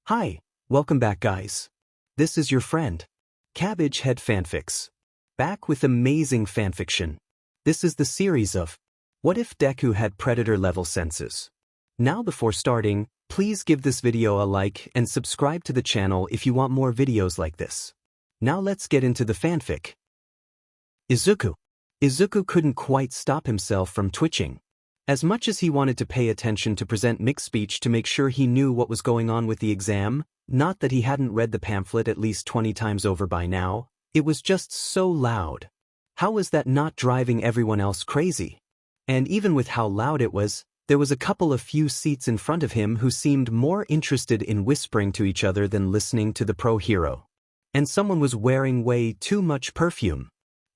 Hi, welcome back guys. This is your friend, Cabbage Head Fanfics. Back with amazing fanfiction. This is the series of What If Deku Had Predator-Level Senses? Now before starting, please give this video a like and subscribe to the channel if you want more videos like this. Now let's get into the fanfic. Izuku. Izuku couldn't quite stop himself from twitching. As much as he wanted to pay attention to present mixed speech to make sure he knew what was going on with the exam, not that he hadn't read the pamphlet at least 20 times over by now, it was just so loud. How was that not driving everyone else crazy? And even with how loud it was, there was a couple of few seats in front of him who seemed more interested in whispering to each other than listening to the pro-hero. And someone was wearing way too much perfume.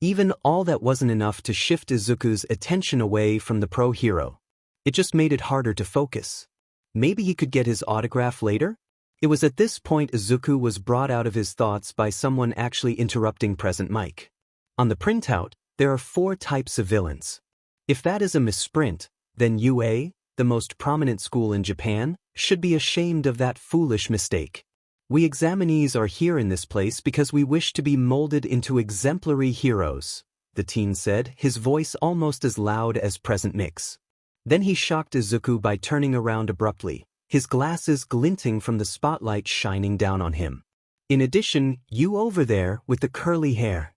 Even all that wasn't enough to shift Izuku's attention away from the pro-hero. It just made it harder to focus. Maybe he could get his autograph later? It was at this point Izuku was brought out of his thoughts by someone actually interrupting present Mike. On the printout, there are 4 types of villains. If that is a misprint, then UA, the most prominent school in Japan, should be ashamed of that foolish mistake. We examinees are here in this place because we wish to be molded into exemplary heroes, the teen said, his voice almost as loud as present Mix. Then he shocked Izuku by turning around abruptly, his glasses glinting from the spotlight shining down on him. In addition, you over there with the curly hair.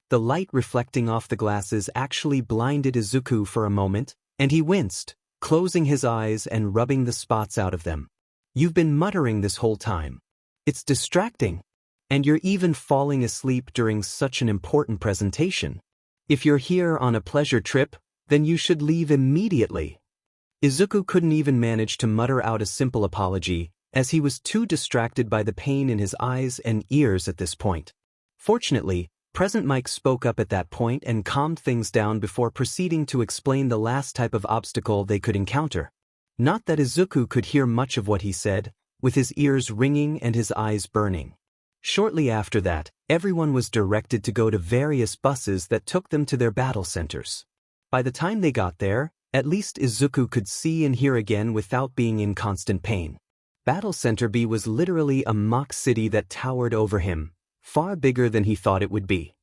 The light reflecting off the glasses actually blinded Izuku for a moment, and he winced, closing his eyes and rubbing the spots out of them. You've been muttering this whole time. It's distracting. And you're even falling asleep during such an important presentation. If you're here on a pleasure trip, then you should leave immediately. Izuku couldn't even manage to mutter out a simple apology, as he was too distracted by the pain in his eyes and ears at this point. Fortunately, present Mike spoke up at that point and calmed things down before proceeding to explain the last type of obstacle they could encounter. Not that Izuku could hear much of what he said, with his ears ringing and his eyes burning. Shortly after that, everyone was directed to go to various buses that took them to their battle centers. By the time they got there, at least Izuku could see and hear again without being in constant pain. Battle Center B was literally a mock city that towered over him, far bigger than he thought it would be.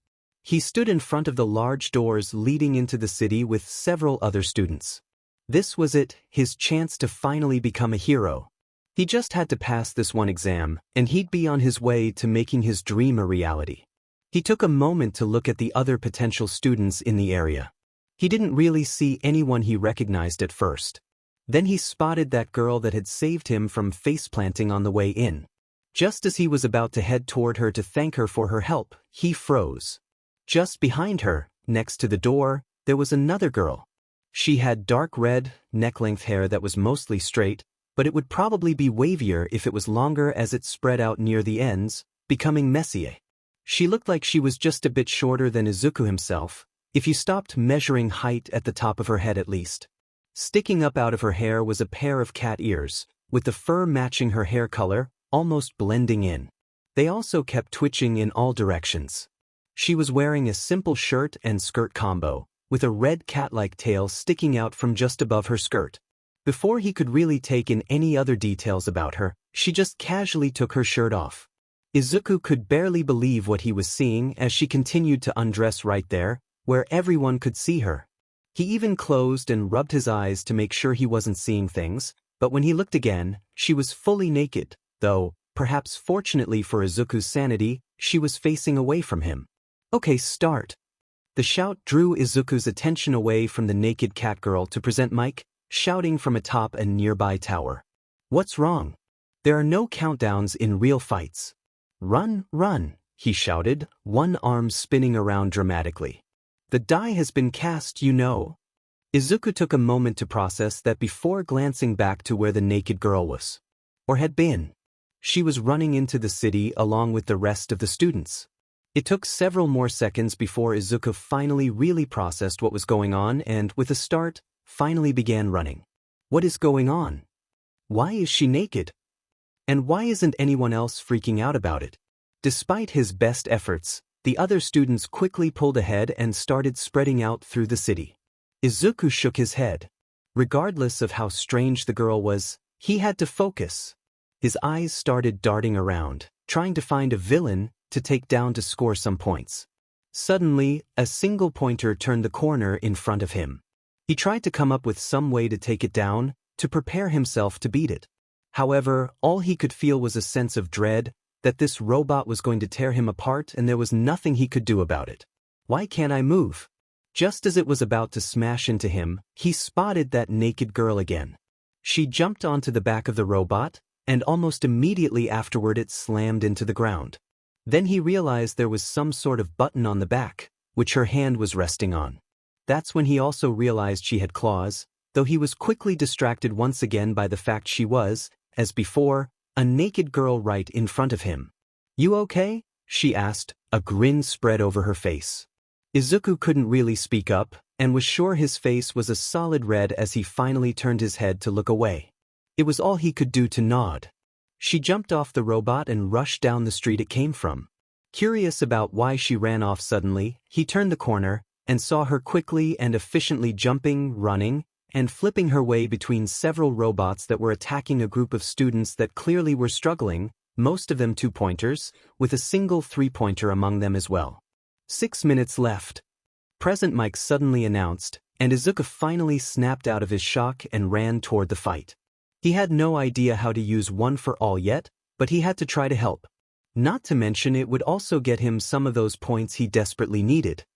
He stood in front of the large doors leading into the city with several other students. This was it, his chance to finally become a hero. He just had to pass this one exam, and he'd be on his way to making his dream a reality. He took a moment to look at the other potential students in the area. He didn't really see anyone he recognized at first. Then he spotted that girl that had saved him from face-planting on the way in. Just as he was about to head toward her to thank her for her help, he froze. Just behind her, next to the door, there was another girl. She had dark red, neck-length hair that was mostly straight, but it would probably be wavier if it was longer as it spread out near the ends, becoming messier. She looked like she was just a bit shorter than Izuku himself, if you stopped measuring height at the top of her head at least. Sticking up out of her hair was a pair of cat ears, with the fur matching her hair color, almost blending in. They also kept twitching in all directions. She was wearing a simple shirt and skirt combo, with a red cat-like tail sticking out from just above her skirt. Before he could really take in any other details about her, she just casually took her shirt off. Izuku could barely believe what he was seeing as she continued to undress right there, where everyone could see her. He even closed and rubbed his eyes to make sure he wasn't seeing things, but when he looked again, she was fully naked, though, perhaps fortunately for Izuku's sanity, she was facing away from him. Okay, start. The shout drew Izuku's attention away from the naked cat girl to present Mike, shouting from atop a nearby tower. What's wrong? There are no countdowns in real fights. Run, run, he shouted, one arm spinning around dramatically. The die has been cast, you know. Izuku took a moment to process that before glancing back to where the naked girl was. Or had been. She was running into the city along with the rest of the students. It took several more seconds before Izuku finally really processed what was going on and, with a start, finally began running. What is going on? Why is she naked? And why isn't anyone else freaking out about it? Despite his best efforts, the other students quickly pulled ahead and started spreading out through the city. Izuku shook his head. Regardless of how strange the girl was, he had to focus. His eyes started darting around, trying to find a villain to take down to score some points. Suddenly, a single pointer turned the corner in front of him. He tried to come up with some way to take it down, to prepare himself to beat it. However, all he could feel was a sense of dread, that this robot was going to tear him apart and there was nothing he could do about it. Why can't I move? Just as it was about to smash into him, he spotted that naked girl again. She jumped onto the back of the robot, and almost immediately afterward it slammed into the ground. Then he realized there was some sort of button on the back, which her hand was resting on. That's when he also realized she had claws, though he was quickly distracted once again by the fact she was, as before, a naked girl right in front of him. "You okay?" she asked, a grin spread over her face. Izuku couldn't really speak up, and was sure his face was a solid red as he finally turned his head to look away. It was all he could do to nod. She jumped off the robot and rushed down the street it came from. Curious about why she ran off suddenly, he turned the corner, and saw her quickly and efficiently jumping, running, and flipping her way between several robots that were attacking a group of students that clearly were struggling, most of them 2-pointers, with a single 3-pointer among them as well. 6 minutes left. Present Mike suddenly announced, and Izuku finally snapped out of his shock and ran toward the fight. He had no idea how to use One for All yet, but he had to try to help. Not to mention it would also get him some of those points he desperately needed.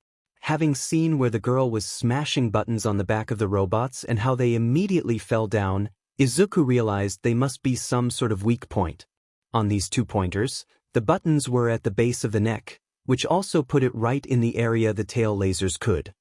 Having seen where the girl was smashing buttons on the back of the robots and how they immediately fell down, Izuku realized they must be some sort of weak point. On these 2-pointers, the buttons were at the base of the neck, which also put it right in the area the tail lasers could.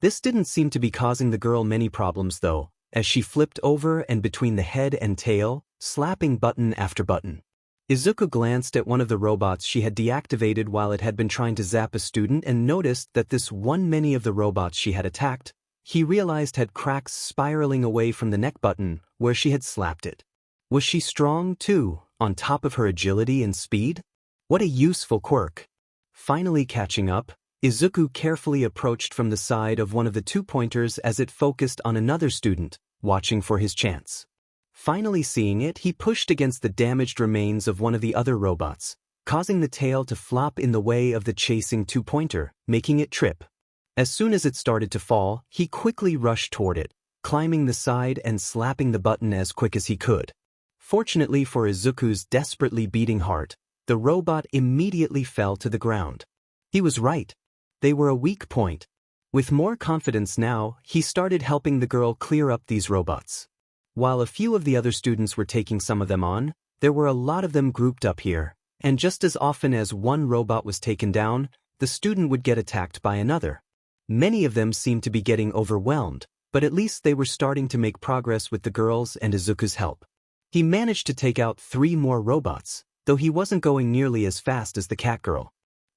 This didn't seem to be causing the girl many problems though, as she flipped over and between the head and tail, slapping button after button. Izuku glanced at one of the robots she had deactivated while it had been trying to zap a student and noticed that this one many of the robots she had attacked, he realized had cracks spiraling away from the neck button where she had slapped it. Was she strong too, on top of her agility and speed? What a useful quirk. Finally catching up, Izuku carefully approached from the side of one of the 2-pointers as it focused on another student, watching for his chance. Finally seeing it, he pushed against the damaged remains of one of the other robots, causing the tail to flop in the way of the chasing 2-pointer, making it trip. As soon as it started to fall, he quickly rushed toward it, climbing the side and slapping the button as quick as he could. Fortunately for Izuku's desperately beating heart, the robot immediately fell to the ground. He was right. They were a weak point. With more confidence now, he started helping the girl clear up these robots. While a few of the other students were taking some of them on, there were a lot of them grouped up here, and just as often as one robot was taken down, the student would get attacked by another. Many of them seemed to be getting overwhelmed, but at least they were starting to make progress with the girls and Izuku's help. He managed to take out 3 more robots, though he wasn't going nearly as fast as the cat girl.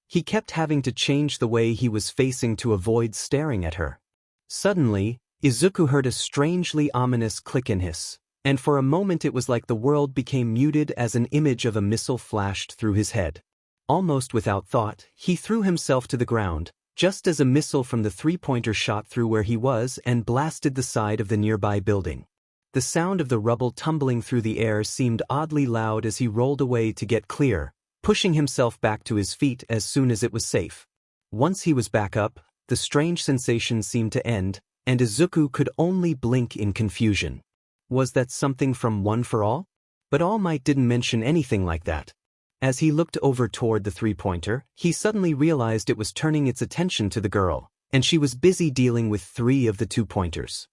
He kept having to change the way he was facing to avoid staring at her. Suddenly, Izuku heard a strangely ominous click and hiss, and for a moment it was like the world became muted as an image of a missile flashed through his head. Almost without thought, he threw himself to the ground, just as a missile from the 3-pointer shot through where he was and blasted the side of the nearby building. The sound of the rubble tumbling through the air seemed oddly loud as he rolled away to get clear, pushing himself back to his feet as soon as it was safe. Once he was back up, the strange sensation seemed to end, and Izuku could only blink in confusion. Was that something from One for All? But All Might didn't mention anything like that. As he looked over toward the 3-pointer, he suddenly realized it was turning its attention to the girl, and she was busy dealing with 3 of the 2-pointers.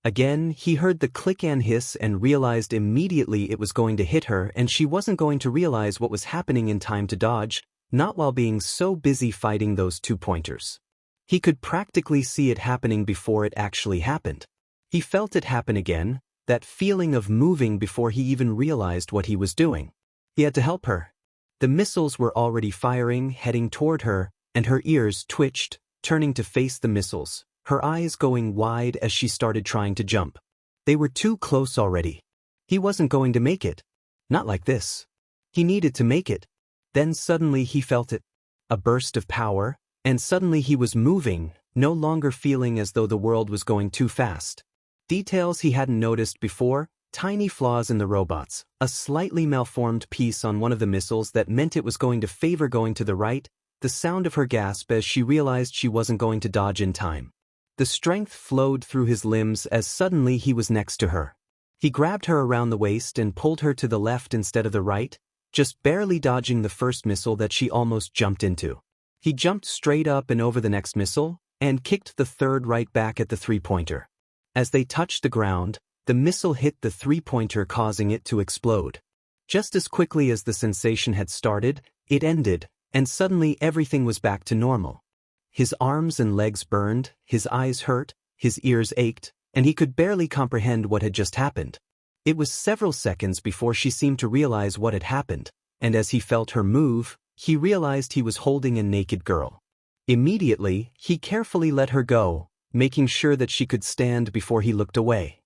Again, he heard the click and hiss and realized immediately it was going to hit her and she wasn't going to realize what was happening in time to dodge, not while being so busy fighting those 2-pointers. He could practically see it happening before it actually happened. He felt it happen again, that feeling of moving before he even realized what he was doing. He had to help her. The missiles were already firing, heading toward her, and her ears twitched, turning to face the missiles, her eyes going wide as she started trying to jump. They were too close already. He wasn't going to make it. Not like this. He needed to make it. Then suddenly he felt it. A burst of power, and suddenly he was moving, no longer feeling as though the world was going too fast. Details he hadn't noticed before, Tiny flaws in the robots, a slightly malformed piece on one of the missiles that meant it was going to favor going to the right, the sound of her gasp as she realized she wasn't going to dodge in time. The strength flowed through his limbs as suddenly he was next to her. He grabbed her around the waist and pulled her to the left instead of the right, just barely dodging the first missile that she almost jumped into. He jumped straight up and over the next missile, and kicked the third right back at the three-pointer. As they touched the ground, the missile hit the three-pointer, causing it to explode. Just as quickly as the sensation had started, it ended, and suddenly everything was back to normal. His arms and legs burned, his eyes hurt, his ears ached, and he could barely comprehend what had just happened. It was several seconds before she seemed to realize what had happened, and as he felt her move, he realized he was holding a naked girl. Immediately, he carefully let her go, making sure that she could stand before he looked away.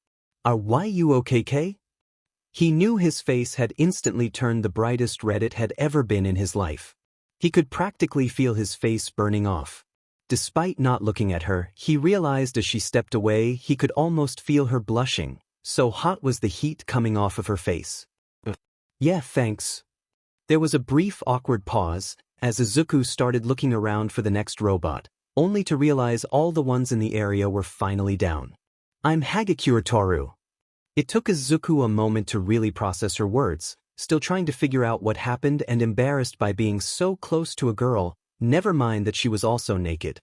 Why you okay? He knew his face had instantly turned the brightest red it had ever been in his life. He could practically feel his face burning off. Despite not looking at her, he realized as she stepped away he could almost feel her blushing, so hot was the heat coming off of her face. Yeah, thanks. There was a brief awkward pause, as Izuku started looking around for the next robot, only to realize all the ones in the area were finally down. I'm Hagakure Toru. It took Izuku a moment to really process her words, still trying to figure out what happened and embarrassed by being so close to a girl, never mind that she was also naked.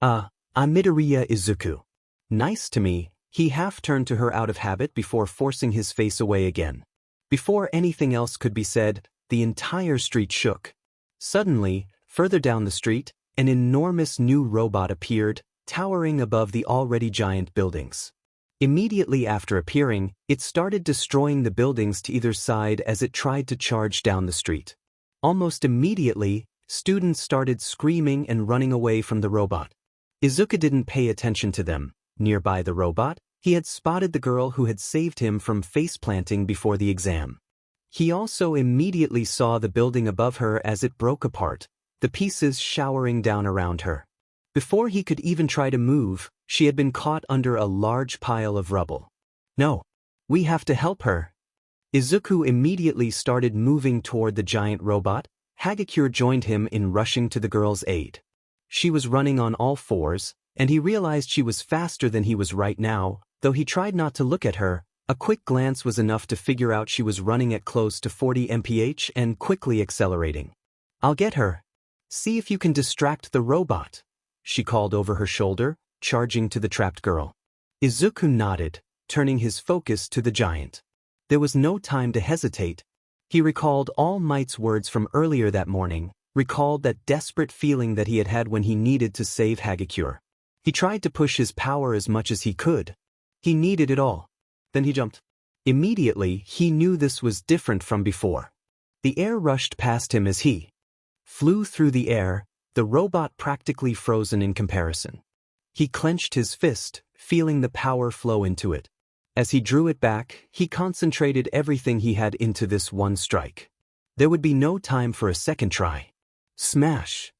I'm Midoriya Izuku. Nice to me, he half turned to her out of habit before forcing his face away again. Before anything else could be said, the entire street shook. Suddenly, further down the street, an enormous new robot appeared, towering above the already giant buildings. Immediately after appearing, it started destroying the buildings to either side as it tried to charge down the street. Almost immediately, students started screaming and running away from the robot. Izuku didn't pay attention to them. Nearby the robot, he had spotted the girl who had saved him from face-planting before the exam. He also immediately saw the building above her as it broke apart, the pieces showering down around her. Before he could even try to move, she had been caught under a large pile of rubble. No, we have to help her. Izuku immediately started moving toward the giant robot. Hagakure joined him in rushing to the girl's aid. She was running on all fours, and he realized she was faster than he was right now, though he tried not to look at her. A quick glance was enough to figure out she was running at close to 40 mph and quickly accelerating. I'll get her. See if you can distract the robot, she called over her shoulder, charging to the trapped girl. Izuku nodded, turning his focus to the giant. There was no time to hesitate. He recalled All Might's words from earlier that morning, recalled that desperate feeling that he had had when he needed to save Hagakure. He tried to push his power as much as he could. He needed it all. Then he jumped. Immediately, he knew this was different from before. The air rushed past him as he flew through the air, the robot practically frozen in comparison. He clenched his fist, feeling the power flow into it. As he drew it back, he concentrated everything he had into this one strike. There would be no time for a second try. Smash!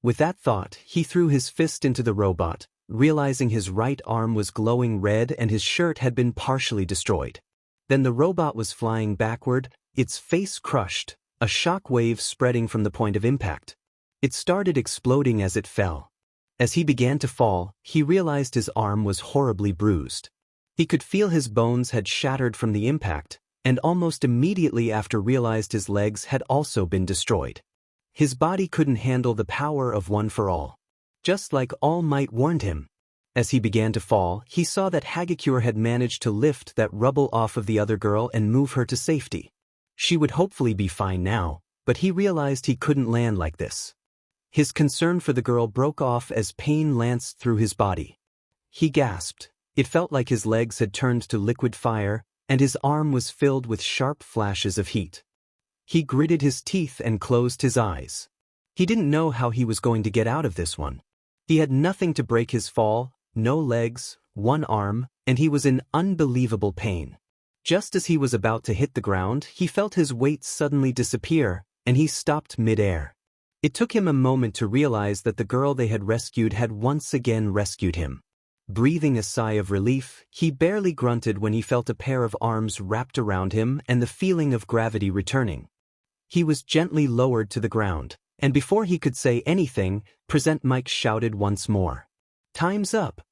With that thought, he threw his fist into the robot, realizing his right arm was glowing red and his shirt had been partially destroyed. Then the robot was flying backward, its face crushed, a shock wave spreading from the point of impact. It started exploding as it fell. As he began to fall, he realized his arm was horribly bruised. He could feel his bones had shattered from the impact, and almost immediately after realized his legs had also been destroyed. His body couldn't handle the power of One for All. Just like All Might warned him. As he began to fall, he saw that Hagakure had managed to lift that rubble off of the other girl and move her to safety. She would hopefully be fine now, but he realized he couldn't land like this. His concern for the girl broke off as pain lanced through his body. He gasped. It felt like his legs had turned to liquid fire, and his arm was filled with sharp flashes of heat. He gritted his teeth and closed his eyes. He didn't know how he was going to get out of this one. He had nothing to break his fall, no legs, one arm, and he was in unbelievable pain. Just as he was about to hit the ground, he felt his weight suddenly disappear, and he stopped mid-air. It took him a moment to realize that the girl they had rescued had once again rescued him. Breathing a sigh of relief, he barely grunted when he felt a pair of arms wrapped around him and the feeling of gravity returning. He was gently lowered to the ground, and before he could say anything, Present Mike shouted once more. "Time's up!"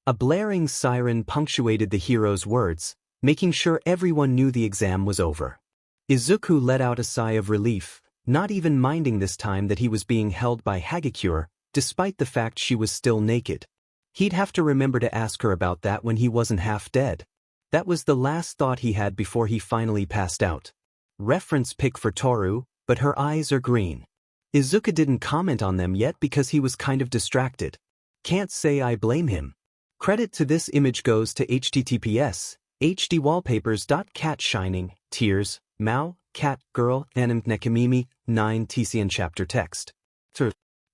A blaring siren punctuated the hero's words, making sure everyone knew the exam was over. Izuku let out a sigh of relief, not even minding this time that he was being held by Hagakure, despite the fact she was still naked. He'd have to remember to ask her about that when he wasn't half dead. That was the last thought he had before he finally passed out. Reference pic for Toru, but her eyes are green. Izuku didn't comment on them yet because he was kind of distracted. Can't say I blame him. Credit to this image goes to https://hdwallpapers.cat shining, tears, Mao, cat, girl, anim nekamimi, 9 TCN chapter text.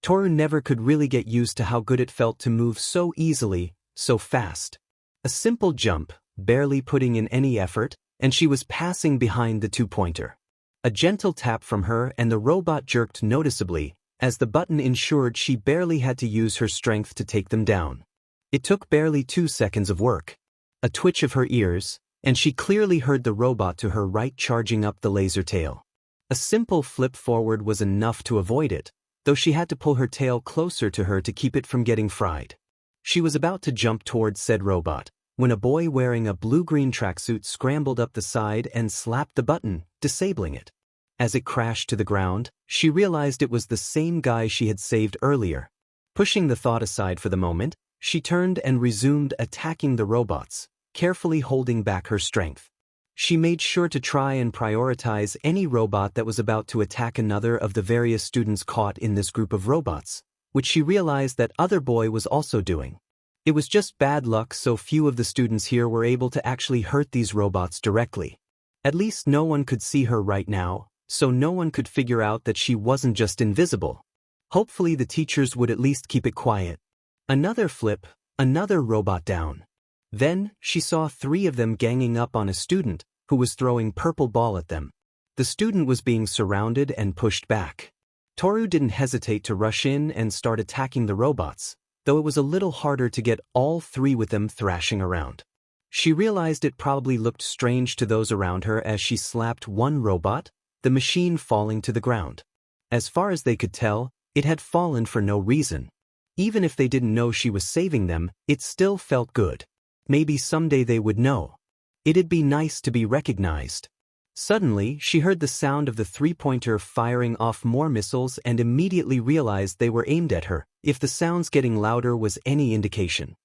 Toru never could really get used to how good it felt to move so easily, so fast. A simple jump, barely putting in any effort, and she was passing behind the two-pointer. A gentle tap from her and the robot jerked noticeably, as the button ensured she barely had to use her strength to take them down. It took barely 2 seconds of work. A twitch of her ears, and she clearly heard the robot to her right charging up the laser tail. A simple flip forward was enough to avoid it, though she had to pull her tail closer to her to keep it from getting fried. She was about to jump towards said robot, when a boy wearing a blue-green tracksuit scrambled up the side and slapped the button, disabling it. As it crashed to the ground, she realized it was the same guy she had saved earlier. Pushing the thought aside for the moment, she turned and resumed attacking the robots, carefully holding back her strength. She made sure to try and prioritize any robot that was about to attack another of the various students caught in this group of robots, which she realized that other boy was also doing. It was just bad luck so few of the students here were able to actually hurt these robots directly. At least no one could see her right now, so no one could figure out that she wasn't just invisible. Hopefully the teachers would at least keep it quiet. Another flip, another robot down. Then, she saw 3 of them ganging up on a student, who was throwing purple ball at them. The student was being surrounded and pushed back. Toru didn't hesitate to rush in and start attacking the robots, though it was a little harder to get all 3 with them thrashing around. She realized it probably looked strange to those around her as she slapped one robot, the machine falling to the ground. As far as they could tell, it had fallen for no reason. Even if they didn't know she was saving them, it still felt good. Maybe someday they would know. It'd be nice to be recognized. Suddenly, she heard the sound of the 3-pointer firing off more missiles and immediately realized they were aimed at her, if the sounds getting louder was any indication.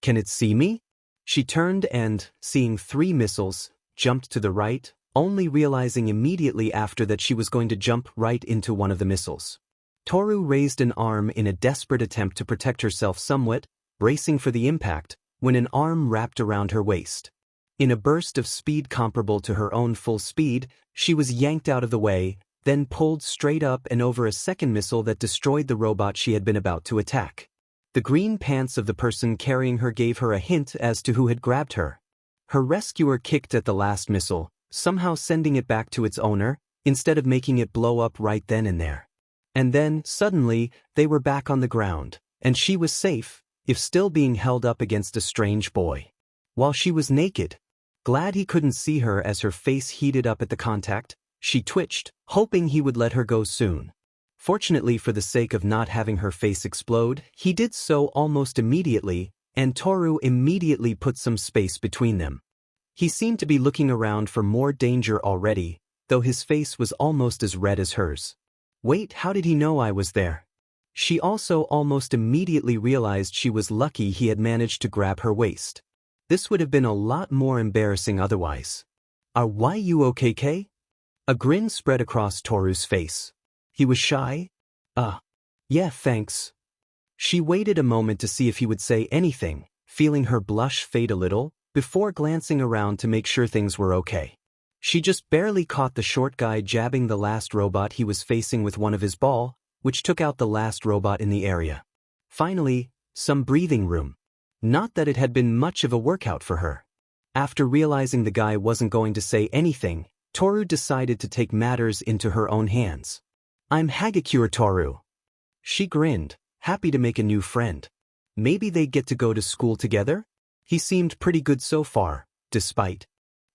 Can it see me? She turned and, seeing 3 missiles, jumped to the right, only realizing immediately after that she was going to jump right into one of the missiles. Toru raised an arm in a desperate attempt to protect herself somewhat, bracing for the impact, when an arm wrapped around her waist. In a burst of speed comparable to her own full speed, she was yanked out of the way, then pulled straight up and over a second missile that destroyed the robot she had been about to attack. The green pants of the person carrying her gave her a hint as to who had grabbed her. Her rescuer kicked at the last missile, somehow sending it back to its owner, instead of making it blow up right then and there. And then, suddenly, they were back on the ground, and she was safe, if still being held up against a strange boy. While she was naked, glad he couldn't see her as her face heated up at the contact, she twitched, hoping he would let her go soon. Fortunately for the sake of not having her face explode, he did so almost immediately, and Toru immediately put some space between them. He seemed to be looking around for more danger already, though his face was almost as red as hers. Wait, how did he know I was there? She also almost immediately realized she was lucky he had managed to grab her waist. This would have been a lot more embarrassing otherwise. Why you okay? A grin spread across Toru's face. He was shy? Yeah, thanks. She waited a moment to see if he would say anything, feeling her blush fade a little, before glancing around to make sure things were okay. She just barely caught the short guy jabbing the last robot he was facing with one of his ball, which took out the last robot in the area. Finally, some breathing room. Not that it had been much of a workout for her. After realizing the guy wasn't going to say anything, Toru decided to take matters into her own hands. I'm Hagakure Toru. She grinned, happy to make a new friend. Maybe they get to go to school together? He seemed pretty good so far, despite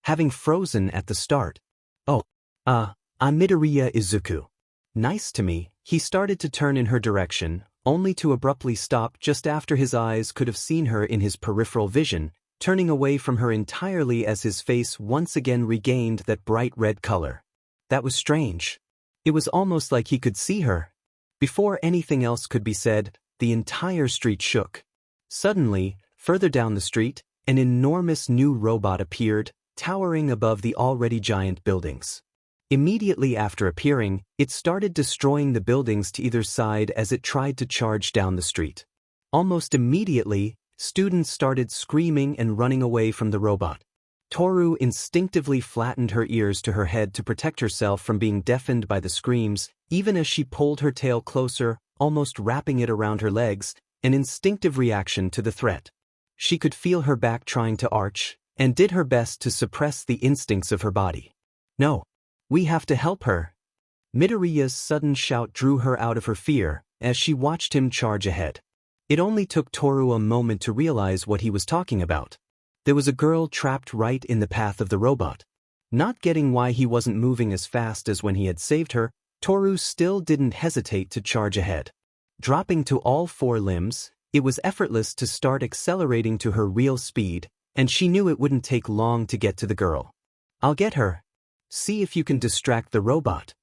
having frozen at the start. Oh, I'm Midoriya Izuku. Nice to me. He started to turn in her direction, only to abruptly stop just after his eyes could have seen her in his peripheral vision, turning away from her entirely as his face once again regained that bright red color. That was strange. It was almost like he could see her. Before anything else could be said, the entire street shook. Suddenly, further down the street, an enormous new robot appeared, towering above the already giant buildings. Immediately after appearing, it started destroying the buildings to either side as it tried to charge down the street. Almost immediately, students started screaming and running away from the robot. Toru instinctively flattened her ears to her head to protect herself from being deafened by the screams, even as she pulled her tail closer, almost wrapping it around her legs, an instinctive reaction to the threat. She could feel her back trying to arch, and did her best to suppress the instincts of her body. No. We have to help her. Midoriya's sudden shout drew her out of her fear, as she watched him charge ahead. It only took Toru a moment to realize what he was talking about. There was a girl trapped right in the path of the robot. Not getting why he wasn't moving as fast as when he had saved her, Toru still didn't hesitate to charge ahead. Dropping to all four limbs, it was effortless to start accelerating to her real speed, and she knew it wouldn't take long to get to the girl. I'll get her. See if you can distract the robot.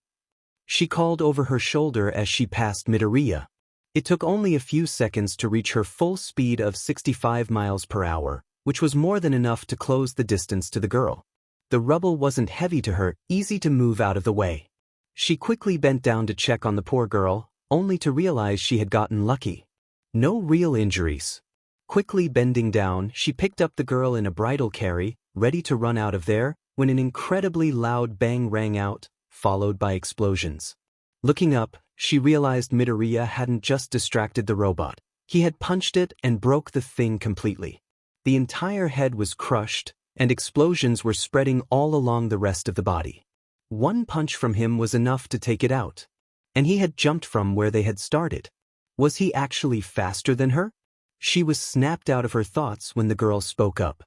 She called over her shoulder as she passed Midoriya. It took only a few seconds to reach her full speed of 65 miles per hour, which was more than enough to close the distance to the girl. The rubble wasn't heavy to her, easy to move out of the way. She quickly bent down to check on the poor girl, only to realize she had gotten lucky. No real injuries. Quickly bending down, she picked up the girl in a bridal carry, ready to run out of there, when an incredibly loud bang rang out, followed by explosions. Looking up, she realized Midoriya hadn't just distracted the robot. He had punched it and broke the thing completely. The entire head was crushed, and explosions were spreading all along the rest of the body. One punch from him was enough to take it out. And he had jumped from where they had started. Was he actually faster than her? She was snapped out of her thoughts when the girl spoke up.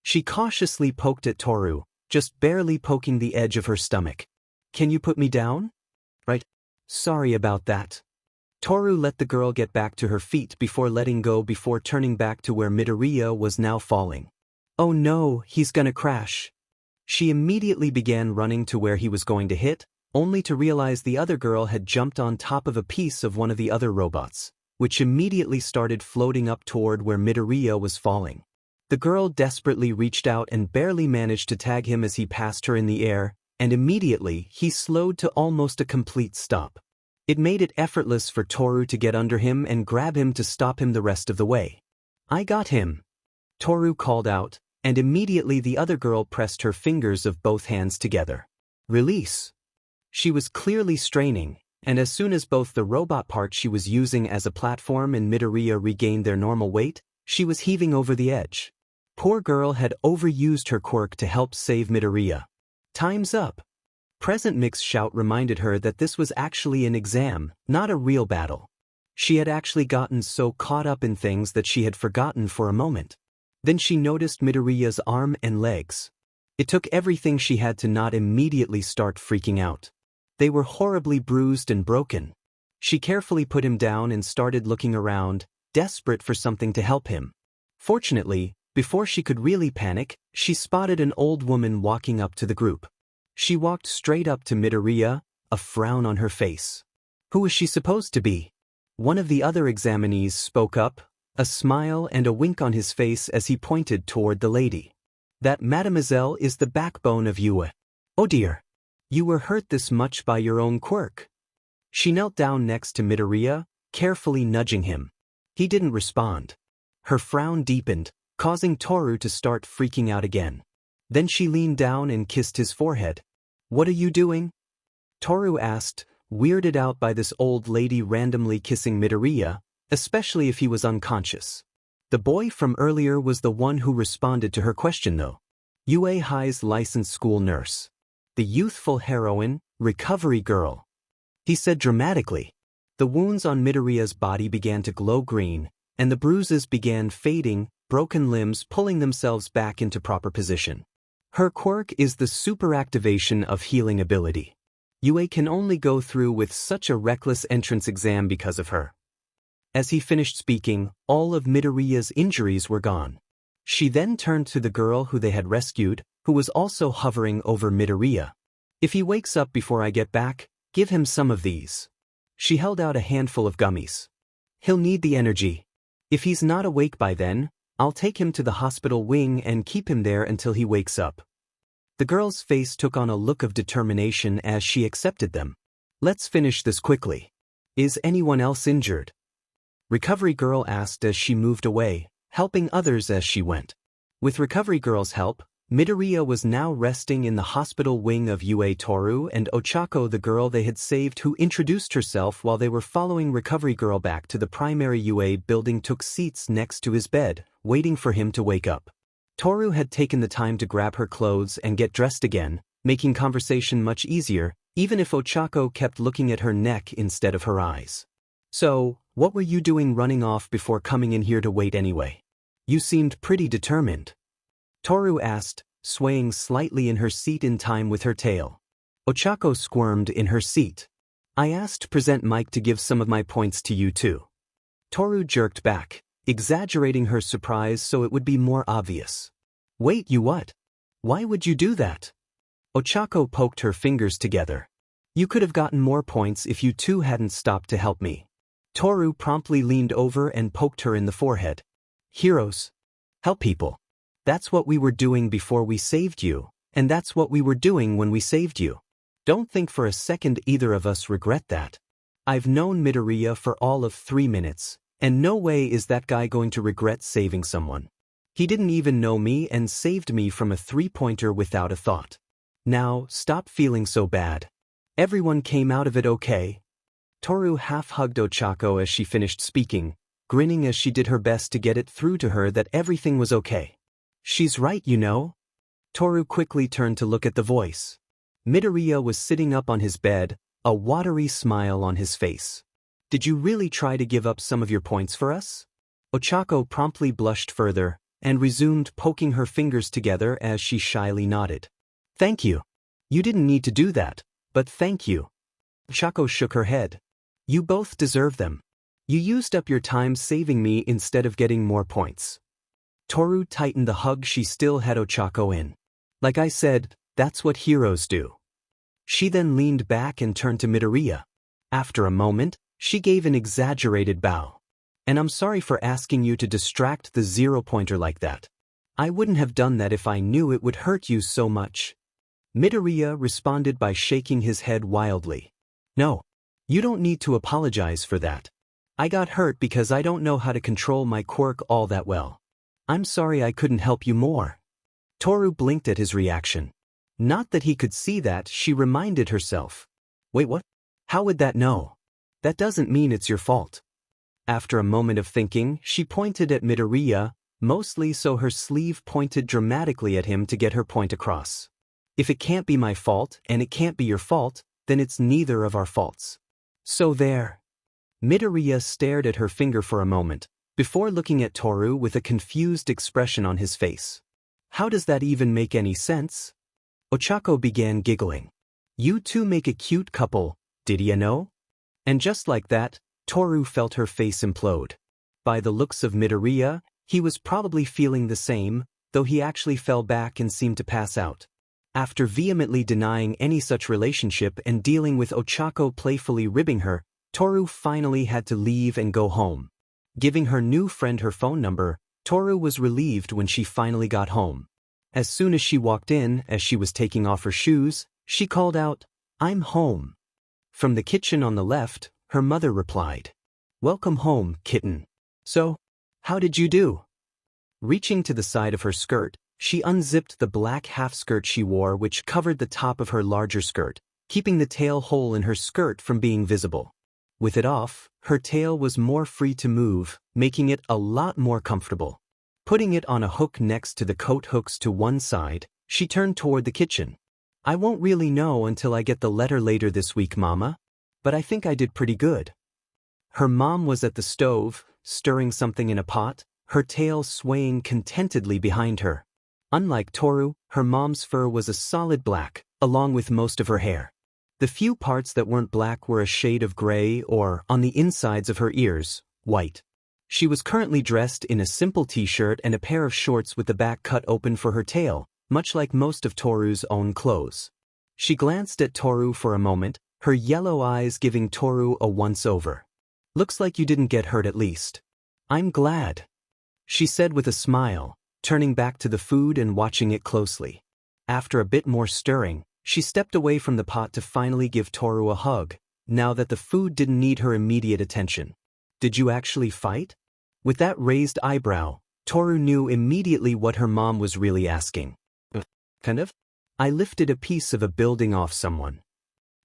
She cautiously poked at Toru, just barely poking the edge of her stomach. Can you put me down? Right. Sorry about that. Toru let the girl get back to her feet before letting go before turning back to where Midoriya was now falling. Oh no, he's gonna crash. She immediately began running to where he was going to hit, only to realize the other girl had jumped on top of a piece of one of the other robots, which immediately started floating up toward where Midoriya was falling. The girl desperately reached out and barely managed to tag him as he passed her in the air, and immediately he slowed to almost a complete stop. It made it effortless for Toru to get under him and grab him to stop him the rest of the way. I got him. Toru called out, and immediately the other girl pressed her fingers of both hands together. Release. She was clearly straining, and as soon as both the robot part she was using as a platform and Midoriya regained their normal weight, she was heaving over the edge. Poor girl had overused her quirk to help save Midoriya. Time's up. Present Mix shout reminded her that this was actually an exam, not a real battle. She had actually gotten so caught up in things that she had forgotten for a moment. Then she noticed Midoriya's arm and legs. It took everything she had to not immediately start freaking out. They were horribly bruised and broken. She carefully put him down and started looking around, desperate for something to help him. Fortunately, before she could really panic, she spotted an old woman walking up to the group. She walked straight up to Midoriya, a frown on her face. Who was she supposed to be? One of the other examinees spoke up, a smile and a wink on his face as he pointed toward the lady. That mademoiselle is the backbone of Yue. Oh dear. You were hurt this much by your own quirk. She knelt down next to Midoriya, carefully nudging him. He didn't respond. Her frown deepened, causing Toru to start freaking out again. Then she leaned down and kissed his forehead. What are you doing? Toru asked, weirded out by this old lady randomly kissing Midoriya, especially if he was unconscious. The boy from earlier was the one who responded to her question though. Yue Hai's licensed school nurse. The youthful heroine, recovery girl. He said dramatically. The wounds on Midoriya's body began to glow green, and the bruises began fading, broken limbs pulling themselves back into proper position. Her quirk is the super activation of healing ability. Yue can only go through with such a reckless entrance exam because of her. As he finished speaking, all of Midoriya's injuries were gone. She then turned to the girl who they had rescued, who was also hovering over Midoriya. If he wakes up before I get back, give him some of these. She held out a handful of gummies. He'll need the energy. If he's not awake by then, I'll take him to the hospital wing and keep him there until he wakes up. The girl's face took on a look of determination as she accepted them. Let's finish this quickly. Is anyone else injured? Recovery Girl asked as she moved away, helping others as she went. With Recovery Girl's help, Midoriya was now resting in the hospital wing of Yue Toru and Ochako, the girl they had saved, who introduced herself while they were following Recovery Girl back to the primary Yue building, took seats next to his bed, waiting for him to wake up. Toru had taken the time to grab her clothes and get dressed again, making conversation much easier, even if Ochako kept looking at her neck instead of her eyes. So, what were you doing running off before coming in here to wait anyway? You seemed pretty determined. Toru asked, swaying slightly in her seat in time with her tail. Ochako squirmed in her seat. I asked Present Mike to give some of my points to you too. Toru jerked back, exaggerating her surprise so it would be more obvious. Wait, you what? Why would you do that? Ochako poked her fingers together. You could have gotten more points if you two hadn't stopped to help me. Toru promptly leaned over and poked her in the forehead. Heroes. Help people. That's what we were doing before we saved you, and that's what we were doing when we saved you. Don't think for a second either of us regret that. I've known Midoriya for all of 3 minutes, and no way is that guy going to regret saving someone. He didn't even know me and saved me from a 3-pointer without a thought. Now, stop feeling so bad. Everyone came out of it okay. Toru half-hugged Ochako as she finished speaking, grinning as she did her best to get it through to her that everything was okay. She's right, you know. Toru quickly turned to look at the voice. Midoriya was sitting up on his bed, a watery smile on his face. Did you really try to give up some of your points for us? Ochako promptly blushed further, and resumed poking her fingers together as she shyly nodded. Thank you. You didn't need to do that, but thank you. Ochako shook her head. You both deserve them. You used up your time saving me instead of getting more points. Toru tightened the hug she still had Ochako in. Like I said, that's what heroes do. She then leaned back and turned to Midoriya. After a moment, she gave an exaggerated bow. And I'm sorry for asking you to distract the 0-pointer like that. I wouldn't have done that if I knew it would hurt you so much. Midoriya responded by shaking his head wildly. No. You don't need to apologize for that. I got hurt because I don't know how to control my quirk all that well. I'm sorry I couldn't help you more. Toru blinked at his reaction. Not that he could see that, she reminded herself. Wait, what? How would that know? That doesn't mean it's your fault. After a moment of thinking, she pointed at Midoriya, mostly so her sleeve pointed dramatically at him to get her point across. If it can't be my fault and it can't be your fault, then it's neither of our faults. So there. Midoriya stared at her finger for a moment, before looking at Toru with a confused expression on his face. How does that even make any sense? Ochako began giggling. You two make a cute couple, did ya know? And just like that, Toru felt her face implode. By the looks of Midoriya, he was probably feeling the same, though he actually fell back and seemed to pass out. After vehemently denying any such relationship and dealing with Ochako playfully ribbing her, Toru finally had to leave and go home. Giving her new friend her phone number, Toru was relieved when she finally got home. As soon as she walked in, as she was taking off her shoes, she called out, "I'm home." From the kitchen on the left, her mother replied, "Welcome home, kitten. So, how did you do?" Reaching to the side of her skirt, she unzipped the black half-skirt she wore, which covered the top of her larger skirt, keeping the tail hole in her skirt from being visible. With it off, her tail was more free to move, making it a lot more comfortable. Putting it on a hook next to the coat hooks to one side, she turned toward the kitchen. "I won't really know until I get the letter later this week, Mama. But I think I did pretty good." Her mom was at the stove, stirring something in a pot, her tail swaying contentedly behind her. Unlike Toru, her mom's fur was a solid black, along with most of her hair. The few parts that weren't black were a shade of gray or, on the insides of her ears, white. She was currently dressed in a simple t-shirt and a pair of shorts with the back cut open for her tail, much like most of Toru's own clothes. She glanced at Toru for a moment, her yellow eyes giving Toru a once-over. "Looks like you didn't get hurt at least." "I'm glad," she said with a smile, turning back to the food and watching it closely. After a bit more stirring, she stepped away from the pot to finally give Toru a hug, now that the food didn't need her immediate attention. "Did you actually fight?" With that raised eyebrow, Toru knew immediately what her mom was really asking. Kind of? "I lifted a piece of a building off someone."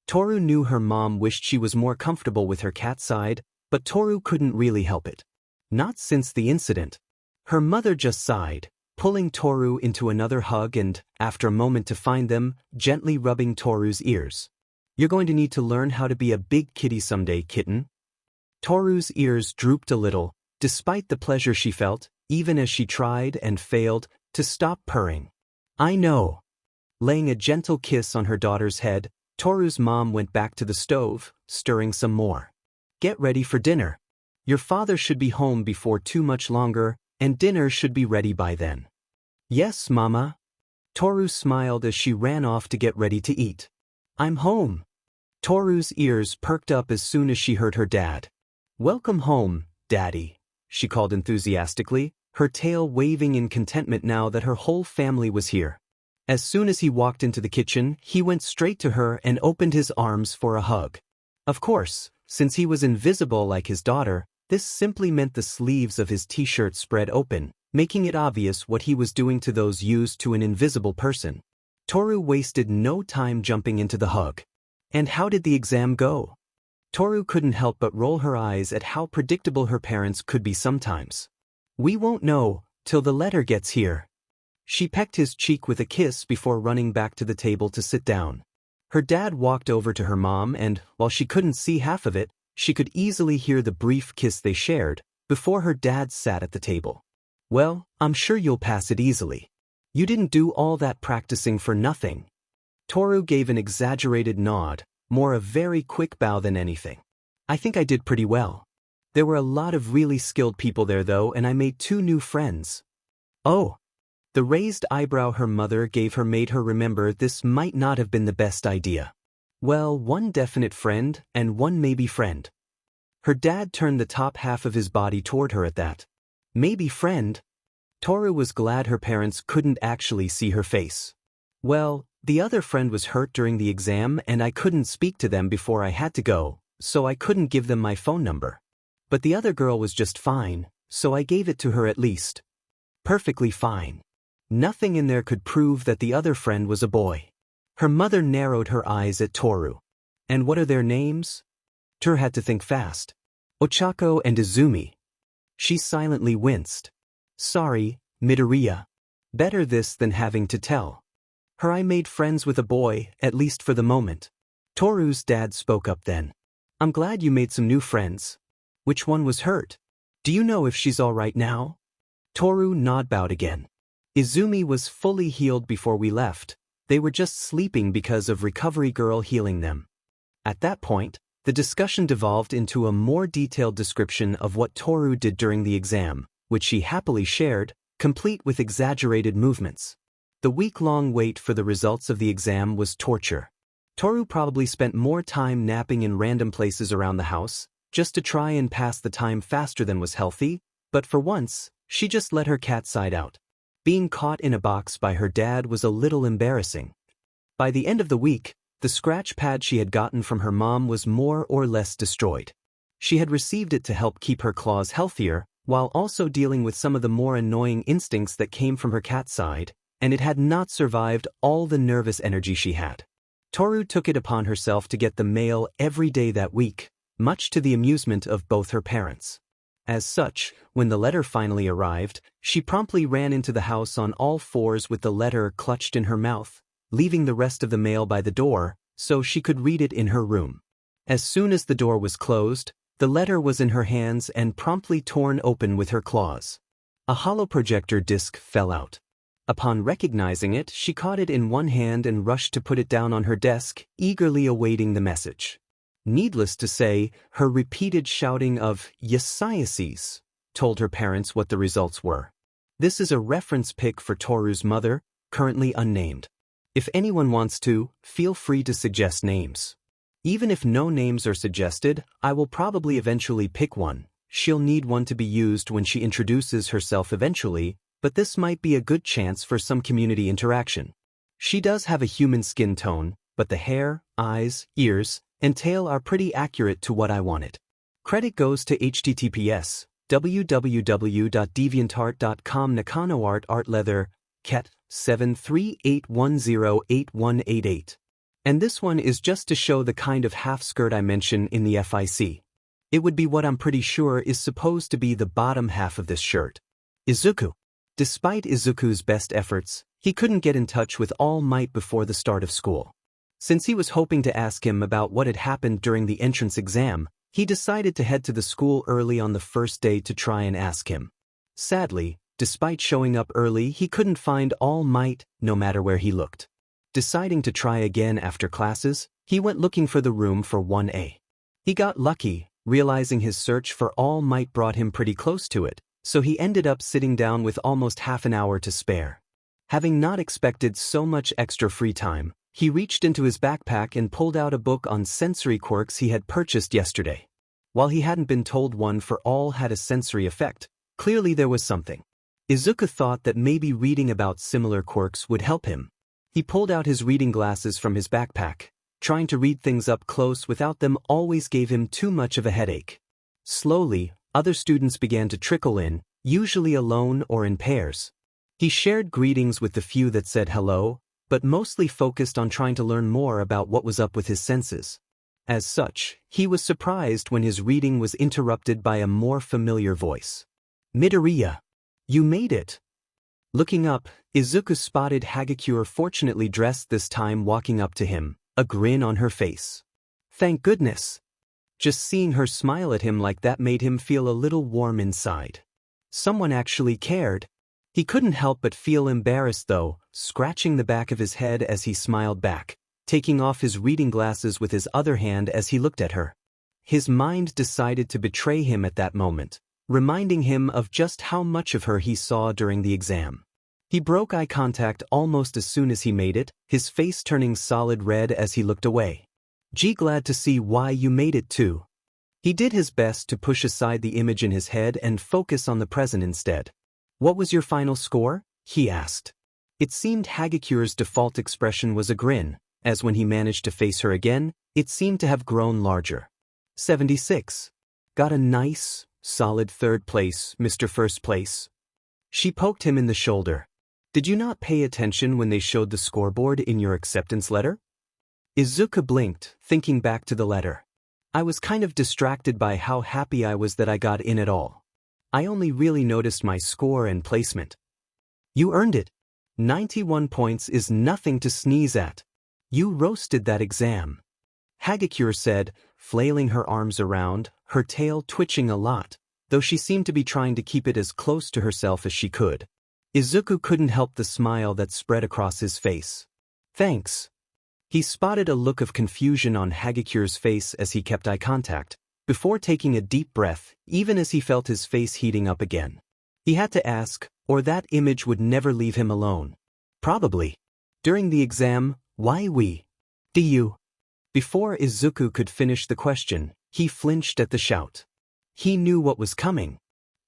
Toru knew her mom wished she was more comfortable with her cat side, but Toru couldn't really help it. Not since the incident. Her mother just sighed, pulling Toru into another hug and, after a moment to find them, gently rubbing Toru's ears. "You're going to need to learn how to be a big kitty someday, kitten." Toru's ears drooped a little, despite the pleasure she felt, even as she tried and failed to stop purring. "I know." Laying a gentle kiss on her daughter's head, Toru's mom went back to the stove, stirring some more. "Get ready for dinner. Your father should be home before too much longer, and dinner should be ready by then." "Yes, Mama." Toru smiled as she ran off to get ready to eat. "I'm home." Toru's ears perked up as soon as she heard her dad. "Welcome home, Daddy," she called enthusiastically, her tail waving in contentment now that her whole family was here. As soon as he walked into the kitchen, he went straight to her and opened his arms for a hug. Of course, since he was invisible like his daughter, this simply meant the sleeves of his t-shirt spread open, making it obvious what he was doing to those used to an invisible person. Toru wasted no time jumping into the hug. "And how did the exam go?" Toru couldn't help but roll her eyes at how predictable her parents could be sometimes. "We won't know till the letter gets here." She pecked his cheek with a kiss before running back to the table to sit down. Her dad walked over to her mom and, while she couldn't see half of it, she could easily hear the brief kiss they shared, before her dad sat at the table. "Well, I'm sure you'll pass it easily. You didn't do all that practicing for nothing." Toru gave an exaggerated nod, more a very quick bow than anything. "I think I did pretty well. There were a lot of really skilled people there though, and I made 2 new friends." "Oh." The raised eyebrow her mother gave her made her remember this might not have been the best idea. "Well, 1 definite friend and 1 maybe friend." Her dad turned the top half of his body toward her at that. "Maybe friend?" Toru was glad her parents couldn't actually see her face. "Well, the other friend was hurt during the exam and I couldn't speak to them before I had to go, so I couldn't give them my phone number. But the other girl was just fine, so I gave it to her at least." Perfectly fine. Nothing in there could prove that the other friend was a boy. Her mother narrowed her eyes at Toru. "And what are their names?" Toru had to think fast. "Ochako and Izumi." She silently winced. "Sorry, Midoriya. Better this than having to tell." I made friends with a boy, at least for the moment." Toru's dad spoke up then. "I'm glad you made some new friends. Which one was hurt? Do you know if she's all right now?" Toru bowed again. "Izumi was fully healed before we left. They were just sleeping because of Recovery Girl healing them." At that point, the discussion devolved into a more detailed description of what Toru did during the exam, which she happily shared, complete with exaggerated movements. The week-long wait for the results of the exam was torture. Toru probably spent more time napping in random places around the house, just to try and pass the time faster than was healthy, but for once, she just let her cat side out. Being caught in a box by her dad was a little embarrassing. By the end of the week, the scratch pad she had gotten from her mom was more or less destroyed. She had received it to help keep her claws healthier, while also dealing with some of the more annoying instincts that came from her cat side, and it had not survived all the nervous energy she had. Toru took it upon herself to get the mail every day that week, much to the amusement of both her parents. As such, when the letter finally arrived, she promptly ran into the house on all fours with the letter clutched in her mouth, leaving the rest of the mail by the door, so she could read it in her room. As soon as the door was closed, The letter was in her hands and promptly torn open with her claws. A hollow projector disc fell out. Upon recognizing it, she caught it in one hand and rushed to put it down on her desk, eagerly awaiting the message. Needless to say, her repeated shouting of "Yesiases" told her parents what the results were. This is a reference pic for Toru's mother, currently unnamed. If anyone wants to, feel free to suggest names. Even if no names are suggested, I will probably eventually pick one. She'll need one to be used when she introduces herself eventually, but this might be a good chance for some community interaction. She does have a human skin tone, but the hair, eyes, ears, and tail are pretty accurate to what I wanted. Credit goes to https://www.deviantart.com Nakanoart Art Leather, Ket, 738108188. And this one is just to show the kind of half-skirt I mention in the FIC. It would be what I'm pretty sure is supposed to be the bottom half of this shirt. Izuku. Despite Izuku's best efforts, he couldn't get in touch with All Might before the start of school. Since he was hoping to ask him about what had happened during the entrance exam, he decided to head to the school early on the first day to try and ask him. Sadly, despite showing up early, he couldn't find All Might, no matter where he looked. Deciding to try again after classes, he went looking for the room for 1A. He got lucky, realizing his search for All Might brought him pretty close to it, so he ended up sitting down with almost half an hour to spare. Having not expected so much extra free time, he reached into his backpack and pulled out a book on sensory quirks he had purchased yesterday. While he hadn't been told one for all had a sensory effect, clearly there was something. Izuku thought that maybe reading about similar quirks would help him. He pulled out his reading glasses from his backpack. Trying to read things up close without them always gave him too much of a headache. Slowly, other students began to trickle in, usually alone or in pairs. He shared greetings with the few that said hello, but mostly focused on trying to learn more about what was up with his senses. As such, he was surprised when his reading was interrupted by a more familiar voice. "Midoriya, you made it." Looking up, Izuku spotted Hagakure fortunately dressed this time walking up to him, a grin on her face. Thank goodness. Just seeing her smile at him like that made him feel a little warm inside. Someone actually cared. He couldn't help but feel embarrassed though, scratching the back of his head as he smiled back, taking off his reading glasses with his other hand as he looked at her. His mind decided to betray him at that moment, reminding him of just how much of her he saw during the exam. He broke eye contact almost as soon as he made it, his face turning solid red as he looked away. "Gee, glad to see why you made it too." He did his best to push aside the image in his head and focus on the present instead. "What was your final score?" he asked. It seemed Hagakure's default expression was a grin, as when he managed to face her again, it seemed to have grown larger. 76. Got a nice, solid third place, Mr. First Place. She poked him in the shoulder. Did you not pay attention when they showed the scoreboard in your acceptance letter? Izuku blinked, thinking back to the letter. I was kind of distracted by how happy I was that I got in at all. I only really noticed my score and placement. You earned it. 91 points is nothing to sneeze at. You roasted that exam. Hagakure said, flailing her arms around, her tail twitching a lot, though she seemed to be trying to keep it as close to herself as she could. Izuku couldn't help the smile that spread across his face. Thanks. He spotted a look of confusion on Hagakure's face as he kept eye contact, before taking a deep breath, even as he felt his face heating up again. He had to ask, or that image would never leave him alone. Probably. During the exam, why we? Do you? Before Izuku could finish the question, he flinched at the shout. He knew what was coming.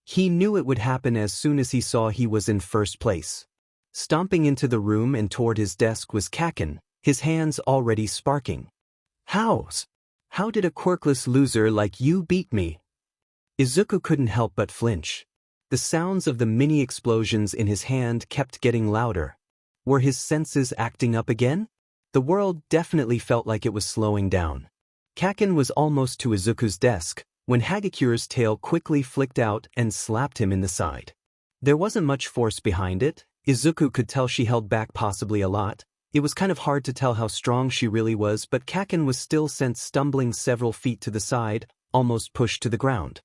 He knew it would happen as soon as he saw he was in first place. Stomping into the room and toward his desk was Kaken, his hands already sparking. How did a quirkless loser like you beat me? Izuku couldn't help but flinch. The sounds of the mini explosions in his hand kept getting louder. Were his senses acting up again? The world definitely felt like it was slowing down. Kaken was almost to Izuku's desk, when Hagakure's tail quickly flicked out and slapped him in the side. There wasn't much force behind it. Izuku could tell she held back possibly a lot. It was kind of hard to tell how strong she really was, but Kaken was still sent stumbling several feet to the side, almost pushed to the ground.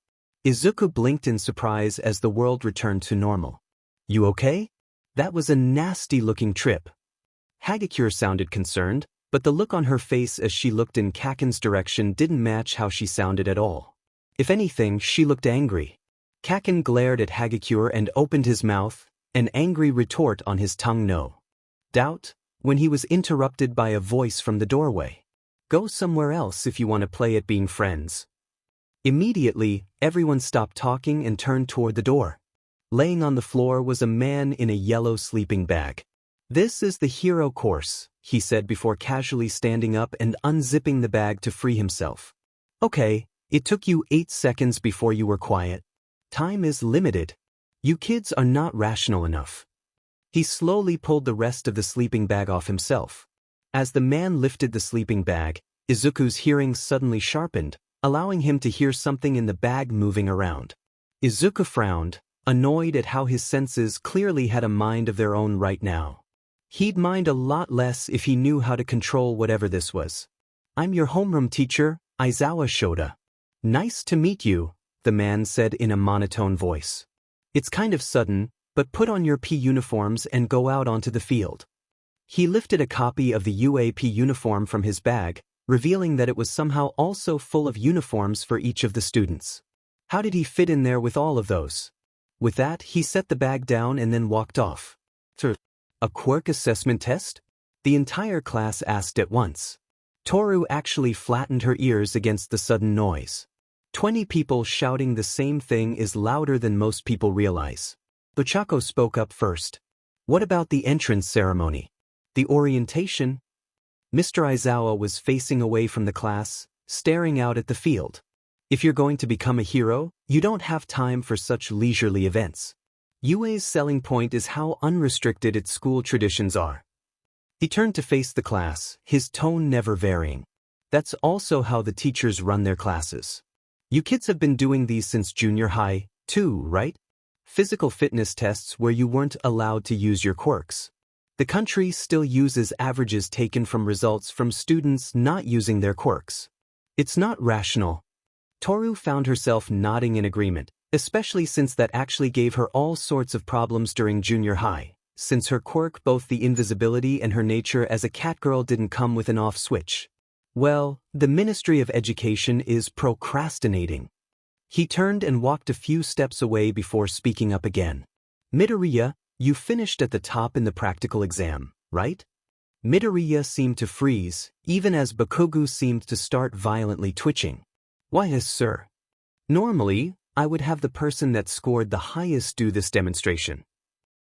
Izuku blinked in surprise as the world returned to normal. "You okay?" "That was a nasty-looking trip." Hagakure sounded concerned, but the look on her face as she looked in Kaken's direction didn't match how she sounded at all. If anything, she looked angry. Kaken glared at Hagakure and opened his mouth, an angry retort on his tongue no doubt, when he was interrupted by a voice from the doorway. "Go somewhere else if you want to play at being friends." Immediately, everyone stopped talking and turned toward the door. Laying on the floor was a man in a yellow sleeping bag. "This is the hero course," he said before casually standing up and unzipping the bag to free himself. "Okay, it took you 8 seconds before you were quiet. Time is limited. You kids are not rational enough." He slowly pulled the rest of the sleeping bag off himself. As the man lifted the sleeping bag, Izuku's hearing suddenly sharpened, allowing him to hear something in the bag moving around. Izuku frowned, annoyed at how his senses clearly had a mind of their own right now. He'd mind a lot less if he knew how to control whatever this was. "I'm your homeroom teacher, Aizawa Shoda." "Nice to meet you," the man said in a monotone voice. "It's kind of sudden, but put on your P uniforms and go out onto the field." He lifted a copy of the UAP uniform from his bag, revealing that it was somehow also full of uniforms for each of the students. How did he fit in there with all of those? With that, he set the bag down and then walked off. "A quirk assessment test?" the entire class asked at once. Toru actually flattened her ears against the sudden noise. 20 people shouting the same thing is louder than most people realize. Ochako spoke up first. "What about the entrance ceremony? The orientation?" Mr. Aizawa was facing away from the class, staring out at the field. "If you're going to become a hero, you don't have time for such leisurely events. UA's selling point is how unrestricted its school traditions are." He turned to face the class, his tone never varying. "That's also how the teachers run their classes. You kids have been doing these since junior high, too, right? Physical fitness tests where you weren't allowed to use your quirks. The country still uses averages taken from results from students not using their quirks. It's not rational." Toru found herself nodding in agreement, especially since that actually gave her all sorts of problems during junior high, since her quirk, both the invisibility and her nature as a catgirl, didn't come with an off switch. "Well, the Ministry of Education is procrastinating." He turned and walked a few steps away before speaking up again. "Midoriya, you finished at the top in the practical exam, right?" Midoriya seemed to freeze, even as Bakugou seemed to start violently twitching. "Why, yes, sir. Normally, I would have the person that scored the highest do this demonstration."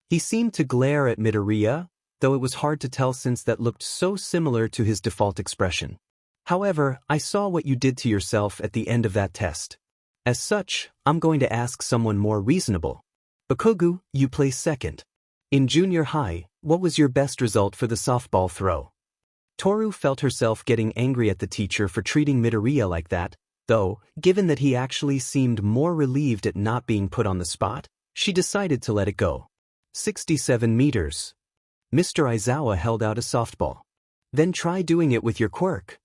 He seemed to glare at Midoriya, though it was hard to tell since that looked so similar to his default expression. "However, I saw what you did to yourself at the end of that test. As such, I'm going to ask someone more reasonable. Bakugou, you placed second. In junior high, what was your best result for the softball throw?" Toru felt herself getting angry at the teacher for treating Midoriya like that, though, given that he actually seemed more relieved at not being put on the spot, she decided to let it go. 67 meters. Mr. Aizawa held out a softball. "Then try doing it with your quirk."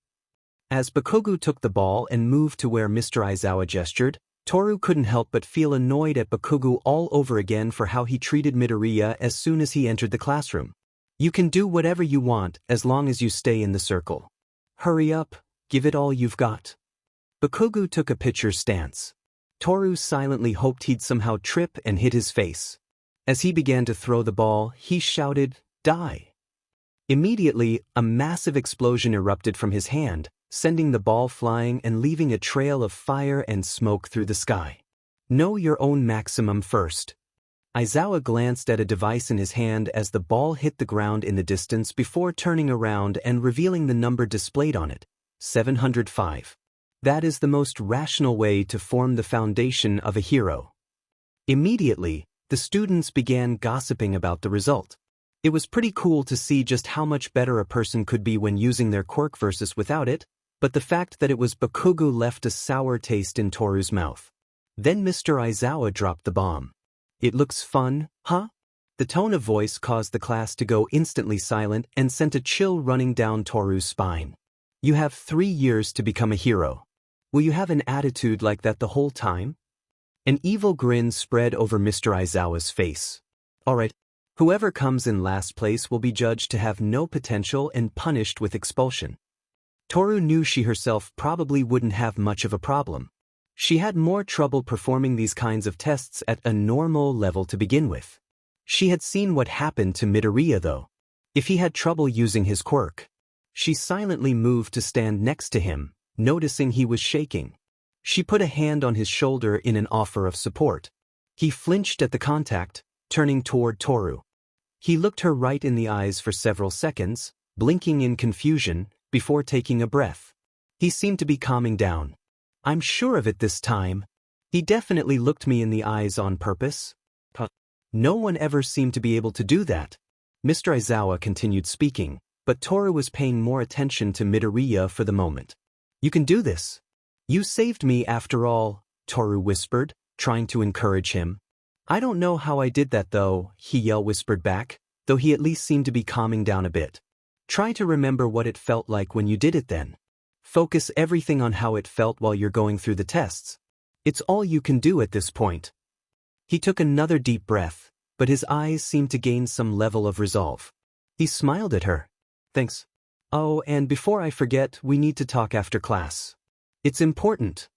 As Bakugou took the ball and moved to where Mr. Aizawa gestured, Toru couldn't help but feel annoyed at Bakugou all over again for how he treated Midoriya as soon as he entered the classroom. "You can do whatever you want as long as you stay in the circle. Hurry up, give it all you've got." Bakugou took a pitcher's stance. Toru silently hoped he'd somehow trip and hit his face. As he began to throw the ball, he shouted, "Die!" Immediately, a massive explosion erupted from his hand, sending the ball flying and leaving a trail of fire and smoke through the sky. "Know your own maximum first." Aizawa glanced at a device in his hand as the ball hit the ground in the distance before turning around and revealing the number displayed on it, 705. That is the most rational way to form the foundation of a hero. Immediately, the students began gossiping about the result. It was pretty cool to see just how much better a person could be when using their quirk versus without it, but the fact that it was Bakugou left a sour taste in Toru's mouth. Then Mr. Aizawa dropped the bomb. "It looks fun, huh?" The tone of voice caused the class to go instantly silent and sent a chill running down Toru's spine. "You have 3 years to become a hero. Will you have an attitude like that the whole time? An evil grin spread over Mr. Aizawa's face. Alright, whoever comes in last place will be judged to have no potential and punished with expulsion. Toru knew she herself probably wouldn't have much of a problem. She had more trouble performing these kinds of tests at a normal level to begin with. She had seen what happened to Midoriya though. If he had trouble using his quirk. She silently moved to stand next to him, noticing he was shaking. She put a hand on his shoulder in an offer of support. He flinched at the contact, turning toward Toru. He looked her right in the eyes for several seconds, blinking in confusion, before taking a breath. He seemed to be calming down. I'm sure of it this time. He definitely looked me in the eyes on purpose. No one ever seemed to be able to do that. Mr. Aizawa continued speaking, but Toru was paying more attention to Midoriya for the moment. You can do this. You saved me after all, Toru whispered, trying to encourage him. I don't know how I did that though, he whispered back, though he at least seemed to be calming down a bit. Try to remember what it felt like when you did it then. Focus everything on how it felt while you're going through the tests. It's all you can do at this point. He took another deep breath, but his eyes seemed to gain some level of resolve. He smiled at her. Thanks. Oh, and before I forget, we need to talk after class. It's important.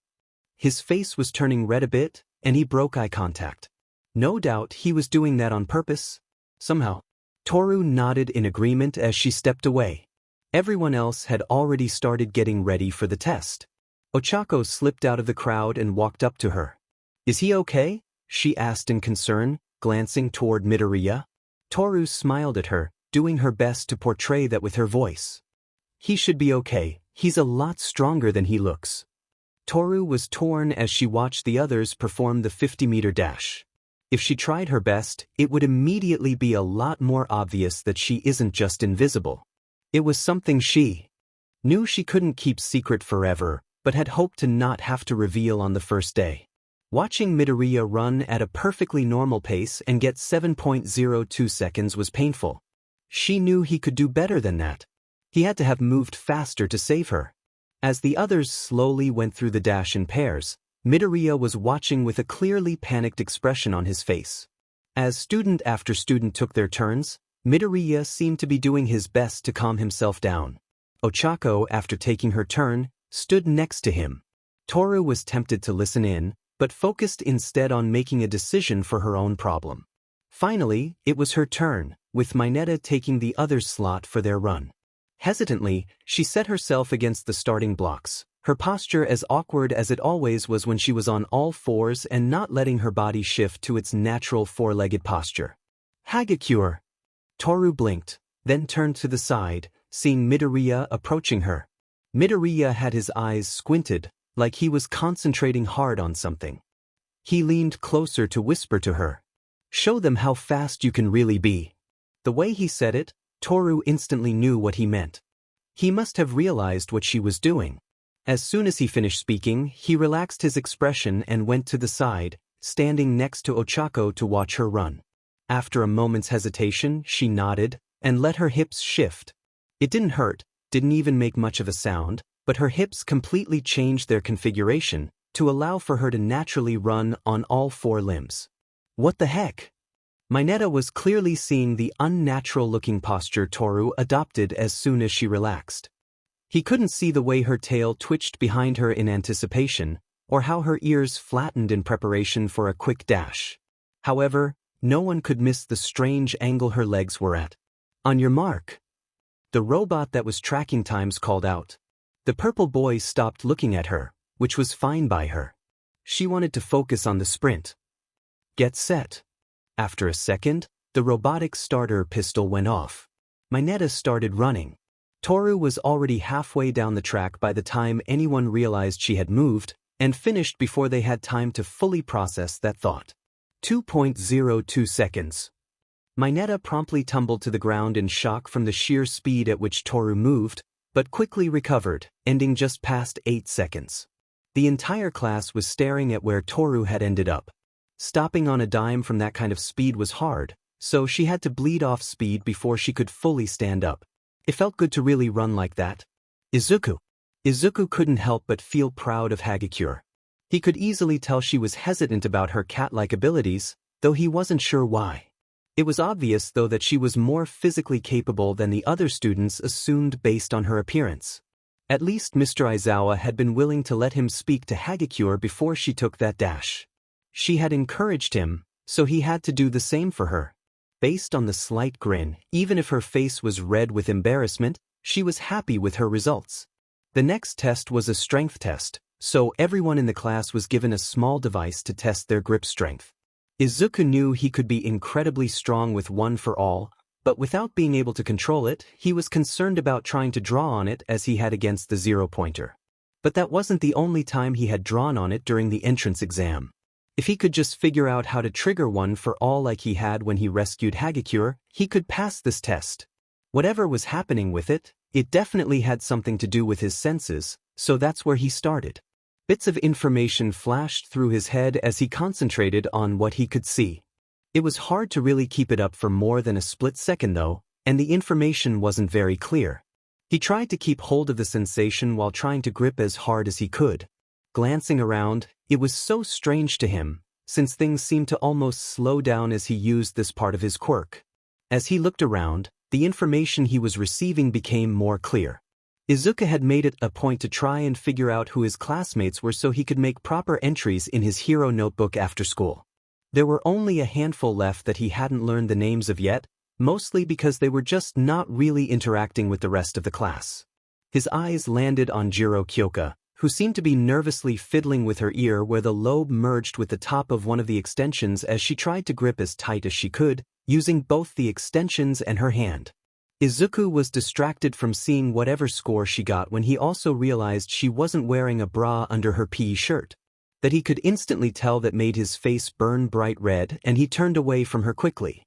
His face was turning red a bit, and he broke eye contact. No doubt he was doing that on purpose. Somehow. Toru nodded in agreement as she stepped away. Everyone else had already started getting ready for the test. Ochako slipped out of the crowd and walked up to her. Is he okay? She asked in concern, glancing toward Midoriya. Toru smiled at her, doing her best to portray that with her voice. He should be okay, he's a lot stronger than he looks. Toru was torn as she watched the others perform the 50-meter dash. If she tried her best, it would immediately be a lot more obvious that she isn't just invisible. It was something she knew she couldn't keep secret forever, but had hoped to not have to reveal on the first day. Watching Midoriya run at a perfectly normal pace and get 7.02 seconds was painful. She knew he could do better than that. He had to have moved faster to save her. As the others slowly went through the dash in pairs, Midoriya was watching with a clearly panicked expression on his face. As student after student took their turns, Midoriya seemed to be doing his best to calm himself down. Ochako, after taking her turn, stood next to him. Toru was tempted to listen in, but focused instead on making a decision for her own problem. Finally, it was her turn, with Mineta taking the other's slot for their run. Hesitantly, she set herself against the starting blocks, her posture as awkward as it always was when she was on all fours and not letting her body shift to its natural four-legged posture. Hagakure! Toru blinked, then turned to the side, seeing Midoriya approaching her. Midoriya had his eyes squinted, like he was concentrating hard on something. He leaned closer to whisper to her. Show them how fast you can really be. The way he said it, Toru instantly knew what he meant. He must have realized what she was doing. As soon as he finished speaking, he relaxed his expression and went to the side, standing next to Ochako to watch her run. After a moment's hesitation, she nodded, and let her hips shift. It didn't hurt, didn't even make much of a sound, but her hips completely changed their configuration, to allow for her to naturally run on all four limbs. What the heck? Mineta was clearly seeing the unnatural-looking posture Toru adopted as soon as she relaxed. He couldn't see the way her tail twitched behind her in anticipation, or how her ears flattened in preparation for a quick dash. However, no one could miss the strange angle her legs were at. On your mark. The robot that was tracking times called out. The purple boy stopped looking at her, which was fine by her. She wanted to focus on the sprint. Get set. After a second, the robotic starter pistol went off. Mineta started running. Toru was already halfway down the track by the time anyone realized she had moved, and finished before they had time to fully process that thought. 2.02 seconds. Mineta promptly tumbled to the ground in shock from the sheer speed at which Toru moved, but quickly recovered, ending just past 8 seconds. The entire class was staring at where Toru had ended up. Stopping on a dime from that kind of speed was hard, so she had to bleed off speed before she could fully stand up. It felt good to really run like that. Izuku. Izuku couldn't help but feel proud of Hagakure. He could easily tell she was hesitant about her cat-like abilities, though he wasn't sure why. It was obvious though that she was more physically capable than the other students assumed based on her appearance. At least Mr. Aizawa had been willing to let him speak to Hagakure before she took that dash. She had encouraged him, so he had to do the same for her. Based on the slight grin, even if her face was red with embarrassment, she was happy with her results. The next test was a strength test, so everyone in the class was given a small device to test their grip strength. Izuku knew he could be incredibly strong with one for all, but without being able to control it, he was concerned about trying to draw on it as he had against the zero-pointer. But that wasn't the only time he had drawn on it during the entrance exam. If he could just figure out how to trigger one for all like he had when he rescued Hagakure, he could pass this test. Whatever was happening with it, it definitely had something to do with his senses, so that's where he started. Bits of information flashed through his head as he concentrated on what he could see. It was hard to really keep it up for more than a split second though, and the information wasn't very clear. He tried to keep hold of the sensation while trying to grip as hard as he could. Glancing around, it was so strange to him, since things seemed to almost slow down as he used this part of his quirk. As he looked around, the information he was receiving became more clear. Izuku had made it a point to try and figure out who his classmates were so he could make proper entries in his hero notebook after school. There were only a handful left that he hadn't learned the names of yet, mostly because they were just not really interacting with the rest of the class. His eyes landed on Jiro Kyoka, who seemed to be nervously fiddling with her ear where the lobe merged with the top of one of the extensions as she tried to grip as tight as she could, using both the extensions and her hand. Izuku was distracted from seeing whatever score she got when he also realized she wasn't wearing a bra under her PE shirt. That he could instantly tell that made his face burn bright red, and he turned away from her quickly.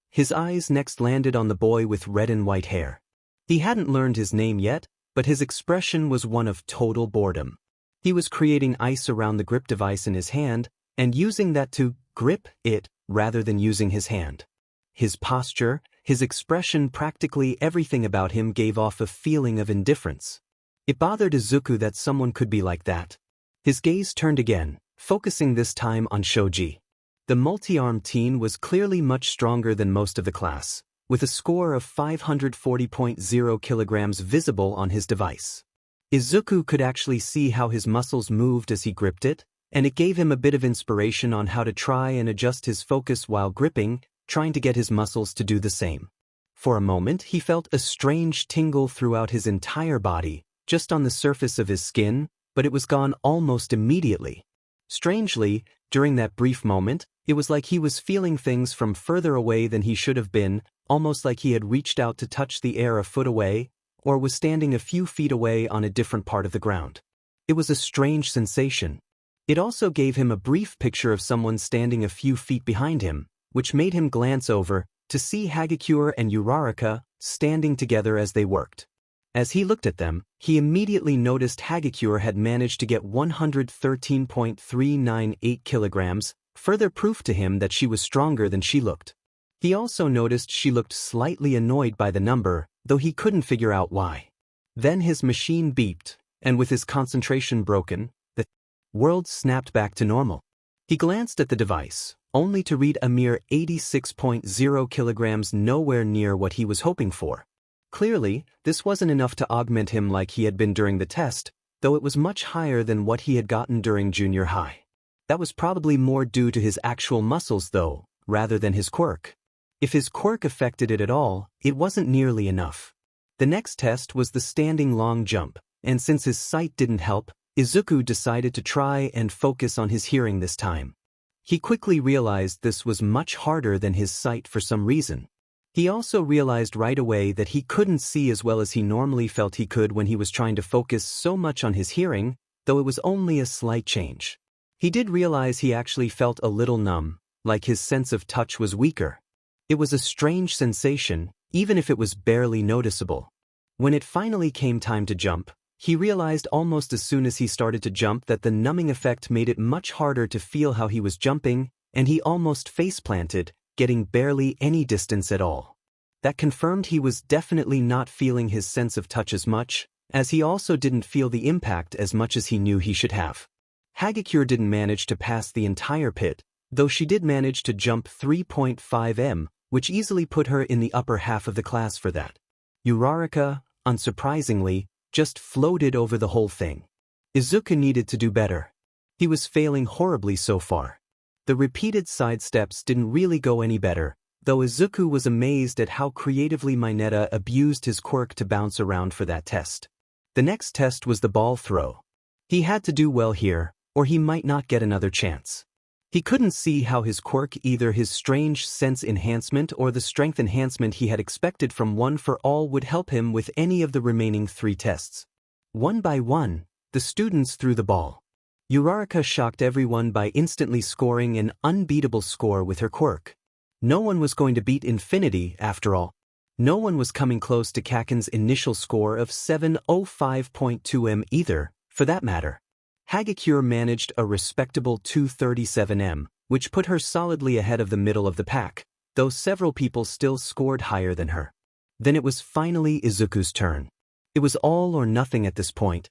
His eyes next landed on the boy with red and white hair. He hadn't learned his name yet, but his expression was one of total boredom. He was creating ice around the grip device in his hand, and using that to grip it rather than using his hand. His posture, his expression, practically everything about him gave off a feeling of indifference. It bothered Izuku that someone could be like that. His gaze turned again, focusing this time on Shoji. The multi-armed teen was clearly much stronger than most of the class, with a score of 540.0 kilograms visible on his device. Izuku could actually see how his muscles moved as he gripped it, and it gave him a bit of inspiration on how to try and adjust his focus while gripping, trying to get his muscles to do the same. For a moment he felt a strange tingle throughout his entire body, just on the surface of his skin, but it was gone almost immediately. Strangely, during that brief moment, it was like he was feeling things from further away than he should have been, almost like he had reached out to touch the air a foot away, or was standing a few feet away on a different part of the ground. It was a strange sensation. It also gave him a brief picture of someone standing a few feet behind him, which made him glance over to see Hagakure and Uraraka standing together as they worked. As he looked at them, he immediately noticed Hagakure had managed to get 113.398 kilograms, further proof to him that she was stronger than she looked. He also noticed she looked slightly annoyed by the number, though he couldn't figure out why. Then his machine beeped, and with his concentration broken, the world snapped back to normal. He glanced at the device, only to read a mere 86.0 kilograms, nowhere near what he was hoping for. Clearly, this wasn't enough to augment him like he had been during the test, though it was much higher than what he had gotten during junior high. That was probably more due to his actual muscles though, rather than his quirk. If his quirk affected it at all, it wasn't nearly enough. The next test was the standing long jump, and since his sight didn't help, Izuku decided to try and focus on his hearing this time. He quickly realized this was much harder than his sight for some reason. He also realized right away that he couldn't see as well as he normally felt he could when he was trying to focus so much on his hearing, though it was only a slight change. He did realize he actually felt a little numb, like his sense of touch was weaker. It was a strange sensation, even if it was barely noticeable. When it finally came time to jump, he realized almost as soon as he started to jump that the numbing effect made it much harder to feel how he was jumping, and he almost face-planted, getting barely any distance at all. That confirmed he was definitely not feeling his sense of touch as much, as he also didn't feel the impact as much as he knew he should have. Hagakure didn't manage to pass the entire pit, though she did manage to jump 3.5 m, which easily put her in the upper half of the class for that. Uraraka, unsurprisingly, just floated over the whole thing. Izuku needed to do better. He was failing horribly so far. The repeated sidesteps didn't really go any better, though Izuku was amazed at how creatively Mineta abused his quirk to bounce around for that test. The next test was the ball throw. He had to do well here, or he might not get another chance. He couldn't see how his quirk, either his strange sense enhancement or the strength enhancement he had expected from One for All, would help him with any of the remaining 3 tests. One by one, the students threw the ball. Uraraka shocked everyone by instantly scoring an unbeatable score with her quirk. No one was going to beat Infinity, after all. No one was coming close to Kaken's initial score of 705.2 m either, for that matter. Hagakure managed a respectable 237 m, which put her solidly ahead of the middle of the pack, though several people still scored higher than her. Then it was finally Izuku's turn. It was all or nothing at this point.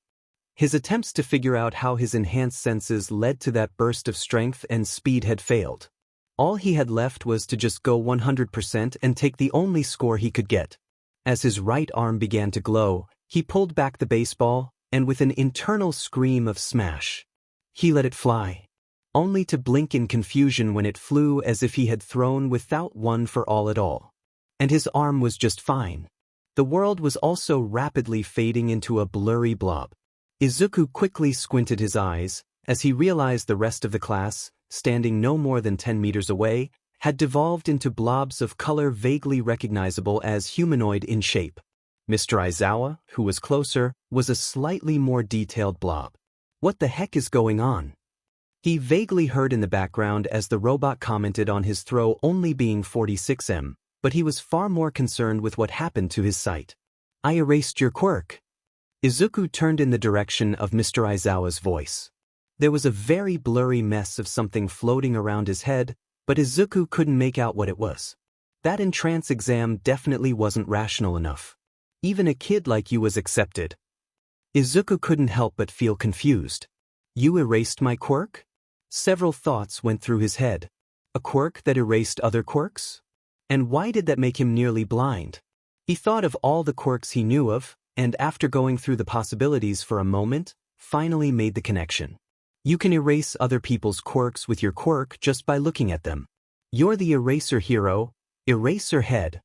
His attempts to figure out how his enhanced senses led to that burst of strength and speed had failed. All he had left was to just go 100% and take the only score he could get. As his right arm began to glow, he pulled back the baseball, and with an internal scream of smash, he let it fly, only to blink in confusion when it flew as if he had thrown without One for All at all. And his arm was just fine. The world was also rapidly fading into a blurry blob. Izuku quickly squinted his eyes, as he realized the rest of the class, standing no more than 10 meters away, had devolved into blobs of color vaguely recognizable as humanoid in shape. Mr. Aizawa, who was closer, was a slightly more detailed blob. What the heck is going on? He vaguely heard in the background as the robot commented on his throw only being 46 m, but he was far more concerned with what happened to his sight. I erased your quirk. Izuku turned in the direction of Mr. Aizawa's voice. There was a very blurry mess of something floating around his head, but Izuku couldn't make out what it was. That entrance exam definitely wasn't rational enough. Even a kid like you was accepted. Izuku couldn't help but feel confused. You erased my quirk? Several thoughts went through his head. A quirk that erased other quirks? And why did that make him nearly blind? He thought of all the quirks he knew of, and after going through the possibilities for a moment, finally made the connection. You can erase other people's quirks with your quirk just by looking at them. You're the eraser hero, eraser head.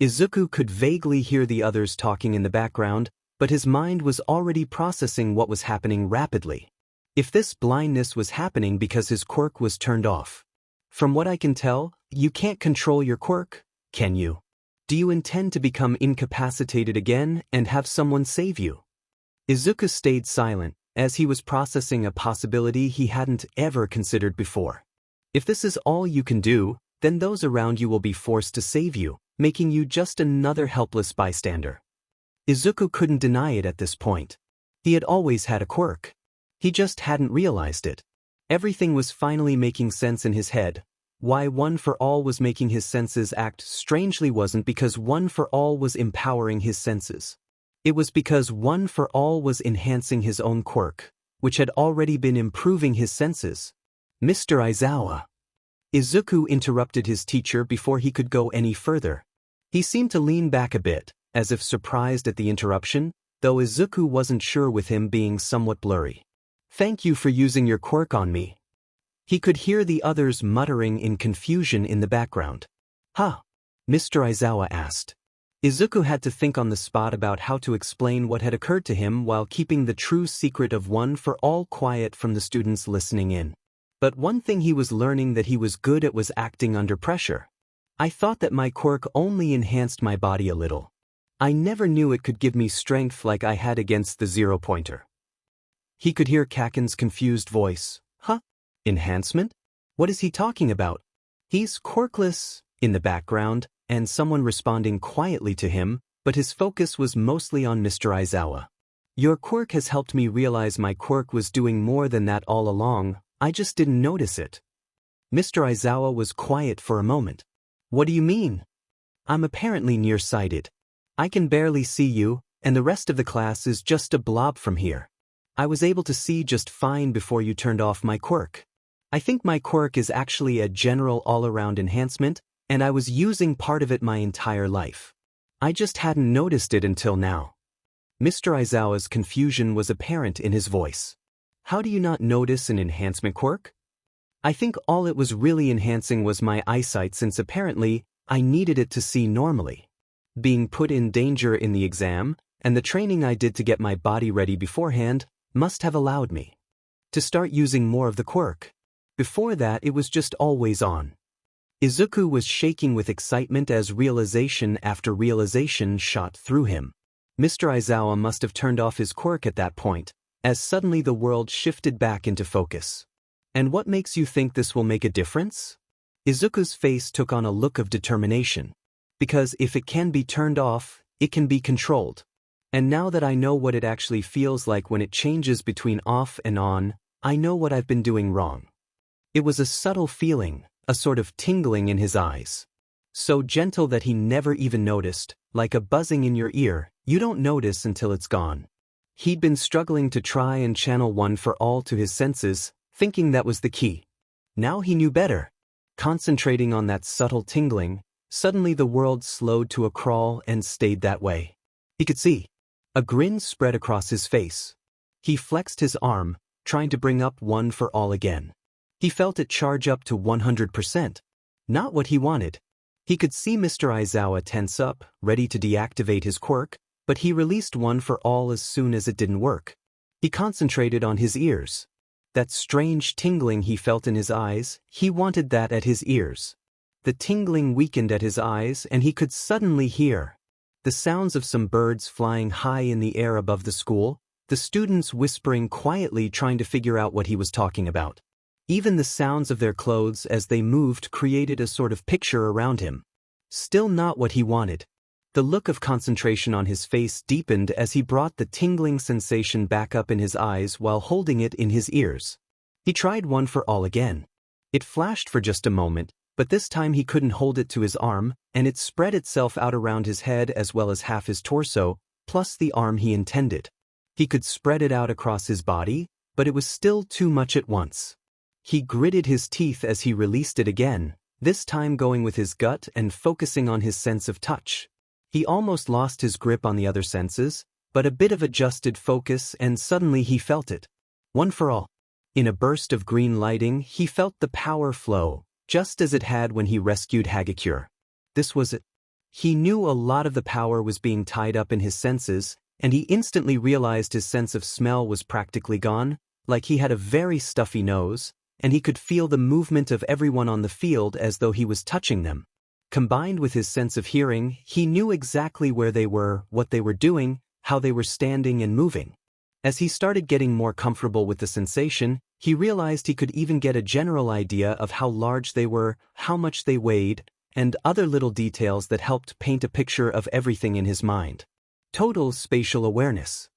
Izuku could vaguely hear the others talking in the background, but his mind was already processing what was happening rapidly. If this blindness was happening because his quirk was turned off. From what I can tell, you can't control your quirk, can you? Do you intend to become incapacitated again and have someone save you? Izuku stayed silent, as he was processing a possibility he hadn't ever considered before. If this is all you can do, then those around you will be forced to save you, making you just another helpless bystander. Izuku couldn't deny it at this point. He had always had a quirk. He just hadn't realized it. Everything was finally making sense in his head. Why One for All was making his senses act strangely wasn't because One for All was empowering his senses. It was because One for All was enhancing his own quirk, which had already been improving his senses. Mr. Aizawa. Izuku interrupted his teacher before he could go any further. He seemed to lean back a bit, as if surprised at the interruption, though Izuku wasn't sure with him being somewhat blurry. Thank you for using your quirk on me. He could hear the others muttering in confusion in the background. Huh? Mr. Aizawa asked. Izuku had to think on the spot about how to explain what had occurred to him while keeping the true secret of One for All quiet from the students listening in. But one thing he was learning that he was good at was acting under pressure. I thought that my quirk only enhanced my body a little. I never knew it could give me strength like I had against the zero-pointer. He could hear Kaken's confused voice. Huh? Enhancement? What is he talking about? He's quirkless, in the background, and someone responding quietly to him, but his focus was mostly on Mr. Aizawa. Your quirk has helped me realize my quirk was doing more than that all along, I just didn't notice it. Mr. Aizawa was quiet for a moment. What do you mean? I'm apparently nearsighted. I can barely see you, and the rest of the class is just a blob from here. I was able to see just fine before you turned off my quirk. I think my quirk is actually a general all-around enhancement, and I was using part of it my entire life. I just hadn't noticed it until now. Mr. Aizawa's confusion was apparent in his voice. How do you not notice an enhancement quirk? I think all it was really enhancing was my eyesight, since apparently I needed it to see normally. Being put in danger in the exam, and the training I did to get my body ready beforehand, must have allowed me to start using more of the quirk. Before that, it was just always on. Izuku was shaking with excitement as realization after realization shot through him. Mr. Aizawa must have turned off his quirk at that point, as suddenly the world shifted back into focus. And what makes you think this will make a difference? Izuku's face took on a look of determination. Because if it can be turned off, it can be controlled. And now that I know what it actually feels like when it changes between off and on, I know what I've been doing wrong. It was a subtle feeling, a sort of tingling in his eyes. So gentle that he never even noticed, like a buzzing in your ear, you don't notice until it's gone. He'd been struggling to try and channel one for all to his senses, thinking that was the key. Now he knew better. Concentrating on that subtle tingling, suddenly the world slowed to a crawl and stayed that way. He could see. A grin spread across his face. He flexed his arm, trying to bring up one for all again. He felt it charge up to 100%. Not what he wanted. He could see Mr. Aizawa tense up, ready to deactivate his quirk, but he released one for all as soon as it didn't work. He concentrated on his ears. That strange tingling he felt in his eyes, he wanted that at his ears. The tingling weakened at his eyes, and he could suddenly hear the sounds of some birds flying high in the air above the school, the students whispering quietly trying to figure out what he was talking about. Even the sounds of their clothes as they moved created a sort of picture around him. Still not what he wanted. The look of concentration on his face deepened as he brought the tingling sensation back up in his eyes while holding it in his ears. He tried one for all again. It flashed for just a moment, but this time he couldn't hold it to his arm, and it spread itself out around his head as well as half his torso, plus the arm he intended. He could spread it out across his body, but it was still too much at once. He gritted his teeth as he released it again, this time going with his gut and focusing on his sense of touch. He almost lost his grip on the other senses, but a bit of adjusted focus and suddenly he felt it. One for all. In a burst of green lighting, he felt the power flow, just as it had when he rescued Hagakure. This was it. He knew a lot of the power was being tied up in his senses, and he instantly realized his sense of smell was practically gone, like he had a very stuffy nose, and he could feel the movement of everyone on the field as though he was touching them. Combined with his sense of hearing, he knew exactly where they were, what they were doing, how they were standing and moving. As he started getting more comfortable with the sensation, he realized he could even get a general idea of how large they were, how much they weighed, and other little details that helped paint a picture of everything in his mind. Total spatial awareness.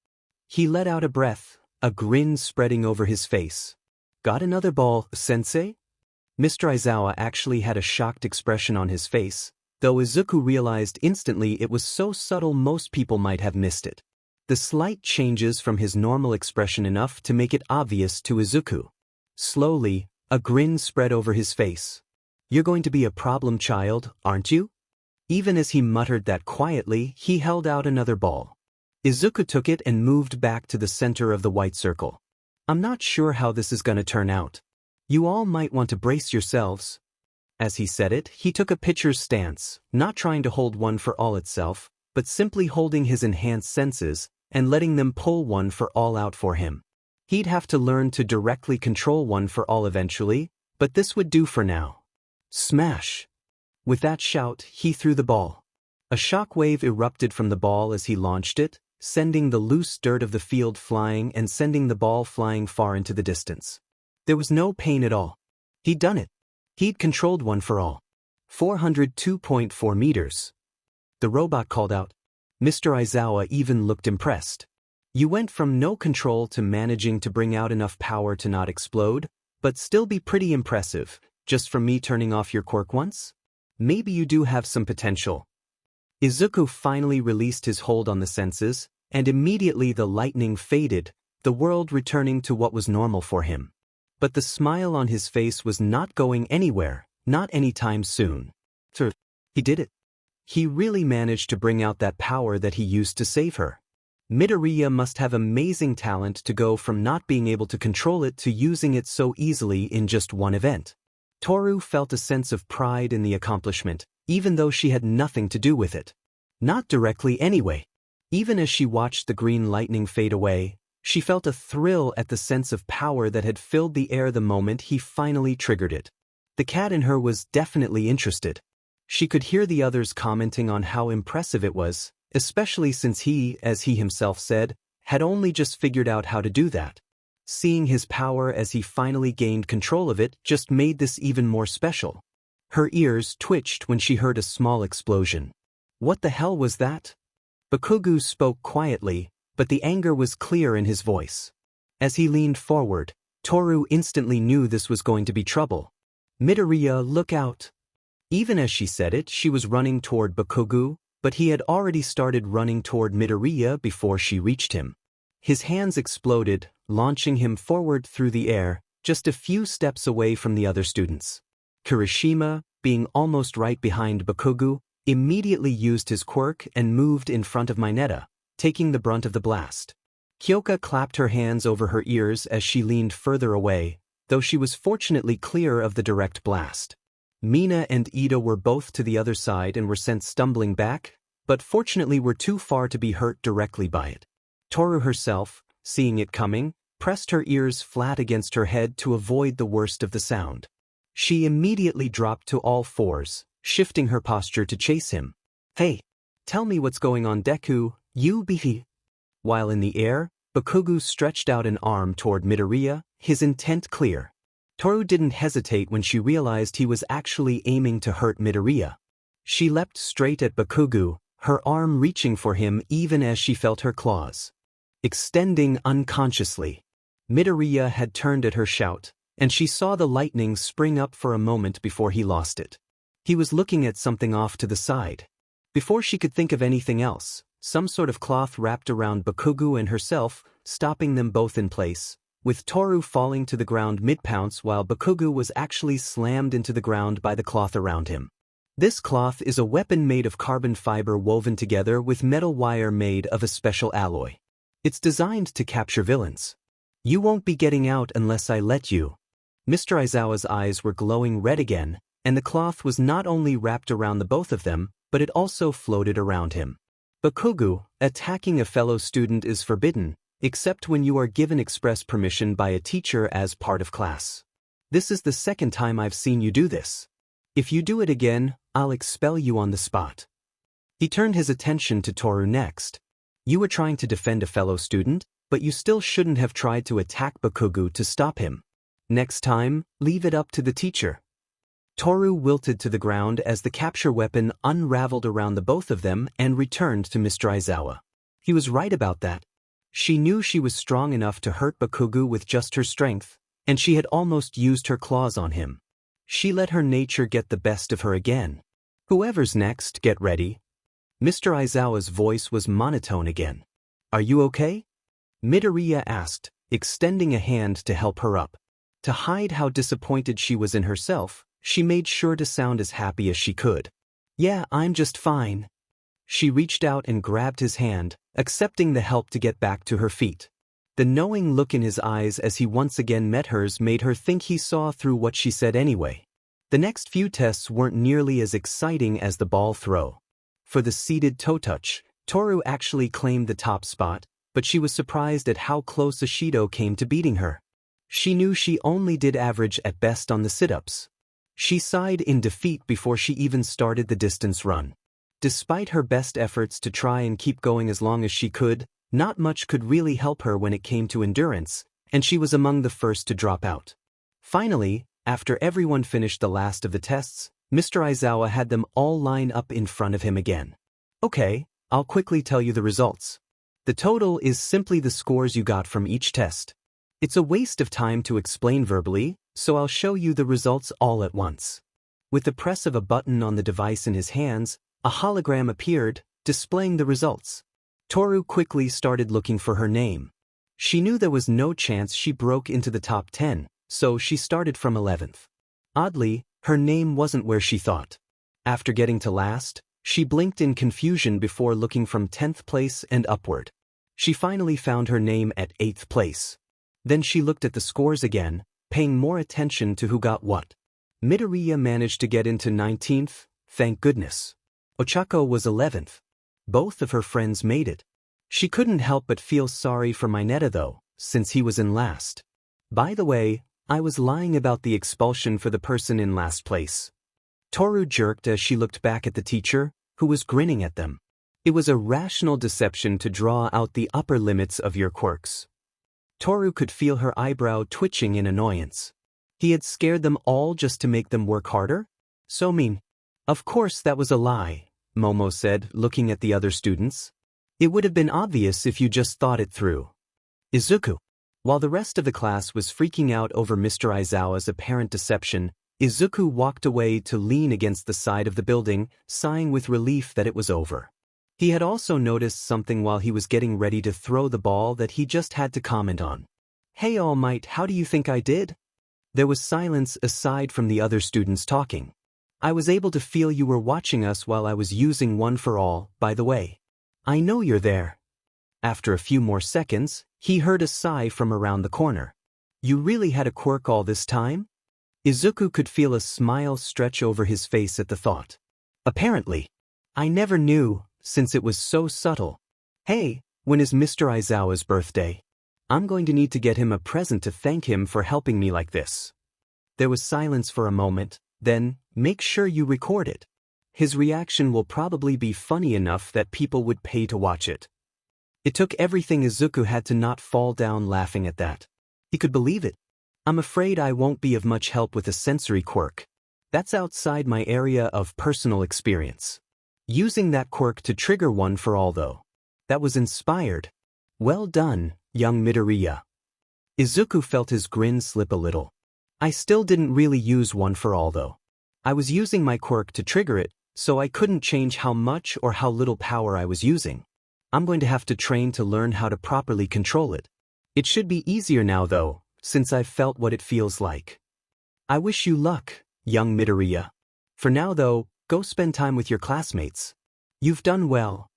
He let out a breath, a grin spreading over his face. Got another ball, sensei? Mr. Aizawa actually had a shocked expression on his face, though Izuku realized instantly it was so subtle most people might have missed it. The slight changes from his normal expression enough to make it obvious to Izuku. Slowly, a grin spread over his face. You're going to be a problem child, aren't you? Even as he muttered that quietly, he held out another ball. Izuku took it and moved back to the center of the white circle. I'm not sure how this is going to turn out. You all might want to brace yourselves. As he said it, he took a pitcher's stance, not trying to hold one for all itself, but simply holding his enhanced senses and letting them pull one for all out for him. He'd have to learn to directly control one for all eventually, but this would do for now. Smash! With that shout, he threw the ball. A shock wave erupted from the ball as he launched it, sending the loose dirt of the field flying and sending the ball flying far into the distance. There was no pain at all. He'd done it. He'd controlled one for all. 402.4 meters. The robot called out. Mr. Aizawa even looked impressed. You went from no control to managing to bring out enough power to not explode, but still be pretty impressive, just from me turning off your quirk once? Maybe you do have some potential. Izuku finally released his hold on the senses, and immediately the lightning faded, the world returning to what was normal for him. But the smile on his face was not going anywhere, not anytime soon. He did it. He really managed to bring out that power that he used to save her. Midoriya must have amazing talent to go from not being able to control it to using it so easily in just one event. Toru felt a sense of pride in the accomplishment, even though she had nothing to do with it. Not directly anyway. Even as she watched the green lightning fade away, she felt a thrill at the sense of power that had filled the air the moment he finally triggered it. The cat in her was definitely interested. She could hear the others commenting on how impressive it was, especially since he, as he himself said, had only just figured out how to do that. Seeing his power as he finally gained control of it just made this even more special. Her ears twitched when she heard a small explosion. What the hell was that? Bakugou spoke quietly, but the anger was clear in his voice. As he leaned forward, Toru instantly knew this was going to be trouble. Midoriya, look out! Even as she said it, she was running toward Bakugou, but he had already started running toward Midoriya before she reached him. His hands exploded, launching him forward through the air, just a few steps away from the other students. Kirishima, being almost right behind Bakugou, immediately used his quirk and moved in front of Mineta, taking the brunt of the blast. Kyoka clapped her hands over her ears as she leaned further away, though she was fortunately clear of the direct blast. Mina and Ida were both to the other side and were sent stumbling back, but fortunately were too far to be hurt directly by it. Toru herself, seeing it coming, pressed her ears flat against her head to avoid the worst of the sound. She immediately dropped to all fours, shifting her posture to chase him. Hey! Tell me what's going on, Deku, you be. While in the air, Bakugou stretched out an arm toward Midoriya, his intent clear. Toru didn't hesitate when she realized he was actually aiming to hurt Midoriya. She leapt straight at Bakugou, her arm reaching for him even as she felt her claws extending unconsciously. Midoriya had turned at her shout, and she saw the lightning spring up for a moment before he lost it. He was looking at something off to the side. Before she could think of anything else, some sort of cloth wrapped around Bakugou and herself, stopping them both in place, with Toru falling to the ground mid-pounce while Bakugou was actually slammed into the ground by the cloth around him. This cloth is a weapon made of carbon fiber woven together with metal wire made of a special alloy. It's designed to capture villains. You won't be getting out unless I let you. Mr. Aizawa's eyes were glowing red again, and the cloth was not only wrapped around the both of them, but it also floated around him. Bakugou, attacking a fellow student is forbidden, except when you are given express permission by a teacher as part of class. This is the second time I've seen you do this. If you do it again, I'll expel you on the spot. He turned his attention to Toru next. You were trying to defend a fellow student, but you still shouldn't have tried to attack Bakugou to stop him. Next time, leave it up to the teacher. Toru wilted to the ground as the capture weapon unraveled around the both of them and returned to Mr. Aizawa. He was right about that. She knew she was strong enough to hurt Bakugou with just her strength, and she had almost used her claws on him. She let her nature get the best of her again. Whoever's next, get ready. Mr. Aizawa's voice was monotone again. Are you okay? Midoriya asked, extending a hand to help her up. To hide how disappointed she was in herself, she made sure to sound as happy as she could. Yeah, I'm just fine. She reached out and grabbed his hand, accepting the help to get back to her feet. The knowing look in his eyes as he once again met hers made her think he saw through what she said anyway. The next few tests weren't nearly as exciting as the ball throw. For the seated toe touch, Toru actually claimed the top spot, but she was surprised at how close Ashido came to beating her. She knew she only did average at best on the sit-ups. She sighed in defeat before she even started the distance run. Despite her best efforts to try and keep going as long as she could, not much could really help her when it came to endurance, and she was among the first to drop out. Finally, after everyone finished the last of the tests, Mr. Aizawa had them all line up in front of him again. Okay, I'll quickly tell you the results. The total is simply the scores you got from each test. It's a waste of time to explain verbally, so I'll show you the results all at once. With the press of a button on the device in his hands, a hologram appeared, displaying the results. Toru quickly started looking for her name. She knew there was no chance she broke into the top 10, so she started from 11th. Oddly, her name wasn't where she thought. After getting to last, she blinked in confusion before looking from 10th place and upward. She finally found her name at 8th place. Then she looked at the scores again, paying more attention to who got what. Midoriya managed to get into 19th, thank goodness. Ochako was 11th. Both of her friends made it. She couldn't help but feel sorry for Mineta though, since he was in last. By the way, I was lying about the expulsion for the person in last place. Toru jerked as she looked back at the teacher, who was grinning at them. It was a rational deception to draw out the upper limits of your quirks. Toru could feel her eyebrow twitching in annoyance. He had scared them all just to make them work harder? So mean. Of course that was a lie, Momo said, looking at the other students. It would have been obvious if you just thought it through. Izuku. While the rest of the class was freaking out over Mr. Aizawa's apparent deception, Izuku walked away to lean against the side of the building, sighing with relief that it was over. He had also noticed something while he was getting ready to throw the ball that he just had to comment on. Hey All Might, how do you think I did? There was silence aside from the other students talking. I was able to feel you were watching us while I was using One for All, by the way. I know you're there. After a few more seconds, he heard a sigh from around the corner. You really had a quirk all this time? Izuku could feel a smile stretch over his face at the thought. Apparently. I never knew, since it was so subtle. Hey, when is Mr. Aizawa's birthday? I'm going to need to get him a present to thank him for helping me like this. There was silence for a moment, then, make sure you record it. His reaction will probably be funny enough that people would pay to watch it. It took everything Izuku had to not fall down laughing at that. He could believe it. I'm afraid I won't be of much help with a sensory quirk. That's outside my area of personal experience. Using that quirk to trigger One for All though. That was inspired. Well done, young Midoriya. Izuku felt his grin slip a little. I still didn't really use One for All though. I was using my quirk to trigger it, so I couldn't change how much or how little power I was using. I'm going to have to train to learn how to properly control it. It should be easier now though, since I've felt what it feels like. I wish you luck, young Midoriya. For now though, go spend time with your classmates. You've done well.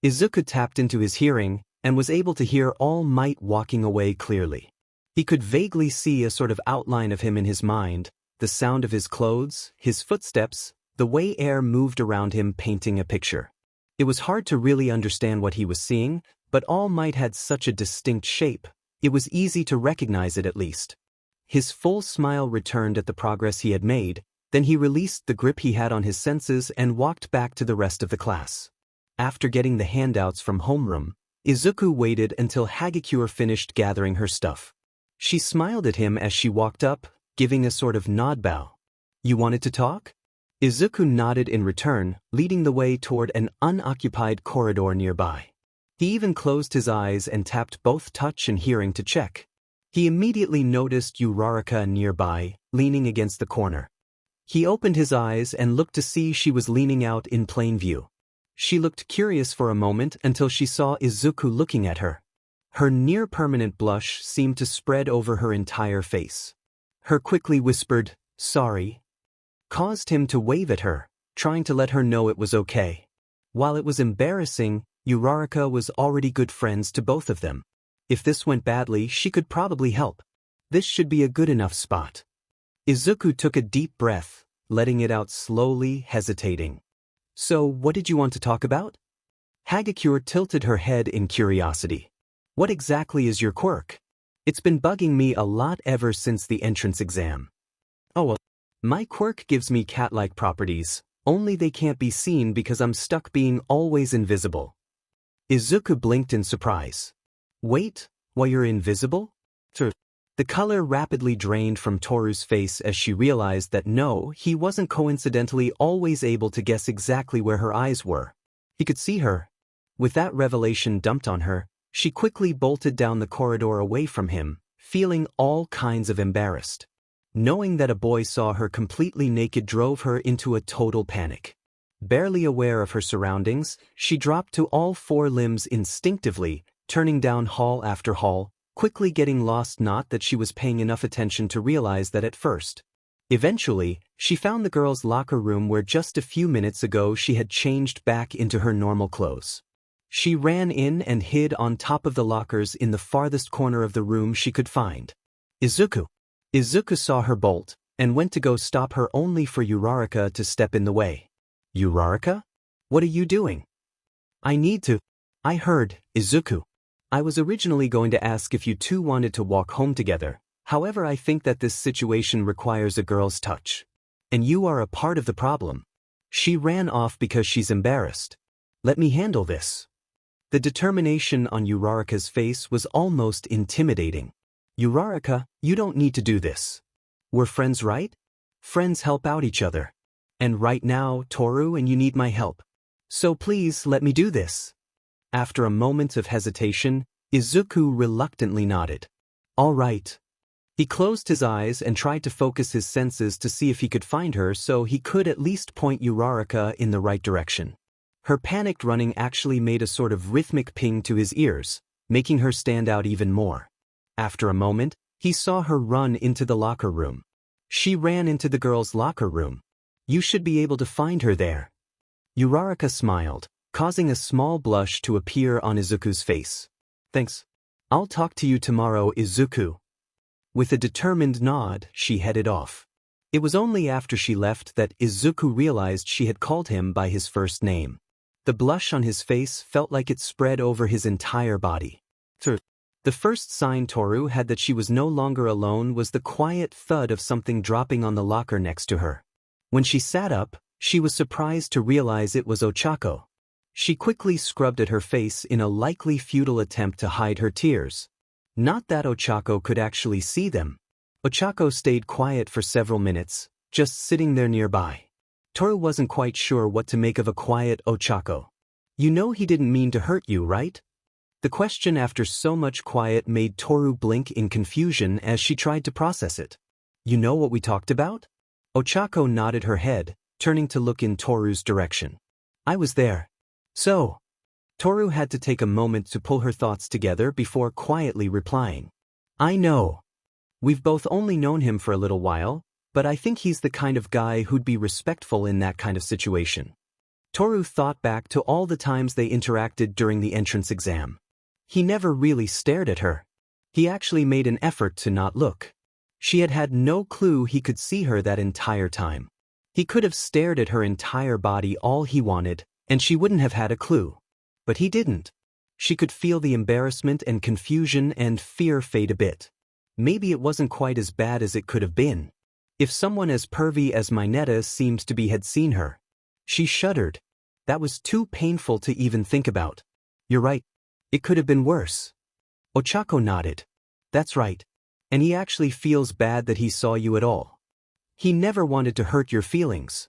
Izuku tapped into his hearing, and was able to hear All Might walking away clearly. He could vaguely see a sort of outline of him in his mind, the sound of his clothes, his footsteps, the way air moved around him painting a picture. It was hard to really understand what he was seeing, but All Might had such a distinct shape, it was easy to recognize it at least. His full smile returned at the progress he had made, then he released the grip he had on his senses and walked back to the rest of the class. After getting the handouts from homeroom, Izuku waited until Hagakure finished gathering her stuff. She smiled at him as she walked up, giving a sort of nod bow. You wanted to talk? Izuku nodded in return, leading the way toward an unoccupied corridor nearby. He even closed his eyes and tapped both touch and hearing to check. He immediately noticed Uraraka nearby, leaning against the corner. He opened his eyes and looked to see she was leaning out in plain view. She looked curious for a moment until she saw Izuku looking at her. Her near-permanent blush seemed to spread over her entire face. Her quickly whispered, "Sorry," caused him to wave at her, trying to let her know it was okay. While it was embarrassing, Uraraka was already good friends to both of them. If this went badly, she could probably help. This should be a good enough spot. Izuku took a deep breath, letting it out slowly, hesitating. So, what did you want to talk about? Hagakure tilted her head in curiosity. What exactly is your quirk? It's been bugging me a lot ever since the entrance exam. Oh well, my quirk gives me cat-like properties, only they can't be seen because I'm stuck being always invisible. Izuku blinked in surprise. Wait, while you're invisible? The color rapidly drained from Toru's face as she realized that no, he wasn't coincidentally always able to guess exactly where her eyes were. He could see her. With that revelation dumped on her, she quickly bolted down the corridor away from him, feeling all kinds of embarrassed. Knowing that a boy saw her completely naked drove her into a total panic. Barely aware of her surroundings, she dropped to all four limbs instinctively, turning down hall after hall, quickly getting lost, not that she was paying enough attention to realize that at first. Eventually, she found the girls' locker room where just a few minutes ago she had changed back into her normal clothes. She ran in and hid on top of the lockers in the farthest corner of the room she could find. Izuku. Izuku saw her bolt, and went to go stop her only for Uraraka to step in the way. Uraraka? What are you doing? I need to. I heard, Izuku. I was originally going to ask if you two wanted to walk home together, however I think that this situation requires a girl's touch. And you are a part of the problem. She ran off because she's embarrassed. Let me handle this. The determination on Uraraka's face was almost intimidating. Uraraka, you don't need to do this. We're friends, right? Friends help out each other. And right now, Toru, and you need my help. So please let me do this. After a moment of hesitation, Izuku reluctantly nodded. All right. He closed his eyes and tried to focus his senses to see if he could find her so he could at least point Uraraka in the right direction. Her panicked running actually made a sort of rhythmic ping to his ears, making her stand out even more. After a moment, he saw her run into the locker room. She ran into the girls' locker room. You should be able to find her there. Uraraka smiled, causing a small blush to appear on Izuku's face. Thanks. I'll talk to you tomorrow, Izuku. With a determined nod, she headed off. It was only after she left that Izuku realized she had called him by his first name. The blush on his face felt like it spread over his entire body. The first sign Toru had that she was no longer alone was the quiet thud of something dropping on the locker next to her. When she sat up, she was surprised to realize it was Ochako. She quickly scrubbed at her face in a likely futile attempt to hide her tears. Not that Ochako could actually see them. Ochako stayed quiet for several minutes, just sitting there nearby. Toru wasn't quite sure what to make of a quiet Ochako. You know he didn't mean to hurt you, right? The question after so much quiet made Toru blink in confusion as she tried to process it. You know what we talked about? Ochako nodded her head, turning to look in Toru's direction. I was there. So. Toru had to take a moment to pull her thoughts together before quietly replying. I know. We've both only known him for a little while, but I think he's the kind of guy who'd be respectful in that kind of situation. Toru thought back to all the times they interacted during the entrance exam. He never really stared at her. He actually made an effort to not look. She had had no clue he could see her that entire time. He could have stared at her entire body all he wanted, and she wouldn't have had a clue. But he didn't. She could feel the embarrassment and confusion and fear fade a bit. Maybe it wasn't quite as bad as it could have been. If someone as pervy as Mineta seemed to be had seen her. She shuddered. That was too painful to even think about. You're right. It could have been worse. Ochako nodded. That's right. And he actually feels bad that he saw you at all. He never wanted to hurt your feelings.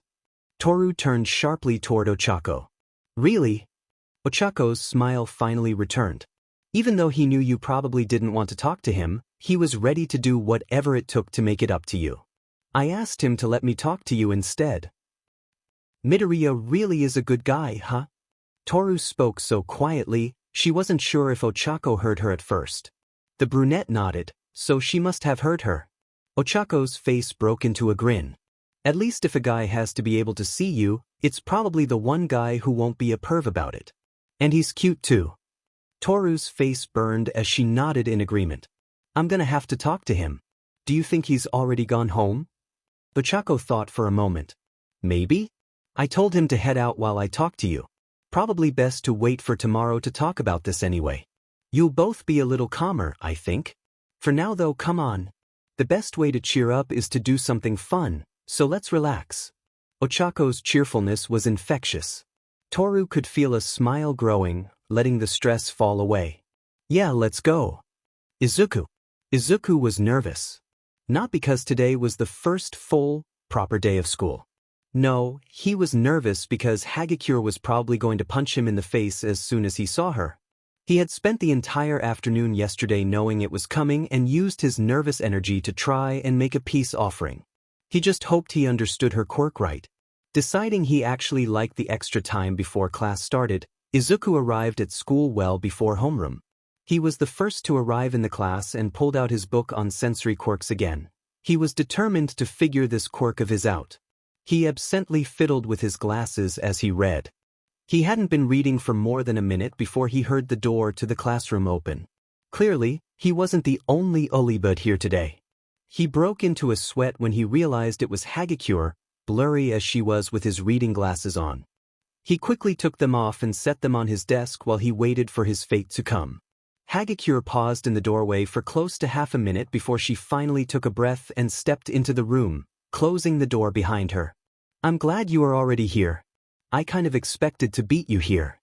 Toru turned sharply toward Ochako. Really? Ochako's smile finally returned. Even though he knew you probably didn't want to talk to him, he was ready to do whatever it took to make it up to you. I asked him to let me talk to you instead. Midoriya really is a good guy, huh? Toru spoke so quietly, she wasn't sure if Ochako heard her at first. The brunette nodded, so she must have heard her. Ochako's face broke into a grin. At least if a guy has to be able to see you, it's probably the one guy who won't be a perv about it. And he's cute too. Toru's face burned as she nodded in agreement. I'm gonna have to talk to him. Do you think he's already gone home? Ochako thought for a moment. Maybe? I told him to head out while I talk to you. Probably best to wait for tomorrow to talk about this anyway. You'll both be a little calmer, I think. For now though, come on. The best way to cheer up is to do something fun, so let's relax. Ochako's cheerfulness was infectious. Toru could feel a smile growing, letting the stress fall away. Yeah, let's go. Izuku. Izuku was nervous. Not because today was the first full, proper day of school. No, he was nervous because Hagakure was probably going to punch him in the face as soon as he saw her. He had spent the entire afternoon yesterday knowing it was coming and used his nervous energy to try and make a peace offering. He just hoped he understood her quirk right. Deciding he actually liked the extra time before class started, Izuku arrived at school well before homeroom. He was the first to arrive in the class and pulled out his book on sensory quirks again. He was determined to figure this quirk of his out. He absently fiddled with his glasses as he read. He hadn't been reading for more than a minute before he heard the door to the classroom open. Clearly, he wasn't the only Olibud here today. He broke into a sweat when he realized it was Hagakure, blurry as she was with his reading glasses on. He quickly took them off and set them on his desk while he waited for his fate to come. Hagakure paused in the doorway for close to half a minute before she finally took a breath and stepped into the room, closing the door behind her. "I'm glad you are already here. I kind of expected to beat you here.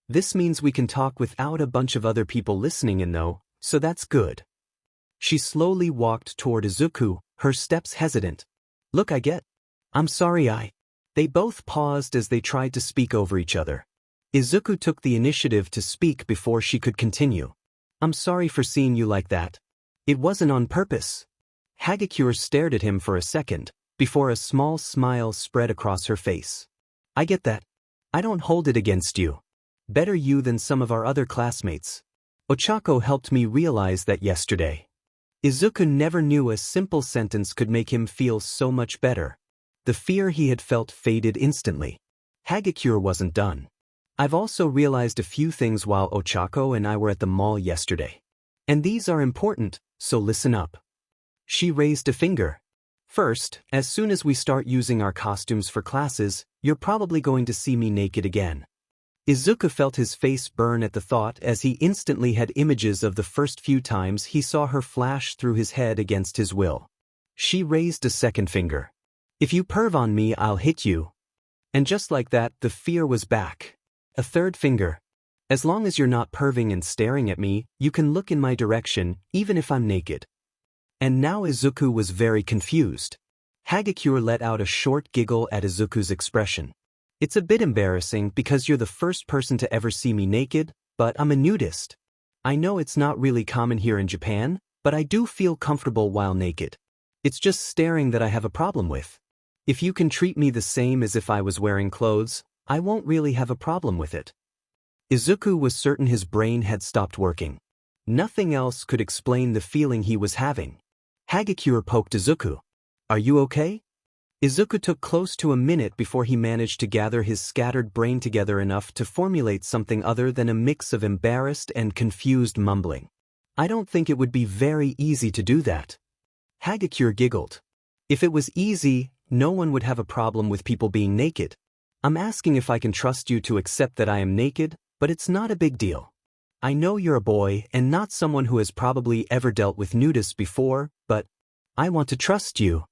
This means we can talk without a bunch of other people listening in though, so that's good." She slowly walked toward Izuku, her steps hesitant. "Look, I'm sorry They both paused as they tried to speak over each other. Izuku took the initiative to speak before she could continue. "I'm sorry for seeing you like that. It wasn't on purpose." Hagakure stared at him for a second, before a small smile spread across her face. "I get that. I don't hold it against you. Better you than some of our other classmates. Ochako helped me realize that yesterday." Izuku never knew a simple sentence could make him feel so much better. The fear he had felt faded instantly. Hagakure wasn't done. "I've also realized a few things while Ochako and I were at the mall yesterday. And these are important, so listen up." She raised a finger. "First, as soon as we start using our costumes for classes, you're probably going to see me naked again." Izuku felt his face burn at the thought as he instantly had images of the first few times he saw her flash through his head against his will. She raised a second finger. "If you perv on me, I'll hit you." And just like that, the fear was back. A third finger. "As long as you're not perving and staring at me, you can look in my direction, even if I'm naked." And now Izuku was very confused. Hagakure let out a short giggle at Izuku's expression. "It's a bit embarrassing because you're the first person to ever see me naked, but I'm a nudist. I know it's not really common here in Japan, but I do feel comfortable while naked. It's just staring that I have a problem with. If you can treat me the same as if I was wearing clothes, I won't really have a problem with it." Izuku was certain his brain had stopped working. Nothing else could explain the feeling he was having. Hagakure poked Izuku. "Are you okay?" Izuku took close to a minute before he managed to gather his scattered brain together enough to formulate something other than a mix of embarrassed and confused mumbling. "I don't think it would be very easy to do that." Hagakure giggled. "If it was easy, no one would have a problem with people being naked. I'm asking if I can trust you to accept that I am naked, but it's not a big deal. I know you're a boy and not someone who has probably ever dealt with nudists before, but I want to trust you."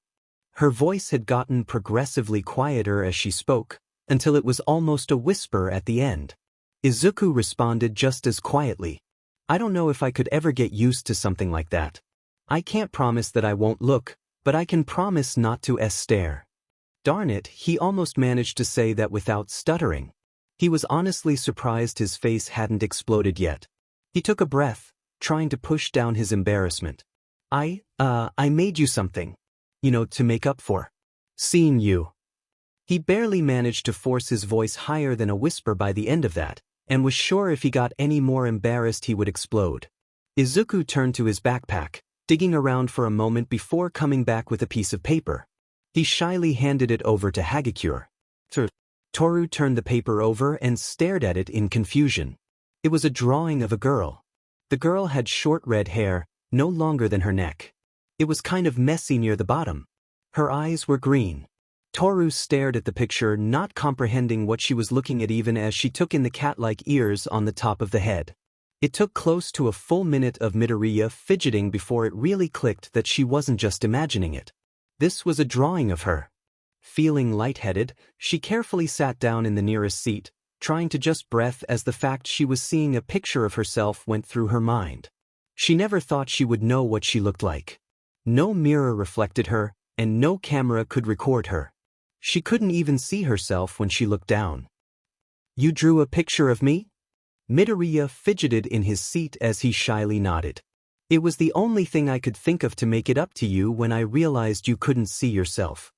Her voice had gotten progressively quieter as she spoke, until it was almost a whisper at the end. Izuku responded just as quietly. "I don't know if I could ever get used to something like that. I can't promise that I won't look, but I can promise not to stare." Darn it, he almost managed to say that without stuttering. He was honestly surprised his face hadn't exploded yet. He took a breath, trying to push down his embarrassment. I made you something. To make up for seeing you." He barely managed to force his voice higher than a whisper by the end of that, and was sure if he got any more embarrassed he would explode. Izuku turned to his backpack, digging around for a moment before coming back with a piece of paper. He shyly handed it over to Hagakure. Toru turned the paper over and stared at it in confusion. It was a drawing of a girl. The girl had short red hair, no longer than her neck. It was kind of messy near the bottom. Her eyes were green. Toru stared at the picture, not comprehending what she was looking at even as she took in the cat-like ears on the top of the head. It took close to a full minute of Midoriya fidgeting before it really clicked that she wasn't just imagining it. This was a drawing of her. Feeling lightheaded, she carefully sat down in the nearest seat, trying to just breathe as the fact she was seeing a picture of herself went through her mind. She never thought she would know what she looked like. No mirror reflected her, and no camera could record her. She couldn't even see herself when she looked down. "You drew a picture of me?" Midoriya fidgeted in his seat as he shyly nodded. "It was the only thing I could think of to make it up to you when I realized you couldn't see yourself."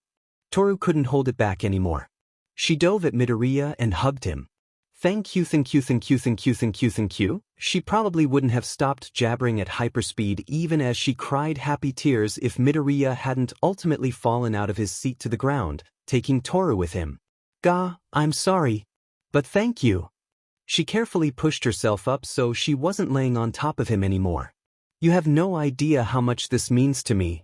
Toru couldn't hold it back anymore. She dove at Midoriya and hugged him. Thank you, thank you, thank you, thank you, thank you, thank you. She probably wouldn't have stopped jabbering at hyperspeed even as she cried happy tears if Midoriya hadn't ultimately fallen out of his seat to the ground, taking Toru with him. I'm sorry. But thank you. She carefully pushed herself up so she wasn't laying on top of him anymore. You have no idea how much this means to me.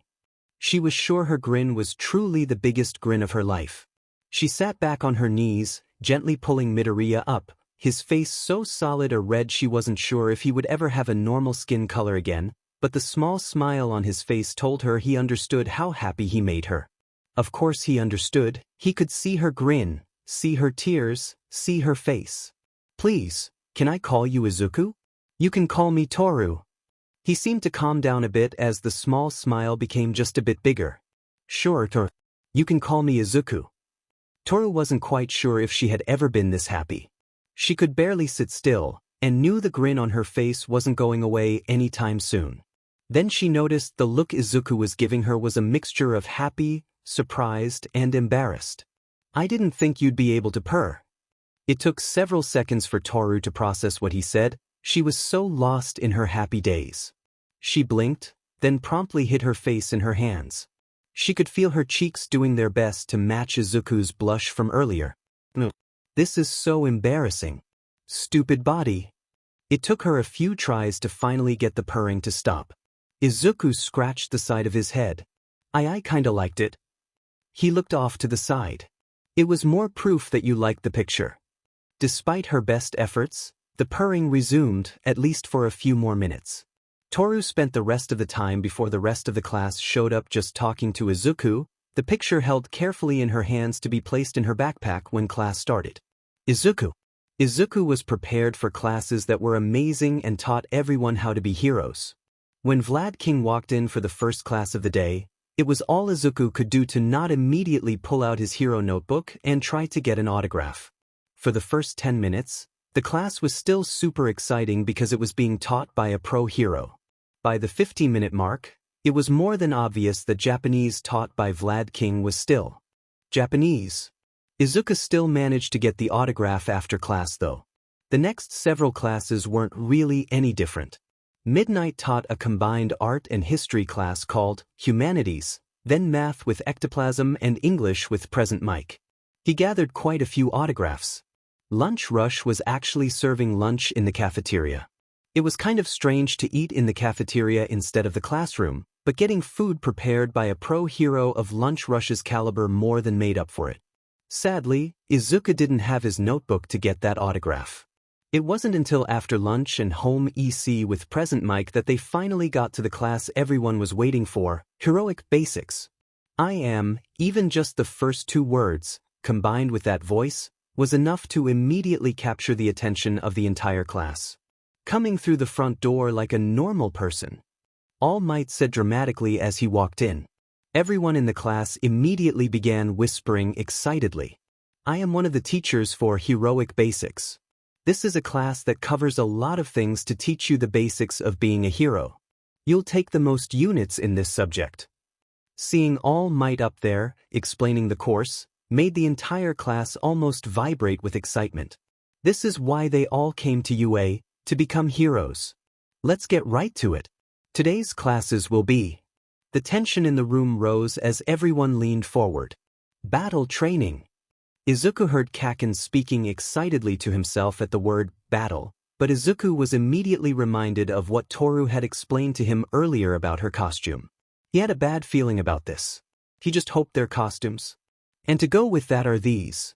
She was sure her grin was truly the biggest grin of her life. She sat back on her knees, gently pulling Midoriya up, his face so solid a red she wasn't sure if he would ever have a normal skin color again, but the small smile on his face told her he understood how happy he made her. Of course he understood. He could see her grin, see her tears, see her face. Please, can I call you Izuku? You can call me Toru. He seemed to calm down a bit as the small smile became just a bit bigger. Sure, Toru. You can call me Izuku. Toru wasn't quite sure if she had ever been this happy. She could barely sit still, and knew the grin on her face wasn't going away anytime soon. Then she noticed the look Izuku was giving her was a mixture of happy, surprised, and embarrassed. I didn't think you'd be able to purr. It took several seconds for Toru to process what he said. She was so lost in her happy days. She blinked, then promptly hid her face in her hands. She could feel her cheeks doing their best to match Izuku's blush from earlier. No. This is so embarrassing. Stupid body. It took her a few tries to finally get the purring to stop. Izuku scratched the side of his head. I kinda liked it. He looked off to the side. It was more proof that you liked the picture. Despite her best efforts, the purring resumed, at least for a few more minutes. Toru spent the rest of the time before the rest of the class showed up just talking to Izuku, the picture held carefully in her hands to be placed in her backpack when class started. Izuku. Izuku was prepared for classes that were amazing and taught everyone how to be heroes. When Vlad King walked in for the first class of the day, it was all Izuku could do to not immediately pull out his hero notebook and try to get an autograph. For the first 10 minutes, the class was still super exciting because it was being taught by a pro hero. By the 15-minute mark, it was more than obvious that Japanese taught by Vlad King was still Japanese. Izuku still managed to get the autograph after class though. The next several classes weren't really any different. Midnight taught a combined art and history class called Humanities, then math with ectoplasm and English with present mic. He gathered quite a few autographs. Lunch Rush was actually serving lunch in the cafeteria. It was kind of strange to eat in the cafeteria instead of the classroom, but getting food prepared by a pro hero of Lunch Rush's caliber more than made up for it. Sadly, Izuku didn't have his notebook to get that autograph. It wasn't until after lunch and home EC with present mic that they finally got to the class everyone was waiting for, Heroic Basics. Even just the first two words, combined with that voice, was enough to immediately capture the attention of the entire class. Coming through the front door like a normal person, All Might said dramatically as he walked in. Everyone in the class immediately began whispering excitedly. I am one of the teachers for Heroic Basics. This is a class that covers a lot of things to teach you the basics of being a hero. You'll take the most units in this subject. Seeing All Might up there, explaining the course, made the entire class almost vibrate with excitement. This is why they all came to UA, to become heroes. Let's get right to it. Today's classes will be. The tension in the room rose as everyone leaned forward. Battle training. Izuku heard Kaken speaking excitedly to himself at the word battle, but Izuku was immediately reminded of what Toru had explained to him earlier about her costume. He had a bad feeling about this. He just hoped their costumes. And to go with that are these.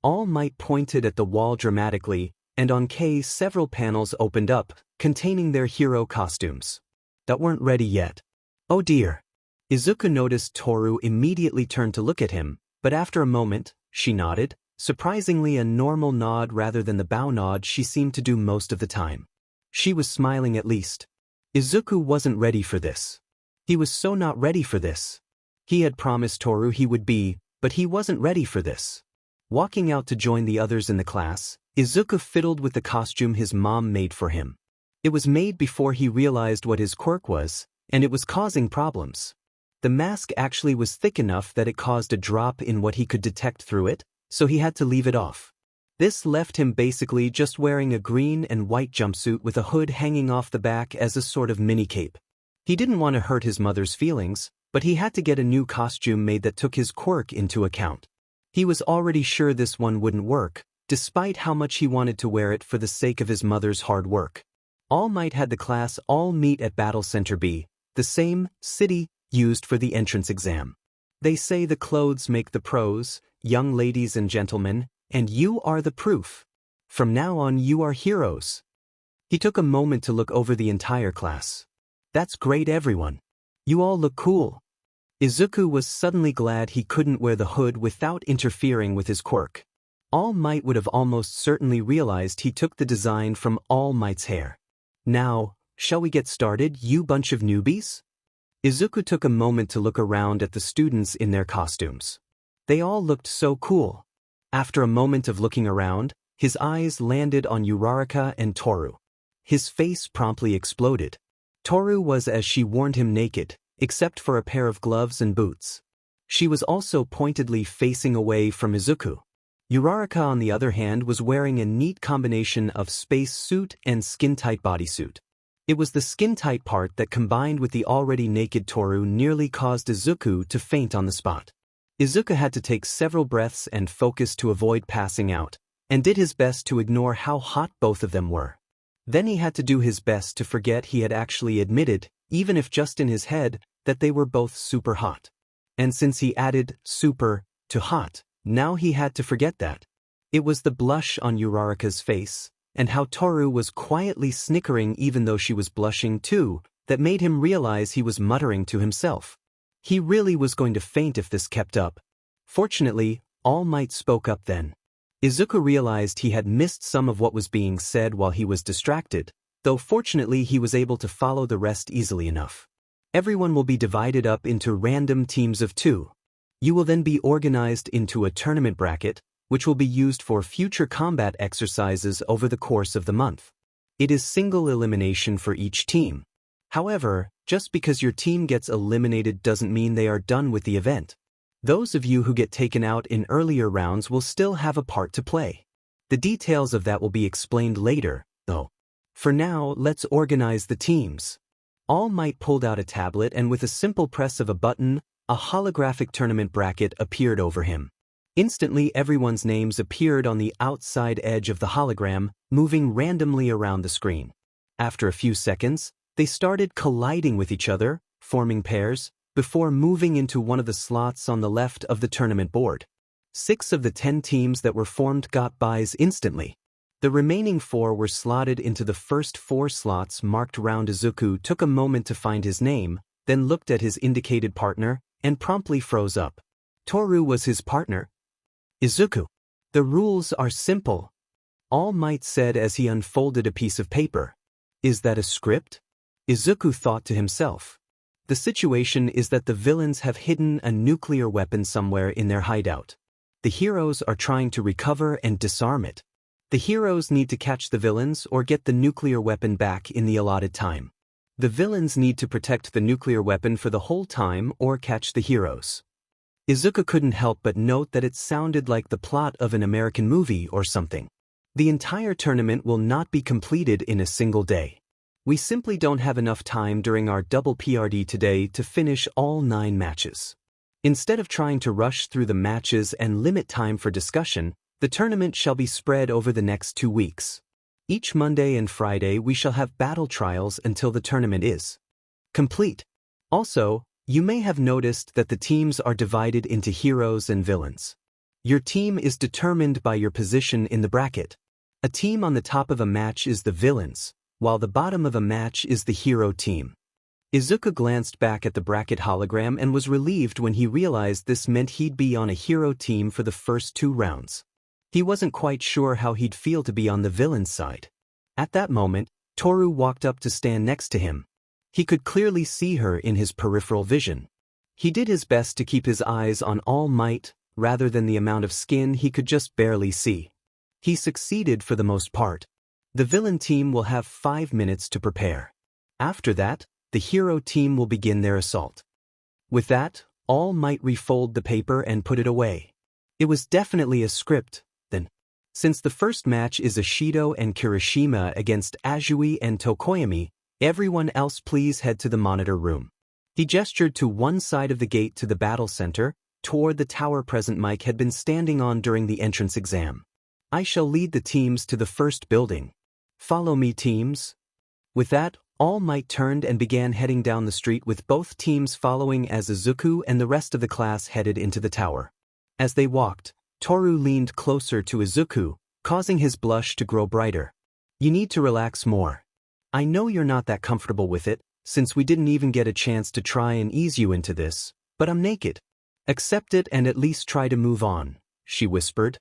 All Might pointed at the wall dramatically, and on K several panels opened up, containing their hero costumes. That weren't ready yet. Oh dear. Izuku noticed Toru immediately turned to look at him, but after a moment, she nodded, surprisingly a normal nod rather than the bow nod she seemed to do most of the time. She was smiling at least. Izuku wasn't ready for this. He was so not ready for this. He had promised Toru he would be, but he wasn't ready for this. Walking out to join the others in the class, Izuku fiddled with the costume his mom made for him. It was made before he realized what his quirk was, and it was causing problems. The mask actually was thick enough that it caused a drop in what he could detect through it, so he had to leave it off. This left him basically just wearing a green and white jumpsuit with a hood hanging off the back as a sort of mini-cape. He didn't want to hurt his mother's feelings, but he had to get a new costume made that took his quirk into account. He was already sure this one wouldn't work, despite how much he wanted to wear it for the sake of his mother's hard work. All Might had the class all meet at Battle Center B, the same city used for the entrance exam. They say the clothes make the pros, young ladies and gentlemen, and you are the proof. From now on you are heroes. He took a moment to look over the entire class. That's great, everyone. You all look cool. Izuku was suddenly glad he couldn't wear the hood without interfering with his quirk. All Might would have almost certainly realized he took the design from All Might's hair. Now, shall we get started, you bunch of newbies? Izuku took a moment to look around at the students in their costumes. They all looked so cool. After a moment of looking around, his eyes landed on Uraraka and Toru. His face promptly exploded. Toru was as she warned him naked, except for a pair of gloves and boots. She was also pointedly facing away from Izuku. Uraraka, on the other hand, was wearing a neat combination of space suit and skin-tight bodysuit. It was the skin-tight part that, combined with the already naked Toru, nearly caused Izuku to faint on the spot. Izuku had to take several breaths and focus to avoid passing out, and did his best to ignore how hot both of them were. Then he had to do his best to forget he had actually admitted, even if just in his head, that they were both super hot. And since he added super to hot, now he had to forget that. It was the blush on Uraraka's face, and how Toru was quietly snickering even though she was blushing too, that made him realize he was muttering to himself. He really was going to faint if this kept up. Fortunately, All Might spoke up then. Izuku realized he had missed some of what was being said while he was distracted, though fortunately he was able to follow the rest easily enough. Everyone will be divided up into random teams of 2. You will then be organized into a tournament bracket, which will be used for future combat exercises over the course of the month. It is single elimination for each team. However, just because your team gets eliminated doesn't mean they are done with the event. Those of you who get taken out in earlier rounds will still have a part to play. The details of that will be explained later, though. For now, let's organize the teams. All Might pulled out a tablet, and with a simple press of a button, a holographic tournament bracket appeared over him. Instantly, everyone's names appeared on the outside edge of the hologram, moving randomly around the screen. After a few seconds, they started colliding with each other, forming pairs, before moving into one of the slots on the left of the tournament board. 6 of the 10 teams that were formed got byes instantly. The remaining 4 were slotted into the first 4 slots marked round. Izuku took a moment to find his name, then looked at his indicated partner, and promptly froze up. Toru was his partner. Izuku. The rules are simple. All Might said as he unfolded a piece of paper. Is that a script? Izuku thought to himself. The situation is that the villains have hidden a nuclear weapon somewhere in their hideout. The heroes are trying to recover and disarm it. The heroes need to catch the villains or get the nuclear weapon back in the allotted time. The villains need to protect the nuclear weapon for the whole time or catch the heroes. Izuku couldn't help but note that it sounded like the plot of an American movie or something. The entire tournament will not be completed in a single day. We simply don't have enough time during our double PRD today to finish all 9 matches. Instead of trying to rush through the matches and limit time for discussion, the tournament shall be spread over the next 2 weeks. Each Monday and Friday we shall have battle trials until the tournament is complete. Also, you may have noticed that the teams are divided into heroes and villains. Your team is determined by your position in the bracket. A team on the top of a match is the villains, while the bottom of a match is the hero team. Izuku glanced back at the bracket hologram and was relieved when he realized this meant he'd be on a hero team for the first 2 rounds. He wasn't quite sure how he'd feel to be on the villain's side. At that moment, Toru walked up to stand next to him. He could clearly see her in his peripheral vision. He did his best to keep his eyes on All Might, rather than the amount of skin he could just barely see. He succeeded for the most part. The villain team will have 5 minutes to prepare. After that, the hero team will begin their assault. With that, All Might refold the paper and put it away. It was definitely a script, then. Since the first match is Ishido and Kirishima against Azui and Tokoyami, everyone else please head to the monitor room. He gestured to one side of the gate to the battle center, toward the tower Present Mike had been standing on during the entrance exam. I shall lead the teams to the first building. Follow me, teams. With that, All Might turned and began heading down the street with both teams following as Izuku and the rest of the class headed into the tower. As they walked, Toru leaned closer to Izuku, causing his blush to grow brighter. You need to relax more. I know you're not that comfortable with it, since we didn't even get a chance to try and ease you into this, but I'm naked. Accept it and at least try to move on, she whispered.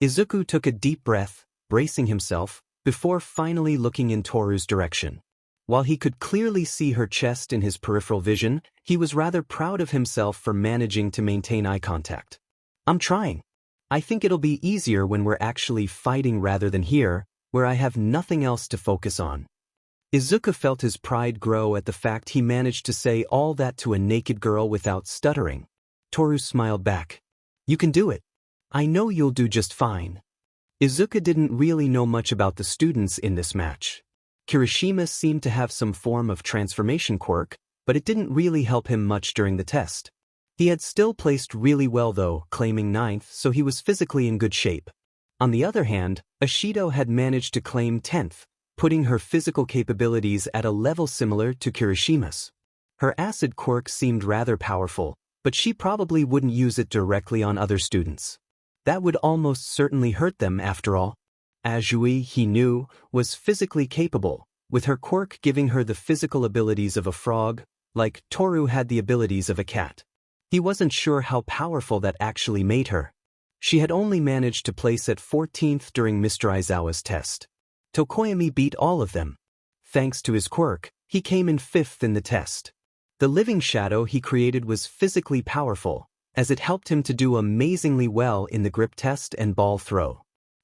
Izuku took a deep breath, bracing himself, before finally looking in Toru's direction. While he could clearly see her chest in his peripheral vision, he was rather proud of himself for managing to maintain eye contact. I'm trying. I think it'll be easier when we're actually fighting rather than here, where I have nothing else to focus on. Izuku felt his pride grow at the fact he managed to say all that to a naked girl without stuttering. Toru smiled back. You can do it. I know you'll do just fine. Izuku didn't really know much about the students in this match. Kirishima seemed to have some form of transformation quirk, but it didn't really help him much during the test. He had still placed really well though, claiming 9th, so he was physically in good shape. On the other hand, Ishido had managed to claim 10th, putting her physical capabilities at a level similar to Kirishima's. Her acid quirk seemed rather powerful, but she probably wouldn't use it directly on other students. That would almost certainly hurt them after all. Azui, he knew, was physically capable, with her quirk giving her the physical abilities of a frog, like Toru had the abilities of a cat. He wasn't sure how powerful that actually made her. She had only managed to place at 14th during Mr. Aizawa's test. Tokoyami beat all of them. Thanks to his quirk, he came in 5th in the test. The living shadow he created was physically powerful, as it helped him to do amazingly well in the grip test and ball throw.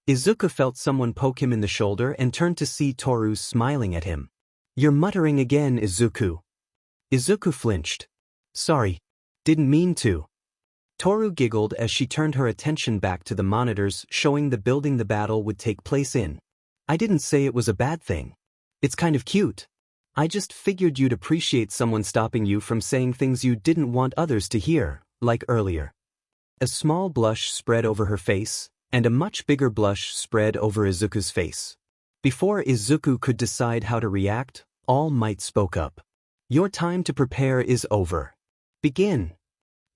Izuku felt someone poke him in the shoulder and turned to see Toru smiling at him. You're muttering again, Izuku. Izuku flinched. Sorry. Didn't mean to. Toru giggled as she turned her attention back to the monitors showing the building the battle would take place in. I didn't say it was a bad thing. It's kind of cute. I just figured you'd appreciate someone stopping you from saying things you didn't want others to hear, like earlier. A small blush spread over her face, and a much bigger blush spread over Izuku's face. Before Izuku could decide how to react, All Might spoke up. Your time to prepare is over. Begin.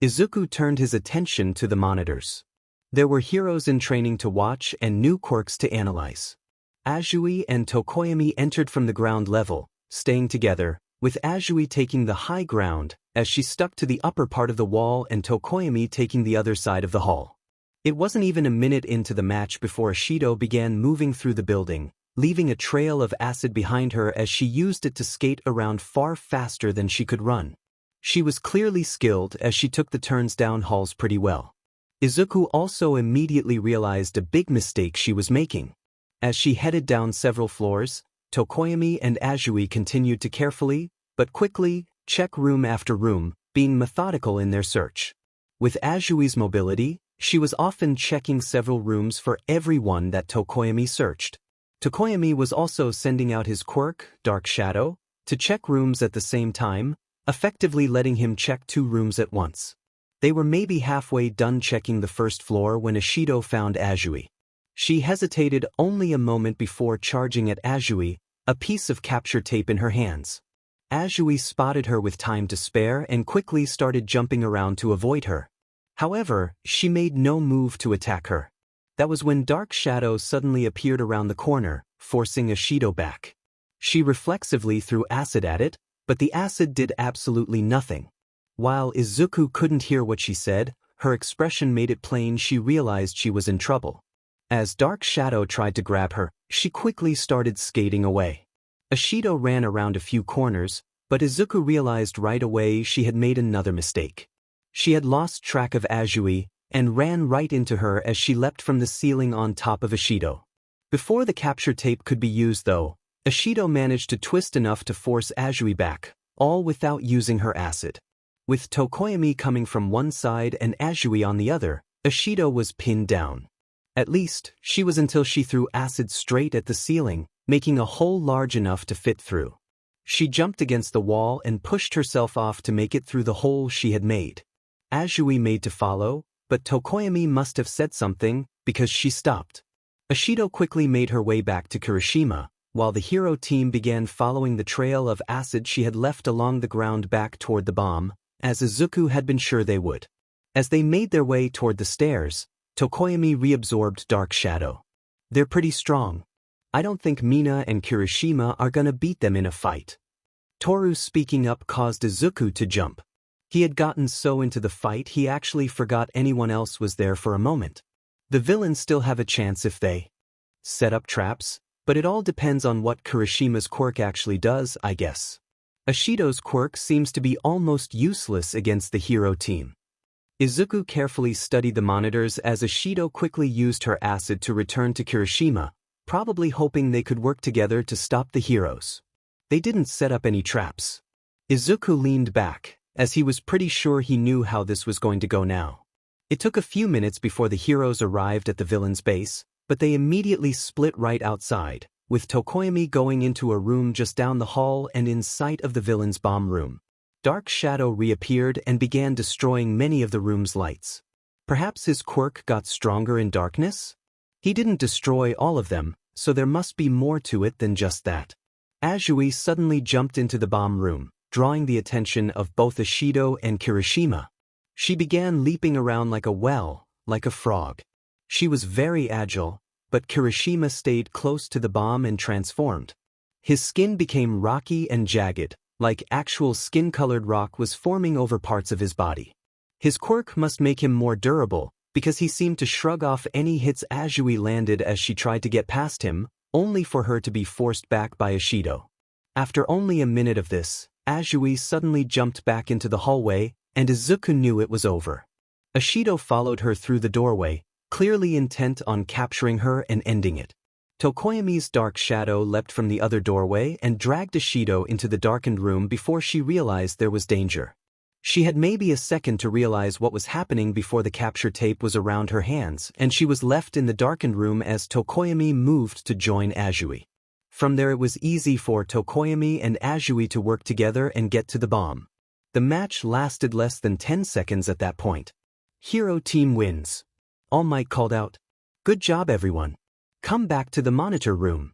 Izuku turned his attention to the monitors. There were heroes in training to watch and new quirks to analyze. Azui and Tokoyami entered from the ground level, staying together, with Azui taking the high ground, as she stuck to the upper part of the wall and Tokoyami taking the other side of the hall. It wasn't even a minute into the match before Ishido began moving through the building, leaving a trail of acid behind her as she used it to skate around far faster than she could run. She was clearly skilled as she took the turns down halls pretty well. Izuku also immediately realized a big mistake she was making. As she headed down several floors, Tokoyami and Azui continued to carefully, but quickly, check room after room, being methodical in their search. With Azui's mobility, she was often checking several rooms for everyone that Tokoyami searched. Tokoyami was also sending out his quirk, Dark Shadow, to check rooms at the same time, effectively letting him check 2 rooms at once. They were maybe halfway done checking the first floor when Ishido found Azui. She hesitated only a moment before charging at Azui, a piece of capture tape in her hands. Azui spotted her with time to spare and quickly started jumping around to avoid her. However, she made no move to attack her. That was when Dark Shadow suddenly appeared around the corner, forcing Ishido back. She reflexively threw acid at it, but the acid did absolutely nothing. While Izuku couldn't hear what she said, her expression made it plain she realized she was in trouble. As Dark Shadow tried to grab her, she quickly started skating away. Ishido ran around a few corners, but Izuku realized right away she had made another mistake. She had lost track of Azui and ran right into her as she leapt from the ceiling on top of Ishido. Before the capture tape could be used though, Ishido managed to twist enough to force Azui back, all without using her acid. With Tokoyami coming from one side and Azui on the other, Ashido was pinned down. At least, she was until she threw acid straight at the ceiling, making a hole large enough to fit through. She jumped against the wall and pushed herself off to make it through the hole she had made. Azui made to follow, but Tokoyami must have said something, because she stopped. Ashido quickly made her way back to Kirishima, while the hero team began following the trail of acid she had left along the ground back toward the bomb, as Izuku had been sure they would. As they made their way toward the stairs, Tokoyami reabsorbed Dark Shadow. They're pretty strong. I don't think Mina and Kirishima are gonna beat them in a fight. Toru speaking up caused Izuku to jump. He had gotten so into the fight he actually forgot anyone else was there for a moment. The villains still have a chance if they set up traps, but it all depends on what Kirishima's quirk actually does, I guess. Ashido's quirk seems to be almost useless against the hero team. Izuku carefully studied the monitors as Ashido quickly used her acid to return to Kirishima, probably hoping they could work together to stop the heroes. They didn't set up any traps. Izuku leaned back, as he was pretty sure he knew how this was going to go now. It took a few minutes before the heroes arrived at the villain's base, but they immediately split right outside, with Tokoyami going into a room just down the hall and in sight of the villain's bomb room. Dark Shadow reappeared and began destroying many of the room's lights. Perhaps his quirk got stronger in darkness? He didn't destroy all of them, so there must be more to it than just that. Azui suddenly jumped into the bomb room, drawing the attention of both Ashido and Kirishima. She began leaping around like a frog. She was very agile, but Kirishima stayed close to the bomb and transformed. His skin became rocky and jagged, like actual skin-colored rock was forming over parts of his body. His quirk must make him more durable, because he seemed to shrug off any hits Azui landed as she tried to get past him, only for her to be forced back by Ashido. After only a minute of this, Azui suddenly jumped back into the hallway, and Izuku knew it was over. Ashido followed her through the doorway, clearly intent on capturing her and ending it. Tokoyami's Dark Shadow leapt from the other doorway and dragged Ashido into the darkened room before she realized there was danger. She had maybe a second to realize what was happening before the capture tape was around her hands, and she was left in the darkened room as Tokoyami moved to join Azui. From there it was easy for Tokoyami and Azui to work together and get to the bomb. The match lasted less than 10 seconds at that point. Hero team wins. All Might called out, "Good job everyone. Come back to the monitor room."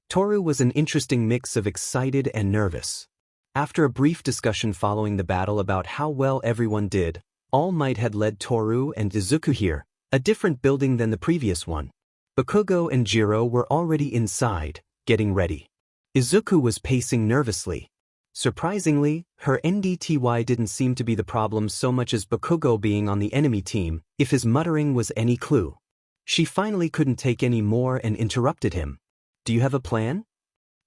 Toru was an interesting mix of excited and nervous. After a brief discussion following the battle about how well everyone did, All Might had led Toru and Izuku here, a different building than the previous one. Bakugou and Jiro were already inside, getting ready. Izuku was pacing nervously. Surprisingly, her NDTY didn't seem to be the problem so much as Bakugou being on the enemy team, if his muttering was any clue. She finally couldn't take any more and interrupted him. "Do you have a plan?"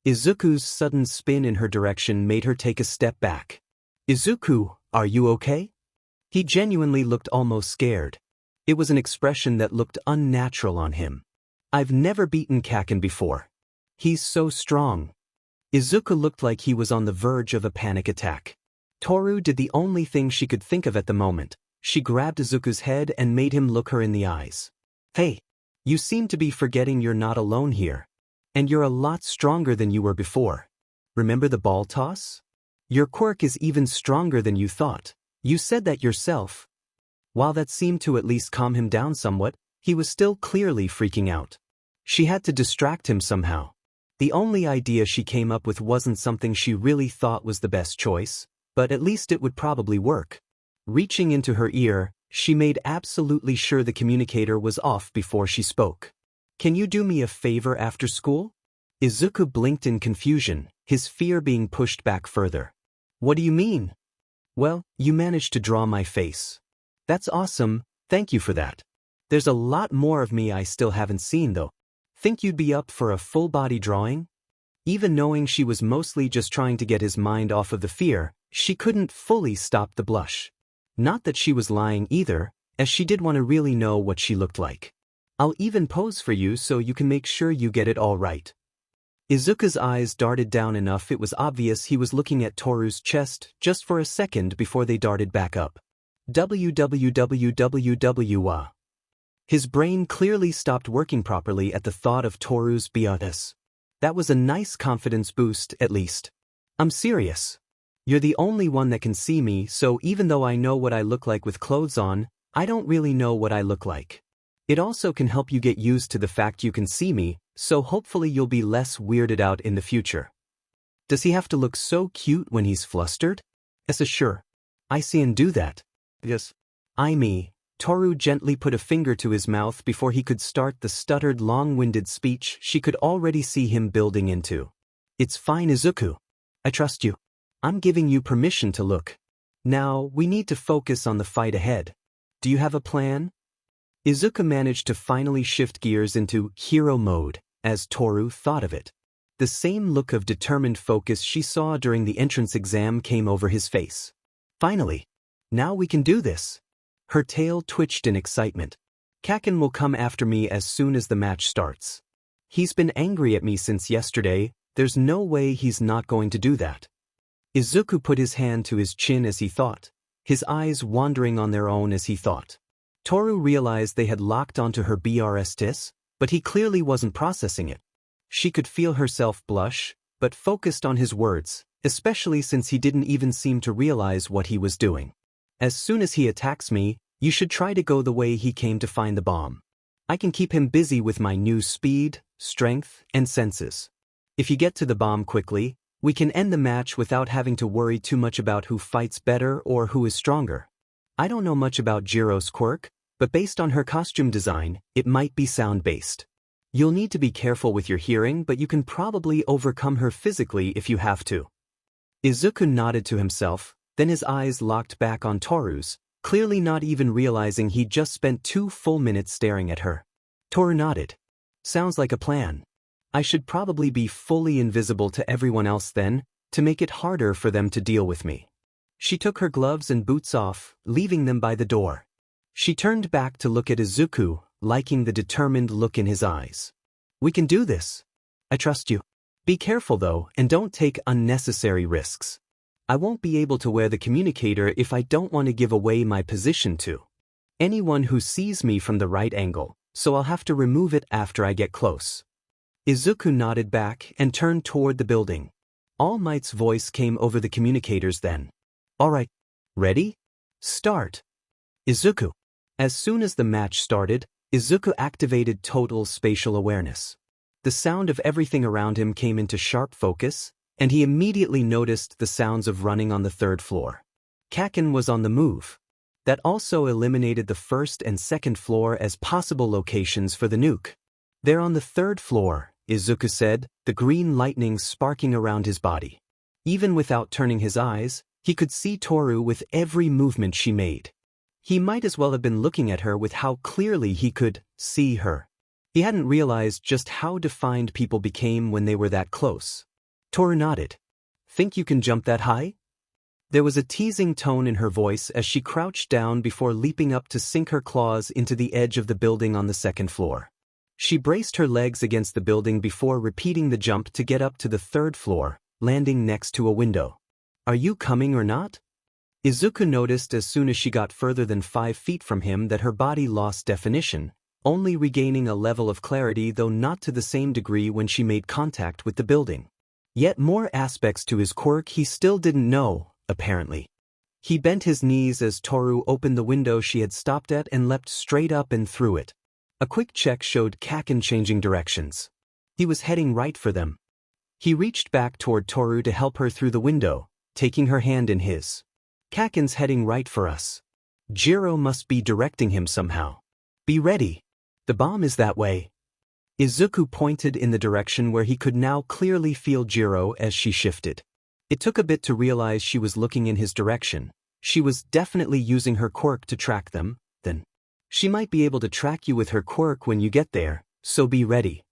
Izuku's sudden spin in her direction made her take a step back. "Izuku, are you okay?" He genuinely looked almost scared. It was an expression that looked unnatural on him. "I've never beaten Kaken before. He's so strong." Izuku looked like he was on the verge of a panic attack. Toru did the only thing she could think of at the moment. She grabbed Izuku's head and made him look her in the eyes. "Hey, you seem to be forgetting you're not alone here. And you're a lot stronger than you were before. Remember the ball toss? Your quirk is even stronger than you thought. You said that yourself." While that seemed to at least calm him down somewhat, he was still clearly freaking out. She had to distract him somehow. The only idea she came up with wasn't something she really thought was the best choice, but at least it would probably work. Reaching into her ear, she made absolutely sure the communicator was off before she spoke. "Can you do me a favor after school?" Izuku blinked in confusion, his fear being pushed back further. "What do you mean?" "Well, you managed to draw my face. That's awesome, thank you for that. There's a lot more of me I still haven't seen though. Think you'd be up for a full-body drawing?" Even knowing she was mostly just trying to get his mind off of the fear, she couldn't fully stop the blush. Not that she was lying either, as she did want to really know what she looked like. "I'll even pose for you so you can make sure you get it all right." Izuku's eyes darted down enough it was obvious he was looking at Toru's chest just for a second before they darted back up. WWWWWA. His brain clearly stopped working properly at the thought of Toru's BRS. That was a nice confidence boost, at least. I'm serious. You're the only one that can see me, so even though I know what I look like with clothes on, I don't really know what I look like. It also can help you get used to the fact you can see me, so hopefully you'll be less weirded out in the future. Does he have to look so cute when he's flustered? Yes, sure. I see him do that. Yes. Toru gently put a finger to his mouth before he could start the stuttered long-winded speech she could already see him building into. It's fine, Izuku. I trust you. I'm giving you permission to look. Now, we need to focus on the fight ahead. Do you have a plan? Izuku managed to finally shift gears into hero mode, as Toru thought of it. The same look of determined focus she saw during the entrance exam came over his face. Finally. Now we can do this. Her tail twitched in excitement. Kaken will come after me as soon as the match starts. He's been angry at me since yesterday, there's no way he's not going to do that. Izuku put his hand to his chin as he thought, his eyes wandering on their own as he thought. Toru realized they had locked onto her BRSTIS, but he clearly wasn't processing it. She could feel herself blush, but focused on his words, especially since he didn't even seem to realize what he was doing. As soon as he attacks me, you should try to go the way he came to find the bomb. I can keep him busy with my new speed, strength, and senses. If you get to the bomb quickly, we can end the match without having to worry too much about who fights better or who is stronger. I don't know much about Jiro's quirk, but based on her costume design, it might be sound-based. You'll need to be careful with your hearing, but you can probably overcome her physically if you have to. Izuku nodded to himself, then his eyes locked back on Toru's, clearly not even realizing he'd just spent 2 full minutes staring at her. Toru nodded. Sounds like a plan. I should probably be fully invisible to everyone else then, to make it harder for them to deal with me. She took her gloves and boots off, leaving them by the door. She turned back to look at Izuku, liking the determined look in his eyes. We can do this. I trust you. Be careful though, and don't take unnecessary risks. I won't be able to wear the communicator if I don't want to give away my position to anyone who sees me from the right angle, so I'll have to remove it after I get close. Izuku nodded back and turned toward the building. All Might's voice came over the communicators then. All right. Ready? Start. Izuku. As soon as the match started, Izuku activated total spatial awareness. The sound of everything around him came into sharp focus, and he immediately noticed the sounds of running on the 3rd floor. Kaken was on the move. That also eliminated the 1st and 2nd floor as possible locations for the nuke. They're on the 3rd floor, Izuku said, the green lightning sparking around his body. Even without turning his eyes, he could see Toru with every movement she made. He might as well have been looking at her with how clearly he could see her. He hadn't realized just how defined people became when they were that close. Toru nodded. Think you can jump that high? There was a teasing tone in her voice as she crouched down before leaping up to sink her claws into the edge of the building on the 2nd floor. She braced her legs against the building before repeating the jump to get up to the 3rd floor, landing next to a window. Are you coming or not? Izuku noticed as soon as she got further than 5 feet from him that her body lost definition, only regaining a level of clarity though not to the same degree when she made contact with the building. Yet more aspects to his quirk he still didn't know, apparently. He bent his knees as Toru opened the window she had stopped at and leapt straight up and through it. A quick check showed Kaken changing directions. He was heading right for them. He reached back toward Toru to help her through the window, taking her hand in his. Kaken's heading right for us. Jiro must be directing him somehow. Be ready. The bomb is that way. Izuku pointed in the direction where he could now clearly feel Jiro as she shifted. It took a bit to realize she was looking in his direction. She was definitely using her quirk to track them, then. She might be able to track you with her quirk when you get there, so be ready.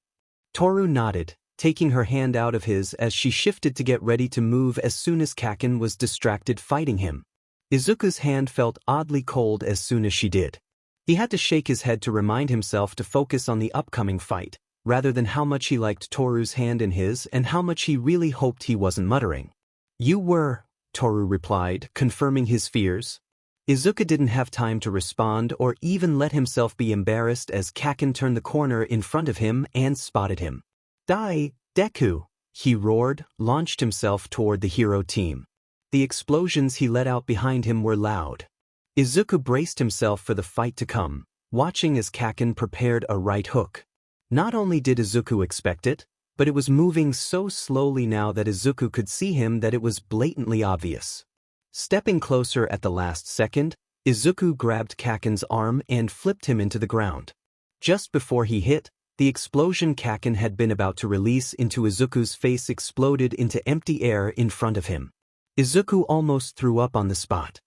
Toru nodded, taking her hand out of his as she shifted to get ready to move as soon as Kaken was distracted fighting him. Izuku's hand felt oddly cold as soon as she did. He had to shake his head to remind himself to focus on the upcoming fight, rather than how much he liked Toru's hand in his and how much he really hoped he wasn't muttering. "You were," Toru replied, confirming his fears. Izuku didn't have time to respond or even let himself be embarrassed as Kaken turned the corner in front of him and spotted him. Deku, he roared, launched himself toward the hero team. The explosions he let out behind him were loud. Izuku braced himself for the fight to come, watching as Kaken prepared a right hook. Not only did Izuku expect it, but it was moving so slowly now that Izuku could see him that it was blatantly obvious. Stepping closer at the last second, Izuku grabbed Kaken's arm and flipped him into the ground. Just before he hit, the explosion Kaken had been about to release into Izuku's face exploded into empty air in front of him. Izuku almost threw up on the spot.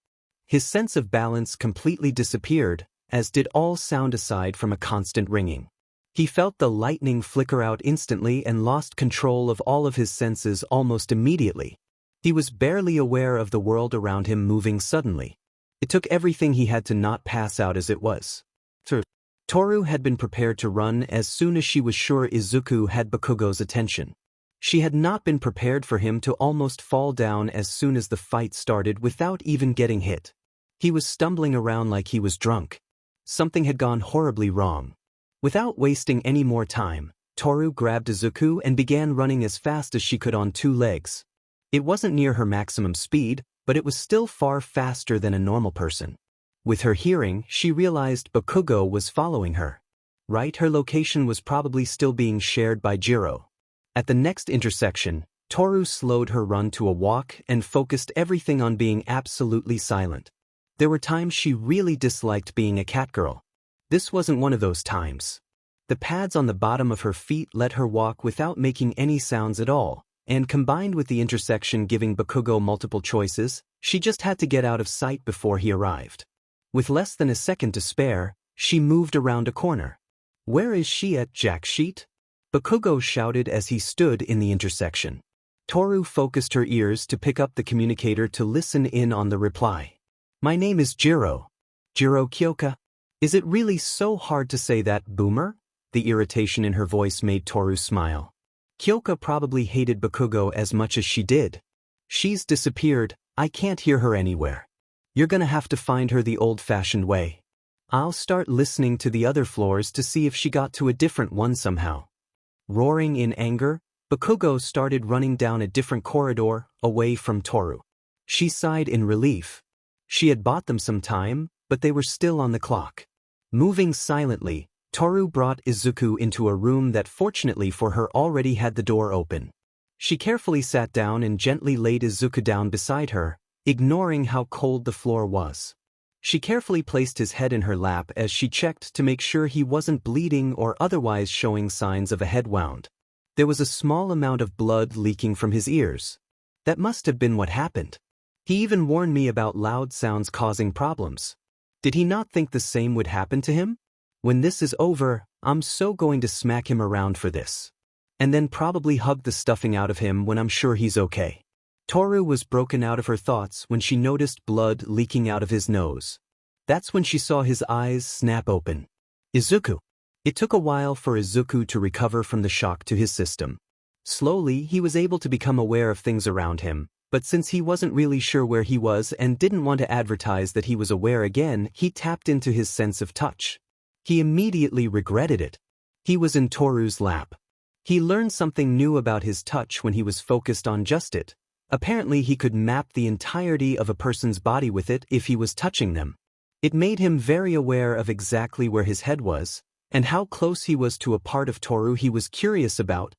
His sense of balance completely disappeared, as did all sound aside from a constant ringing. He felt the lightning flicker out instantly and lost control of all of his senses almost immediately. He was barely aware of the world around him moving suddenly. It took everything he had to not pass out as it was. Toru had been prepared to run as soon as she was sure Izuku had Bakugo's attention. She had not been prepared for him to almost fall down as soon as the fight started without even getting hit. He was stumbling around like he was drunk. Something had gone horribly wrong. Without wasting any more time, Toru grabbed Izuku and began running as fast as she could on two legs. It wasn't near her maximum speed, but it was still far faster than a normal person. With her hearing, she realized Bakugo was following her. Right, her location was probably still being shared by Jiro. At the next intersection, Toru slowed her run to a walk and focused everything on being absolutely silent. There were times she really disliked being a catgirl. This wasn't one of those times. The pads on the bottom of her feet let her walk without making any sounds at all, and combined with the intersection giving Bakugo multiple choices, she just had to get out of sight before he arrived. With less than a second to spare, she moved around a corner. "Where is she at, Jack Sheet?" Bakugo shouted as he stood in the intersection. Toru focused her ears to pick up the communicator to listen in on the reply. "My name is Jiro. Jiro Kyoka. Is it really so hard to say that, boomer?" The irritation in her voice made Toru smile. Kyoka probably hated Bakugo as much as she did. "She's disappeared, I can't hear her anywhere. You're gonna have to find her the old-fashioned way. I'll start listening to the other floors to see if she got to a different one somehow." Roaring in anger, Bakugo started running down a different corridor, away from Toru. She sighed in relief. She had bought them some time, but they were still on the clock. Moving silently, Toru brought Izuku into a room that fortunately for her already had the door open. She carefully sat down and gently laid Izuku down beside her, ignoring how cold the floor was. She carefully placed his head in her lap as she checked to make sure he wasn't bleeding or otherwise showing signs of a head wound. There was a small amount of blood leaking from his ears. That must have been what happened. He even warned me about loud sounds causing problems. Did he not think the same would happen to him? When this is over, I'm so going to smack him around for this. And then probably hug the stuffing out of him when I'm sure he's okay. Toru was broken out of her thoughts when she noticed blood leaking out of his nose. That's when she saw his eyes snap open. Izuku. It took a while for Izuku to recover from the shock to his system. Slowly, he was able to become aware of things around him, but since he wasn't really sure where he was and didn't want to advertise that he was aware again, he tapped into his sense of touch. He immediately regretted it. He was in Toru's lap. He learned something new about his touch when he was focused on just it. Apparently he could map the entirety of a person's body with it if he was touching them. It made him very aware of exactly where his head was, and how close he was to a part of Toru he was curious about,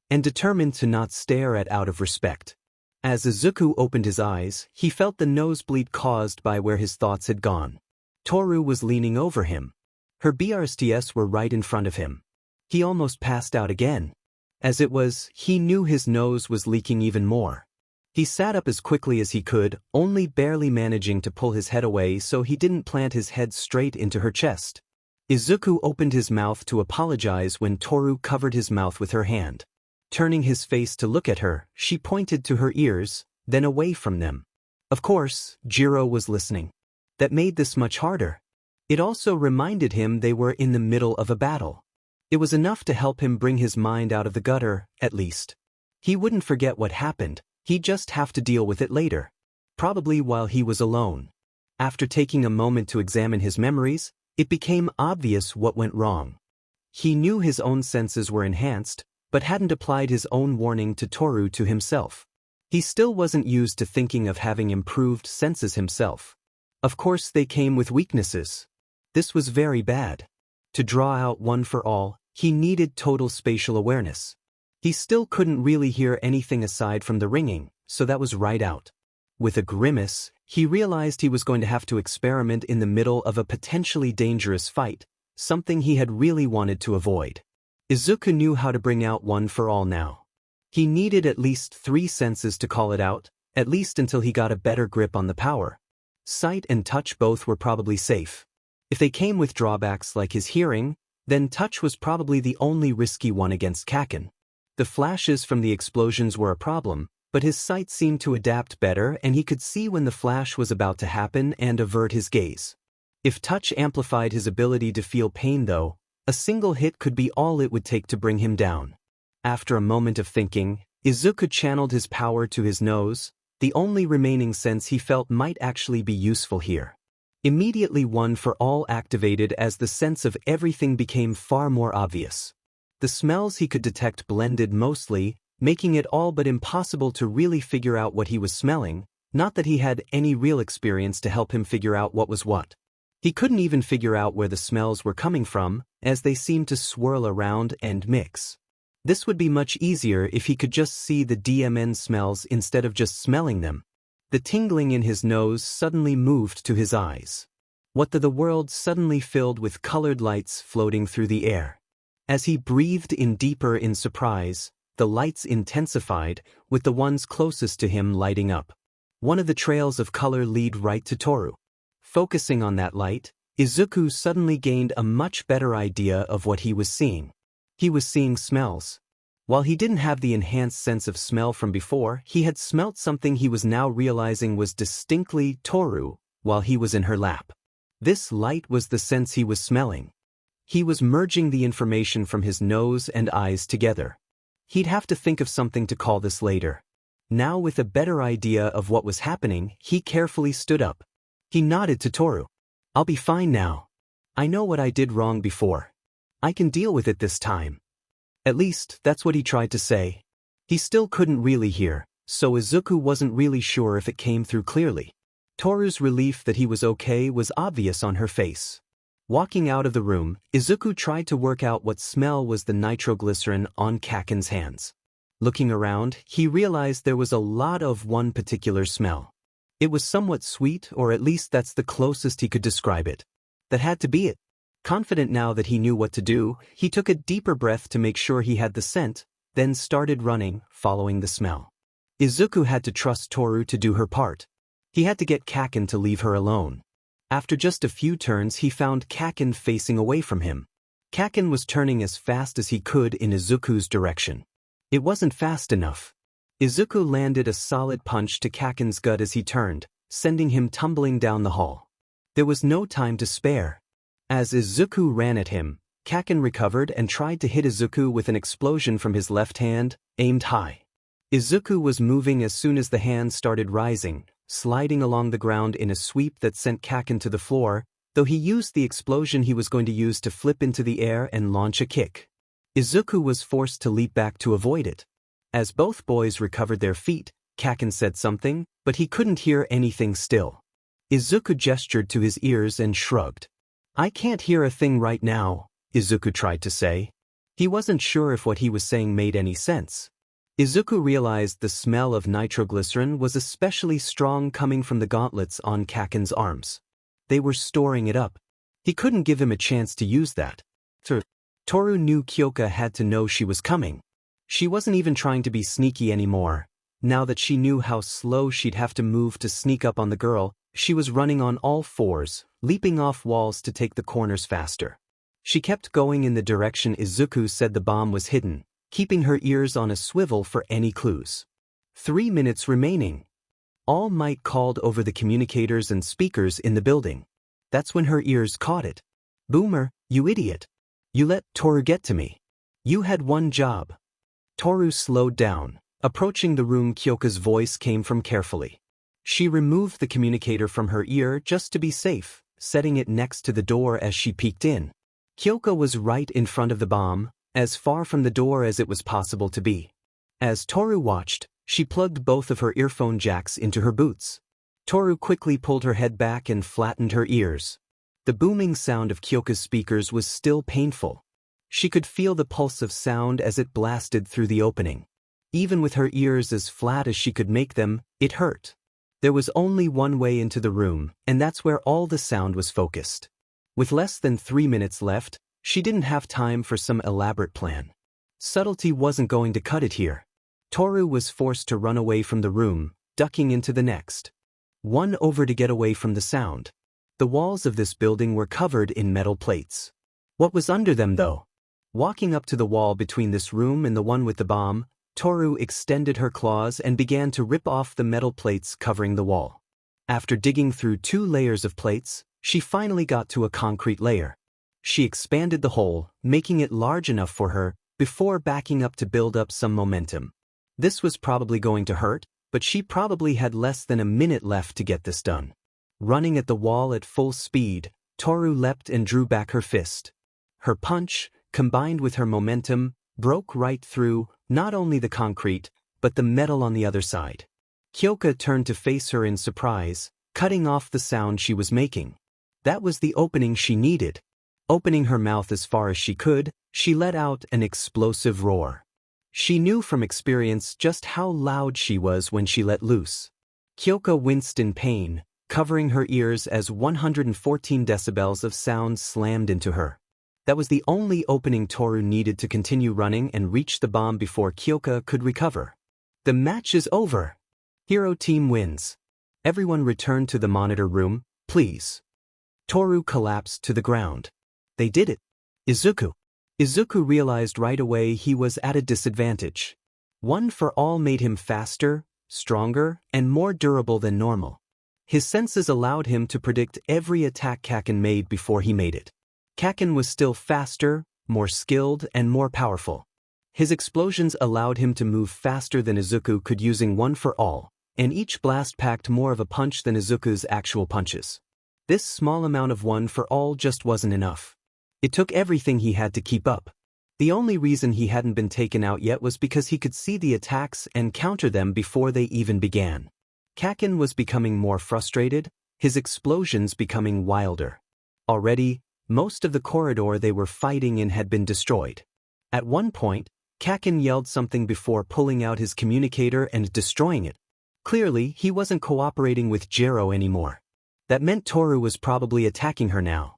and determined to not stare at out of respect. As Izuku opened his eyes, he felt the nosebleed caused by where his thoughts had gone. Toru was leaning over him. Her BRSTs were right in front of him. He almost passed out again. As it was, he knew his nose was leaking even more. He sat up as quickly as he could, only barely managing to pull his head away so he didn't plant his head straight into her chest. Izuku opened his mouth to apologize when Toru covered his mouth with her hand. Turning his face to look at her, she pointed to her ears, then away from them. Of course, Jiro was listening. That made this much harder. It also reminded him they were in the middle of a battle. It was enough to help him bring his mind out of the gutter, at least. He wouldn't forget what happened, he'd just have to deal with it later. Probably while he was alone. After taking a moment to examine his memories, it became obvious what went wrong. He knew his own senses were enhanced, but hadn't applied his own warning to Toru to himself. He still wasn't used to thinking of having improved senses himself. Of course they came with weaknesses. This was very bad. To draw out one for all, he needed total spatial awareness. He still couldn't really hear anything aside from the ringing, so that was right out. With a grimace, he realized he was going to have to experiment in the middle of a potentially dangerous fight, something he had really wanted to avoid. Izuku knew how to bring out one for all now. He needed at least 3 senses to call it out, at least until he got a better grip on the power. Sight and touch both were probably safe. If they came with drawbacks like his hearing, then touch was probably the only risky one against Kaken. The flashes from the explosions were a problem, but his sight seemed to adapt better and he could see when the flash was about to happen and avert his gaze. If touch amplified his ability to feel pain though, a single hit could be all it would take to bring him down. After a moment of thinking, Izuku channeled his power to his nose, the only remaining sense he felt might actually be useful here. Immediately one for all activated as the sense of everything became far more obvious. The smells he could detect blended mostly, making it all but impossible to really figure out what he was smelling, not that he had any real experience to help him figure out what was what. He couldn't even figure out where the smells were coming from, as they seemed to swirl around and mix. This would be much easier if he could just see the DMN smells instead of just smelling them. The tingling in his nose suddenly moved to his eyes. What the world suddenly filled with colored lights floating through the air. As he breathed in deeper in surprise, the lights intensified, with the ones closest to him lighting up. One of the trails of color lead right to Toru. Focusing on that light, Izuku suddenly gained a much better idea of what he was seeing. He was seeing smells. While he didn't have the enhanced sense of smell from before, he had smelt something he was now realizing was distinctly Toru while he was in her lap. This light was the sense he was smelling. He was merging the information from his nose and eyes together. He'd have to think of something to call this later. Now with a better idea of what was happening, he carefully stood up. He nodded to Toru. "I'll be fine now. I know what I did wrong before. I can deal with it this time." At least, that's what he tried to say. He still couldn't really hear, so Izuku wasn't really sure if it came through clearly. Toru's relief that he was okay was obvious on her face. Walking out of the room, Izuku tried to work out what smell was the nitroglycerin on Kaken's hands. Looking around, he realized there was a lot of one particular smell. It was somewhat sweet, or at least that's the closest he could describe it. That had to be it. Confident now that he knew what to do, he took a deeper breath to make sure he had the scent, then started running, following the smell. Izuku had to trust Toru to do her part. He had to get Kaken to leave her alone. After just a few turns he found Kaken facing away from him. Kaken was turning as fast as he could in Izuku's direction. It wasn't fast enough. Izuku landed a solid punch to Kaken's gut as he turned, sending him tumbling down the hall. There was no time to spare. As Izuku ran at him, Kaken recovered and tried to hit Izuku with an explosion from his left hand, aimed high. Izuku was moving as soon as the hand started rising, sliding along the ground in a sweep that sent Kaken to the floor, though he used the explosion he was going to use to flip into the air and launch a kick. Izuku was forced to leap back to avoid it. As both boys recovered their feet, Kaken said something, but he couldn't hear anything still. Izuku gestured to his ears and shrugged. "I can't hear a thing right now," Izuku tried to say. He wasn't sure if what he was saying made any sense. Izuku realized the smell of nitroglycerin was especially strong coming from the gauntlets on Kaken's arms. They were storing it up. He couldn't give him a chance to use that. Toru knew Kyoka had to know she was coming. She wasn't even trying to be sneaky anymore. Now that she knew how slow she'd have to move to sneak up on the girl, she was running on all fours, leaping off walls to take the corners faster. She kept going in the direction Izuku said the bomb was hidden, keeping her ears on a swivel for any clues. 3 minutes remaining. All Might called over the communicators and speakers in the building. That's when her ears caught it. "Boomer, you idiot. You let Toru get to me. You had one job. Toru slowed down. Approaching the room, Kyoka's voice came from carefully. She removed the communicator from her ear just to be safe, setting it next to the door as she peeked in. Kyoka was right in front of the bomb, as far from the door as it was possible to be. As Toru watched, she plugged both of her earphone jacks into her boots. Toru quickly pulled her head back and flattened her ears. The booming sound of Kyoka's speakers was still painful. She could feel the pulse of sound as it blasted through the opening. Even with her ears as flat as she could make them, it hurt. There was only one way into the room, and that's where all the sound was focused. With less than 3 minutes left, she didn't have time for some elaborate plan. Subtlety wasn't going to cut it here. Toru was forced to run away from the room, ducking into the next one over to get away from the sound. The walls of this building were covered in metal plates. What was under them, though? Walking up to the wall between this room and the one with the bomb, Toru extended her claws and began to rip off the metal plates covering the wall. After digging through 2 layers of plates, she finally got to a concrete layer. She expanded the hole, making it large enough for her, before backing up to build up some momentum. This was probably going to hurt, but she probably had less than a minute left to get this done. Running at the wall at full speed, Toru leapt and drew back her fist. Her punch, combined with her momentum, broke right through not only the concrete, but the metal on the other side. Kyoka turned to face her in surprise, cutting off the sound she was making. That was the opening she needed. Opening her mouth as far as she could, she let out an explosive roar. She knew from experience just how loud she was when she let loose. Kyoka winced in pain, covering her ears as 114 decibels of sound slammed into her. That was the only opening Toru needed to continue running and reach the bomb before Kyoka could recover. The match is over. Hero team wins. Everyone return to the monitor room, please. Toru collapsed to the ground. They did it. Izuku. Izuku realized right away he was at a disadvantage. One for all made him faster, stronger, and more durable than normal. His senses allowed him to predict every attack Kaken made before he made it. Kaken was still faster, more skilled, and more powerful. His explosions allowed him to move faster than Izuku could using one for all, and each blast packed more of a punch than Izuku's actual punches. This small amount of one for all just wasn't enough. It took everything he had to keep up. The only reason he hadn't been taken out yet was because he could see the attacks and counter them before they even began. Kaken was becoming more frustrated, his explosions becoming wilder. Already, most of the corridor they were fighting in had been destroyed. At one point, Kaken yelled something before pulling out his communicator and destroying it. Clearly, he wasn't cooperating with Jiro anymore. That meant Toru was probably attacking her now.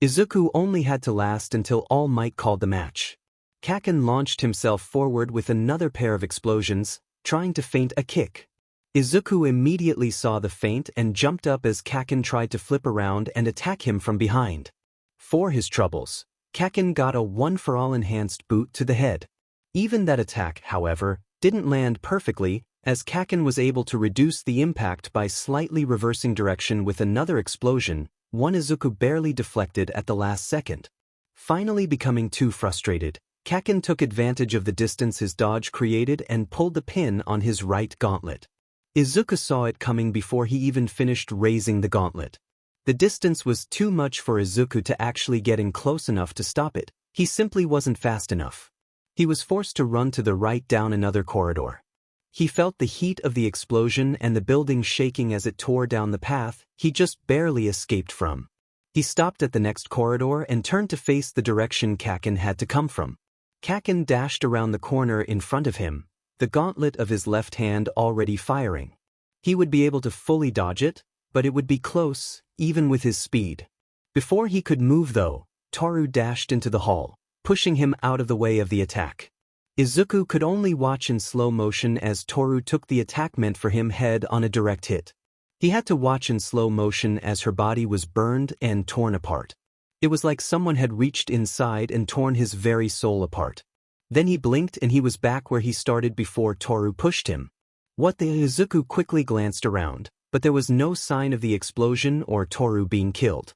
Izuku only had to last until All Might called the match. Kaken launched himself forward with another pair of explosions, trying to feint a kick. Izuku immediately saw the feint and jumped up as Kaken tried to flip around and attack him from behind. For his troubles, Kaken got a one-for-all enhanced boot to the head. Even that attack, however, didn't land perfectly, as Kaken was able to reduce the impact by slightly reversing direction with another explosion, one Izuku barely deflected at the last second. Finally becoming too frustrated, Kaken took advantage of the distance his dodge created and pulled the pin on his right gauntlet. Izuku saw it coming before he even finished raising the gauntlet. The distance was too much for Izuku to actually get in close enough to stop it. He simply wasn't fast enough. He was forced to run to the right down another corridor. He felt the heat of the explosion and the building shaking as it tore down the path he just barely escaped from. He stopped at the next corridor and turned to face the direction Kaken had to come from. Kaken dashed around the corner in front of him, the gauntlet of his left hand already firing. He would be able to fully dodge it, but it would be close, even with his speed. Before he could move though, Toru dashed into the hall, pushing him out of the way of the attack. Izuku could only watch in slow motion as Toru took the attack meant for him head on a direct hit. He had to watch in slow motion as her body was burned and torn apart. It was like someone had reached inside and torn his very soul apart. Then he blinked and he was back where he started before Toru pushed him. What the Izuku quickly glanced around, but there was no sign of the explosion or Toru being killed.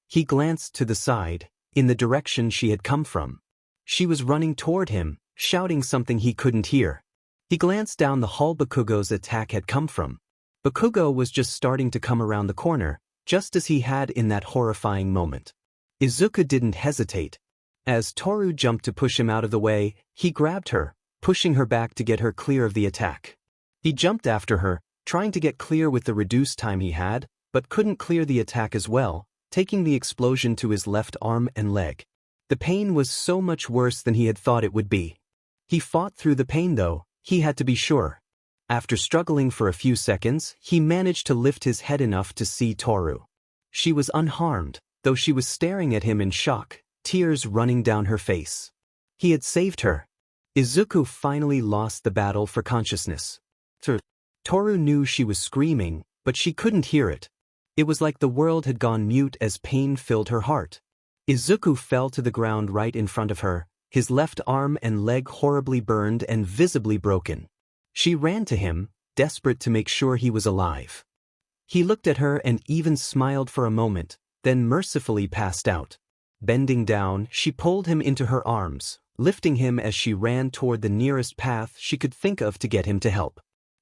He glanced to the side, in the direction she had come from. She was running toward him, shouting something he couldn't hear. He glanced down the hall Bakugo's attack had come from. Bakugo was just starting to come around the corner, just as he had in that horrifying moment. Izuku didn't hesitate. As Toru jumped to push him out of the way, he grabbed her, pushing her back to get her clear of the attack. He jumped after her, trying to get clear with the reduced time he had, but couldn't clear the attack as well, taking the explosion to his left arm and leg. The pain was so much worse than he had thought it would be. He fought through the pain though, he had to be sure. After struggling for a few seconds, he managed to lift his head enough to see Toru. She was unharmed, though she was staring at him in shock, tears running down her face. He had saved her. Izuku finally lost the battle for consciousness. Toru knew she was screaming, but she couldn't hear it. It was like the world had gone mute as pain filled her heart. Izuku fell to the ground right in front of her, his left arm and leg horribly burned and visibly broken. She ran to him, desperate to make sure he was alive. He looked at her and even smiled for a moment, then mercifully passed out. Bending down, she pulled him into her arms, lifting him as she ran toward the nearest path she could think of to get him to help.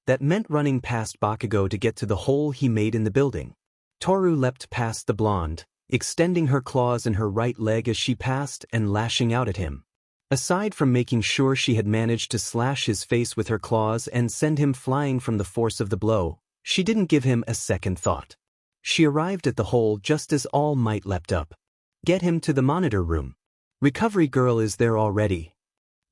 That meant running past Bakugo to get to the hole he made in the building. Toru leapt past the blonde, extending her claws in her right leg as she passed and lashing out at him. Aside from making sure she had managed to slash his face with her claws and send him flying from the force of the blow, she didn't give him a second thought. She arrived at the hole just as All Might leapt up. Get him to the monitor room. Recovery girl is there already.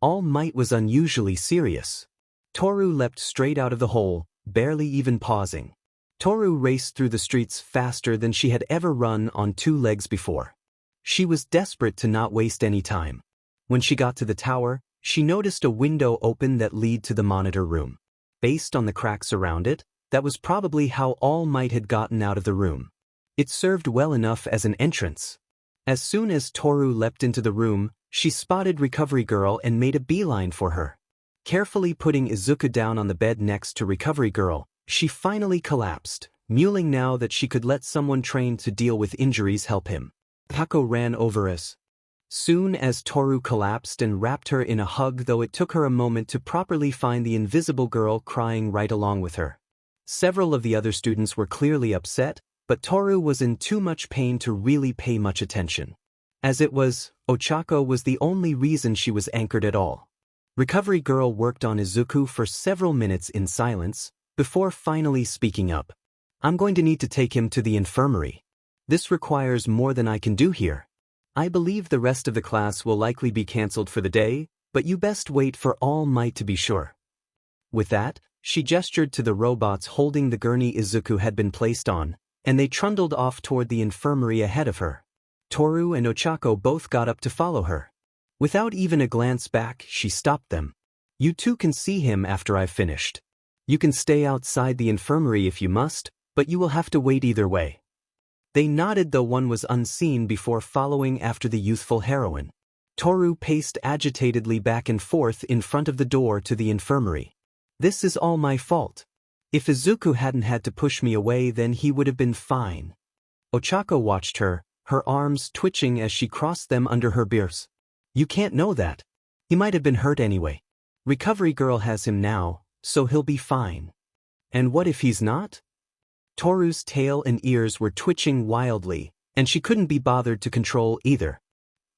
All Might was unusually serious. Toru leapt straight out of the hole, barely even pausing. Toru raced through the streets faster than she had ever run on two legs before. She was desperate to not waste any time. When she got to the tower, she noticed a window open that led to the monitor room. Based on the cracks around it, that was probably how All Might had gotten out of the room. It served well enough as an entrance. As soon as Toru leapt into the room, she spotted Recovery Girl and made a beeline for her. Carefully putting Izuku down on the bed next to Recovery Girl, she finally collapsed, mewling now that she could let someone trained to deal with injuries help him. Bakugo ran over as soon as Toru collapsed and wrapped her in a hug, though it took her a moment to properly find the invisible girl crying right along with her. Several of the other students were clearly upset, but Toru was in too much pain to really pay much attention. As it was, Ochako was the only reason she was anchored at all. Recovery Girl worked on Izuku for several minutes in silence, before finally speaking up. I'm going to need to take him to the infirmary. This requires more than I can do here. I believe the rest of the class will likely be cancelled for the day, but you best wait for All Might to be sure. With that, she gestured to the robots holding the gurney Izuku had been placed on, and they trundled off toward the infirmary ahead of her. Toru and Ochako both got up to follow her. Without even a glance back, she stopped them. You two can see him after I've finished. You can stay outside the infirmary if you must, but you will have to wait either way. They nodded, though one was unseen before following after the youthful heroine. Toru paced agitatedly back and forth in front of the door to the infirmary. This is all my fault. If Izuku hadn't had to push me away, then he would have been fine. Ochako watched her, her arms twitching as she crossed them under her biers. You can't know that. He might have been hurt anyway. Recovery Girl has him now, so he'll be fine. And what if he's not? Toru's tail and ears were twitching wildly, and she couldn't be bothered to control either.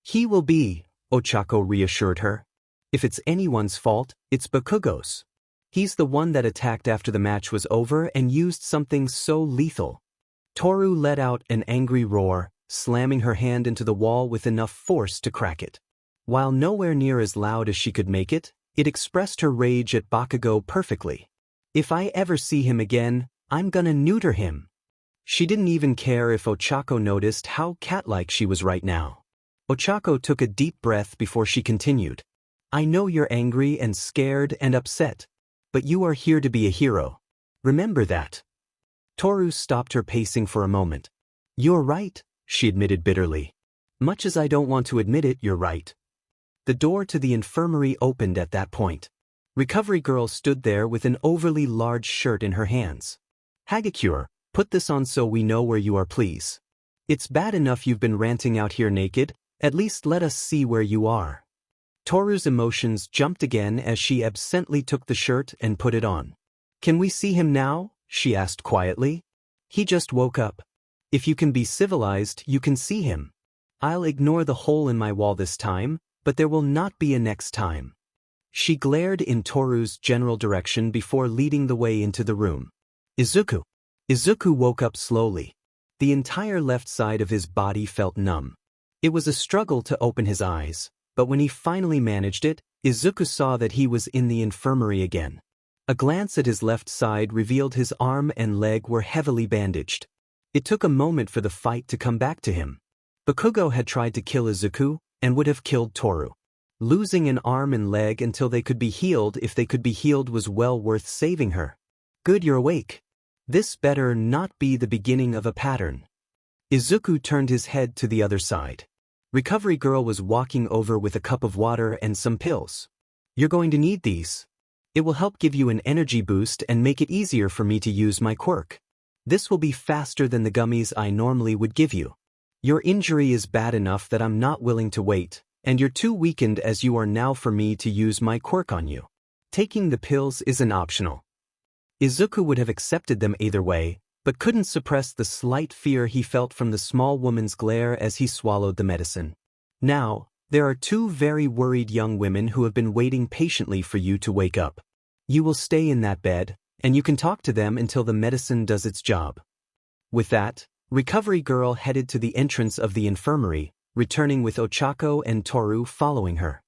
He will be, Ochako reassured her. If it's anyone's fault, it's Bakugo's. He's the one that attacked after the match was over and used something so lethal. Toru let out an angry roar, slamming her hand into the wall with enough force to crack it. While nowhere near as loud as she could make it, it expressed her rage at Bakugo perfectly. If I ever see him again, I'm gonna neuter him. She didn't even care if Ochako noticed how cat-like she was right now. Ochako took a deep breath before she continued. I know you're angry and scared and upset, but you are here to be a hero. Remember that. Toru stopped her pacing for a moment. You're right, she admitted bitterly. Much as I don't want to admit it, you're right. The door to the infirmary opened at that point. Recovery Girl stood there with an overly large shirt in her hands. Hagakure, put this on so we know where you are, please. It's bad enough you've been ranting out here naked, At least let us see where you are. Toru's emotions jumped again as she absently took the shirt and put it on. Can we see him now? She asked quietly. He just woke up. If you can be civilized, you can see him. I'll ignore the hole in my wall this time, but there will not be a next time. She glared in Toru's general direction before leading the way into the room. Izuku. Izuku woke up slowly. The entire left side of his body felt numb. It was a struggle to open his eyes, but when he finally managed it, Izuku saw that he was in the infirmary again. A glance at his left side revealed his arm and leg were heavily bandaged. It took a moment for the fight to come back to him. Bakugou had tried to kill Izuku and would have killed Toru. Losing an arm and leg until they could be healed if they could be healed was well worth saving her. Good, you're awake. This better not be the beginning of a pattern. Izuku turned his head to the other side. Recovery Girl was walking over with a cup of water and some pills. You're going to need these. It will help give you an energy boost and make it easier for me to use my quirk. This will be faster than the gummies I normally would give you. Your injury is bad enough that I'm not willing to wait, and you're too weakened as you are now for me to use my quirk on you. Taking the pills isn't optional. Izuku would have accepted them either way, but couldn't suppress the slight fear he felt from the small woman's glare as he swallowed the medicine. Now, there are two very worried young women who have been waiting patiently for you to wake up. You will stay in that bed, and you can talk to them until the medicine does its job. With that, Recovery Girl headed to the entrance of the infirmary, returning with Ochako and Toru following her.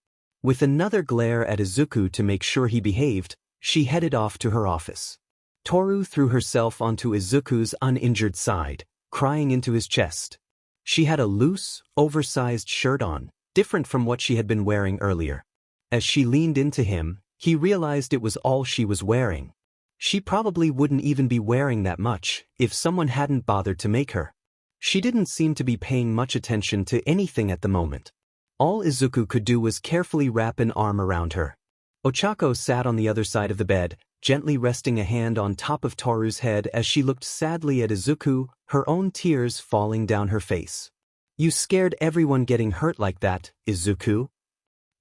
With another glare at Izuku to make sure he behaved, she headed off to her office. Toru threw herself onto Izuku's uninjured side, crying into his chest. She had a loose, oversized shirt on, different from what she had been wearing earlier. As she leaned into him, he realized it was all she was wearing. She probably wouldn't even be wearing that much if someone hadn't bothered to make her. She didn't seem to be paying much attention to anything at the moment. All Izuku could do was carefully wrap an arm around her. Ochako sat on the other side of the bed, gently resting a hand on top of Toru's head as she looked sadly at Izuku, her own tears falling down her face. You scared everyone getting hurt like that, Izuku.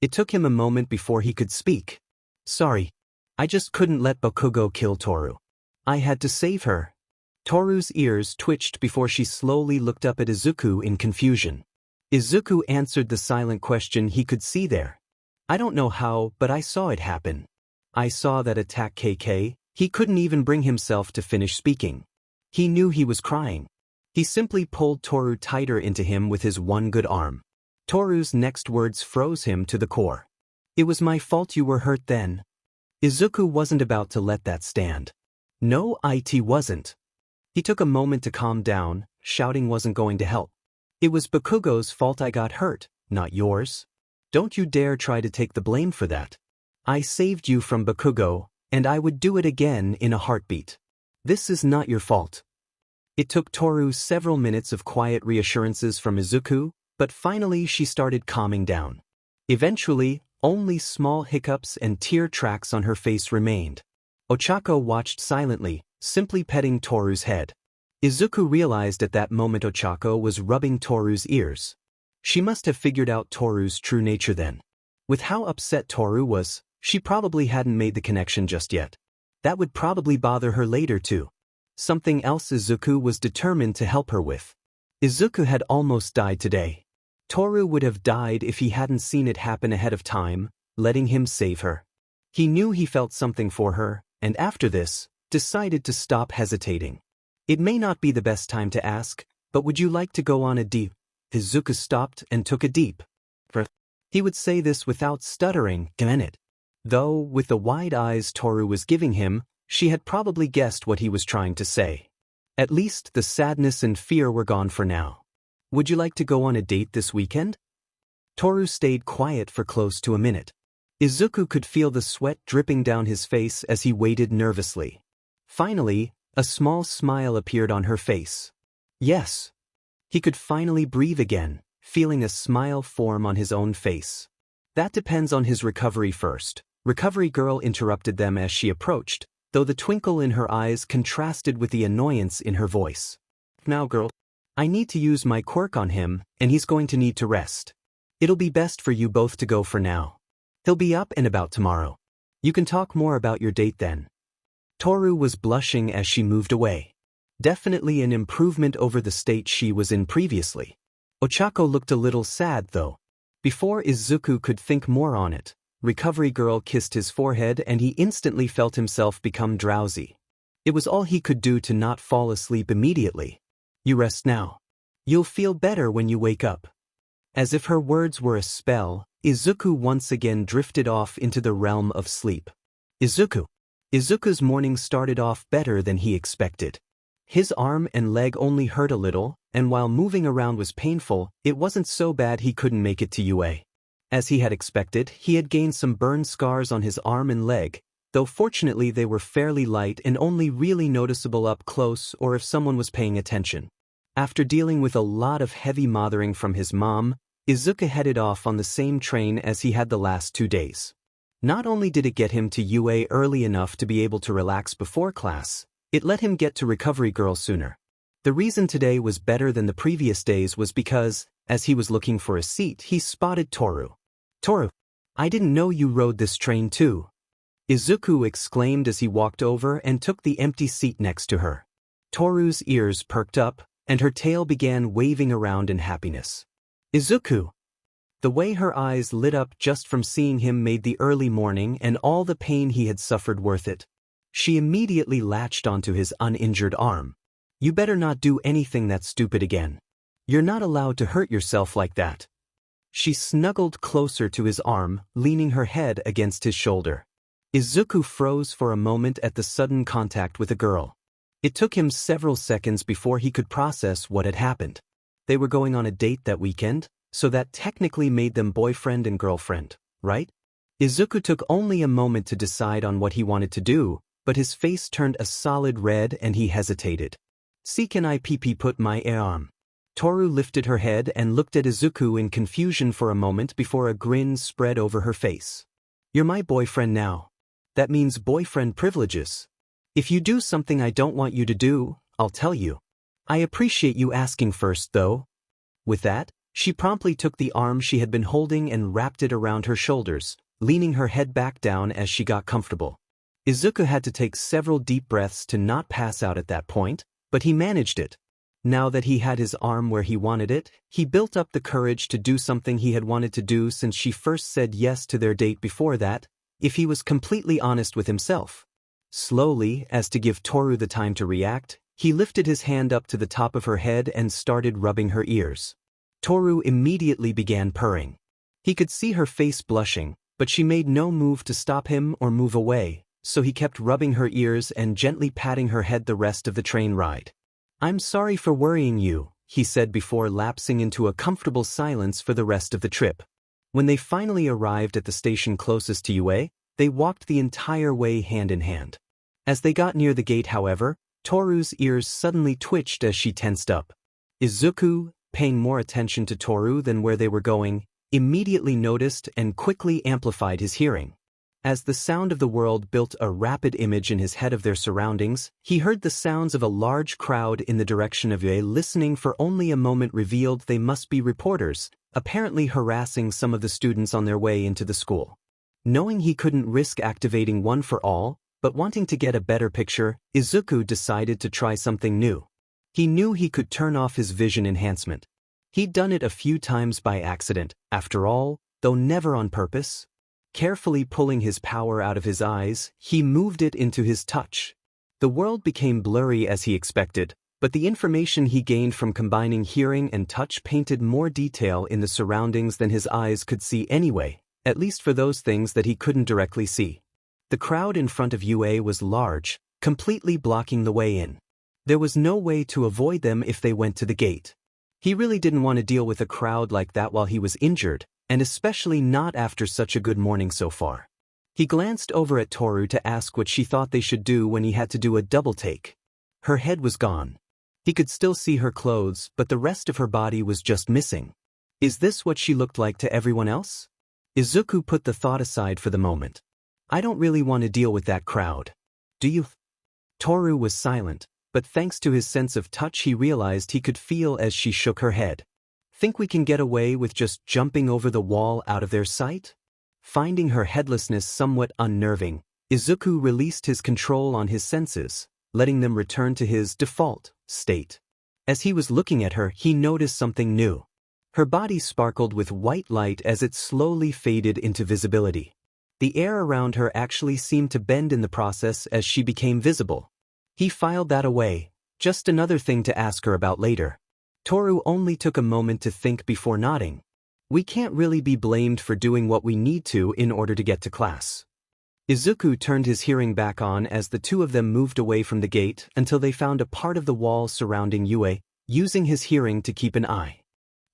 It took him a moment before he could speak. Sorry. I just couldn't let Bakugou kill Toru. I had to save her. Toru's ears twitched before she slowly looked up at Izuku in confusion. Izuku answered the silent question he could see there. I don't know how, but I saw it happen. I saw that attack KK. He couldn't even bring himself to finish speaking. He knew he was crying. He simply pulled Toru tighter into him with his one good arm. Toru's next words froze him to the core. It was my fault you were hurt then. Izuku wasn't about to let that stand. No, it wasn't. He took a moment to calm down, shouting wasn't going to help. It was Bakugou's fault I got hurt, not yours. Don't you dare try to take the blame for that. I saved you from Bakugou, and I would do it again in a heartbeat. This is not your fault. It took Toru several minutes of quiet reassurances from Izuku, but finally she started calming down. Eventually, only small hiccups and tear tracks on her face remained. Ochako watched silently, simply petting Toru's head. Izuku realized at that moment Ochako was rubbing Toru's ears. She must have figured out Toru's true nature then. With how upset Toru was, she probably hadn't made the connection just yet. That would probably bother her later too. Something else Izuku was determined to help her with. Izuku had almost died today. Toru would have died if he hadn't seen it happen ahead of time, letting him save her. He knew he felt something for her, and after this, decided to stop hesitating. It may not be the best time to ask, but would you like to go on a deep? Izuku stopped and took a deep breath. He would say this without stuttering, it. Though, with the wide eyes Toru was giving him, she had probably guessed what he was trying to say. At least the sadness and fear were gone for now. Would you like to go on a date this weekend? Toru stayed quiet for close to a minute. Izuku could feel the sweat dripping down his face as he waited nervously. Finally, a small smile appeared on her face. Yes. He could finally breathe again, feeling a smile form on his own face. That depends on his recovery first. Recovery Girl interrupted them as she approached, though the twinkle in her eyes contrasted with the annoyance in her voice. Now girl, I need to use my quirk on him, and he's going to need to rest. It'll be best for you both to go for now. He'll be up and about tomorrow. You can talk more about your date then. Toru was blushing as she moved away. Definitely an improvement over the state she was in previously. Ochako looked a little sad though. Before Izuku could think more on it, Recovery Girl kissed his forehead and he instantly felt himself become drowsy. It was all he could do to not fall asleep immediately. You rest now. You'll feel better when you wake up. As if her words were a spell, Izuku once again drifted off into the realm of sleep. Izuku's morning started off better than he expected. His arm and leg only hurt a little, and while moving around was painful, it wasn't so bad he couldn't make it to UA. As he had expected, he had gained some burn scars on his arm and leg, though fortunately they were fairly light and only really noticeable up close or if someone was paying attention. After dealing with a lot of heavy mothering from his mom, Izuku headed off on the same train as he had the last 2 days. Not only did it get him to UA early enough to be able to relax before class, it let him get to Recovery Girl sooner. The reason today was better than the previous days was because, as he was looking for a seat, he spotted Toru. Toru, I didn't know you rode this train too. Izuku exclaimed as he walked over and took the empty seat next to her. Toru's ears perked up, and her tail began waving around in happiness. Izuku! The way her eyes lit up just from seeing him made the early morning and all the pain he had suffered worth it. She immediately latched onto his uninjured arm. You better not do anything that stupid again. You're not allowed to hurt yourself like that. She snuggled closer to his arm, leaning her head against his shoulder. Izuku froze for a moment at the sudden contact with a girl. It took him several seconds before he could process what had happened. They were going on a date that weekend, so that technically made them boyfriend and girlfriend, right? Izuku took only a moment to decide on what he wanted to do, but his face turned a solid red and he hesitated. See, can I put my arm? Toru lifted her head and looked at Izuku in confusion for a moment before a grin spread over her face. You're my boyfriend now. That means boyfriend privileges. If you do something I don't want you to do, I'll tell you. I appreciate you asking first, though. With that, she promptly took the arm she had been holding and wrapped it around her shoulders, leaning her head back down as she got comfortable. Izuku had to take several deep breaths to not pass out at that point, but he managed it. Now that he had his arm where he wanted it, he built up the courage to do something he had wanted to do since she first said yes to their date before that, if he was completely honest with himself. Slowly, as to give Toru the time to react, he lifted his hand up to the top of her head and started rubbing her ears. Toru immediately began purring. He could see her face blushing, but she made no move to stop him or move away, so he kept rubbing her ears and gently patting her head the rest of the train ride. I'm sorry for worrying you, he said before lapsing into a comfortable silence for the rest of the trip. When they finally arrived at the station closest to UA, they walked the entire way hand in hand. As they got near the gate, however, Toru's ears suddenly twitched as she tensed up. Izuku, paying more attention to Toru than where they were going, immediately noticed and quickly amplified his hearing. As the sound of the world built a rapid image in his head of their surroundings, he heard the sounds of a large crowd in the direction of UA. Listening for only a moment revealed they must be reporters, apparently harassing some of the students on their way into the school. Knowing he couldn't risk activating one for all, but wanting to get a better picture, Izuku decided to try something new. He knew he could turn off his vision enhancement. He'd done it a few times by accident, after all, though never on purpose. Carefully pulling his power out of his eyes, he moved it into his touch. The world became blurry as he expected, but the information he gained from combining hearing and touch painted more detail in the surroundings than his eyes could see anyway, at least for those things that he couldn't directly see. The crowd in front of UA was large, completely blocking the way in. There was no way to avoid them if they went to the gate. He really didn't want to deal with a crowd like that while he was injured, and especially not after such a good morning so far. He glanced over at Toru to ask what she thought they should do when he had to do a double take. Her head was gone. He could still see her clothes, but the rest of her body was just missing. Is this what she looked like to everyone else? Izuku put the thought aside for the moment. I don't really want to deal with that crowd. Do you? Toru was silent, but thanks to his sense of touch he realized he could feel as she shook her head. Think we can get away with just jumping over the wall out of their sight? Finding her headlessness somewhat unnerving, Izuku released his control on his senses, letting them return to his default state. As he was looking at her, he noticed something new. Her body sparkled with white light as it slowly faded into visibility. The air around her actually seemed to bend in the process as she became visible. He filed that away, just another thing to ask her about later. Toru only took a moment to think before nodding. We can't really be blamed for doing what we need to in order to get to class. Izuku turned his hearing back on as the two of them moved away from the gate until they found a part of the wall surrounding Yue, using his hearing to keep an eye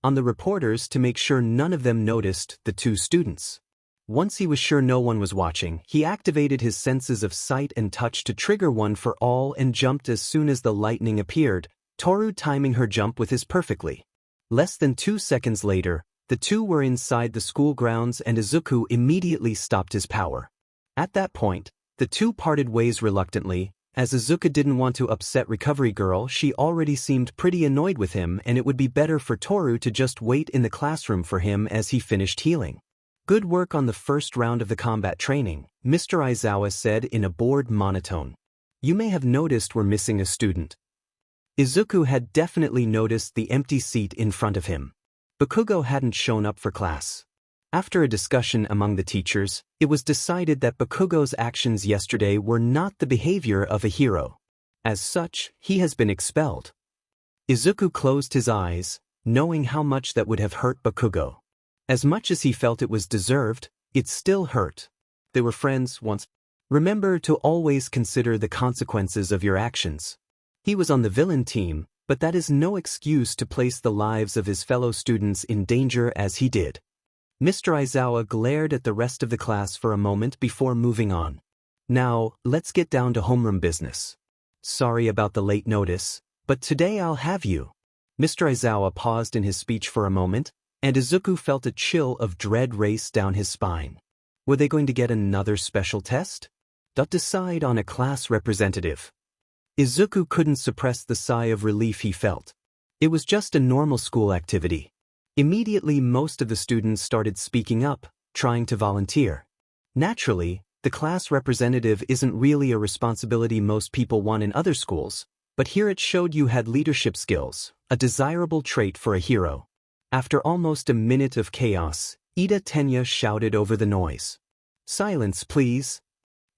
on the reporters to make sure none of them noticed the two students. Once he was sure no one was watching, he activated his senses of sight and touch to trigger one for all and jumped as soon as the lightning appeared, Toru timing her jump with his perfectly. Less than 2 seconds later, the two were inside the school grounds and Izuku immediately stopped his power. At that point, the two parted ways reluctantly. As Izuku didn't want to upset Recovery Girl, she already seemed pretty annoyed with him, and it would be better for Toru to just wait in the classroom for him as he finished healing. Good work on the first round of the combat training, Mr. Aizawa said in a bored monotone. You may have noticed we're missing a student. Izuku had definitely noticed the empty seat in front of him. Bakugo hadn't shown up for class. After a discussion among the teachers, it was decided that Bakugo's actions yesterday were not the behavior of a hero. As such, he has been expelled. Izuku closed his eyes, knowing how much that would have hurt Bakugo. As much as he felt it was deserved, it still hurt. They were friends once. Remember to always consider the consequences of your actions. He was on the villain team, but that is no excuse to place the lives of his fellow students in danger as he did. Mr. Aizawa glared at the rest of the class for a moment before moving on. Now, let's get down to homeroom business. Sorry about the late notice, but today I'll have you. Mr. Aizawa paused in his speech for a moment, and Izuku felt a chill of dread race down his spine. Were they going to get another special test? Decide on a class representative. Izuku couldn't suppress the sigh of relief he felt. It was just a normal school activity. Immediately, most of the students started speaking up, trying to volunteer. Naturally, the class representative isn't really a responsibility most people want in other schools, but here it showed you had leadership skills, a desirable trait for a hero. After almost a minute of chaos, Ida Tenya shouted over the noise. Silence, please.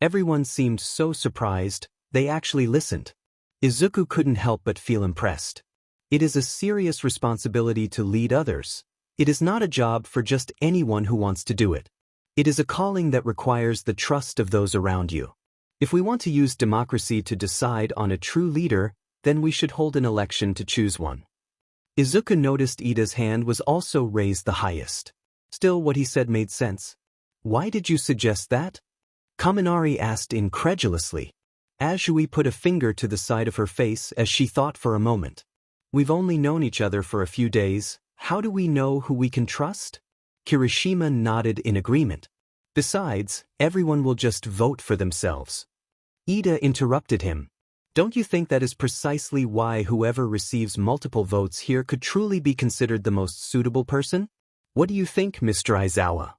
Everyone seemed so surprised, they actually listened. Izuku couldn't help but feel impressed. It is a serious responsibility to lead others. It is not a job for just anyone who wants to do it. It is a calling that requires the trust of those around you. If we want to use democracy to decide on a true leader, then we should hold an election to choose one. Izuku noticed Ida's hand was also raised the highest. Still, what he said made sense. Why did you suggest that? Kaminari asked incredulously. Azui put a finger to the side of her face as she thought for a moment. We've only known each other for a few days, how do we know who we can trust? Kirishima nodded in agreement. Besides, everyone will just vote for themselves. Ida interrupted him. Don't you think that is precisely why whoever receives multiple votes here could truly be considered the most suitable person? What do you think, Mr. Aizawa?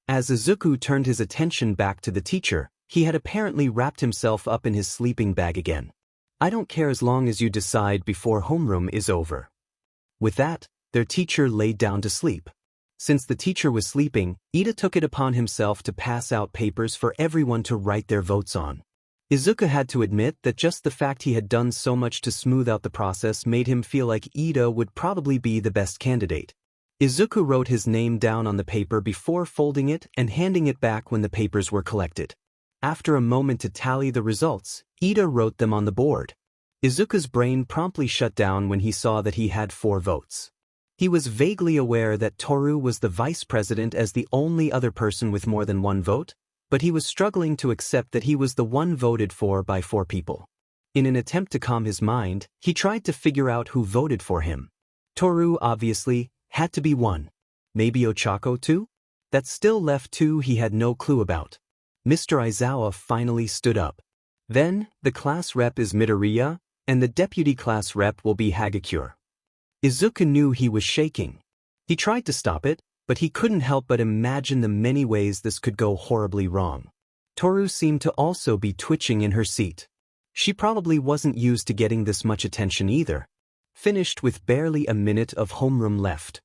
As Izuku turned his attention back to the teacher, he had apparently wrapped himself up in his sleeping bag again. I don't care as long as you decide before homeroom is over. With that, their teacher laid down to sleep. Since the teacher was sleeping, Ida took it upon himself to pass out papers for everyone to write their votes on. Izuku had to admit that just the fact he had done so much to smooth out the process made him feel like Ida would probably be the best candidate. Izuku wrote his name down on the paper before folding it and handing it back when the papers were collected. After a moment to tally the results, Ida wrote them on the board. Izuku's brain promptly shut down when he saw that he had 4 votes. He was vaguely aware that Toru was the vice president as the only other person with more than 1 vote, but he was struggling to accept that he was the one voted for by 4 people. In an attempt to calm his mind, he tried to figure out who voted for him. Toru, obviously, had to be one. Maybe Ochako too? That still left 2 he had no clue about. Mr. Aizawa finally stood up. Then, the class rep is Midoriya, and the deputy class rep will be Hagakure. Izuku knew he was shaking. He tried to stop it, but he couldn't help but imagine the many ways this could go horribly wrong. Toru seemed to also be twitching in her seat. She probably wasn't used to getting this much attention either. Finished with barely a minute of homeroom left.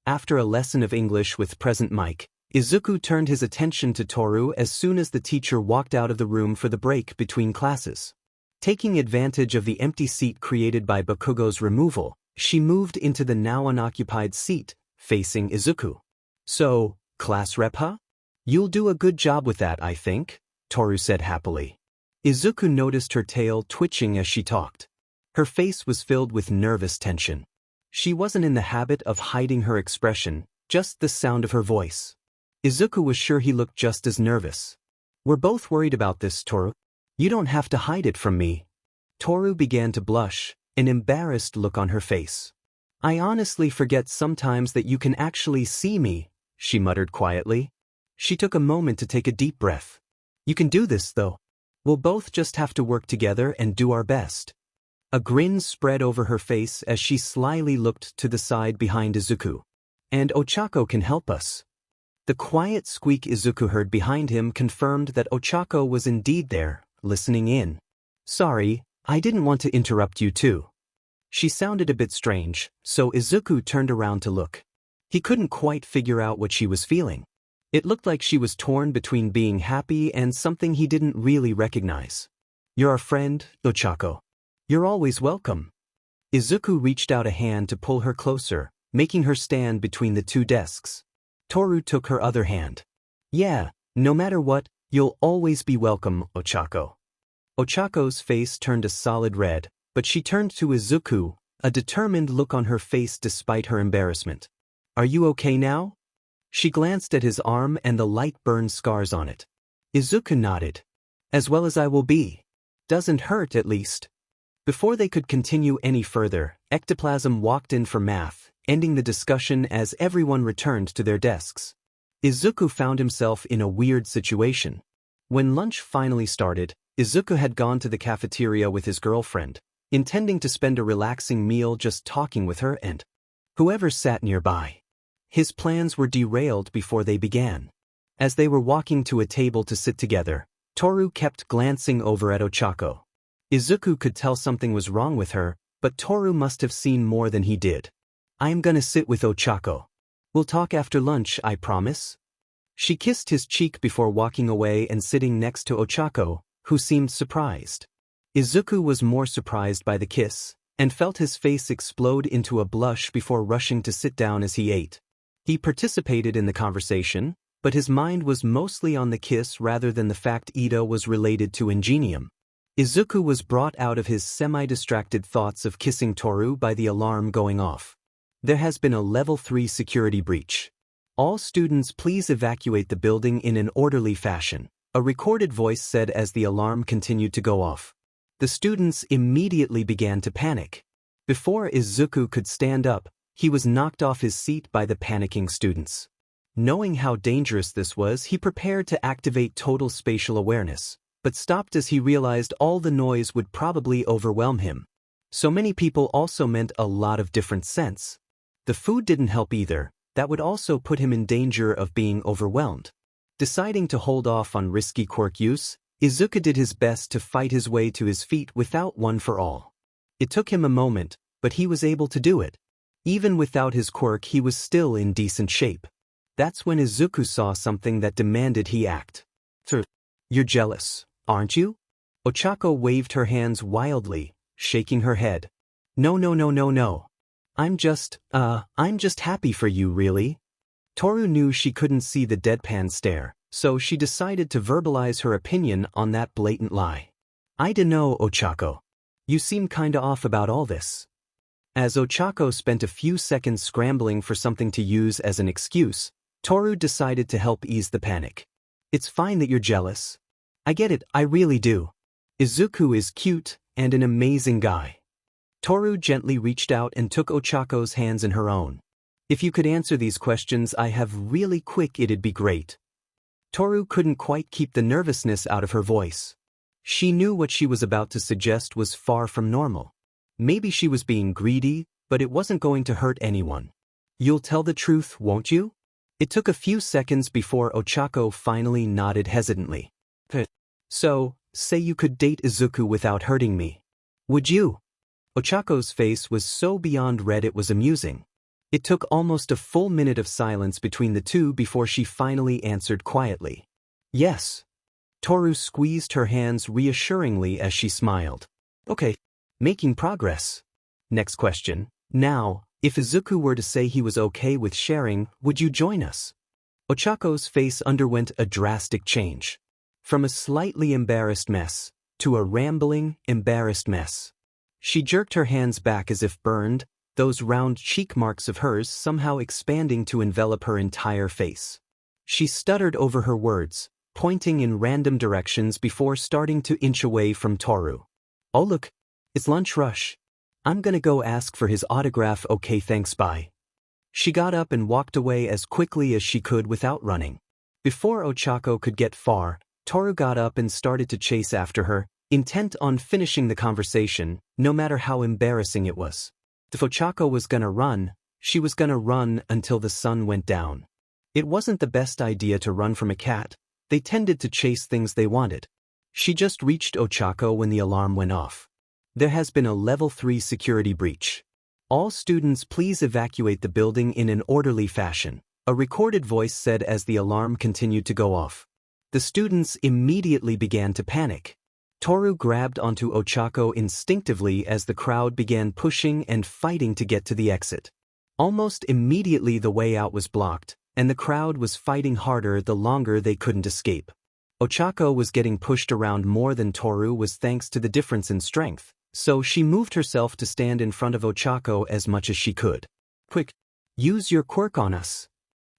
After a lesson of English with present Mike, Izuku turned his attention to Toru as soon as the teacher walked out of the room for the break between classes. Taking advantage of the empty seat created by Bakugo's removal, she moved into the now unoccupied seat, facing Izuku. "So, class rep huh? You'll do a good job with that, I think," Toru said happily. Izuku noticed her tail twitching as she talked. Her face was filled with nervous tension. She wasn't in the habit of hiding her expression, just the sound of her voice. Izuku was sure he looked just as nervous. "We're both worried about this, Toru. You don't have to hide it from me." Toru began to blush, an embarrassed look on her face. "I honestly forget sometimes that you can actually see me," she muttered quietly. She took a moment to take a deep breath. "You can do this, though. We'll both just have to work together and do our best." A grin spread over her face as she slyly looked to the side behind Izuku. "And Ochako can help us." The quiet squeak Izuku heard behind him confirmed that Ochako was indeed there, listening in. "Sorry, I didn't want to interrupt you too." She sounded a bit strange, so Izuku turned around to look. He couldn't quite figure out what she was feeling. It looked like she was torn between being happy and something he didn't really recognize. "You're our friend, Ochako. You're always welcome." Izuku reached out a hand to pull her closer, making her stand between the two desks. Toru took her other hand. "Yeah, no matter what, you'll always be welcome, Ochako." Ochako's face turned a solid red, but she turned to Izuku, a determined look on her face despite her embarrassment. "Are you okay now?" She glanced at his arm and the light burned scars on it. Izuku nodded. "As well as I will be. Doesn't hurt, at least." Before they could continue any further, Ectoplasm walked in for math, ending the discussion as everyone returned to their desks. Izuku found himself in a weird situation. When lunch finally started, Izuku had gone to the cafeteria with his girlfriend, intending to spend a relaxing meal just talking with her and whoever sat nearby. His plans were derailed before they began. As they were walking to a table to sit together, Toru kept glancing over at Ochako. Izuku could tell something was wrong with her, but Toru must have seen more than he did. "I'm gonna sit with Ochako. We'll talk after lunch, I promise." She kissed his cheek before walking away and sitting next to Ochako, who seemed surprised. Izuku was more surprised by the kiss, and felt his face explode into a blush before rushing to sit down as he ate. He participated in the conversation, but his mind was mostly on the kiss rather than the fact Ito was related to Ingenium. Izuku was brought out of his semi-distracted thoughts of kissing Toru by the alarm going off. "There has been a Level 3 security breach. All students please evacuate the building in an orderly fashion," a recorded voice said as the alarm continued to go off. The students immediately began to panic. Before Izuku could stand up, he was knocked off his seat by the panicking students. Knowing how dangerous this was, he prepared to activate total spatial awareness, but stopped as he realized all the noise would probably overwhelm him. So many people also meant a lot of different scents. The food didn't help either, that would also put him in danger of being overwhelmed. Deciding to hold off on risky quirk use, Izuku did his best to fight his way to his feet without one for all. It took him a moment, but he was able to do it. Even without his quirk, he was still in decent shape. That's when Izuku saw something that demanded he act. "You're jealous, aren't you?" Ochako waved her hands wildly, shaking her head. No. I'm just happy for you, really." Toru knew she couldn't see the deadpan stare, so she decided to verbalize her opinion on that blatant lie. "I dunno, Ochako. You seem kinda off about all this." As Ochako spent a few seconds scrambling for something to use as an excuse, Toru decided to help ease the panic. "It's fine that you're jealous. I get it, I really do. Izuku is cute and an amazing guy." Toru gently reached out and took Ochako's hands in her own. "If you could answer these questions I have really quick, it'd be great." Toru couldn't quite keep the nervousness out of her voice. She knew what she was about to suggest was far from normal. Maybe she was being greedy, but it wasn't going to hurt anyone. You'll tell the truth, won't you? It took a few seconds before Ochako finally nodded hesitantly. So, say you could date Izuku without hurting me. Would you? Ochako's face was so beyond red it was amusing. It took almost a full minute of silence between the two before she finally answered quietly. Yes. Toru squeezed her hands reassuringly as she smiled. Okay. Making progress. Next question. Now, if Izuku were to say he was okay with sharing, would you join us? Ochako's face underwent a drastic change. From a slightly embarrassed mess to a rambling, embarrassed mess. She jerked her hands back as if burned, those round cheek marks of hers somehow expanding to envelop her entire face. She stuttered over her words, pointing in random directions before starting to inch away from Toru. Oh look, it's lunch rush. I'm gonna go ask for his autograph, okay thanks bye. She got up and walked away as quickly as she could without running. Before Ochako could get far, Toru got up and started to chase after her, intent on finishing the conversation, no matter how embarrassing it was. If Ochako was gonna run, she was gonna run until the sun went down. It wasn't the best idea to run from a cat. They tended to chase things they wanted. She just reached Ochako when the alarm went off. There has been a level 3 security breach. All students please evacuate the building in an orderly fashion, a recorded voice said as the alarm continued to go off. The students immediately began to panic. Toru grabbed onto Ochako instinctively as the crowd began pushing and fighting to get to the exit. Almost immediately the way out was blocked, and the crowd was fighting harder the longer they couldn't escape. Ochako was getting pushed around more than Toru was thanks to the difference in strength, so she moved herself to stand in front of Ochako as much as she could. Quick, use your quirk on us.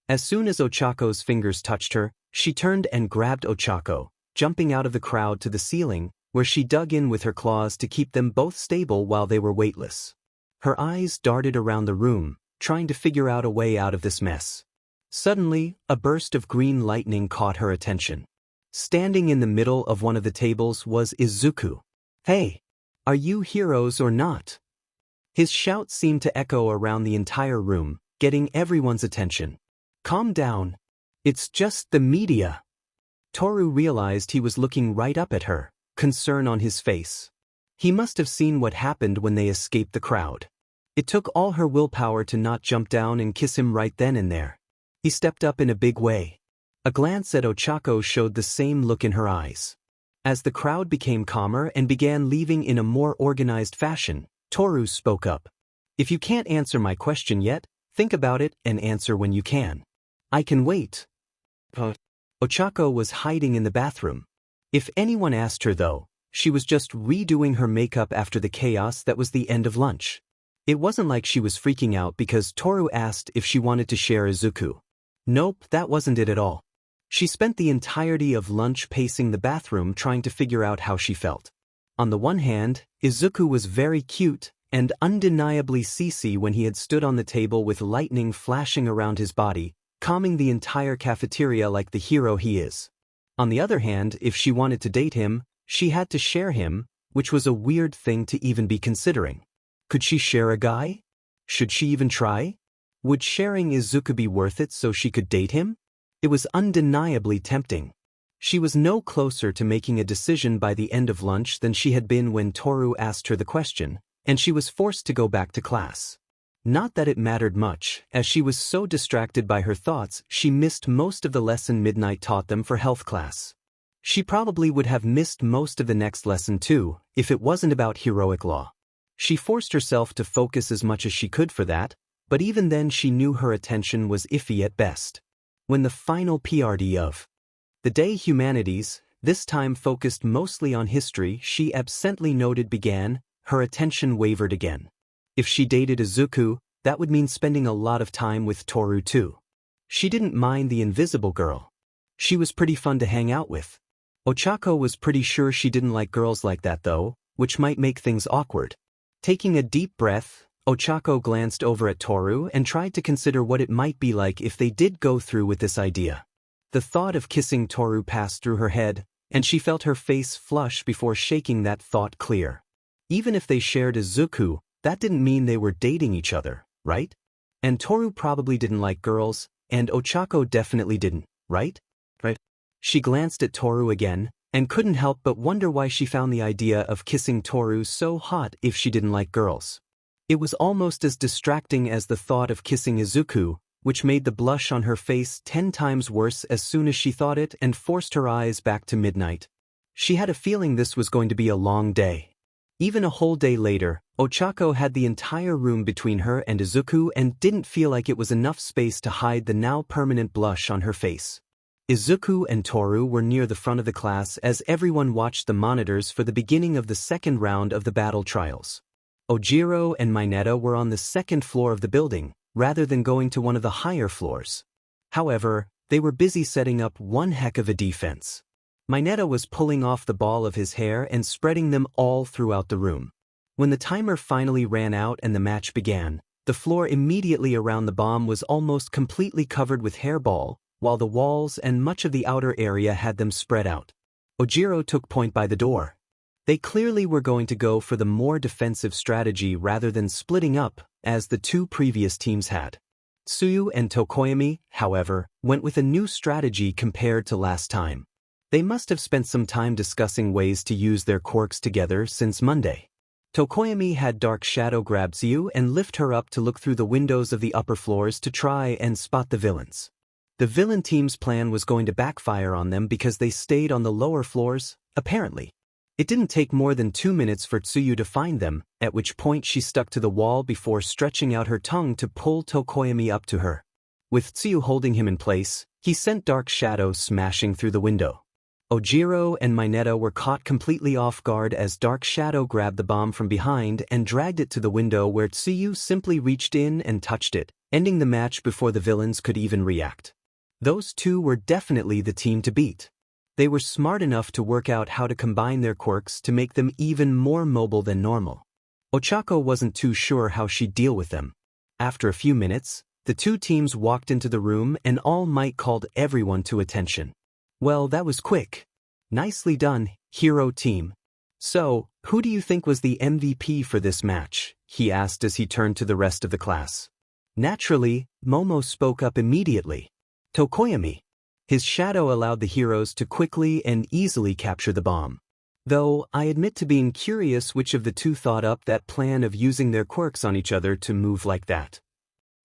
As soon as Ochako's fingers touched her, she turned and grabbed Ochako, jumping out of the crowd to the ceiling, where she dug in with her claws to keep them both stable while they were weightless. Her eyes darted around the room, trying to figure out a way out of this mess. Suddenly, a burst of green lightning caught her attention. Standing in the middle of one of the tables was Izuku. Hey! Are you heroes or not? His shout seemed to echo around the entire room, getting everyone's attention. Calm down. It's just the media. Toru realized he was looking right up at her, concern on his face. He must have seen what happened when they escaped the crowd. It took all her willpower to not jump down and kiss him right then and there. He stepped up in a big way. A glance at Ochako showed the same look in her eyes. As the crowd became calmer and began leaving in a more organized fashion, Toru spoke up. If you can't answer my question yet, think about it and answer when you can. I can wait. Ochako was hiding in the bathroom. If anyone asked her though, she was just redoing her makeup after the chaos that was the end of lunch. It wasn't like she was freaking out because Toru asked if she wanted to share Izuku. Nope, that wasn't it at all. She spent the entirety of lunch pacing the bathroom trying to figure out how she felt. On the one hand, Izuku was very cute and undeniably CC when he had stood on the table with lightning flashing around his body, calming the entire cafeteria like the hero he is. On the other hand, if she wanted to date him, she had to share him, which was a weird thing to even be considering. Could she share a guy? Should she even try? Would sharing Izuku be worth it so she could date him? It was undeniably tempting. She was no closer to making a decision by the end of lunch than she had been when Toru asked her the question, and she was forced to go back to class. Not that it mattered much, as she was so distracted by her thoughts she missed most of the lesson Midnight taught them for health class. She probably would have missed most of the next lesson too, if it wasn't about heroic law. She forced herself to focus as much as she could for that, but even then she knew her attention was iffy at best. When the final PRD of the day humanities, this time focused mostly on history, she absently noted began, her attention wavered again. If she dated Izuku, that would mean spending a lot of time with Toru too. She didn't mind the invisible girl. She was pretty fun to hang out with. Ochako was pretty sure she didn't like girls like that though, which might make things awkward. Taking a deep breath, Ochako glanced over at Toru and tried to consider what it might be like if they did go through with this idea. The thought of kissing Toru passed through her head, and she felt her face flush before shaking that thought clear. Even if they shared Izuku, that didn't mean they were dating each other, right? And Toru probably didn't like girls, and Ochako definitely didn't, right? Right? She glanced at Toru again, and couldn't help but wonder why she found the idea of kissing Toru so hot if she didn't like girls. It was almost as distracting as the thought of kissing Izuku, which made the blush on her face 10 times worse as soon as she thought it and forced her eyes back to midnight. She had a feeling this was going to be a long day. Even a whole day later, Ochako had the entire room between her and Izuku and didn't feel like it was enough space to hide the now permanent blush on her face. Izuku and Toru were near the front of the class as everyone watched the monitors for the beginning of the second round of the battle trials. Ojiro and Mineta were on the second floor of the building, rather than going to one of the higher floors. However, they were busy setting up one heck of a defense. Mineta was pulling off the ball of his hair and spreading them all throughout the room. When the timer finally ran out and the match began, the floor immediately around the bomb was almost completely covered with hairball, while the walls and much of the outer area had them spread out. Ojiro took point by the door. They clearly were going to go for the more defensive strategy rather than splitting up, as the two previous teams had. Tsuyu and Tokoyami, however, went with a new strategy compared to last time. They must have spent some time discussing ways to use their quirks together since Monday. Tokoyami had Dark Shadow grab Tsuyu and lift her up to look through the windows of the upper floors to try and spot the villains. The villain team's plan was going to backfire on them because they stayed on the lower floors, apparently. It didn't take more than 2 minutes for Tsuyu to find them, at which point she stuck to the wall before stretching out her tongue to pull Tokoyami up to her. With Tsuyu holding him in place, he sent Dark Shadow smashing through the window. Ojiro and Mineta were caught completely off guard as Dark Shadow grabbed the bomb from behind and dragged it to the window where Tsuyu simply reached in and touched it, ending the match before the villains could even react. Those two were definitely the team to beat. They were smart enough to work out how to combine their quirks to make them even more mobile than normal. Ochako wasn't too sure how she'd deal with them. After a few minutes, the two teams walked into the room and All Might called everyone to attention. Well, that was quick. Nicely done, hero team. So, who do you think was the MVP for this match? He asked as he turned to the rest of the class. Naturally, Momo spoke up immediately. Tokoyami. His shadow allowed the heroes to quickly and easily capture the bomb. Though, I admit to being curious which of the two thought up that plan of using their quirks on each other to move like that.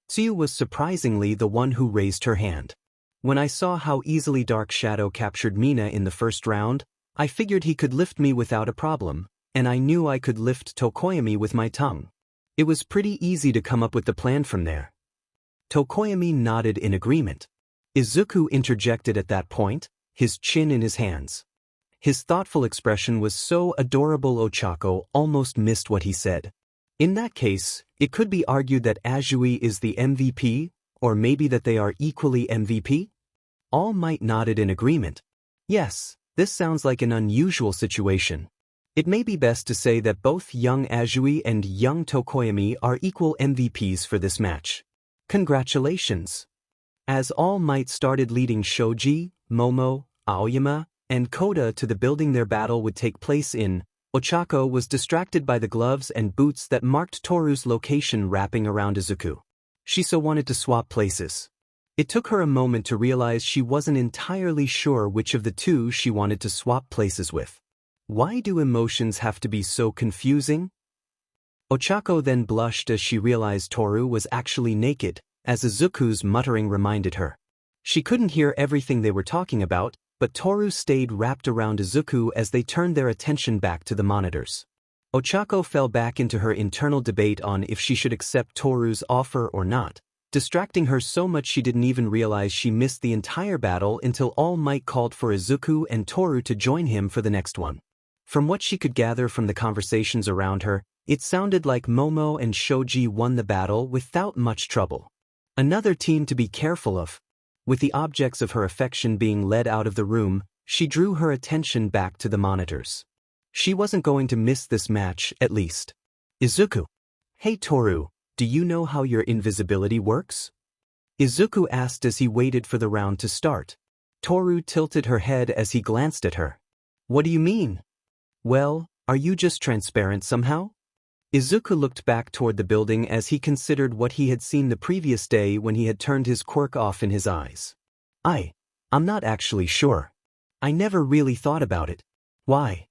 Tsuyu was surprisingly the one who raised her hand. When I saw how easily Dark Shadow captured Mina in the first round, I figured he could lift me without a problem, and I knew I could lift Tokoyami with my tongue. It was pretty easy to come up with the plan from there. Tokoyami nodded in agreement. Izuku interjected at that point, his chin in his hands. His thoughtful expression was so adorable Ochako almost missed what he said. In that case, it could be argued that Azui is the MVP, or maybe that they are equally MVP? All Might nodded in agreement. Yes, this sounds like an unusual situation. It may be best to say that both young Azui and young Tokoyami are equal MVPs for this match. Congratulations! As All Might started leading Shoji, Momo, Aoyama, and Koda to the building their battle would take place in, Ochako was distracted by the gloves and boots that marked Toru's location wrapping around Izuku. She so wanted to swap places. It took her a moment to realize she wasn't entirely sure which of the two she wanted to swap places with. Why do emotions have to be so confusing? Ochako then blushed as she realized Toru was actually naked, as Izuku's muttering reminded her. She couldn't hear everything they were talking about, but Toru stayed wrapped around Izuku as they turned their attention back to the monitors. Ochako fell back into her internal debate on if she should accept Toru's offer or not, distracting her so much she didn't even realize she missed the entire battle until All Might called for Izuku and Toru to join him for the next one. From what she could gather from the conversations around her, it sounded like Momo and Shoji won the battle without much trouble. Another team to be careful of. With the objects of her affection being led out of the room, she drew her attention back to the monitors. She wasn't going to miss this match, at least. Izuku. Hey Toru, do you know how your invisibility works? Izuku asked as he waited for the round to start. Toru tilted her head as he glanced at her. What do you mean? Well, are you just transparent somehow? Izuku looked back toward the building as he considered what he had seen the previous day when he had turned his quirk off in his eyes. I'm not actually sure. I never really thought about it. Why?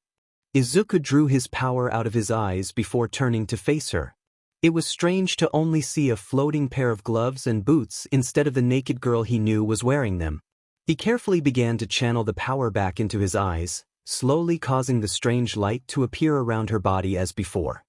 Izuku drew his power out of his eyes before turning to face her. It was strange to only see a floating pair of gloves and boots instead of the naked girl he knew was wearing them. He carefully began to channel the power back into his eyes, slowly causing the strange light to appear around her body as before.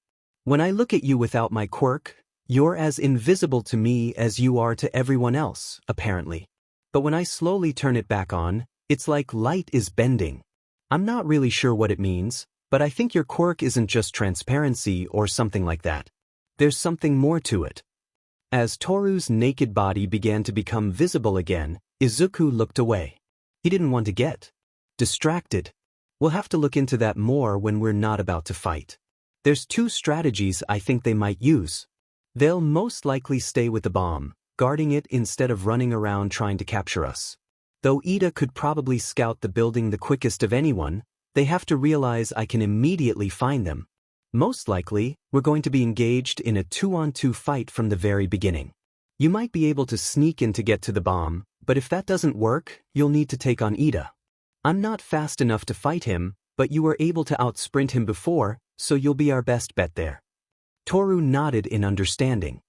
When I look at you without my quirk, you're as invisible to me as you are to everyone else, apparently. But when I slowly turn it back on, it's like light is bending. I'm not really sure what it means, but I think your quirk isn't just transparency or something like that. There's something more to it. As Toru's naked body began to become visible again, Izuku looked away. He didn't want to get distracted. We'll have to look into that more when we're not about to fight. There's two strategies I think they might use. They'll most likely stay with the bomb, guarding it instead of running around trying to capture us. Though Ida could probably scout the building the quickest of anyone, they have to realize I can immediately find them. Most likely, we're going to be engaged in a 2-on-2 fight from the very beginning. You might be able to sneak in to get to the bomb, but if that doesn't work, you'll need to take on Ida. I'm not fast enough to fight him, but you were able to outsprint him before, so you'll be our best bet there. Toru nodded in understanding.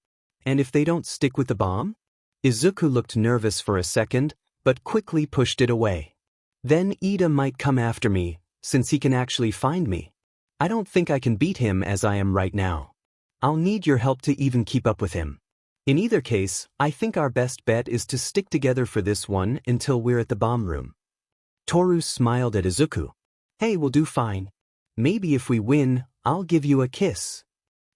And if they don't stick with the bomb? Izuku looked nervous for a second, but quickly pushed it away. Then Ida might come after me, since he can actually find me. I don't think I can beat him as I am right now. I'll need your help to even keep up with him. In either case, I think our best bet is to stick together for this one until we're at the bomb room. Toru smiled at Izuku. Hey, we'll do fine. Maybe if we win, I'll give you a kiss.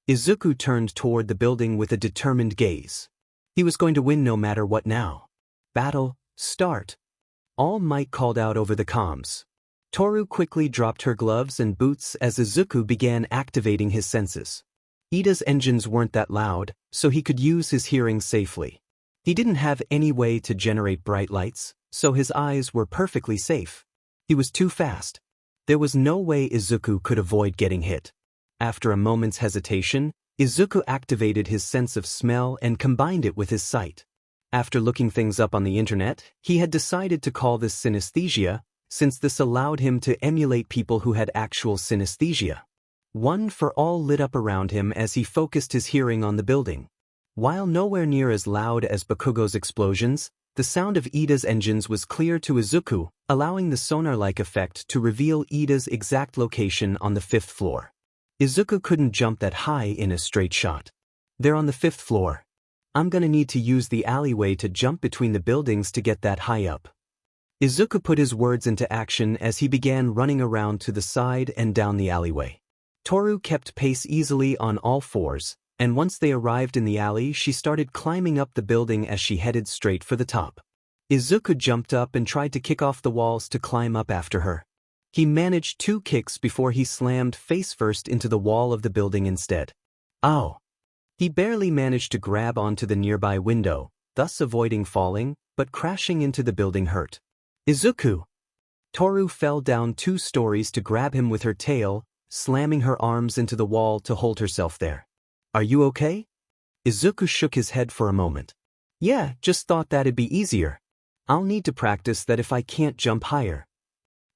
Izuku turned toward the building with a determined gaze. He was going to win no matter what now. Battle, start. All Might called out over the comms. Toru quickly dropped her gloves and boots as Izuku began activating his senses. Ida's engines weren't that loud, so he could use his hearing safely. He didn't have any way to generate bright lights, so his eyes were perfectly safe. He was too fast. There was no way Izuku could avoid getting hit. After a moment's hesitation, Izuku activated his sense of smell and combined it with his sight. After looking things up on the internet, he had decided to call this synesthesia, since this allowed him to emulate people who had actual synesthesia. One for all lit up around him as he focused his hearing on the building. While nowhere near as loud as Bakugo's explosions, the sound of Ida's engines was clear to Izuku, allowing the sonar-like effect to reveal Ida's exact location on the 5th floor. Izuku couldn't jump that high in a straight shot. They're on the 5th floor. I'm gonna need to use the alleyway to jump between the buildings to get that high up. Izuku put his words into action as he began running around to the side and down the alleyway. Toru kept pace easily on all fours, and once they arrived in the alley, she started climbing up the building as she headed straight for the top. Izuku jumped up and tried to kick off the walls to climb up after her. He managed 2 kicks before he slammed face first into the wall of the building instead. Ow! He barely managed to grab onto the nearby window, thus avoiding falling, but crashing into the building hurt. Izuku! Toru fell down 2 stories to grab him with her tail, slamming her arms into the wall to hold herself there. Are you okay? Izuku shook his head for a moment. Yeah, just thought that'd be easier. I'll need to practice that if I can't jump higher.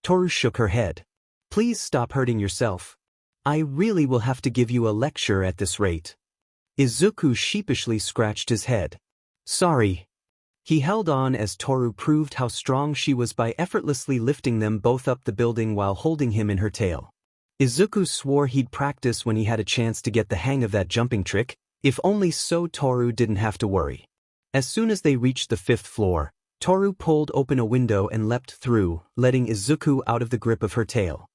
Toru shook her head. Please stop hurting yourself. I really will have to give you a lecture at this rate. Izuku sheepishly scratched his head. Sorry. He held on as Toru proved how strong she was by effortlessly lifting them both up the building while holding him in her tail. Izuku swore he'd practice when he had a chance to get the hang of that jumping trick, if only so Toru didn't have to worry. As soon as they reached the 5th floor, Toru pulled open a window and leapt through, letting Izuku out of the grip of her tail.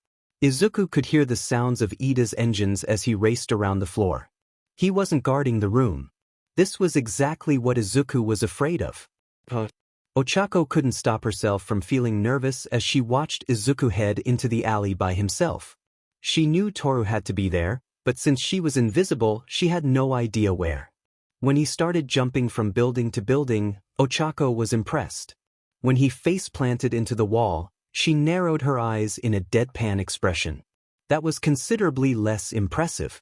Izuku could hear the sounds of Ida's engines as he raced around the floor. He wasn't guarding the room. This was exactly what Izuku was afraid of. Ochako couldn't stop herself from feeling nervous as she watched Izuku head into the alley by himself. She knew Toru had to be there, but since she was invisible, she had no idea where. When he started jumping from building to building, Ochako was impressed. When he face-planted into the wall, she narrowed her eyes in a deadpan expression. That was considerably less impressive.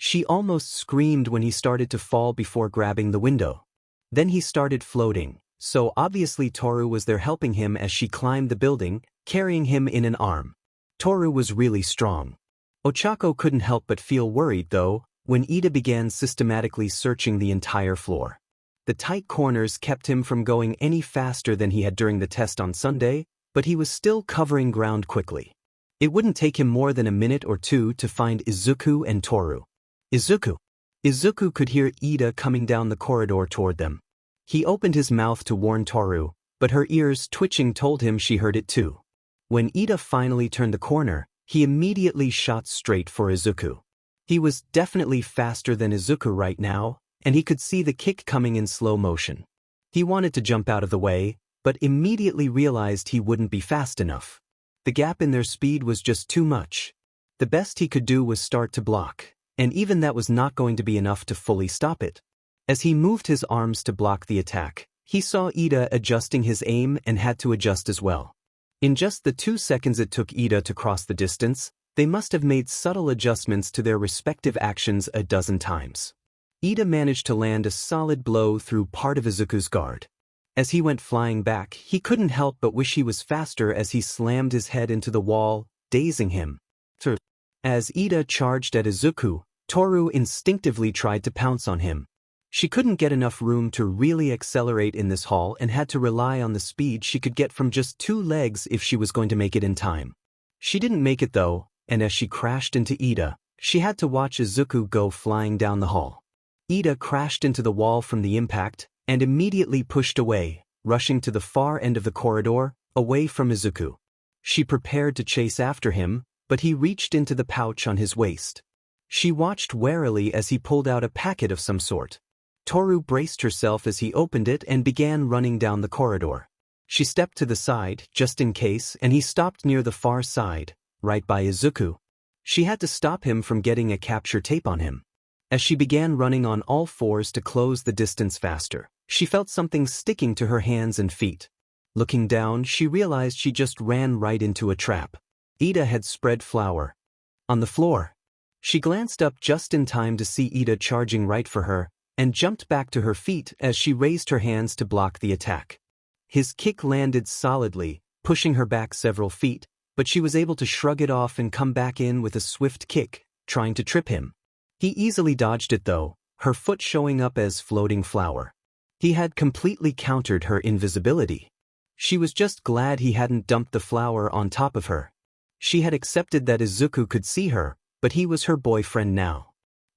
She almost screamed when he started to fall before grabbing the window. Then he started floating, so obviously Toru was there helping him as she climbed the building, carrying him in an arm. Toru was really strong. Ochako couldn't help but feel worried though, when Ida began systematically searching the entire floor. The tight corners kept him from going any faster than he had during the test on Sunday, but he was still covering ground quickly. It wouldn't take him more than a minute or two to find Izuku and Toru. Izuku. Izuku could hear Ida coming down the corridor toward them. He opened his mouth to warn Toru, but her ears twitching told him she heard it too. When Ida finally turned the corner, he immediately shot straight for Izuku. He was definitely faster than Izuku right now, and he could see the kick coming in slow motion. He wanted to jump out of the way, but immediately realized he wouldn't be fast enough. The gap in their speed was just too much. The best he could do was start to block, and even that was not going to be enough to fully stop it. As he moved his arms to block the attack, he saw Ida adjusting his aim and had to adjust as well. In just the 2 seconds it took Ida to cross the distance, they must have made subtle adjustments to their respective actions a dozen times. Ida managed to land a solid blow through part of Izuku's guard. As he went flying back, he couldn't help but wish he was faster as he slammed his head into the wall, dazing him. As Ida charged at Izuku, Toru instinctively tried to pounce on him. She couldn't get enough room to really accelerate in this hall and had to rely on the speed she could get from just 2 legs if she was going to make it in time. She didn't make it though, and as she crashed into Ida, she had to watch Izuku go flying down the hall. Ida crashed into the wall from the impact and immediately pushed away, rushing to the far end of the corridor, away from Izuku. She prepared to chase after him, but he reached into the pouch on his waist. She watched warily as he pulled out a packet of some sort. Toru braced herself as he opened it and began running down the corridor. She stepped to the side, just in case, and he stopped near the far side, right by Izuku. She had to stop him from getting a capture tape on him. As she began running on all fours to close the distance faster, she felt something sticking to her hands and feet. Looking down, she realized she just ran right into a trap. Ida had spread flour on the floor. She glanced up just in time to see Ida charging right for her, and jumped back to her feet as she raised her hands to block the attack. His kick landed solidly, pushing her back several feet, but she was able to shrug it off and come back in with a swift kick, trying to trip him. He easily dodged it though, her foot showing up as floating flour. He had completely countered her invisibility. She was just glad he hadn't dumped the flour on top of her. She had accepted that Izuku could see her, but he was her boyfriend now.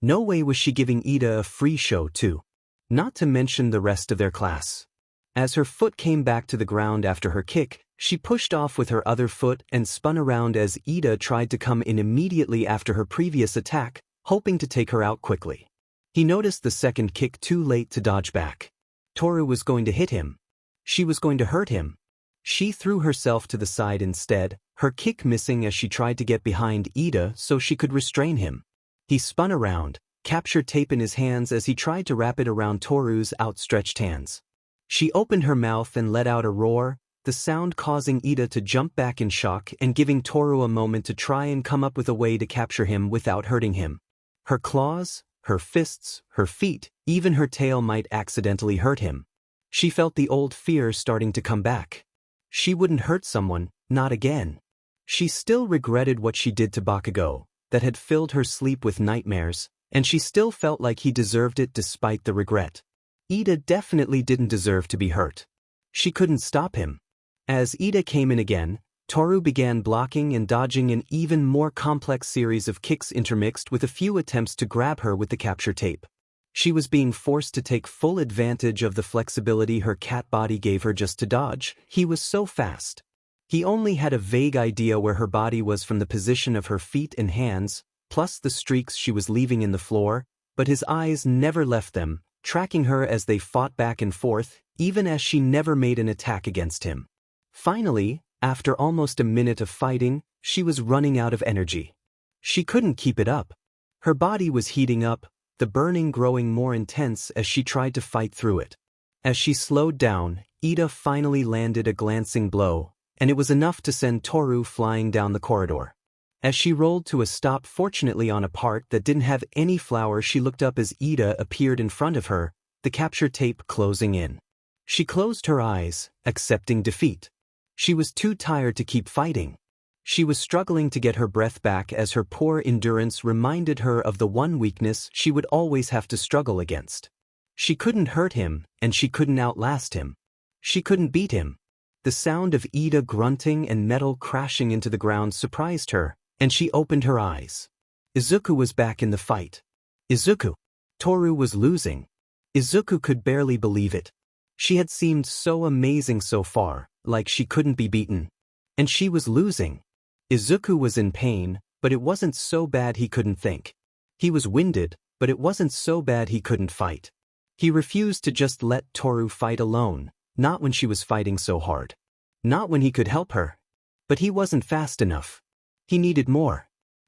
No way was she giving Ida a free show too. Not to mention the rest of their class. As her foot came back to the ground after her kick, she pushed off with her other foot and spun around as Ida tried to come in immediately after her previous attack, hoping to take her out quickly. He noticed the second kick too late to dodge back. Toru was going to hit him. She was going to hurt him. She threw herself to the side instead, her kick missing as she tried to get behind Ida so she could restrain him. He spun around, captured tape in his hands as he tried to wrap it around Toru's outstretched hands. She opened her mouth and let out a roar, the sound causing Ida to jump back in shock and giving Toru a moment to try and come up with a way to capture him without hurting him. Her claws, her fists, her feet, even her tail might accidentally hurt him. She felt the old fear starting to come back. She wouldn't hurt someone, not again. She still regretted what she did to Bakugou, that had filled her sleep with nightmares, and she still felt like he deserved it despite the regret. Ida definitely didn't deserve to be hurt. She couldn't stop him. As Ida came in again, Toru began blocking and dodging an even more complex series of kicks intermixed with a few attempts to grab her with the capture tape. She was being forced to take full advantage of the flexibility her cat body gave her just to dodge. He was so fast. He only had a vague idea where her body was from the position of her feet and hands, plus the streaks she was leaving in the floor, but his eyes never left them, tracking her as they fought back and forth, even as she never made an attack against him. Finally, after almost a minute of fighting, she was running out of energy. She couldn't keep it up. Her body was heating up, the burning growing more intense as she tried to fight through it. As she slowed down, Ida finally landed a glancing blow, and it was enough to send Toru flying down the corridor. As she rolled to a stop, fortunately on a part that didn't have any flour, she looked up as Ida appeared in front of her, the capture tape closing in. She closed her eyes, accepting defeat. She was too tired to keep fighting. She was struggling to get her breath back as her poor endurance reminded her of the one weakness she would always have to struggle against. She couldn't hurt him, and she couldn't outlast him. She couldn't beat him. The sound of Ida grunting and metal crashing into the ground surprised her, and she opened her eyes. Izuku was back in the fight. Izuku. Toru was losing. Izuku could barely believe it. She had seemed so amazing so far, like she couldn't be beaten. And she was losing. Izuku was in pain, but it wasn't so bad he couldn't think. He was winded, but it wasn't so bad he couldn't fight. He refused to just let Toru fight alone, not when she was fighting so hard. Not when he could help her. But he wasn't fast enough. He needed more.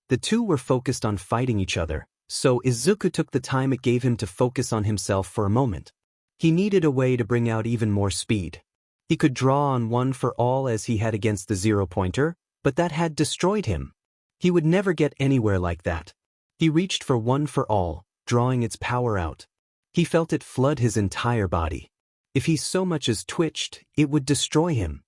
The two were focused on fighting each other, so Izuku took the time it gave him to focus on himself for a moment. He needed a way to bring out even more speed. He could draw on one for all as he had against the zero-pointer, but that had destroyed him. He would never get anywhere like that. He reached for one for all, drawing its power out. He felt it flood his entire body. If he so much as twitched, it would destroy him.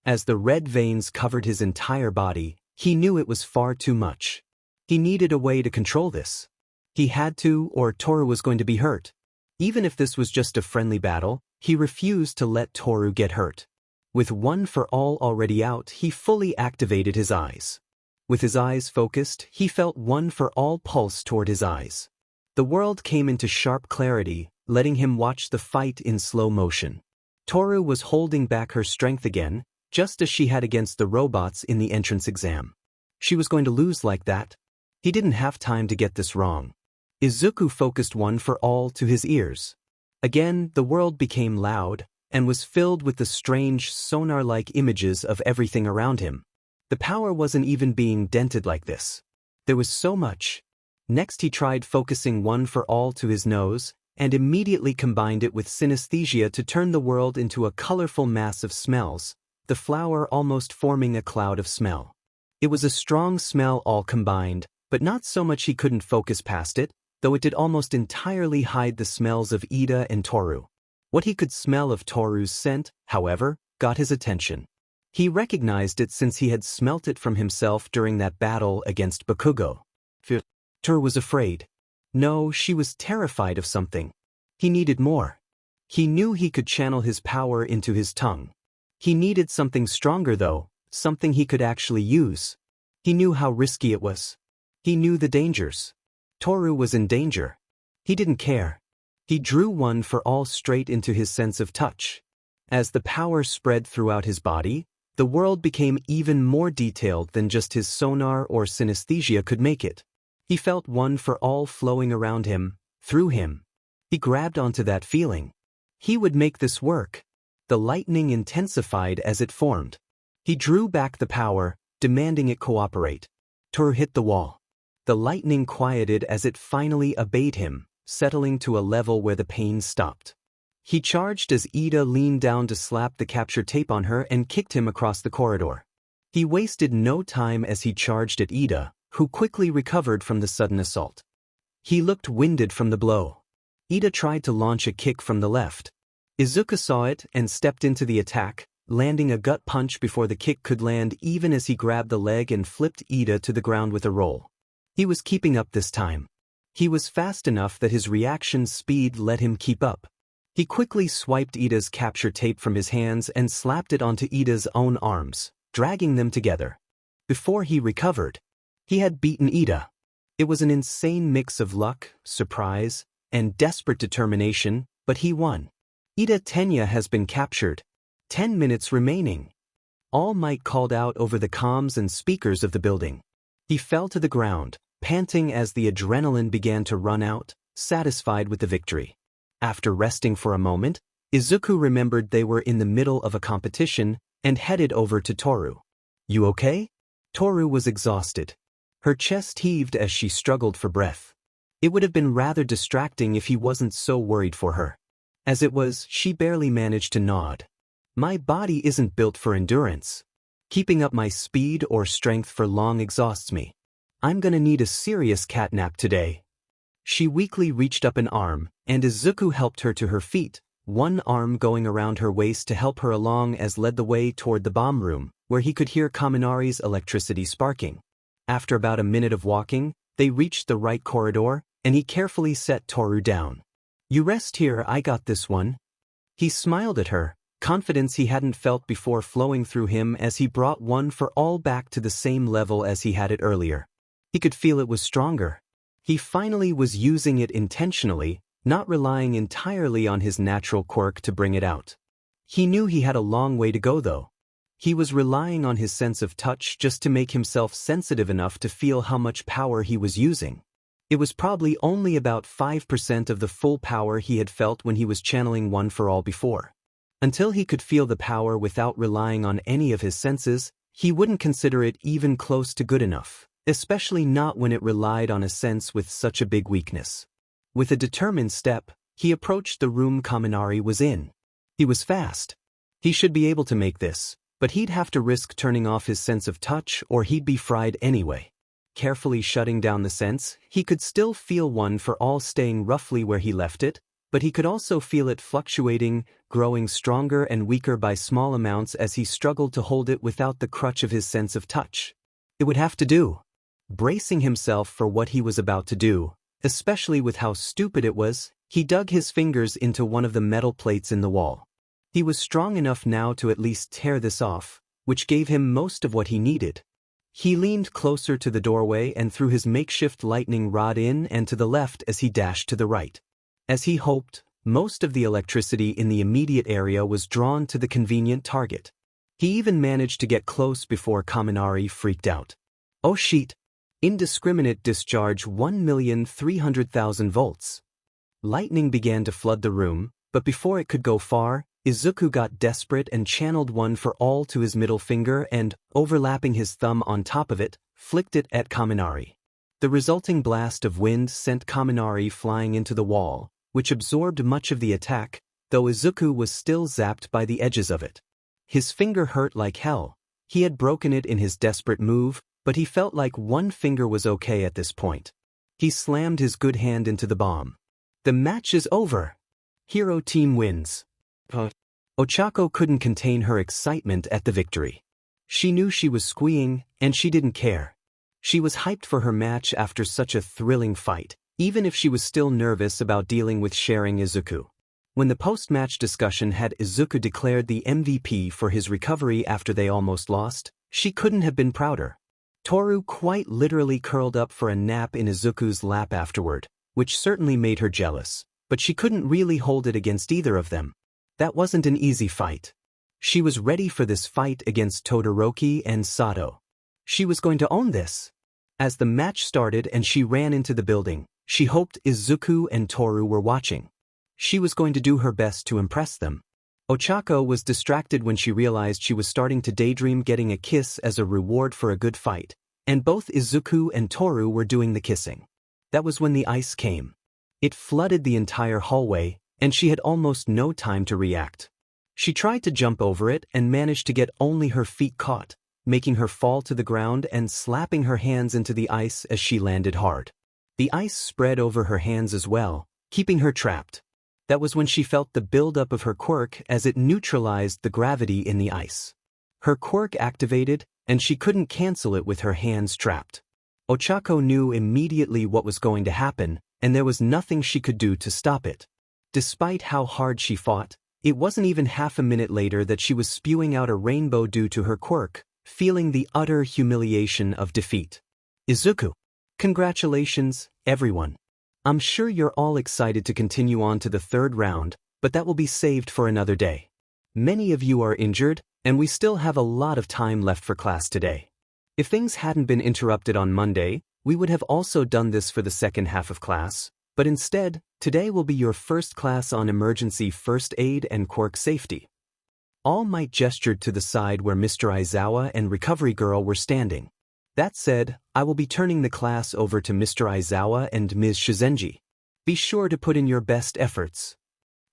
As the red veins covered his entire body, he knew it was far too much. He needed a way to control this. He had to, or Toru was going to be hurt. Even if this was just a friendly battle, he refused to let Toru get hurt. With one for all already out, he fully activated his eyes. With his eyes focused, he felt one for all pulse toward his eyes. The world came into sharp clarity, letting him watch the fight in slow motion. Toru was holding back her strength again, just as she had against the robots in the entrance exam. She was going to lose like that. He didn't have time to get this wrong. Izuku focused one for all to his ears. Again, the world became loud, and was filled with the strange, sonar-like images of everything around him. The power wasn't even being dented like this. There was so much. Next he tried focusing one for all to his nose, and immediately combined it with synesthesia to turn the world into a colorful mass of smells, the flower almost forming a cloud of smell. It was a strong smell all combined, but not so much he couldn't focus past it, though it did almost entirely hide the smells of Ida and Toru. What he could smell of Toru's scent, however, got his attention. He recognized it since he had smelt it from himself during that battle against Bakugou. Toru was afraid. No, she was terrified of something. He needed more. He knew he could channel his power into his tongue. He needed something stronger though, something he could actually use. He knew how risky it was. He knew the dangers. Toru was in danger. He didn't care. He drew one for all straight into his sense of touch. As the power spread throughout his body, the world became even more detailed than just his sonar or synesthesia could make it. He felt one for all flowing around him, through him. He grabbed onto that feeling. He would make this work. The lightning intensified as it formed. He drew back the power, demanding it cooperate. Toru hit the wall. The lightning quieted as it finally obeyed him, settling to a level where the pain stopped. He charged as Ida leaned down to slap the capture tape on her and kicked him across the corridor. He wasted no time as he charged at Ida, who quickly recovered from the sudden assault. He looked winded from the blow. Ida tried to launch a kick from the left. Izuku saw it and stepped into the attack, landing a gut punch before the kick could land even as he grabbed the leg and flipped Ida to the ground with a roll. He was keeping up this time. He was fast enough that his reaction speed let him keep up. He quickly swiped Ida's capture tape from his hands and slapped it onto Ida's own arms, dragging them together. Before he recovered, he had beaten Ida. It was an insane mix of luck, surprise, and desperate determination, but he won. Ida Tenya has been captured. 10 minutes remaining. All Might called out over the comms and speakers of the building. He fell to the ground, panting as the adrenaline began to run out, satisfied with the victory. After resting for a moment, Izuku remembered they were in the middle of a competition and headed over to Toru. "You okay?" Toru was exhausted. Her chest heaved as she struggled for breath. It would have been rather distracting if he wasn't so worried for her. As it was, she barely managed to nod. "My body isn't built for endurance. Keeping up my speed or strength for long exhausts me. I'm gonna need a serious catnap today. She weakly reached up an arm, and Izuku helped her to her feet, one arm going around her waist to help her along as led the way toward the bomb room, where he could hear Kaminari's electricity sparking. After about a minute of walking, they reached the right corridor, and he carefully set Toru down. You rest here, I got this one. He smiled at her, confidence he hadn't felt before flowing through him as he brought one for all back to the same level as he had it earlier. He could feel it was stronger. He finally was using it intentionally, not relying entirely on his natural quirk to bring it out. He knew he had a long way to go though. He was relying on his sense of touch just to make himself sensitive enough to feel how much power he was using. It was probably only about 5% of the full power he had felt when he was channeling One for All before. Until he could feel the power without relying on any of his senses, he wouldn't consider it even close to good enough, especially not when it relied on a sense with such a big weakness. With a determined step, he approached the room Kaminari was in. He was fast. He should be able to make this, but he'd have to risk turning off his sense of touch or he'd be fried anyway. Carefully shutting down the sense, he could still feel One for All staying roughly where he left it, but he could also feel it fluctuating, growing stronger and weaker by small amounts as he struggled to hold it without the crutch of his sense of touch. It would have to do. Bracing himself for what he was about to do, especially with how stupid it was, he dug his fingers into one of the metal plates in the wall. He was strong enough now to at least tear this off, which gave him most of what he needed. He leaned closer to the doorway and threw his makeshift lightning rod in and to the left as he dashed to the right. As he hoped, most of the electricity in the immediate area was drawn to the convenient target. He even managed to get close before Kaminari freaked out. Oh shit! Indiscriminate discharge 1,300,000 volts. Lightning began to flood the room, but before it could go far, Izuku got desperate and channeled One for All to his middle finger and, overlapping his thumb on top of it, flicked it at Kaminari. The resulting blast of wind sent Kaminari flying into the wall, which absorbed much of the attack, though Izuku was still zapped by the edges of it. His finger hurt like hell. He had broken it in his desperate move, but he felt like one finger was okay at this point. He slammed his good hand into the bomb. The match is over. Hero team wins. Ochako couldn't contain her excitement at the victory. She knew she was squeeing, and she didn't care. She was hyped for her match after such a thrilling fight, even if she was still nervous about dealing with sharing Izuku. When the post-match discussion had Izuku declared the MVP for his recovery after they almost lost, she couldn't have been prouder. Toru quite literally curled up for a nap in Izuku's lap afterward, which certainly made her jealous, but she couldn't really hold it against either of them. That wasn't an easy fight. She was ready for this fight against Todoroki and Sato. She was going to own this. As the match started and she ran into the building, she hoped Izuku and Toru were watching. She was going to do her best to impress them. Ochako was distracted when she realized she was starting to daydream getting a kiss as a reward for a good fight, and both Izuku and Toru were doing the kissing. That was when the ice came. It flooded the entire hallway, and she had almost no time to react. She tried to jump over it and managed to get only her feet caught, making her fall to the ground and slapping her hands into the ice as she landed hard. The ice spread over her hands as well, keeping her trapped. That was when she felt the buildup of her quirk as it neutralized the gravity in the ice. Her quirk activated, and she couldn't cancel it with her hands trapped. Ochako knew immediately what was going to happen, and there was nothing she could do to stop it. Despite how hard she fought, it wasn't even half a minute later that she was spewing out a rainbow due to her quirk, feeling the utter humiliation of defeat. Izuku. Congratulations, everyone. I'm sure you're all excited to continue on to the third round, but that will be saved for another day. Many of you are injured, and we still have a lot of time left for class today. If things hadn't been interrupted on Monday, we would have also done this for the second half of class, but instead, today will be your first class on emergency first aid and quirk safety. All Might gestured to the side where Mr. Aizawa and Recovery Girl were standing. That said, I will be turning the class over to Mr. Aizawa and Ms. Shizenji. Be sure to put in your best efforts.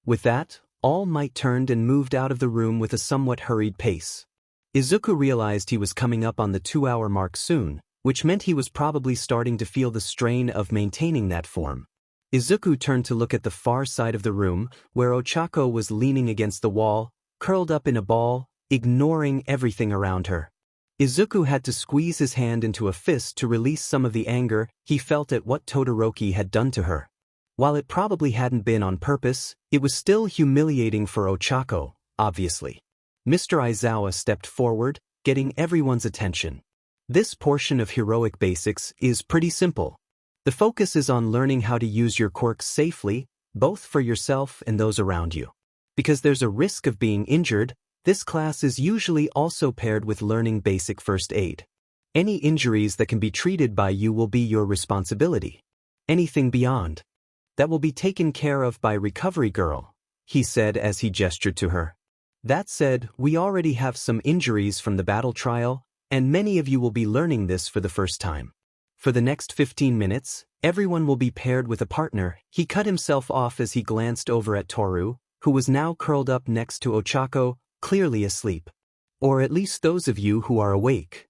With that, All Might turned and moved out of the room with a somewhat hurried pace. Izuku realized he was coming up on the 2-hour mark soon, which meant he was probably starting to feel the strain of maintaining that form. Izuku turned to look at the far side of the room, where Ochako was leaning against the wall, curled up in a ball, ignoring everything around her. Izuku had to squeeze his hand into a fist to release some of the anger he felt at what Todoroki had done to her. While it probably hadn't been on purpose, it was still humiliating for Ochako, obviously. Mr. Aizawa stepped forward, getting everyone's attention. This portion of Heroic Basics is pretty simple. The focus is on learning how to use your quirks safely, both for yourself and those around you. Because there's a risk of being injured, this class is usually also paired with learning basic first aid. Any injuries that can be treated by you will be your responsibility. Anything beyond, that will be taken care of by Recovery Girl, he said as he gestured to her. That said, we already have some injuries from the battle trial, and many of you will be learning this for the first time. For the next 15 minutes, everyone will be paired with a partner. He cut himself off as he glanced over at Toru, who was now curled up next to Ochako, clearly asleep. Or at least those of you who are awake.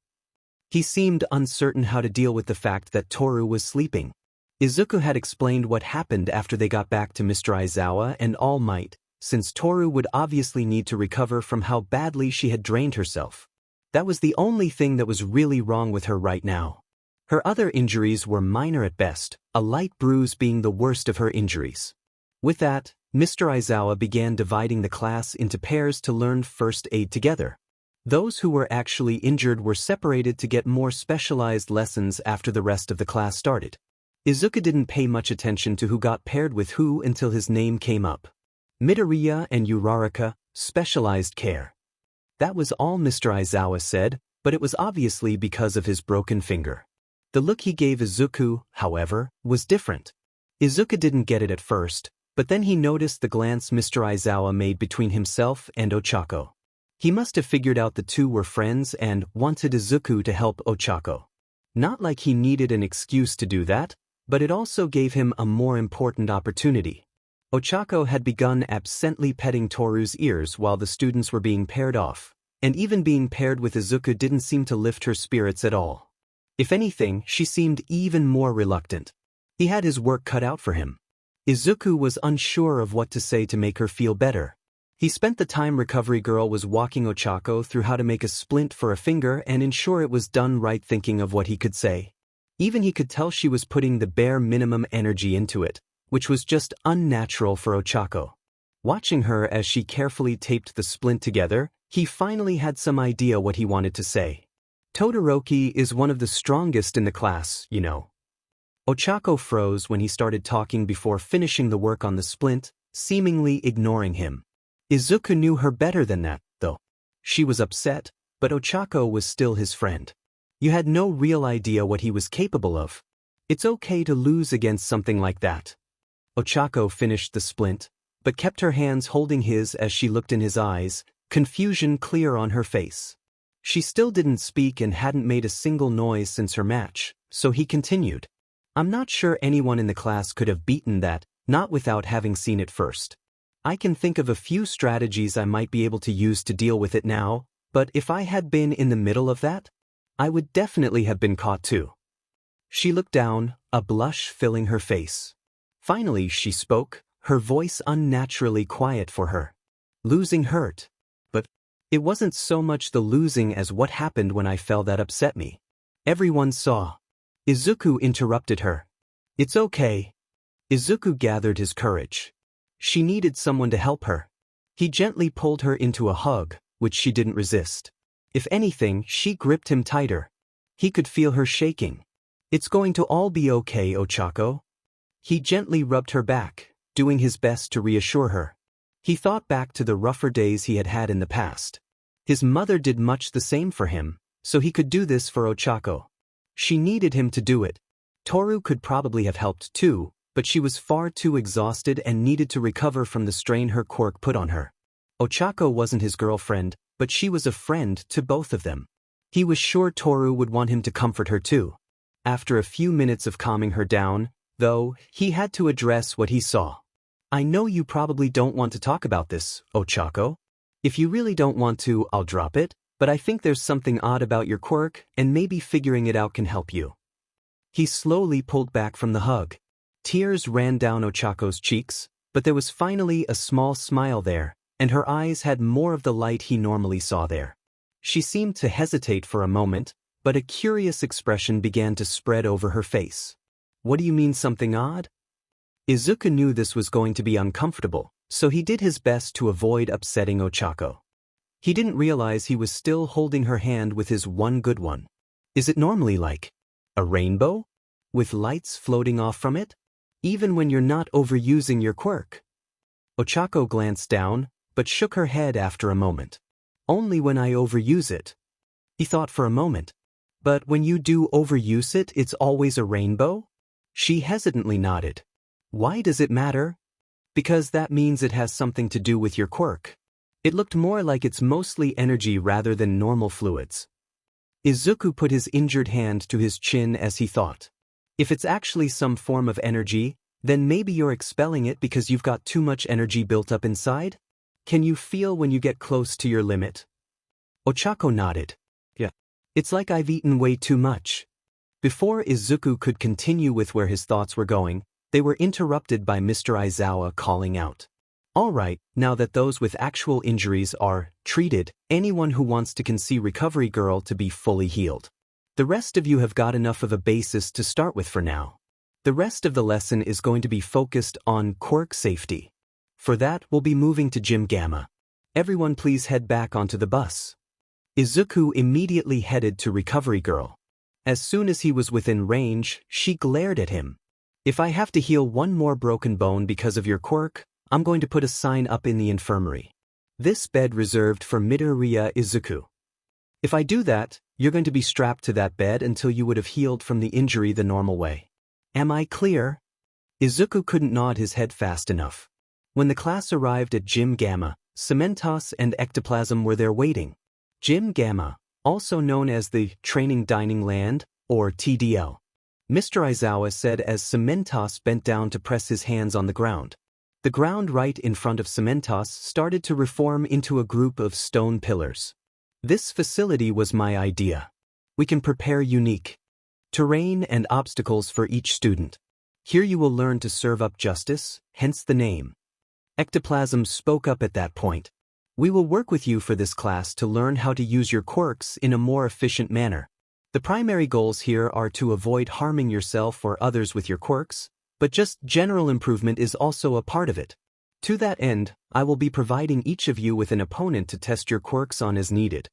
He seemed uncertain how to deal with the fact that Toru was sleeping. Izuku had explained what happened after they got back to Mr. Aizawa and All Might, since Toru would obviously need to recover from how badly she had drained herself. That was the only thing that was really wrong with her right now. Her other injuries were minor at best, a light bruise being the worst of her injuries. With that, Mr. Aizawa began dividing the class into pairs to learn first aid together. Those who were actually injured were separated to get more specialized lessons after the rest of the class started. Izuku didn't pay much attention to who got paired with who until his name came up. Midoriya and Uraraka, specialized care. That was all Mr. Aizawa said, but it was obviously because of his broken finger. The look he gave Izuku, however, was different. Izuku didn't get it at first, but then he noticed the glance Mr. Aizawa made between himself and Ochako. He must have figured out the two were friends and wanted Izuku to help Ochako. Not like he needed an excuse to do that, but it also gave him a more important opportunity. Ochako had begun absently petting Toru's ears while the students were being paired off, and even being paired with Izuku didn't seem to lift her spirits at all. If anything, she seemed even more reluctant. He had his work cut out for him. Izuku was unsure of what to say to make her feel better. He spent the time Recovery Girl was walking Ochako through how to make a splint for a finger and ensure it was done right, thinking of what he could say. Even he could tell she was putting the bare minimum energy into it, which was just unnatural for Ochako. Watching her as she carefully taped the splint together, he finally had some idea what he wanted to say. Todoroki is one of the strongest in the class, you know. Ochako froze when he started talking before finishing the work on the splint, seemingly ignoring him. Izuku knew her better than that, though. She was upset, but Ochako was still his friend. You had no real idea what he was capable of. It's okay to lose against something like that. Ochako finished the splint, but kept her hands holding his as she looked in his eyes, confusion clear on her face. She still didn't speak and hadn't made a single noise since her match, so he continued. I'm not sure anyone in the class could have beaten that, not without having seen it first. I can think of a few strategies I might be able to use to deal with it now, but if I had been in the middle of that, I would definitely have been caught too. She looked down, a blush filling her face. Finally she spoke, her voice unnaturally quiet for her. Losing hurt. But it wasn't so much the losing as what happened when I fell that upset me. Everyone saw. Izuku interrupted her. It's okay. Izuku gathered his courage. She needed someone to help her. He gently pulled her into a hug, which she didn't resist. If anything, she gripped him tighter. He could feel her shaking. It's going to all be okay, Ochako. He gently rubbed her back, doing his best to reassure her. He thought back to the rougher days he had had in the past. His mother did much the same for him, so he could do this for Ochako. She needed him to do it. Toru could probably have helped too, but she was far too exhausted and needed to recover from the strain her quirk put on her. Ochako wasn't his girlfriend, but she was a friend to both of them. He was sure Toru would want him to comfort her too. After a few minutes of calming her down, though, he had to address what he saw. I know you probably don't want to talk about this, Ochako. If you really don't want to, I'll drop it, but I think there's something odd about your quirk, and maybe figuring it out can help you. He slowly pulled back from the hug. Tears ran down Ochako's cheeks, but there was finally a small smile there, and her eyes had more of the light he normally saw there. She seemed to hesitate for a moment, but a curious expression began to spread over her face. What do you mean something odd? Izuku knew this was going to be uncomfortable, so he did his best to avoid upsetting Ochako. He didn't realize he was still holding her hand with his one good one. Is it normally like a rainbow? With lights floating off from it? Even when you're not overusing your quirk? Ochako glanced down, but shook her head after a moment. Only when I overuse it. He thought for a moment. But when you do overuse it, it's always a rainbow? She hesitantly nodded. Why does it matter? Because that means it has something to do with your quirk. It looked more like it's mostly energy rather than normal fluids. Izuku put his injured hand to his chin as he thought. If it's actually some form of energy, then maybe you're expelling it because you've got too much energy built up inside? Can you feel when you get close to your limit? Ochako nodded. Yeah. It's like I've eaten way too much. Before Izuku could continue with where his thoughts were going, they were interrupted by Mr. Aizawa calling out. All right, now that those with actual injuries are treated, anyone who wants to can see Recovery Girl to be fully healed. The rest of you have got enough of a basis to start with for now. The rest of the lesson is going to be focused on quirk safety. For that, we'll be moving to Gym Gamma. Everyone please head back onto the bus. Izuku immediately headed to Recovery Girl. As soon as he was within range, she glared at him. If I have to heal one more broken bone because of your quirk, I'm going to put a sign up in the infirmary. This bed reserved for Midoriya Izuku. If I do that, you're going to be strapped to that bed until you would have healed from the injury the normal way. Am I clear? Izuku couldn't nod his head fast enough. When the class arrived at Gym Gamma, Cementos and Ectoplasm were there waiting. Gym Gamma, also known as the Training Dining Land, or TDL. Mr. Aizawa said as Cementos bent down to press his hands on the ground. The ground right in front of Cementos started to reform into a group of stone pillars. This facility was my idea. We can prepare unique terrain and obstacles for each student. Here you will learn to serve up justice, hence the name. Ectoplasm spoke up at that point. We will work with you for this class to learn how to use your quirks in a more efficient manner. The primary goals here are to avoid harming yourself or others with your quirks, but just general improvement is also a part of it. To that end, I will be providing each of you with an opponent to test your quirks on as needed.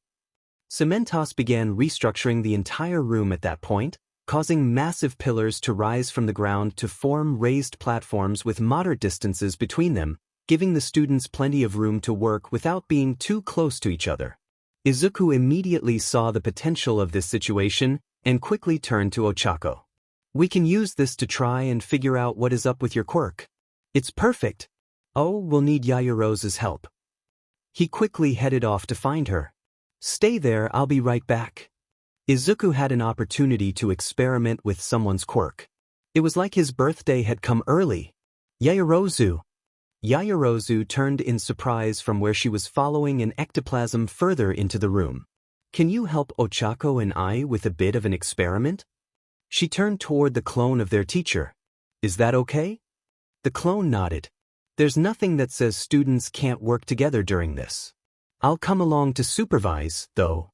Cementos began restructuring the entire room at that point, causing massive pillars to rise from the ground to form raised platforms with moderate distances between them, giving the students plenty of room to work without being too close to each other. Izuku immediately saw the potential of this situation and quickly turned to Ochako. We can use this to try and figure out what is up with your quirk. It's perfect. Oh, we'll need Yaoyorozu's help. He quickly headed off to find her. Stay there, I'll be right back. Izuku had an opportunity to experiment with someone's quirk. It was like his birthday had come early. Yaoyorozu. Yaoyorozu turned in surprise from where she was following an ectoplasm further into the room. Can you help Ochako and I with a bit of an experiment? She turned toward the clone of their teacher. Is that okay? The clone nodded. There's nothing that says students can't work together during this. I'll come along to supervise, though.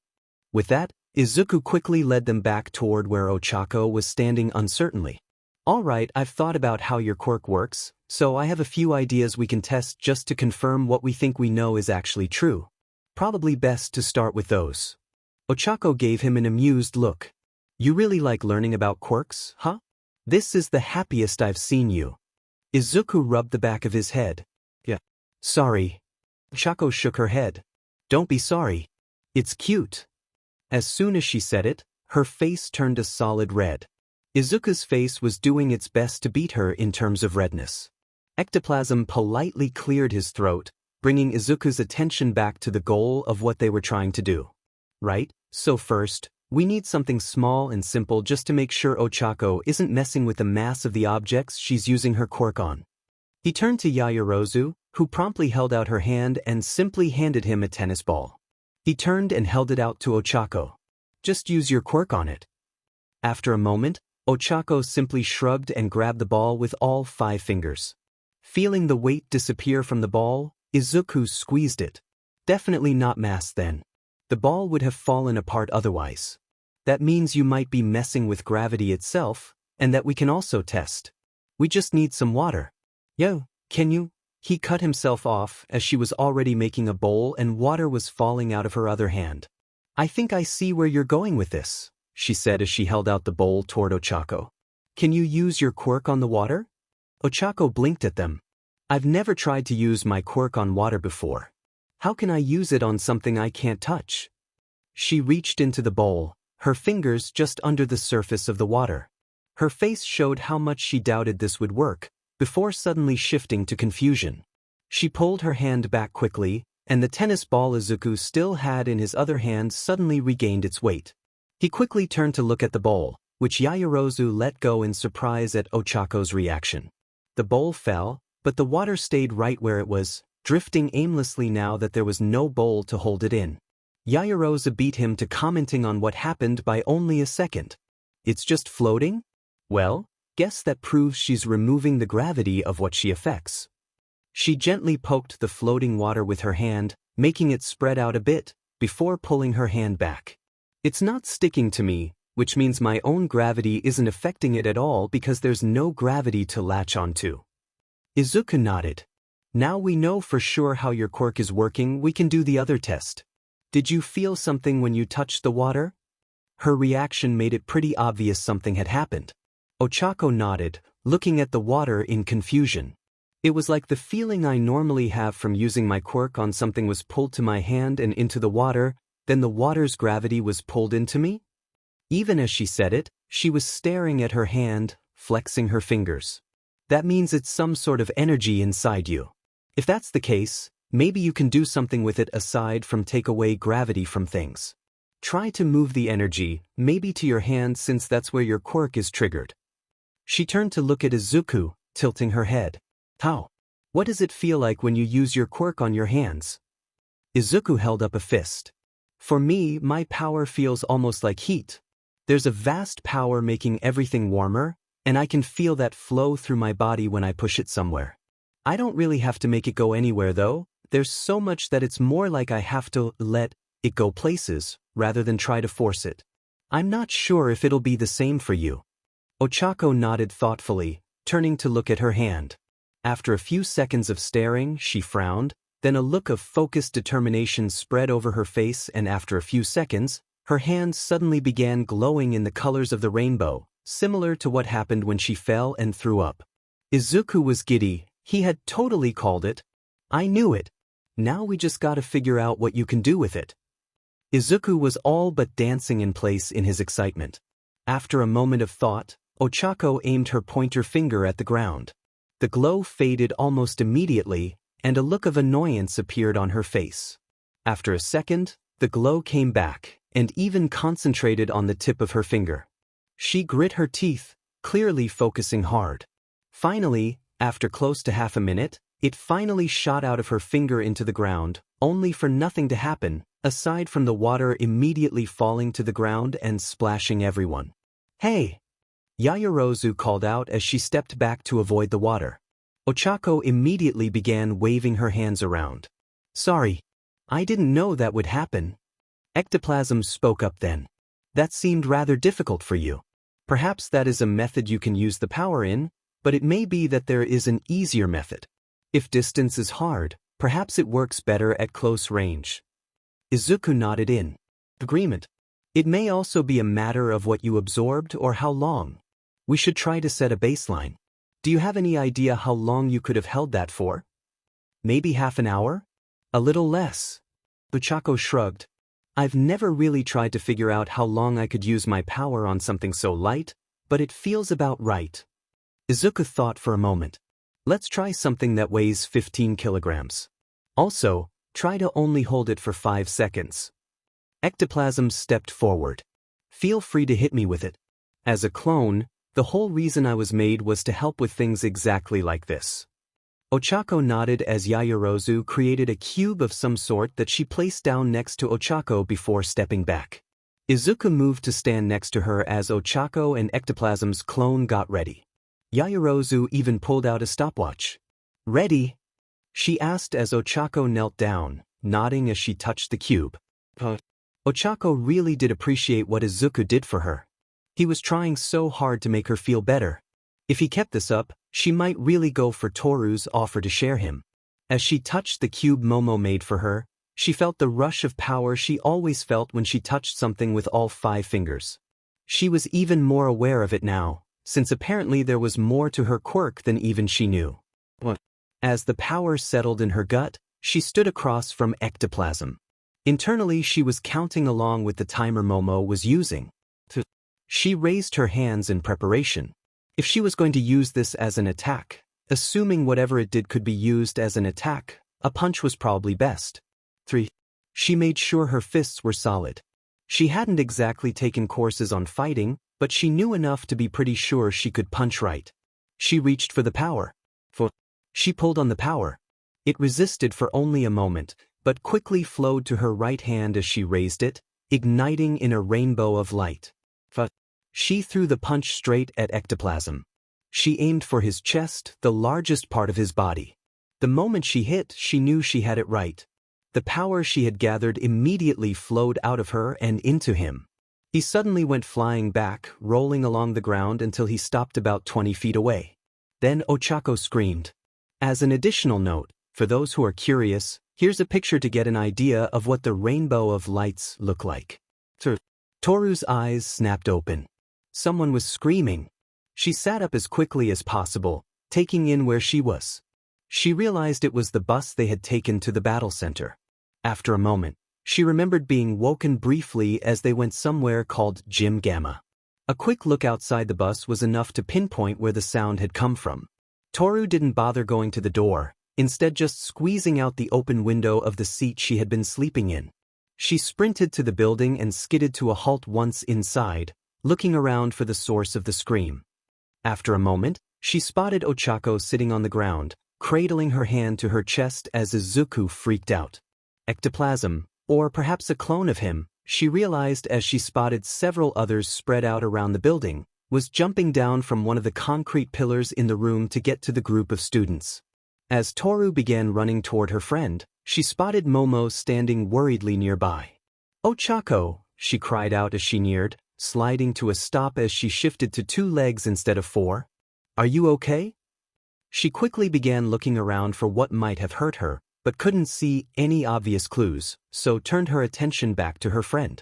With that, Izuku quickly led them back toward where Ochako was standing uncertainly. All right, I've thought about how your quirk works, so I have a few ideas we can test just to confirm what we think we know is actually true. Probably best to start with those. Ochako gave him an amused look. You really like learning about quirks, huh? This is the happiest I've seen you. Izuku rubbed the back of his head. Yeah. Sorry. Ochako shook her head. Don't be sorry. It's cute. As soon as she said it, her face turned a solid red. Izuku's face was doing its best to beat her in terms of redness. Ectoplasm politely cleared his throat, bringing Izuku's attention back to the goal of what they were trying to do. Right, so first, we need something small and simple just to make sure Ochako isn't messing with the mass of the objects she's using her quirk on. He turned to Yaoyorozu, who promptly held out her hand and simply handed him a tennis ball. He turned and held it out to Ochako. Just use your quirk on it. After a moment, Ochako simply shrugged and grabbed the ball with all 5 fingers. Feeling the weight disappear from the ball, Izuku squeezed it. Definitely not mass then. The ball would have fallen apart otherwise. That means you might be messing with gravity itself, and that we can also test. We just need some water. Yo, can you? He cut himself off as she was already making a bowl and water was falling out of her other hand. I think I see where you're going with this, she said as she held out the bowl toward Ochako. Can you use your quirk on the water? Ochako blinked at them. I've never tried to use my quirk on water before. How can I use it on something I can't touch? She reached into the bowl, her fingers just under the surface of the water. Her face showed how much she doubted this would work, before suddenly shifting to confusion. She pulled her hand back quickly, and the tennis ball Izuku still had in his other hand suddenly regained its weight. He quickly turned to look at the bowl, which Yaoyorozu let go in surprise at Ochako's reaction. The bowl fell, but the water stayed right where it was, drifting aimlessly now that there was no bowl to hold it in. Yaoyorozu beat him to commenting on what happened by only a second. It's just floating? Well, guess that proves she's removing the gravity of what she affects. She gently poked the floating water with her hand, making it spread out a bit, before pulling her hand back. It's not sticking to me, which means my own gravity isn't affecting it at all because there's no gravity to latch onto. Izuku nodded. Now we know for sure how your quirk is working, we can do the other test. Did you feel something when you touched the water? Her reaction made it pretty obvious something had happened. Ochako nodded, looking at the water in confusion. It was like the feeling I normally have from using my quirk on something was pulled to my hand and into the water, then the water's gravity was pulled into me? Even as she said it, she was staring at her hand, flexing her fingers. That means it's some sort of energy inside you. If that's the case, maybe you can do something with it aside from take away gravity from things. Try to move the energy, maybe to your hand since that's where your quirk is triggered. She turned to look at Izuku, tilting her head. How? What does it feel like when you use your quirk on your hands? Izuku held up a fist. For me, my power feels almost like heat. There's a vast power making everything warmer, and I can feel that flow through my body when I push it somewhere. I don't really have to make it go anywhere though, there's so much that it's more like I have to let it go places, rather than try to force it. I'm not sure if it'll be the same for you. Ochako nodded thoughtfully, turning to look at her hand. After a few seconds of staring, she frowned, then a look of focused determination spread over her face and after a few seconds, her hand suddenly began glowing in the colors of the rainbow, similar to what happened when she fell and threw up. Izuku was giddy, he had totally called it. I knew it. Now we just gotta figure out what you can do with it. Izuku was all but dancing in place in his excitement. After a moment of thought, Ochako aimed her pointer finger at the ground. The glow faded almost immediately, and a look of annoyance appeared on her face. After a second, the glow came back, and even concentrated on the tip of her finger. She grit her teeth, clearly focusing hard. Finally, after close to half a minute, it finally shot out of her finger into the ground, only for nothing to happen, aside from the water immediately falling to the ground and splashing everyone. Hey! Yaoyorozu called out as she stepped back to avoid the water. Ochako immediately began waving her hands around. Sorry. I didn't know that would happen. Ectoplasm spoke up then. That seemed rather difficult for you. Perhaps that is a method you can use the power in, but it may be that there is an easier method. If distance is hard, perhaps it works better at close range. Izuku nodded in agreement. It may also be a matter of what you absorbed or how long. We should try to set a baseline. Do you have any idea how long you could have held that for? Maybe half an hour? A little less. Ochako shrugged. I've never really tried to figure out how long I could use my power on something so light, but it feels about right. Izuku thought for a moment. Let's try something that weighs 15 kilograms. Also, try to only hold it for 5 seconds. Ectoplasm stepped forward. Feel free to hit me with it. As a clone, the whole reason I was made was to help with things exactly like this. Ochako nodded as Yaoyorozu created a cube of some sort that she placed down next to Ochako before stepping back. Izuku moved to stand next to her as Ochako and Ectoplasm's clone got ready. Yaoyorozu even pulled out a stopwatch. "Ready?" she asked as Ochako knelt down, nodding as she touched the cube. Ochako really did appreciate what Izuku did for her. He was trying so hard to make her feel better. If he kept this up, she might really go for Toru's offer to share him. As she touched the cube Momo made for her, she felt the rush of power she always felt when she touched something with all 5 fingers. She was even more aware of it now, since apparently there was more to her quirk than even she knew. As the power settled in her gut, she stood across from Ectoplasm. Internally she was counting along with the timer Momo was using. She raised her hands in preparation. If she was going to use this as an attack, assuming whatever it did could be used as an attack, a punch was probably best. 3. She made sure her fists were solid. She hadn't exactly taken courses on fighting, but she knew enough to be pretty sure she could punch right. She reached for the power. She pulled on the power. It resisted for only a moment, but quickly flowed to her right hand as she raised it, igniting in a rainbow of light. She threw the punch straight at Ectoplasm. She aimed for his chest, the largest part of his body. The moment she hit, she knew she had it right. The power she had gathered immediately flowed out of her and into him. He suddenly went flying back, rolling along the ground until he stopped about 20 feet away. Then Ochako screamed. As an additional note, for those who are curious, here's a picture to get an idea of what the rainbow of lights look like. Toru's eyes snapped open. Someone was screaming. She sat up as quickly as possible, taking in where she was. She realized it was the bus they had taken to the battle center. After a moment, she remembered being woken briefly as they went somewhere called Gym Gamma. A quick look outside the bus was enough to pinpoint where the sound had come from. Toru didn't bother going to the door, instead just squeezing out the open window of the seat she had been sleeping in. She sprinted to the building and skidded to a halt once inside, looking around for the source of the scream. After a moment, she spotted Ochako sitting on the ground, cradling her hand to her chest as Izuku freaked out. Ectoplasm, or perhaps a clone of him, she realized as she spotted several others spread out around the building, was jumping down from one of the concrete pillars in the room to get to the group of students. As Toru began running toward her friend, she spotted Momo standing worriedly nearby. "Ochako," she cried out as she neared, sliding to a stop as she shifted to 2 legs instead of 4. "Are you okay?" She quickly began looking around for what might have hurt her, but couldn't see any obvious clues, so turned her attention back to her friend.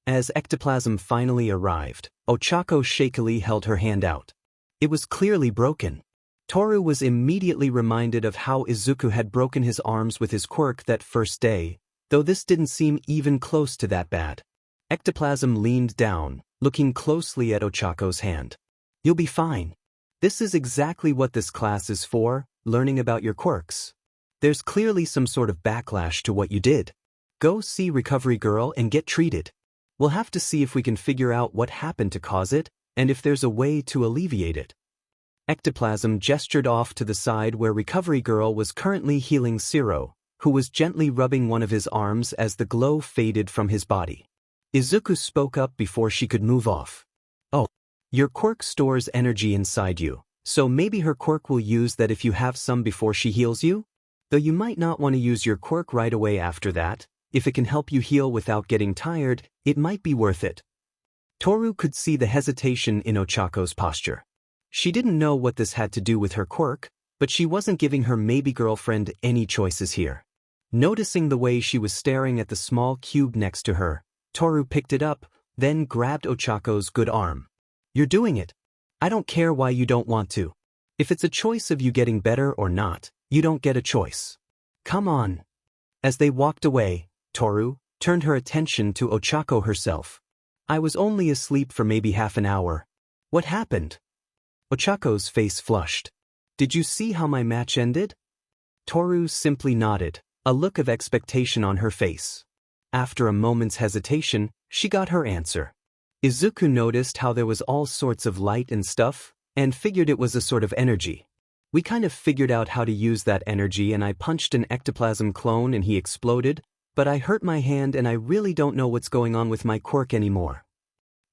As Ectoplasm finally arrived, Ochako shakily held her hand out. It was clearly broken. Toru was immediately reminded of how Izuku had broken his arms with his quirk that first day, though this didn't seem even close to that bad. Ectoplasm leaned down, looking closely at Ochako's hand. "You'll be fine. This is exactly what this class is for, learning about your quirks. There's clearly some sort of backlash to what you did. Go see Recovery Girl and get treated. We'll have to see if we can figure out what happened to cause it, and if there's a way to alleviate it." Ectoplasm gestured off to the side where Recovery Girl was currently healing Zero, who was gently rubbing one of his arms as the glow faded from his body. Izuku spoke up before she could move off. "Oh, your quirk stores energy inside you, so maybe her quirk will use that if you have some before she heals you? Though you might not want to use your quirk right away after that, if it can help you heal without getting tired, it might be worth it." Toru could see the hesitation in Ochako's posture. She didn't know what this had to do with her quirk, but she wasn't giving her maybe girlfriend any choices here. Noticing the way she was staring at the small cube next to her, Toru picked it up, then grabbed Ochako's good arm. "You're doing it. I don't care why you don't want to. If it's a choice of you getting better or not, you don't get a choice. Come on." As they walked away, Toru turned her attention to Ochako herself. "I was only asleep for maybe half an hour. What happened?" Ochako's face flushed. "Did you see how my match ended?" Toru simply nodded, a look of expectation on her face. After a moment's hesitation, she got her answer. Izuku noticed how there was all sorts of light and stuff, and figured it was a sort of energy. We kind of figured out how to use that energy and I punched an ectoplasm clone and he exploded, but I hurt my hand and I really don't know what's going on with my quirk anymore.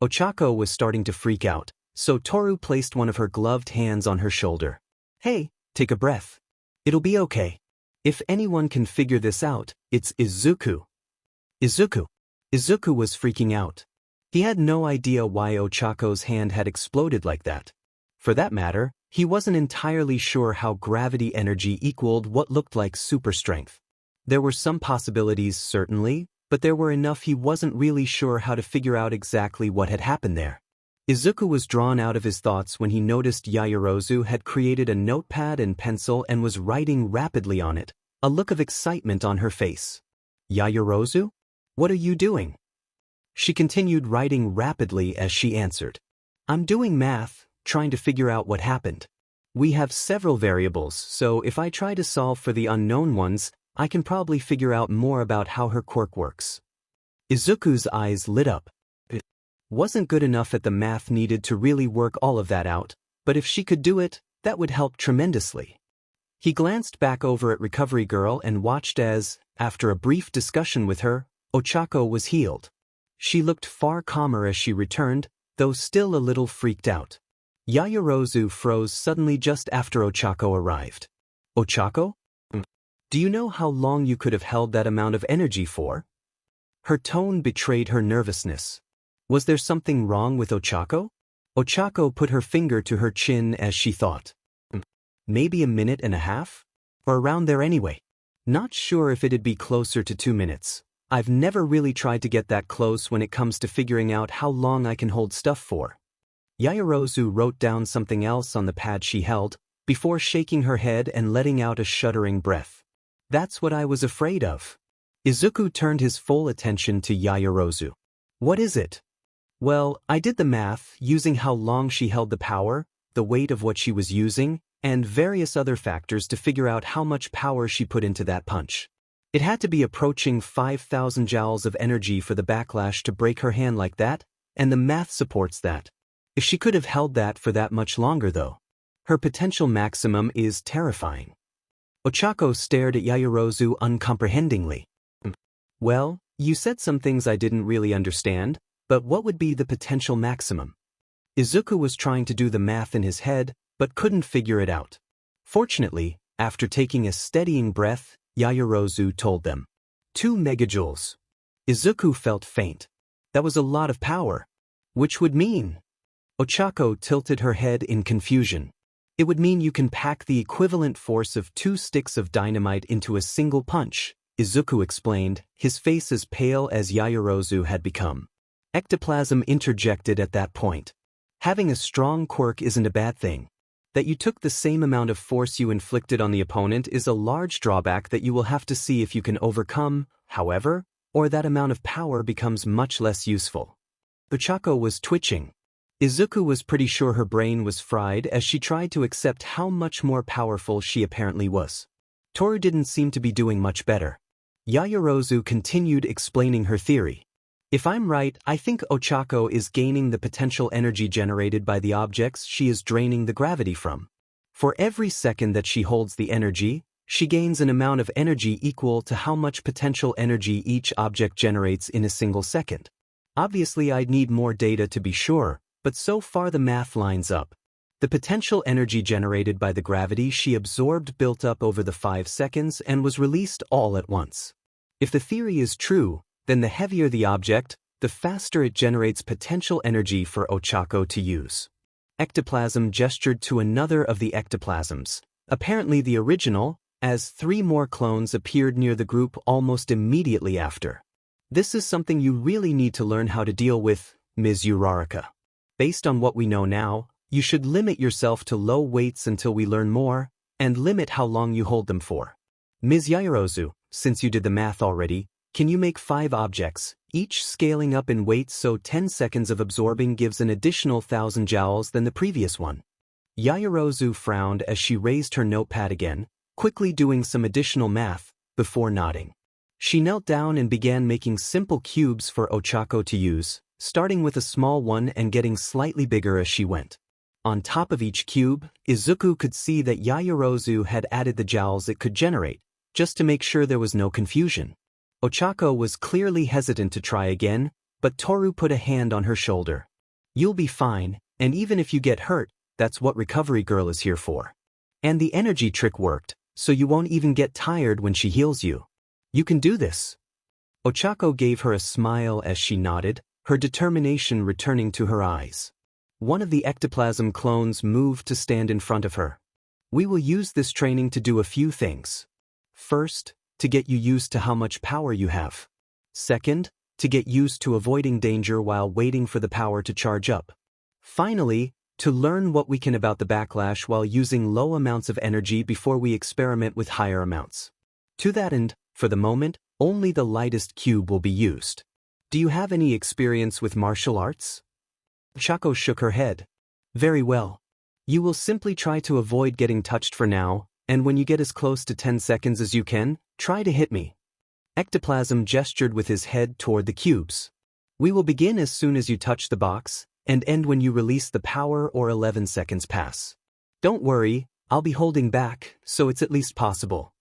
Ochako was starting to freak out, so Toru placed one of her gloved hands on her shoulder. Hey, take a breath. It'll be okay. If anyone can figure this out, it's Izuku. Izuku. Izuku was freaking out. He had no idea why Ochako's hand had exploded like that. For that matter, he wasn't entirely sure how gravity energy equaled what looked like super strength. There were some possibilities, certainly, but there were enough he wasn't really sure how to figure out exactly what had happened there. Izuku was drawn out of his thoughts when he noticed Yaoyorozu had created a notepad and pencil and was writing rapidly on it, a look of excitement on her face. Yaoyorozu? What are you doing? She continued writing rapidly as she answered. I'm doing math, trying to figure out what happened. We have several variables, so if I try to solve for the unknown ones, I can probably figure out more about how her quirk works. Izuku's eyes lit up. It wasn't good enough at the math needed to really work all of that out, but if she could do it, that would help tremendously. He glanced back over at Recovery Girl and watched as, after a brief discussion with her, Ochako was healed. She looked far calmer as she returned, though still a little freaked out. Yaoyorozu froze suddenly just after Ochako arrived. Ochako? Do you know how long you could have held that amount of energy for? Her tone betrayed her nervousness. Was there something wrong with Ochako? Ochako put her finger to her chin as she thought. Maybe a minute and a half? Or around there anyway. Not sure if it'd be closer to 2 minutes. I've never really tried to get that close when it comes to figuring out how long I can hold stuff for. Yaoyorozu wrote down something else on the pad she held, before shaking her head and letting out a shuddering breath. That's what I was afraid of. Izuku turned his full attention to Yaoyorozu. What is it? Well, I did the math, using how long she held the power, the weight of what she was using, and various other factors to figure out how much power she put into that punch. It had to be approaching 5,000 joules of energy for the backlash to break her hand like that, and the math supports that. If she could have held that for that much longer though. Her potential maximum is terrifying. Ochako stared at Yaoyorozu uncomprehendingly. Well, you said some things I didn't really understand, but what would be the potential maximum? Izuku was trying to do the math in his head, but couldn't figure it out. Fortunately, after taking a steadying breath, Yaoyorozu told them. 2 megajoules. Izuku felt faint. That was a lot of power. Which would mean? Ochako tilted her head in confusion. It would mean you can pack the equivalent force of 2 sticks of dynamite into a single punch, Izuku explained, his face as pale as Yaoyorozu had become. Ectoplasm interjected at that point. Having a strong quirk isn't a bad thing. That you took the same amount of force you inflicted on the opponent is a large drawback that you will have to see if you can overcome, however, or that amount of power becomes much less useful. Ochako was twitching. Izuku was pretty sure her brain was fried as she tried to accept how much more powerful she apparently was. Toru didn't seem to be doing much better. Yaoyorozu continued explaining her theory. If I'm right, I think Ochako is gaining the potential energy generated by the objects she is draining the gravity from. For every second that she holds the energy, she gains an amount of energy equal to how much potential energy each object generates in a single second. Obviously, I'd need more data to be sure, but so far the math lines up. The potential energy generated by the gravity she absorbed built up over the 5 seconds and was released all at once. If the theory is true, then the heavier the object, the faster it generates potential energy for Ochako to use. Ectoplasm gestured to another of the ectoplasms, apparently the original, as 3 more clones appeared near the group almost immediately after. This is something you really need to learn how to deal with, Ms. Uraraka. Based on what we know now, you should limit yourself to low weights until we learn more, and limit how long you hold them for. Ms. Yaoyorozu, since you did the math already, can you make 5 objects, each scaling up in weight so 10 seconds of absorbing gives an additional 1,000 joules than the previous one? Yaoyorozu frowned as she raised her notepad again, quickly doing some additional math, before nodding. She knelt down and began making simple cubes for Ochako to use, starting with a small one and getting slightly bigger as she went. On top of each cube, Izuku could see that Yaoyorozu had added the jowls it could generate, just to make sure there was no confusion. Ochako was clearly hesitant to try again, but Toru put a hand on her shoulder. "You'll be fine, and even if you get hurt, that's what Recovery Girl is here for. And the energy trick worked, so you won't even get tired when she heals you. You can do this." Ochako gave her a smile as she nodded, her determination returning to her eyes. One of the ectoplasm clones moved to stand in front of her. "We will use this training to do a few things. First, to get you used to how much power you have. Second, to get used to avoiding danger while waiting for the power to charge up. Finally, to learn what we can about the backlash while using low amounts of energy before we experiment with higher amounts. To that end, for the moment, only the lightest cube will be used. Do you have any experience with martial arts?" Ochako shook her head. "Very well. You will simply try to avoid getting touched for now, and when you get as close to 10 seconds as you can, try to hit me." Ectoplasm gestured with his head toward the cubes. "We will begin as soon as you touch the box, and end when you release the power or 11 seconds pass. Don't worry, I'll be holding back, so it's at least possible."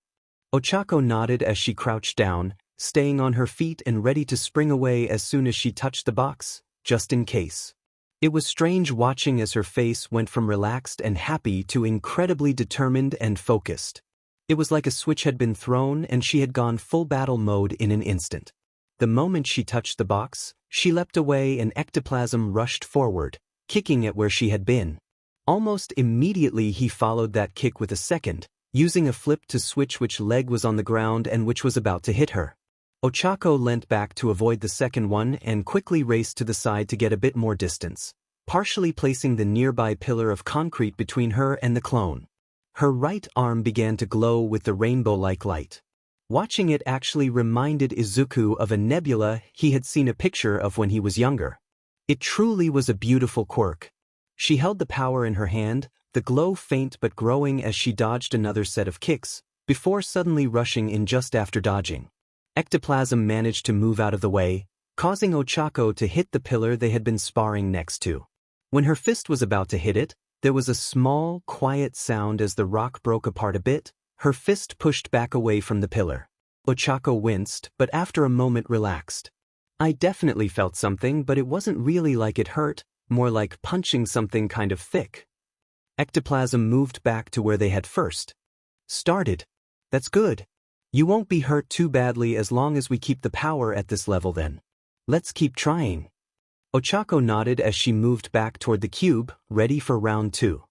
Ochako nodded as she crouched down, staying on her feet and ready to spring away as soon as she touched the box, just in case. It was strange watching as her face went from relaxed and happy to incredibly determined and focused. It was like a switch had been thrown and she had gone full battle mode in an instant. The moment she touched the box, she leapt away and ectoplasm rushed forward, kicking at where she had been. Almost immediately he followed that kick with a second, using a flip to switch which leg was on the ground and which was about to hit her. Ochako leant back to avoid the second one and quickly raced to the side to get a bit more distance, partially placing the nearby pillar of concrete between her and the clone. Her right arm began to glow with the rainbow-like light. Watching it actually reminded Izuku of a nebula he had seen a picture of when he was younger. It truly was a beautiful quirk. She held the power in her hand, the glow faint but growing as she dodged another set of kicks, before suddenly rushing in just after dodging. Ectoplasm managed to move out of the way, causing Ochako to hit the pillar they had been sparring next to. When her fist was about to hit it, there was a small, quiet sound as the rock broke apart a bit, her fist pushed back away from the pillar. Ochako winced, but after a moment relaxed. "I definitely felt something, but it wasn't really like it hurt, more like punching something kind of thick." Ectoplasm moved back to where they had first started. "That's good. You won't be hurt too badly as long as we keep the power at this level then. Let's keep trying." Ochako nodded as she moved back toward the cube, ready for round 2.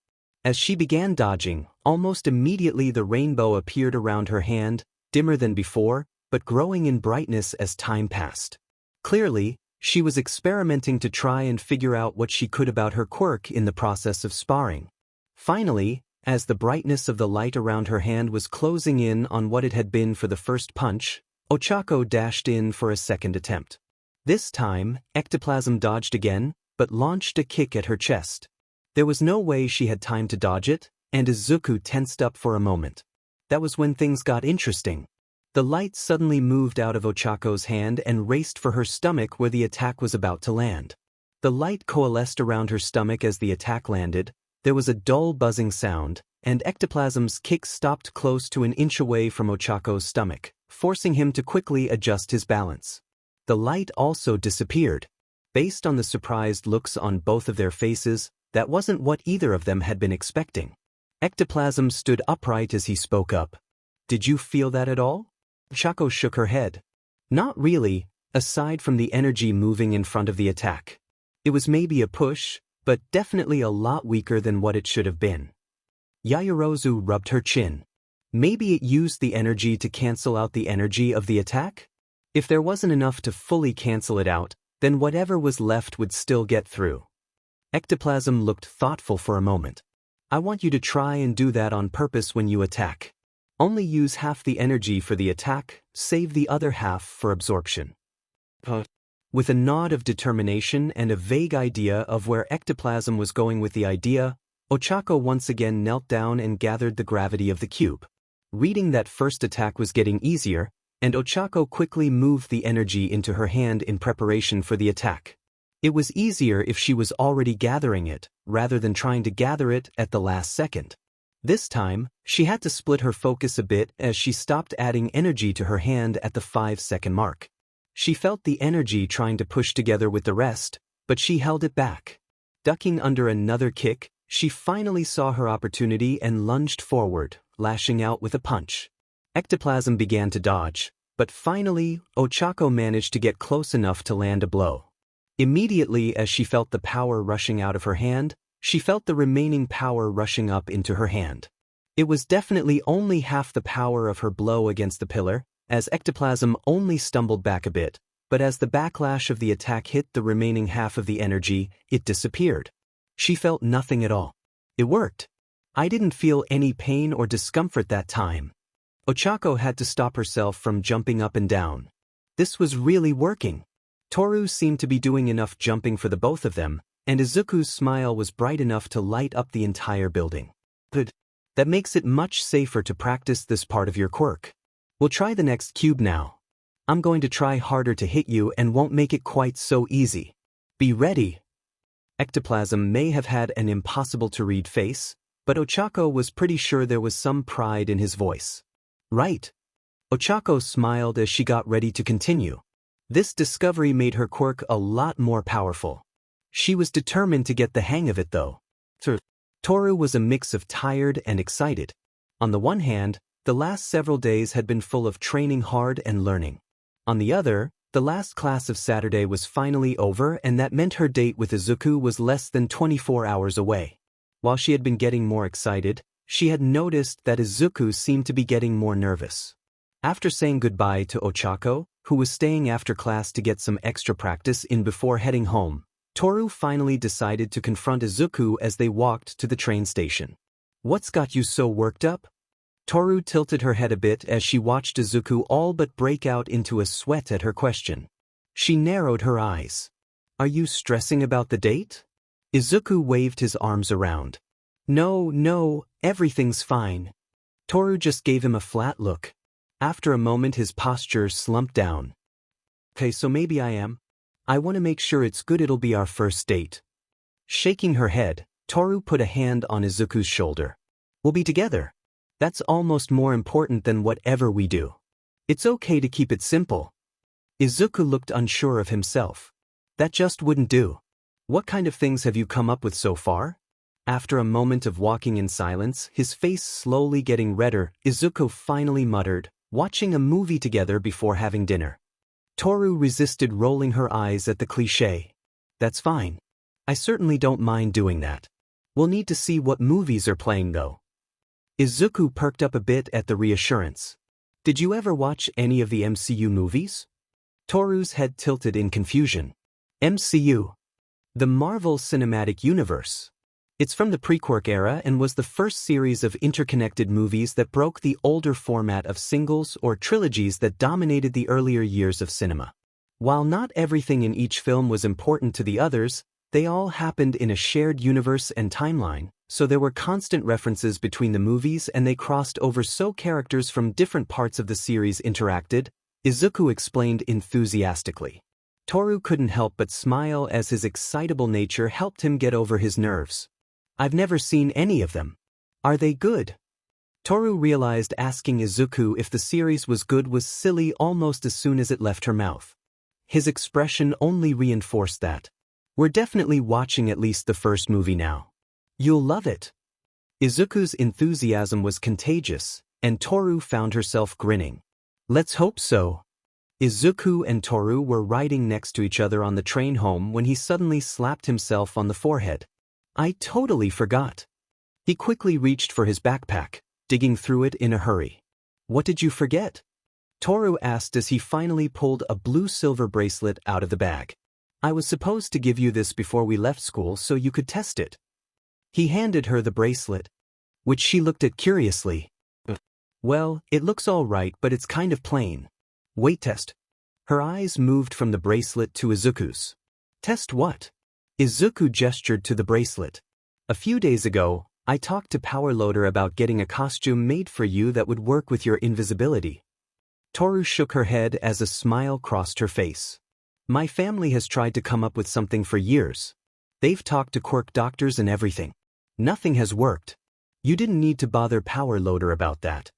As she began dodging, almost immediately the rainbow appeared around her hand, dimmer than before, but growing in brightness as time passed. Clearly, she was experimenting to try and figure out what she could about her quirk in the process of sparring. Finally, as the brightness of the light around her hand was closing in on what it had been for the first punch, Ochako dashed in for a second attempt. This time, Ectoplasm dodged again, but launched a kick at her chest. There was no way she had time to dodge it, and Izuku tensed up for a moment. That was when things got interesting. The light suddenly moved out of Ochako's hand and raced for her stomach where the attack was about to land. The light coalesced around her stomach as the attack landed. There was a dull buzzing sound, and Ectoplasm's kick stopped close to an inch away from Ochako's stomach, forcing him to quickly adjust his balance. The light also disappeared. Based on the surprised looks on both of their faces, that wasn't what either of them had been expecting. Ectoplasm stood upright as he spoke up. "Did you feel that at all?" Ochako shook her head. "Not really, aside from the energy moving in front of the attack. It was maybe a push, but definitely a lot weaker than what it should have been." Yaoyorozu rubbed her chin. "Maybe it used the energy to cancel out the energy of the attack? If there wasn't enough to fully cancel it out, then whatever was left would still get through." Ectoplasm looked thoughtful for a moment. "I want you to try and do that on purpose when you attack. Only use half the energy for the attack, save the other half for absorption." With a nod of determination and a vague idea of where Ectoplasm was going with the idea, Ochako once again knelt down and gathered the gravity of the cube. Reading that first attack was getting easier, and Ochako quickly moved the energy into her hand in preparation for the attack. It was easier if she was already gathering it, rather than trying to gather it at the last second. This time, she had to split her focus a bit as she stopped adding energy to her hand at the 5-second mark. She felt the energy trying to push together with the rest, but she held it back. Ducking under another kick, she finally saw her opportunity and lunged forward, lashing out with a punch. Ectoplasm began to dodge, but finally, Ochako managed to get close enough to land a blow. Immediately as she felt the power rushing out of her hand, she felt the remaining power rushing up into her hand. It was definitely only half the power of her blow against the pillar, as Ectoplasm only stumbled back a bit, but as the backlash of the attack hit the remaining half of the energy, it disappeared. She felt nothing at all. It worked. I didn't feel any pain or discomfort that time. Ochako had to stop herself from jumping up and down. This was really working. Toru seemed to be doing enough jumping for the both of them, and Izuku's smile was bright enough to light up the entire building. Good. That makes it much safer to practice this part of your quirk. We'll try the next cube now. I'm going to try harder to hit you and won't make it quite so easy. Be ready. Ectoplasm may have had an impossible-to-read face, but Ochako was pretty sure there was some pride in his voice. Right. Ochako smiled as she got ready to continue. This discovery made her quirk a lot more powerful. She was determined to get the hang of it though. Toru was a mix of tired and excited. On the one hand, the last several days had been full of training hard and learning. On the other, the last class of Saturday was finally over and that meant her date with Izuku was less than 24 hours away. While she had been getting more excited, she had noticed that Izuku seemed to be getting more nervous. After saying goodbye to Ochako, who was staying after class to get some extra practice in before heading home, Toru finally decided to confront Izuku as they walked to the train station. What's got you so worked up? Toru tilted her head a bit as she watched Izuku all but break out into a sweat at her question. She narrowed her eyes. Are you stressing about the date? Izuku waved his arms around. No, everything's fine. Toru just gave him a flat look. After a moment his posture slumped down. Okay, so maybe I am. I want to make sure it's good it'll be our first date. Shaking her head, Toru put a hand on Izuku's shoulder. We'll be together. That's almost more important than whatever we do. It's okay to keep it simple. Izuku looked unsure of himself. That just wouldn't do. What kind of things have you come up with so far? After a moment of walking in silence, his face slowly getting redder, Izuku finally muttered, watching a movie together before having dinner. Toru resisted rolling her eyes at the cliché. That's fine. I certainly don't mind doing that. We'll need to see what movies are playing though. Izuku perked up a bit at the reassurance. Did you ever watch any of the MCU movies? Toru's head tilted in confusion. MCU. The Marvel Cinematic Universe. It's from the pre-Quirk era and was the first series of interconnected movies that broke the older format of singles or trilogies that dominated the earlier years of cinema. While not everything in each film was important to the others, they all happened in a shared universe and timeline, so there were constant references between the movies and they crossed over so characters from different parts of the series interacted, Izuku explained enthusiastically. Toru couldn't help but smile as his excitable nature helped him get over his nerves. I've never seen any of them. Are they good? Toru realized asking Izuku if the series was good was silly almost as soon as it left her mouth. His expression only reinforced that. We're definitely watching at least the first movie now. You'll love it. Izuku's enthusiasm was contagious, and Toru found herself grinning. Let's hope so. Izuku and Toru were riding next to each other on the train home when he suddenly slapped himself on the forehead. I totally forgot. He quickly reached for his backpack, digging through it in a hurry. What did you forget? Toru asked as he finally pulled a blue-silver bracelet out of the bag. I was supposed to give you this before we left school so you could test it. He handed her the bracelet, which she looked at curiously. Well, it looks all right, but it's kind of plain. Weight test. Her eyes moved from the bracelet to Izuku's. Test what? Izuku gestured to the bracelet. A few days ago, I talked to Powerloader about getting a costume made for you that would work with your invisibility. Toru shook her head as a smile crossed her face. My family has tried to come up with something for years. They've talked to quirk doctors and everything. Nothing has worked. You didn't need to bother Power Loader about that.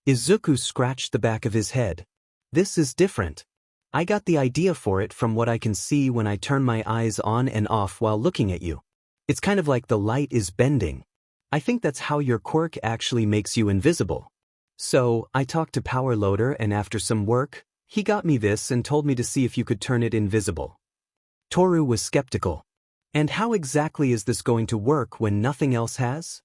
Izuku scratched the back of his head. This is different. I got the idea for it from what I can see when I turn my eyes on and off while looking at you. It's kind of like the light is bending. I think that's how your quirk actually makes you invisible. So, I talked to Power Loader and after some work, he got me this and told me to see if you could turn it invisible. Toru was skeptical. And how exactly is this going to work when nothing else has?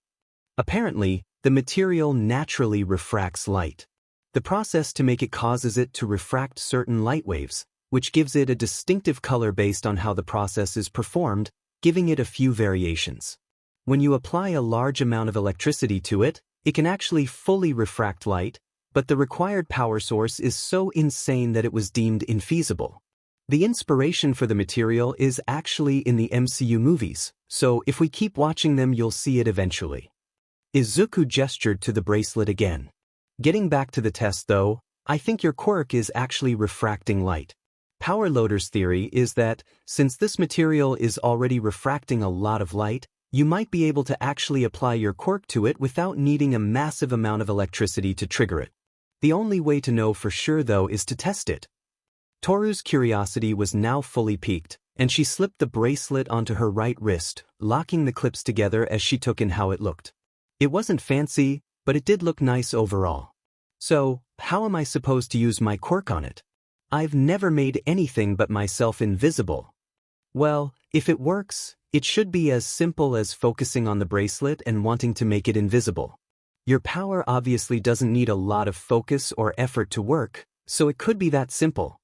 Apparently, the material naturally refracts light. The process to make it causes it to refract certain light waves, which gives it a distinctive color based on how the process is performed, giving it a few variations. When you apply a large amount of electricity to it, it can actually fully refract light, but the required power source is so insane that it was deemed infeasible. The inspiration for the material is actually in the MCU movies, so if we keep watching them you'll see it eventually. Izuku gestured to the bracelet again. Getting back to the test though, I think your quirk is actually refracting light. Power Loader's theory is that, since this material is already refracting a lot of light, you might be able to actually apply your quirk to it without needing a massive amount of electricity to trigger it. The only way to know for sure though is to test it. Toru's curiosity was now fully piqued, and she slipped the bracelet onto her right wrist, locking the clips together as she took in how it looked. It wasn't fancy, but it did look nice overall. So, how am I supposed to use my quirk on it? I've never made anything but myself invisible. Well, if it works, it should be as simple as focusing on the bracelet and wanting to make it invisible. Your power obviously doesn't need a lot of focus or effort to work, so it could be that simple.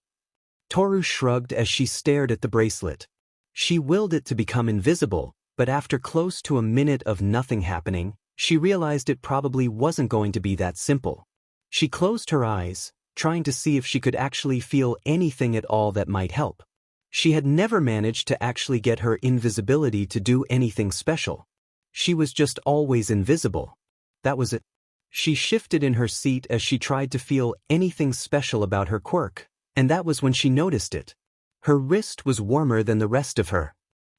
Toru shrugged as she stared at the bracelet. She willed it to become invisible, but after close to a minute of nothing happening, she realized it probably wasn't going to be that simple. She closed her eyes, trying to see if she could actually feel anything at all that might help. She had never managed to actually get her invisibility to do anything special. She was just always invisible. That was it. She shifted in her seat as she tried to feel anything special about her quirk, and that was when she noticed it. Her wrist was warmer than the rest of her.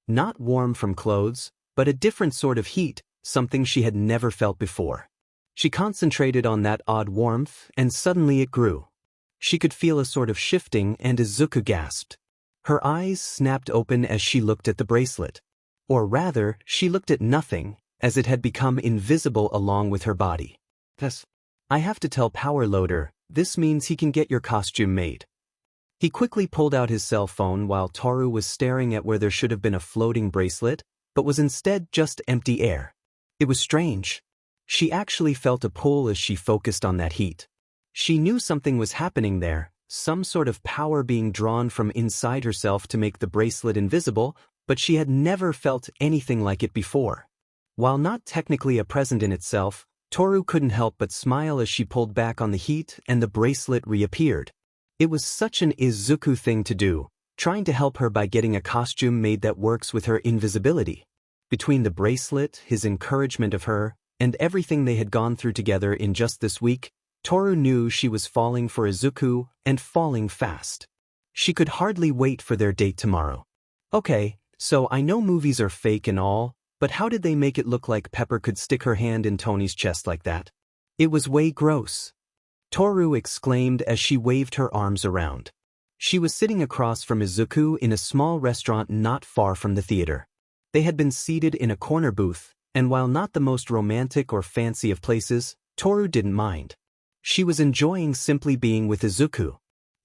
Not warm from clothes, but a different sort of heat, something she had never felt before. She concentrated on that odd warmth, and suddenly it grew. She could feel a sort of shifting, and Izuku gasped. Her eyes snapped open as she looked at the bracelet. Or rather, she looked at nothing, as it had become invisible along with her body. Thus, I have to tell Power Loader, this means he can get your costume made. He quickly pulled out his cell phone while Toru was staring at where there should have been a floating bracelet, but was instead just empty air. It was strange. She actually felt a pull as she focused on that heat. She knew something was happening there, some sort of power being drawn from inside herself to make the bracelet invisible, but she had never felt anything like it before. While not technically a present in itself, Toru couldn't help but smile as she pulled back on the heat and the bracelet reappeared. It was such an Izuku thing to do, trying to help her by getting a costume made that works with her invisibility. Between the bracelet, his encouragement of her, and everything they had gone through together in just this week, Toru knew she was falling for Izuku, and falling fast. She could hardly wait for their date tomorrow. Okay, so I know movies are fake and all, but how did they make it look like Pepper could stick her hand in Tony's chest like that? It was way gross. Toru exclaimed as she waved her arms around. She was sitting across from Izuku in a small restaurant not far from the theater. They had been seated in a corner booth, and while not the most romantic or fancy of places, Toru didn't mind. She was enjoying simply being with Izuku.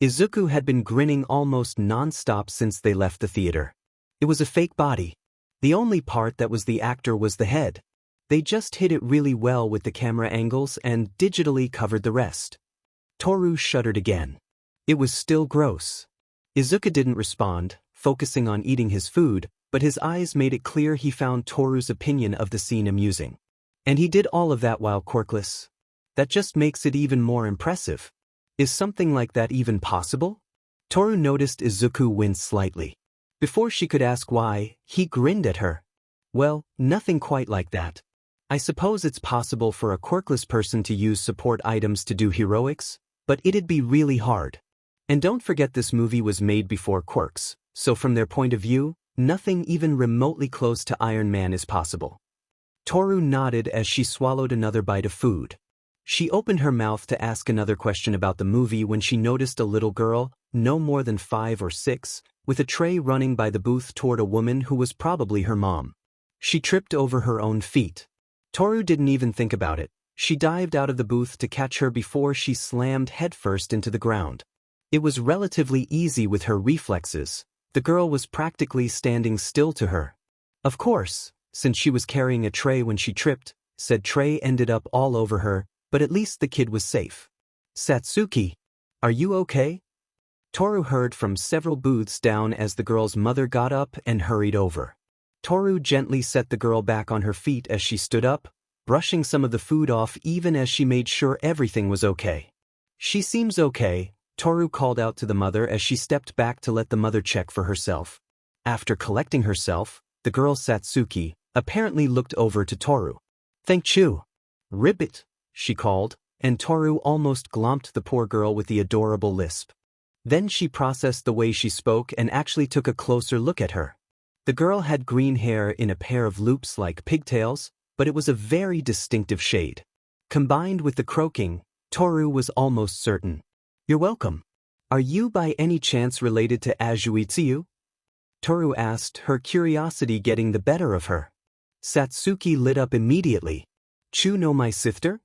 Izuku had been grinning almost non-stop since they left the theater. It was a fake body. The only part that was the actor was the head. They just hit it really well with the camera angles and digitally covered the rest. Toru shuddered again. It was still gross. Izuku didn't respond, focusing on eating his food, but his eyes made it clear he found Toru's opinion of the scene amusing. And he did all of that while quirkless. That just makes it even more impressive. Is something like that even possible? Toru noticed Izuku wince slightly. Before she could ask why, he grinned at her. Well, nothing quite like that. I suppose it's possible for a quirkless person to use support items to do heroics, but it'd be really hard. And don't forget this movie was made before quirks, so from their point of view, nothing even remotely close to Iron Man is possible. Toru nodded as she swallowed another bite of food. She opened her mouth to ask another question about the movie when she noticed a little girl, no more than 5 or 6, with a tray running by the booth toward a woman who was probably her mom. She tripped over her own feet. Toru didn't even think about it. She dived out of the booth to catch her before she slammed headfirst into the ground. It was relatively easy with her reflexes. The girl was practically standing still to her. Of course, since she was carrying a tray when she tripped, said tray ended up all over her, but at least the kid was safe. Satsuki, are you okay? Toru heard from several booths down as the girl's mother got up and hurried over. Toru gently set the girl back on her feet as she stood up, brushing some of the food off even as she made sure everything was okay. She seems okay, Toru called out to the mother as she stepped back to let the mother check for herself. After collecting herself, the girl Satsuki apparently looked over to Toru. Thank you. Ribbit, she called, and Toru almost glomped the poor girl with the adorable lisp. Then she processed the way she spoke and actually took a closer look at her. The girl had green hair in a pair of loops like pigtails, but it was a very distinctive shade. Combined with the croaking, Toru was almost certain. You're welcome. Are you by any chance related to Azuitsuyu? Toru asked, her curiosity getting the better of her. Satsuki lit up immediately. Chu no my sister?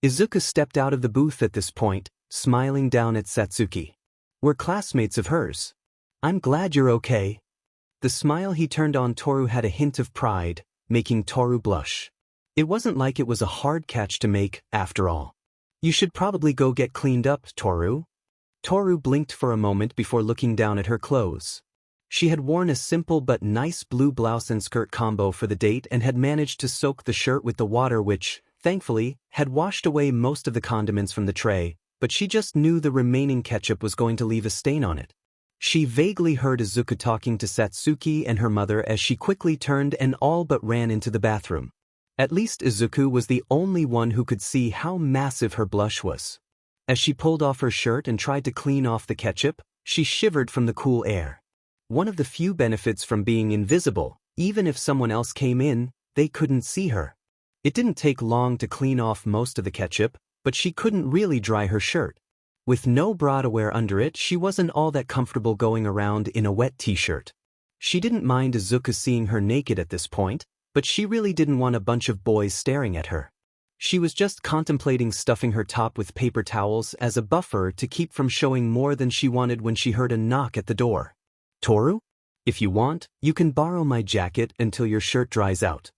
Izuku stepped out of the booth at this point, smiling down at Satsuki. We're classmates of hers. I'm glad you're okay. The smile he turned on Toru had a hint of pride, making Toru blush. It wasn't like it was a hard catch to make, after all. You should probably go get cleaned up, Toru. Toru blinked for a moment before looking down at her clothes. She had worn a simple but nice blue blouse and skirt combo for the date and had managed to soak the shirt with the water which, thankfully, had washed away most of the condiments from the tray, but she just knew the remaining ketchup was going to leave a stain on it. She vaguely heard Izuku talking to Satsuki and her mother as she quickly turned and all but ran into the bathroom. At least Izuku was the only one who could see how massive her blush was. As she pulled off her shirt and tried to clean off the ketchup, she shivered from the cool air. One of the few benefits from being invisible, even if someone else came in, they couldn't see her. It didn't take long to clean off most of the ketchup, but she couldn't really dry her shirt. With no bra to wear under it, she wasn't all that comfortable going around in a wet t-shirt. She didn't mind Izuku seeing her naked at this point, but she really didn't want a bunch of boys staring at her. She was just contemplating stuffing her top with paper towels as a buffer to keep from showing more than she wanted when she heard a knock at the door. Toru? If you want, you can borrow my jacket until your shirt dries out.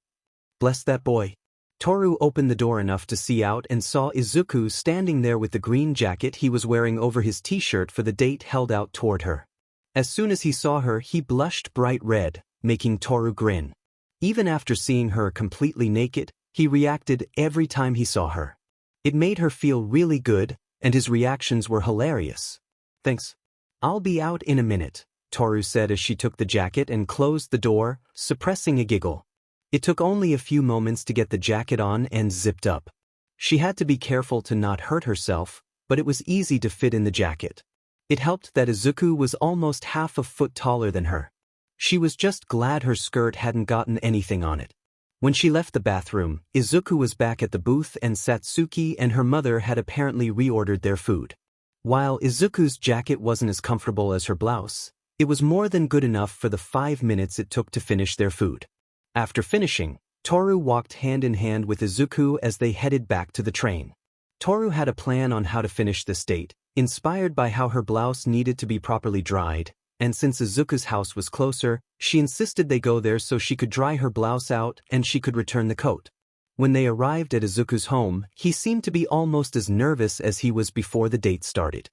Bless that boy. Toru opened the door enough to see out and saw Izuku standing there with the green jacket he was wearing over his t-shirt for the date held out toward her. As soon as he saw her, he blushed bright red, making Toru grin. Even after seeing her completely naked, he reacted every time he saw her. It made her feel really good, and his reactions were hilarious. Thanks. I'll be out in a minute, Toru said as she took the jacket and closed the door, suppressing a giggle. It took only a few moments to get the jacket on and zipped up. She had to be careful to not hurt herself, but it was easy to fit in the jacket. It helped that Izuku was almost half a foot taller than her. She was just glad her skirt hadn't gotten anything on it. When she left the bathroom, Izuku was back at the booth and Satsuki and her mother had apparently reordered their food. While Izuku's jacket wasn't as comfortable as her blouse, it was more than good enough for the 5 minutes it took to finish their food. After finishing, Toru walked hand in hand with Izuku as they headed back to the train. Toru had a plan on how to finish this date, inspired by how her blouse needed to be properly dried, and since Izuku's house was closer, she insisted they go there so she could dry her blouse out and she could return the coat. When they arrived at Izuku's home, he seemed to be almost as nervous as he was before the date started.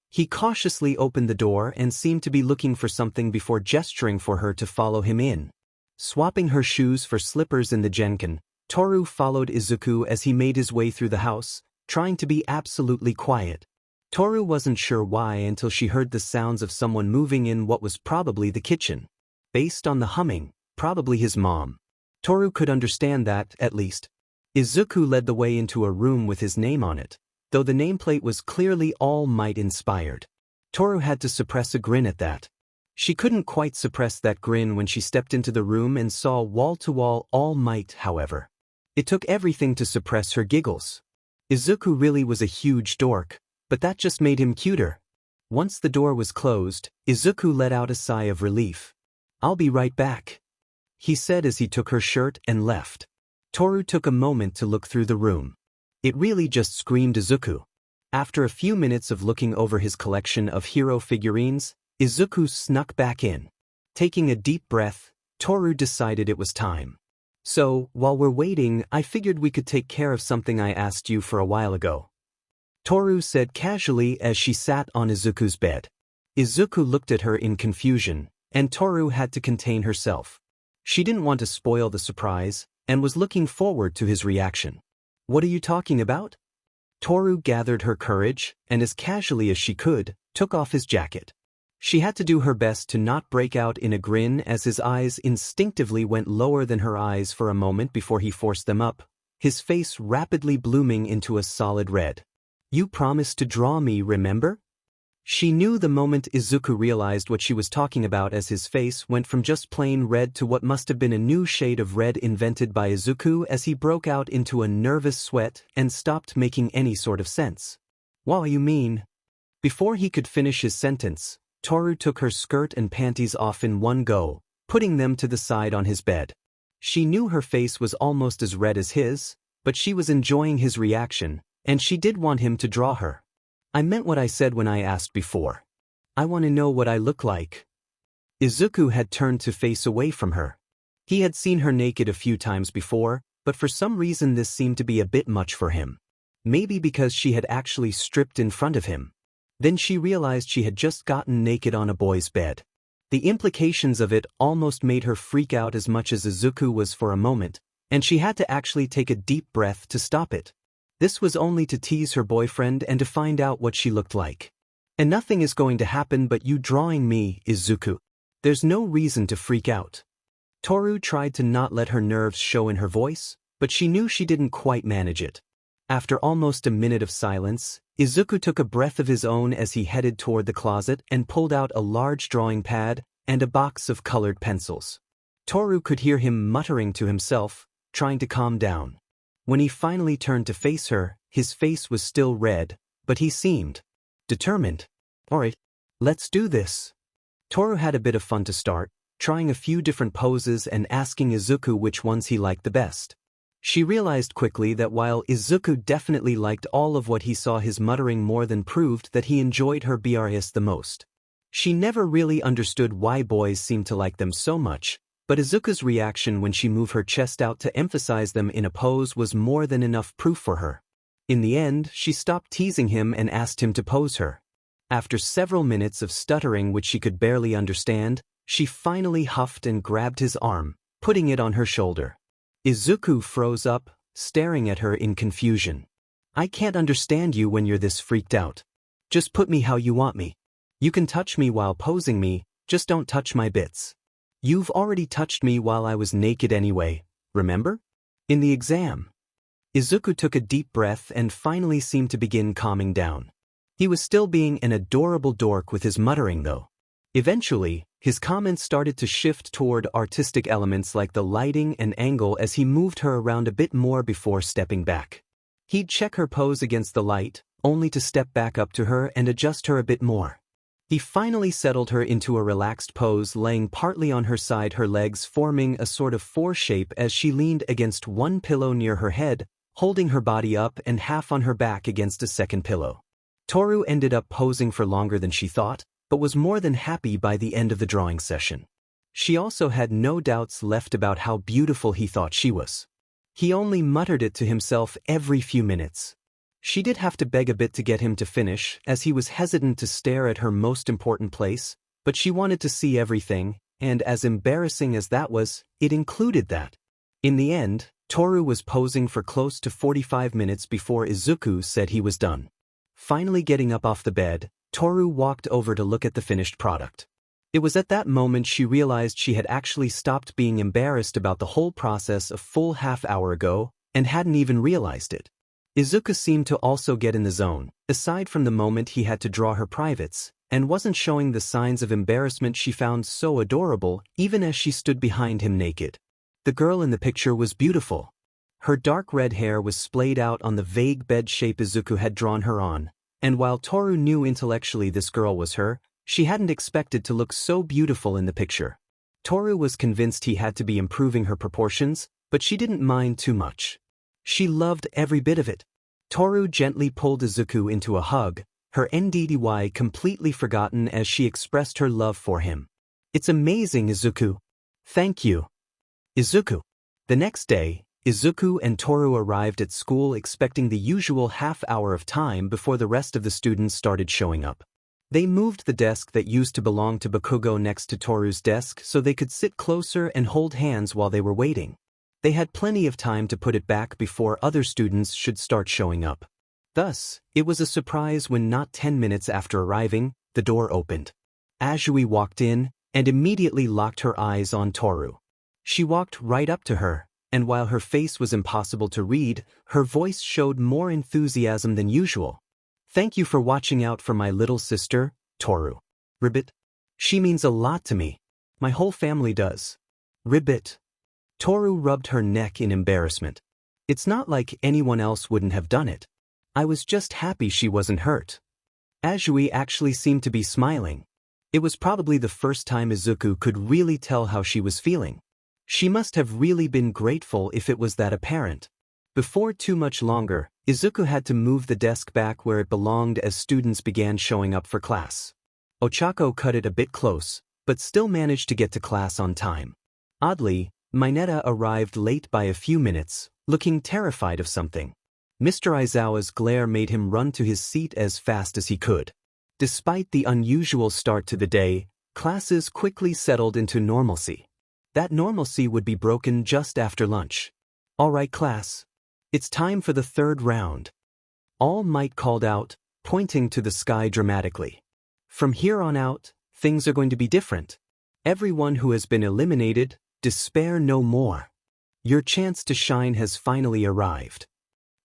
He cautiously opened the door and seemed to be looking for something before gesturing for her to follow him in. Swapping her shoes for slippers in the Genkan, Toru followed Izuku as he made his way through the house, trying to be absolutely quiet. Toru wasn't sure why until she heard the sounds of someone moving in what was probably the kitchen. Based on the humming, probably his mom. Toru could understand that, at least. Izuku led the way into a room with his name on it, though the nameplate was clearly All Might inspired. Toru had to suppress a grin at that. She couldn't quite suppress that grin when she stepped into the room and saw wall-to-wall All Might, however. It took everything to suppress her giggles. Izuku really was a huge dork, but that just made him cuter. Once the door was closed, Izuku let out a sigh of relief. "I'll be right back," he said as he took her shirt and left. Toru took a moment to look through the room. It really just screamed Izuku. After a few minutes of looking over his collection of hero figurines, Izuku snuck back in. Taking a deep breath, Toru decided it was time. "So, while we're waiting, I figured we could take care of something I asked you for a while ago," Toru said casually as she sat on Izuku's bed. Izuku looked at her in confusion, and Toru had to contain herself. She didn't want to spoil the surprise, and was looking forward to his reaction. "What are you talking about?" Toru gathered her courage, and as casually as she could, took off his jacket. She had to do her best to not break out in a grin as his eyes instinctively went lower than her eyes for a moment before he forced them up, his face rapidly blooming into a solid red. "You promised to draw me, remember?" She knew the moment Izuku realized what she was talking about as his face went from just plain red to what must have been a new shade of red invented by Izuku as he broke out into a nervous sweat and stopped making any sort of sense. "What you mean?" Before he could finish his sentence, Toru took her skirt and panties off in one go, putting them to the side on his bed. She knew her face was almost as red as his, but she was enjoying his reaction, and she did want him to draw her. "I meant what I said when I asked before. I want to know what I look like." Izuku had turned to face away from her. He had seen her naked a few times before, but for some reason this seemed to be a bit much for him. Maybe because she had actually stripped in front of him. Then she realized she had just gotten naked on a boy's bed. The implications of it almost made her freak out as much as Izuku was for a moment, and she had to actually take a deep breath to stop it. This was only to tease her boyfriend and to find out what she looked like. "And nothing is going to happen but you drawing me, Izuku. There's no reason to freak out." Toru tried to not let her nerves show in her voice, but she knew she didn't quite manage it. After almost a minute of silence, Izuku took a breath of his own as he headed toward the closet and pulled out a large drawing pad and a box of colored pencils. Toru could hear him muttering to himself, trying to calm down. When he finally turned to face her, his face was still red, but he seemed determined. "Alright, let's do this." Toru had a bit of fun to start, trying a few different poses and asking Izuku which ones he liked the best. She realized quickly that while Izuku definitely liked all of what he saw, his muttering more than proved that he enjoyed her BRS the most. She never really understood why boys seemed to like them so much, but Izuku's reaction when she moved her chest out to emphasize them in a pose was more than enough proof for her. In the end, she stopped teasing him and asked him to pose her. After several minutes of stuttering which she could barely understand, she finally huffed and grabbed his arm, putting it on her shoulder. Izuku froze up, staring at her in confusion. "I can't understand you when you're this freaked out. Just put me how you want me. You can touch me while posing me, just don't touch my bits. You've already touched me while I was naked anyway, remember? In the exam." Izuku took a deep breath and finally seemed to begin calming down. He was still being an adorable dork with his muttering though. Eventually, his comments started to shift toward artistic elements like the lighting and angle as he moved her around a bit more before stepping back. He'd check her pose against the light, only to step back up to her and adjust her a bit more. He finally settled her into a relaxed pose, laying partly on her side, her legs forming a sort of four shape as she leaned against one pillow near her head, holding her body up and half on her back against a second pillow. Toru ended up posing for longer than she thought, but was more than happy by the end of the drawing session. She also had no doubts left about how beautiful he thought she was. He only muttered it to himself every few minutes. She did have to beg a bit to get him to finish, as he was hesitant to stare at her most important place, but she wanted to see everything, and as embarrassing as that was, it included that. In the end, Toru was posing for close to 45 minutes before Izuku said he was done. Finally getting up off the bed, Toru walked over to look at the finished product. It was at that moment she realized she had actually stopped being embarrassed about the whole process a full half-hour ago, and hadn't even realized it. Izuku seemed to also get in the zone, aside from the moment he had to draw her privates, and wasn't showing the signs of embarrassment she found so adorable even as she stood behind him naked. The girl in the picture was beautiful. Her dark red hair was splayed out on the vague bed shape Izuku had drawn her on, and while Toru knew intellectually this girl was her, she hadn't expected to look so beautiful in the picture. Toru was convinced he had to be improving her proportions, but she didn't mind too much. She loved every bit of it. Toru gently pulled Izuku into a hug, her NDDY completely forgotten as she expressed her love for him. "It's amazing, Izuku. Thank you." Izuku. The next day, Izuku and Toru arrived at school expecting the usual half-hour of time before the rest of the students started showing up. They moved the desk that used to belong to Bakugou next to Toru's desk so they could sit closer and hold hands while they were waiting. They had plenty of time to put it back before other students should start showing up. Thus, it was a surprise when not 10 minutes after arriving, the door opened. Azui walked in and immediately locked her eyes on Toru. She walked right up to her, and while her face was impossible to read, her voice showed more enthusiasm than usual. "Thank you for watching out for my little sister, Toru. Ribbit. She means a lot to me. My whole family does." Ribbit. Toru rubbed her neck in embarrassment. "It's not like anyone else wouldn't have done it. I was just happy she wasn't hurt." Azui actually seemed to be smiling. It was probably the first time Izuku could really tell how she was feeling. She must have really been grateful if it was that apparent. Before too much longer, Izuku had to move the desk back where it belonged as students began showing up for class. Ochako cut it a bit close, but still managed to get to class on time. Oddly, Mineta arrived late by a few minutes, looking terrified of something. Mr. Aizawa's glare made him run to his seat as fast as he could. Despite the unusual start to the day, classes quickly settled into normalcy. That normalcy would be broken just after lunch. "All right, class. It's time for the third round." All Might called out, pointing to the sky dramatically. "From here on out, things are going to be different. Everyone who has been eliminated, despair no more. Your chance to shine has finally arrived."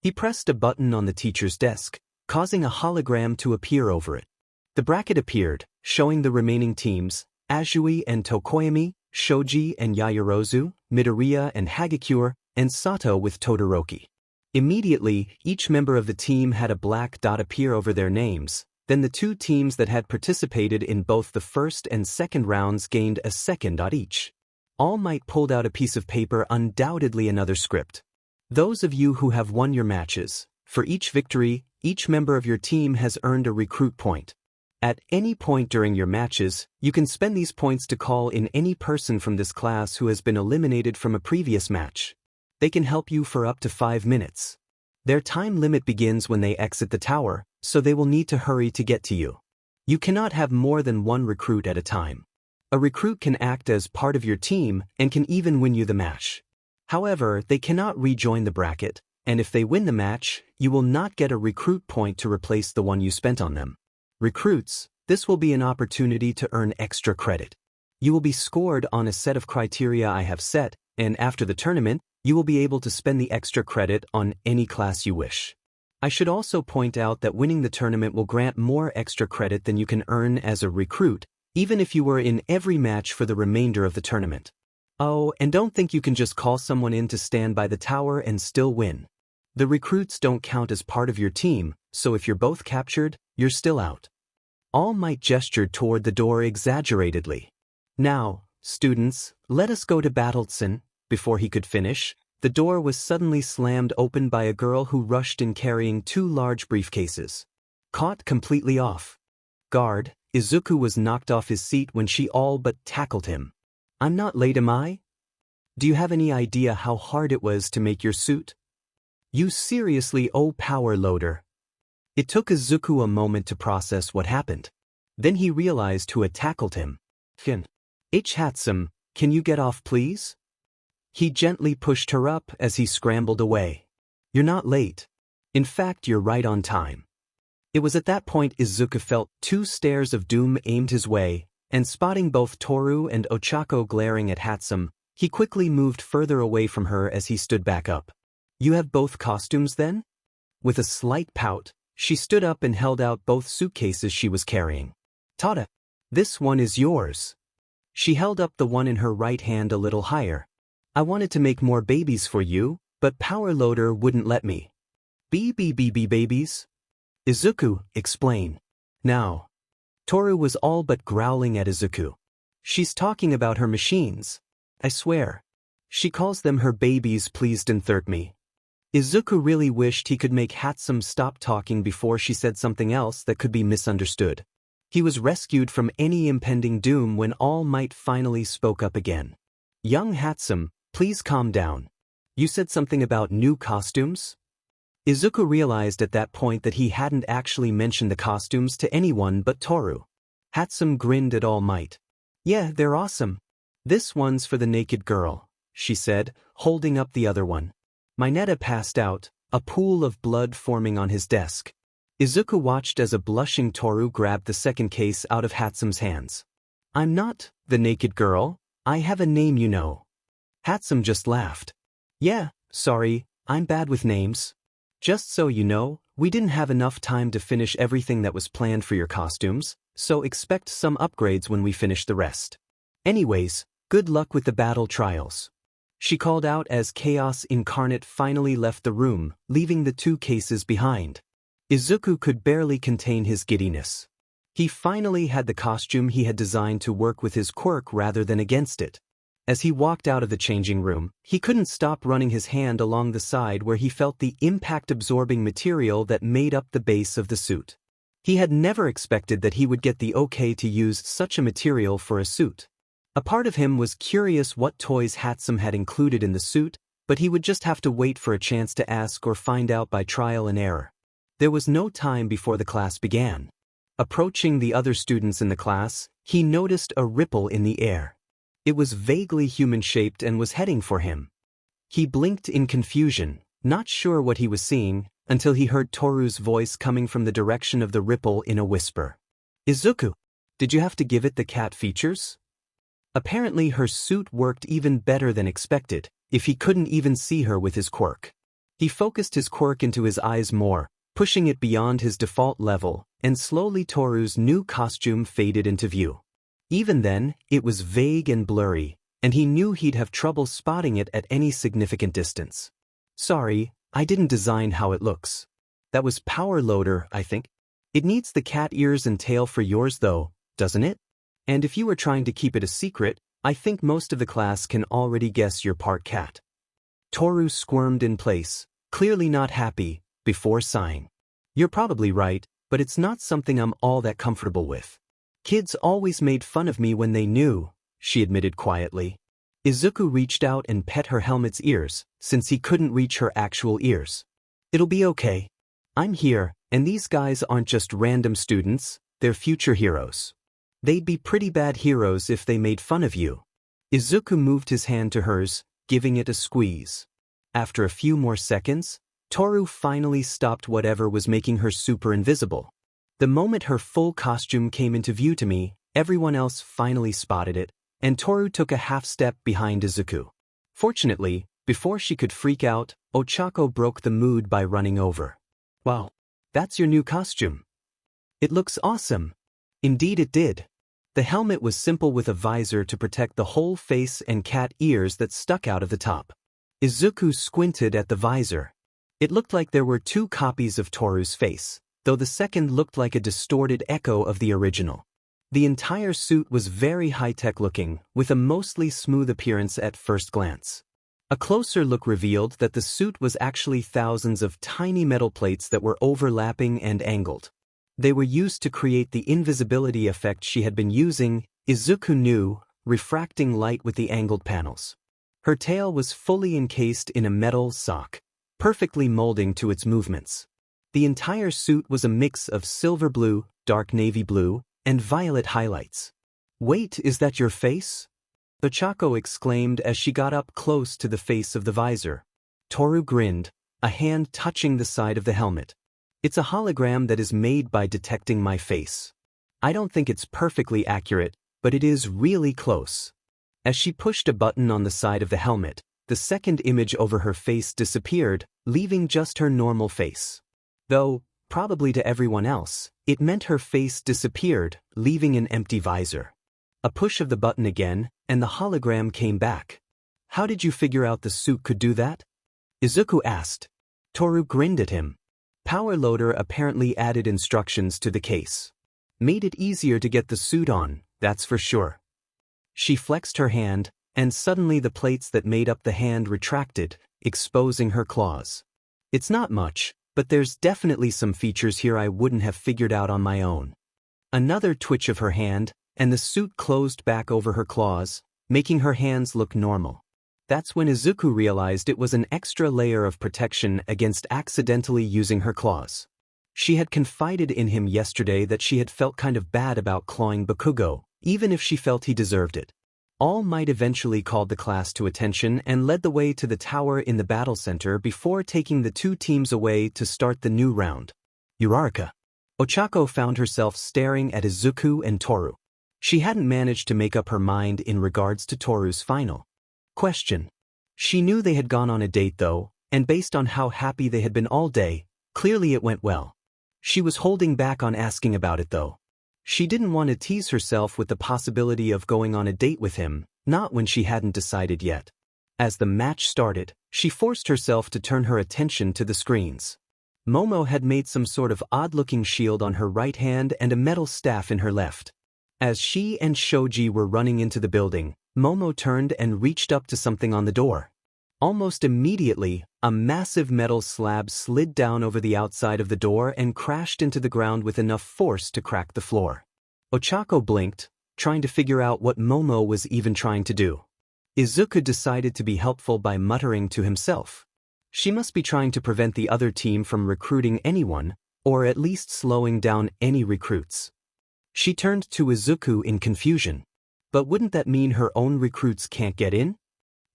He pressed a button on the teacher's desk, causing a hologram to appear over it. The bracket appeared, showing the remaining teams, Azui and Tokoyami, Shoji and Yaoyorozu, Midoriya and Hagakure, and Sato with Todoroki. Immediately, each member of the team had a black dot appear over their names. Then the two teams that had participated in both the first and second rounds gained a second dot each. All Might pulled out a piece of paper, undoubtedly another script. "Those of you who have won your matches, for each victory, each member of your team has earned a recruit point. At any point during your matches, you can spend these points to call in any person from this class who has been eliminated from a previous match. They can help you for up to 5 minutes. Their time limit begins when they exit the tower, so they will need to hurry to get to you. You cannot have more than one recruit at a time. A recruit can act as part of your team and can even win you the match. However, they cannot rejoin the bracket, and if they win the match, you will not get a recruit point to replace the one you spent on them. Recruits, this will be an opportunity to earn extra credit. You will be scored on a set of criteria I have set, and after the tournament, you will be able to spend the extra credit on any class you wish. I should also point out that winning the tournament will grant more extra credit than you can earn as a recruit, even if you were in every match for the remainder of the tournament. Oh, and don't think you can just call someone in to stand by the tower and still win. The recruits don't count as part of your team, so if you're both captured, you're still out." All Might gestured toward the door exaggeratedly. "Now, students, let us go to Battleson." Before he could finish, the door was suddenly slammed open by a girl who rushed in carrying 2 large briefcases. Caught completely off guard, Izuku was knocked off his seat when she all but tackled him. "I'm not late, am I? Do you have any idea how hard it was to make your suit? You seriously owe power loader." It took Izuku a moment to process what happened. Then he realized who had tackled him. Hatsum, can you get off please?" He gently pushed her up as he scrambled away. "You're not late. In fact, you're right on time." It was at that point Izuku felt 2 stares of doom aimed his way, and spotting both Toru and Ochako glaring at Hatsum, he quickly moved further away from her as he stood back up. "You have both costumes then?" With a slight pout, she stood up and held out both suitcases she was carrying. Tada! This one is yours. She held up the one in her right hand a little higher. I wanted to make more babies for you, but Power Loader wouldn't let me. Babies? Izuku, explain. Now. Toru was all but growling at Izuku. She's talking about her machines. I swear. She calls them her babies, pleased and third me. Izuku really wished he could make Hatsum stop talking before she said something else that could be misunderstood. He was rescued from any impending doom when All Might finally spoke up again. Young Hatsum, please calm down. You said something about new costumes? Izuku realized at that point that he hadn't actually mentioned the costumes to anyone but Toru. Hatsum grinned at All Might. Yeah, they're awesome. This one's for the naked girl, she said, holding up the other one. Mineta passed out, a pool of blood forming on his desk. Izuku watched as a blushing Toru grabbed the second case out of Hatsum's hands. I'm not the naked girl, I have a name you know. Hatsum just laughed. Yeah, sorry, I'm bad with names. Just so you know, we didn't have enough time to finish everything that was planned for your costumes, so expect some upgrades when we finish the rest. Anyways, good luck with the battle trials. She called out as Chaos Incarnate finally left the room, leaving the two cases behind. Izuku could barely contain his giddiness. He finally had the costume he had designed to work with his quirk rather than against it. As he walked out of the changing room, he couldn't stop running his hand along the side where he felt the impact-absorbing material that made up the base of the suit. He had never expected that he would get the okay to use such a material for a suit. A part of him was curious what toys Hatsum had included in the suit, but he would just have to wait for a chance to ask or find out by trial and error. There was no time before the class began. Approaching the other students in the class, he noticed a ripple in the air. It was vaguely human-shaped and was heading for him. He blinked in confusion, not sure what he was seeing, until he heard Toru's voice coming from the direction of the ripple in a whisper. Izuku, did you have to give it the cat features? Apparently her suit worked even better than expected, if he couldn't even see her with his quirk. He focused his quirk into his eyes more, pushing it beyond his default level, and slowly Toru's new costume faded into view. Even then, it was vague and blurry, and he knew he'd have trouble spotting it at any significant distance. Sorry, I didn't design how it looks. That was Power Loader, I think. It needs the cat ears and tail for yours though, doesn't it? And if you were trying to keep it a secret, I think most of the class can already guess you're part cat. Toru squirmed in place, clearly not happy, before sighing. You're probably right, but it's not something I'm all that comfortable with. Kids always made fun of me when they knew, she admitted quietly. Izuku reached out and pet her helmet's ears, since he couldn't reach her actual ears. It'll be okay. I'm here, and these guys aren't just random students, they're future heroes. They'd be pretty bad heroes if they made fun of you. Izuku moved his hand to hers, giving it a squeeze. After a few more seconds, Toru finally stopped whatever was making her super invisible. The moment her full costume came into view to me, everyone else finally spotted it, and Toru took a half step behind Izuku. Fortunately, before she could freak out, Ochako broke the mood by running over. Wow, that's your new costume. It looks awesome. Indeed it did. The helmet was simple with a visor to protect the whole face and cat ears that stuck out of the top. Izuku squinted at the visor. It looked like there were two copies of Toru's face, though the second looked like a distorted echo of the original. The entire suit was very high-tech looking, with a mostly smooth appearance at first glance. A closer look revealed that the suit was actually thousands of tiny metal plates that were overlapping and angled. They were used to create the invisibility effect she had been using, Izuku knew, refracting light with the angled panels. Her tail was fully encased in a metal sock, perfectly molding to its movements. The entire suit was a mix of silver blue, dark navy blue, and violet highlights. Wait, is that your face? Ochako exclaimed as she got up close to the face of the visor. Toru grinned, a hand touching the side of the helmet. It's a hologram that is made by detecting my face. I don't think it's perfectly accurate, but it is really close. As she pushed a button on the side of the helmet, the second image over her face disappeared, leaving just her normal face. Though, Probably to everyone else, it meant her face disappeared, leaving an empty visor. A push of the button again, and the hologram came back. How did you figure out the suit could do that? Izuku asked. Toru grinned at him. Power Loader apparently added instructions to the case. Made it easier to get the suit on, that's for sure. She flexed her hand, and suddenly the plates that made up the hand retracted, exposing her claws. It's not much, but there's definitely some features here I wouldn't have figured out on my own. Another twitch of her hand, and the suit closed back over her claws, making her hands look normal. That's when Izuku realized it was an extra layer of protection against accidentally using her claws. She had confided in him yesterday that she had felt kind of bad about clawing Bakugou, even if she felt he deserved it. All Might eventually called the class to attention and led the way to the tower in the battle center before taking the two teams away to start the new round. Uraraka. Ochako found herself staring at Izuku and Toru. She hadn't managed to make up her mind in regards to Toru's final question. She knew they had gone on a date though, and based on how happy they had been all day, clearly it went well. She was holding back on asking about it though. She didn't want to tease herself with the possibility of going on a date with him, not when she hadn't decided yet. As the match started, she forced herself to turn her attention to the screens. Momo had made some sort of odd-looking shield on her right hand and a metal staff in her left. As she and Shoji were running into the building, Momo turned and reached up to something on the door. Almost immediately, a massive metal slab slid down over the outside of the door and crashed into the ground with enough force to crack the floor. Ochako blinked, trying to figure out what Momo was even trying to do. Izuku decided to be helpful by muttering to himself. She must be trying to prevent the other team from recruiting anyone, or at least slowing down any recruits. She turned to Izuku in confusion. But wouldn't that mean her own recruits can't get in?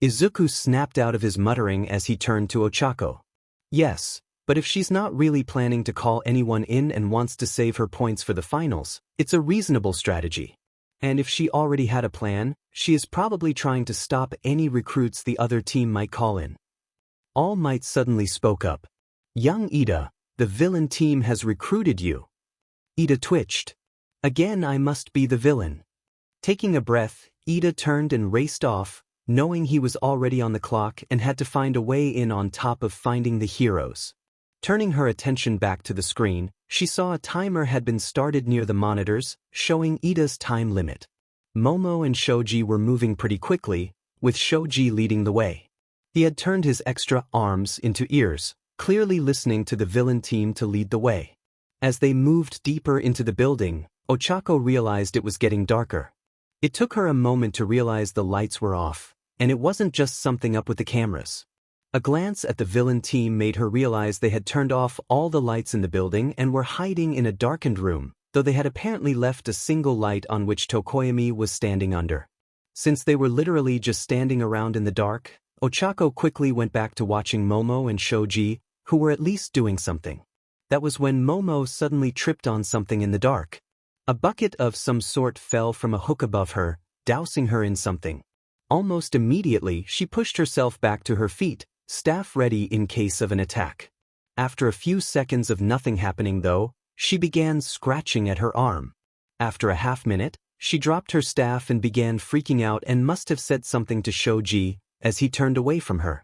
Izuku snapped out of his muttering as he turned to Ochako. Yes, but if she's not really planning to call anyone in and wants to save her points for the finals, it's a reasonable strategy. And if she already had a plan, she is probably trying to stop any recruits the other team might call in. All Might suddenly spoke up. Young Ida, the villain team has recruited you. Ida twitched. Again I must be the villain. Taking a breath, Ida turned and raced off, knowing he was already on the clock and had to find a way in on top of finding the heroes. Turning her attention back to the screen, she saw a timer had been started near the monitors, showing Ida's time limit. Momo and Shoji were moving pretty quickly, with Shoji leading the way. He had turned his extra arms into ears, clearly listening to the villain team to lead the way. As they moved deeper into the building, Ochako realized it was getting darker. It took her a moment to realize the lights were off, and it wasn't just something up with the cameras. A glance at the villain team made her realize they had turned off all the lights in the building and were hiding in a darkened room, though they had apparently left a single light on which Tokoyami was standing under. Since they were literally just standing around in the dark, Ochako quickly went back to watching Momo and Shoji, who were at least doing something. That was when Momo suddenly tripped on something in the dark. A bucket of some sort fell from a hook above her, dousing her in something. Almost immediately, she pushed herself back to her feet, staff ready in case of an attack. After a few seconds of nothing happening though, she began scratching at her arm. After a half-minute, she dropped her staff and began freaking out and must have said something to Shoji as he turned away from her.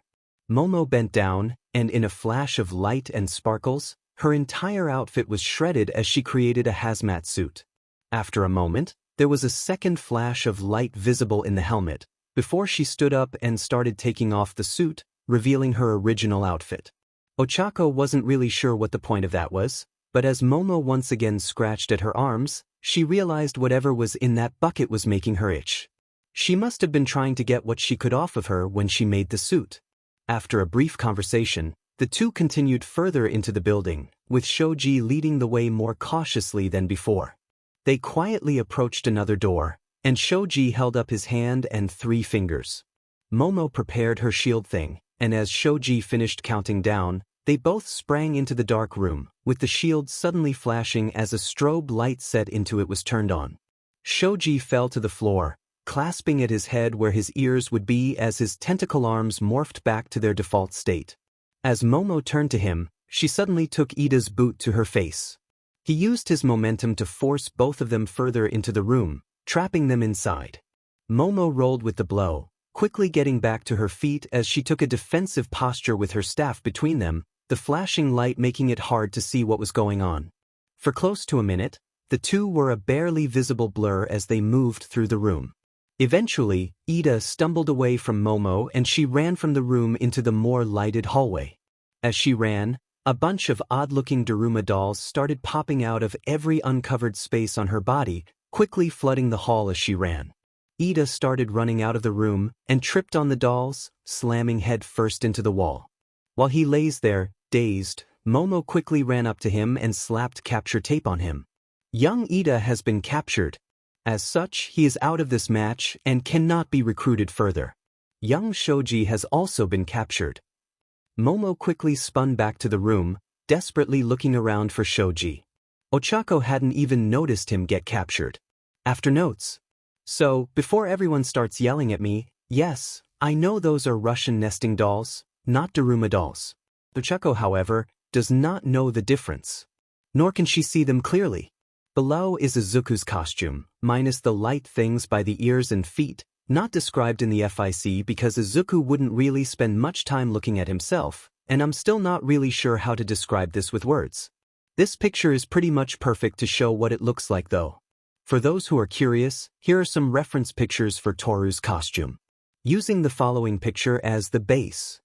Momo bent down, and in a flash of light and sparkles, her entire outfit was shredded as she created a hazmat suit. After a moment, there was a second flash of light visible in the helmet, before she stood up and started taking off the suit, revealing her original outfit. Ochako wasn't really sure what the point of that was, but as Momo once again scratched at her arms, she realized whatever was in that bucket was making her itch. She must have been trying to get what she could off of her when she made the suit. After a brief conversation, the two continued further into the building, with Shoji leading the way more cautiously than before. They quietly approached another door, and Shoji held up his hand and 3 fingers. Momo prepared her shield thing, and as Shoji finished counting down, they both sprang into the dark room, with the shield suddenly flashing as a strobe light set into it was turned on. Shoji fell to the floor, clasping at his head where his ears would be as his tentacle arms morphed back to their default state. As Momo turned to him, She suddenly took Ida's boot to her face. He used his momentum to force both of them further into the room, trapping them inside. Momo rolled with the blow, quickly getting back to her feet as she took a defensive posture with her staff between them, the flashing light making it hard to see what was going on. For close to a minute, the two were a barely visible blur as they moved through the room. Eventually, Ida stumbled away from Momo and she ran from the room into the more lighted hallway. As she ran, a bunch of odd-looking Daruma dolls started popping out of every uncovered space on her body, quickly flooding the hall as she ran. Ida started running out of the room and tripped on the dolls, slamming head first into the wall. While he lays there, dazed, Momo quickly ran up to him and slapped capture tape on him. Young Ida has been captured. As such, he is out of this match and cannot be recruited further. Young Shoji has also been captured. Momo quickly spun back to the room, desperately looking around for Shoji. Ochako hadn't even noticed him get captured. After notes. So, before everyone starts yelling at me, yes, I know those are Russian nesting dolls, not Daruma dolls. Ochako, however, does not know the difference. Nor can she see them clearly. Below is Izuku's costume, minus the light things by the ears and feet, not described in the FIC because Izuku wouldn't really spend much time looking at himself, and I'm still not really sure how to describe this with words. This picture is pretty much perfect to show what it looks like though. For those who are curious, here are some reference pictures for Toru's costume. Using the following picture as the base.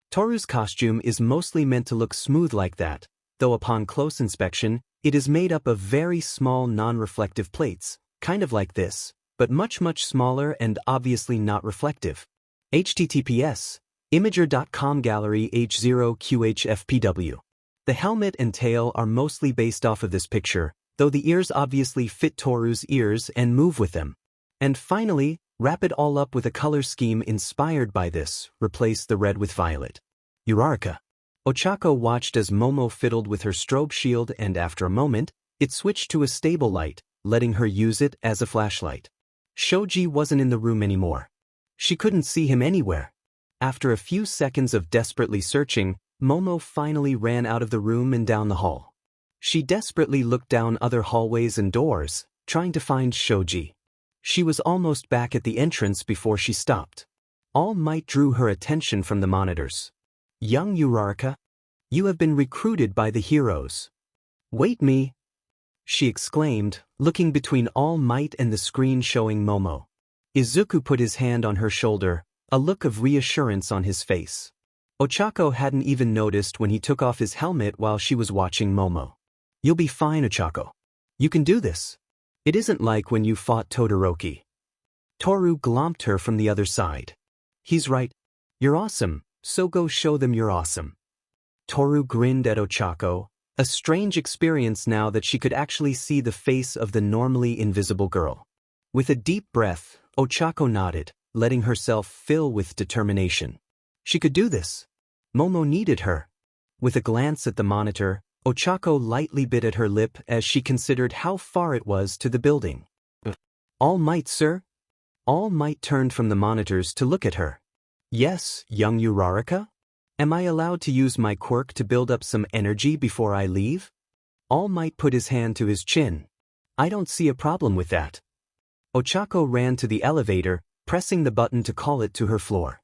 Toru's costume is mostly meant to look smooth like that, though upon close inspection, it is made up of very small non-reflective plates, kind of like this, but much smaller and obviously not reflective. https imager.com gallery H0QHFPW. The helmet and tail are mostly based off of this picture, though the ears obviously fit Toru's ears and move with them. And finally, wrap it all up with a color scheme inspired by this, replace the red with violet. Uraraka. Ochako watched as Momo fiddled with her strobe shield and after a moment, it switched to a stable light, letting her use it as a flashlight. Shoji wasn't in the room anymore. She couldn't see him anywhere. After a few seconds of desperately searching, Momo finally ran out of the room and down the hall. She desperately looked down other hallways and doors, trying to find Shoji. She was almost back at the entrance before she stopped. All Might drew her attention from the monitors. Young Uraraka, you have been recruited by the heroes. Wait me, she exclaimed, looking between All Might and the screen showing Momo. Izuku put his hand on her shoulder, a look of reassurance on his face. Ochako hadn't even noticed when he took off his helmet while she was watching Momo. You'll be fine, Ochako. You can do this. It isn't like when you fought Todoroki. Toru glomped her from the other side. He's right. You're awesome, so go show them you're awesome. Toru grinned at Ochako, a strange experience now that she could actually see the face of the normally invisible girl. With a deep breath, Ochako nodded, letting herself fill with determination. She could do this. Momo needed her. With a glance at the monitor, Ochako lightly bit at her lip as she considered how far it was to the building. All Might, sir? All Might turned from the monitors to look at her. Yes, young Uraraka? Am I allowed to use my quirk to build up some energy before I leave? All Might put his hand to his chin. I don't see a problem with that. Ochako ran to the elevator, pressing the button to call it to her floor.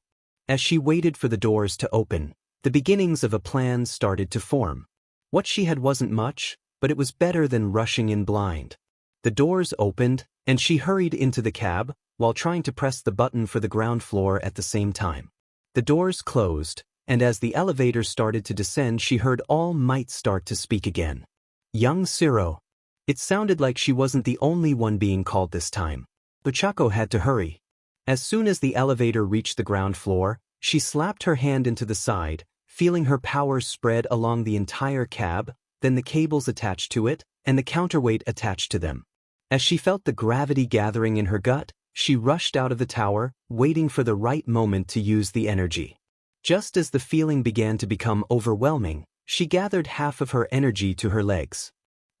As she waited for the doors to open, the beginnings of a plan started to form. What she had wasn't much, but it was better than rushing in blind. The doors opened, and she hurried into the cab, while trying to press the button for the ground floor at the same time. The doors closed, and as the elevator started to descend she heard All Might start to speak again. Young Siro. It sounded like she wasn't the only one being called this time. Ochako had to hurry. As soon as the elevator reached the ground floor, she slapped her hand into the side, feeling her power spread along the entire cab, then the cables attached to it, and the counterweight attached to them. As she felt the gravity gathering in her gut, she rushed out of the tower, waiting for the right moment to use the energy. Just as the feeling began to become overwhelming, she gathered half of her energy to her legs.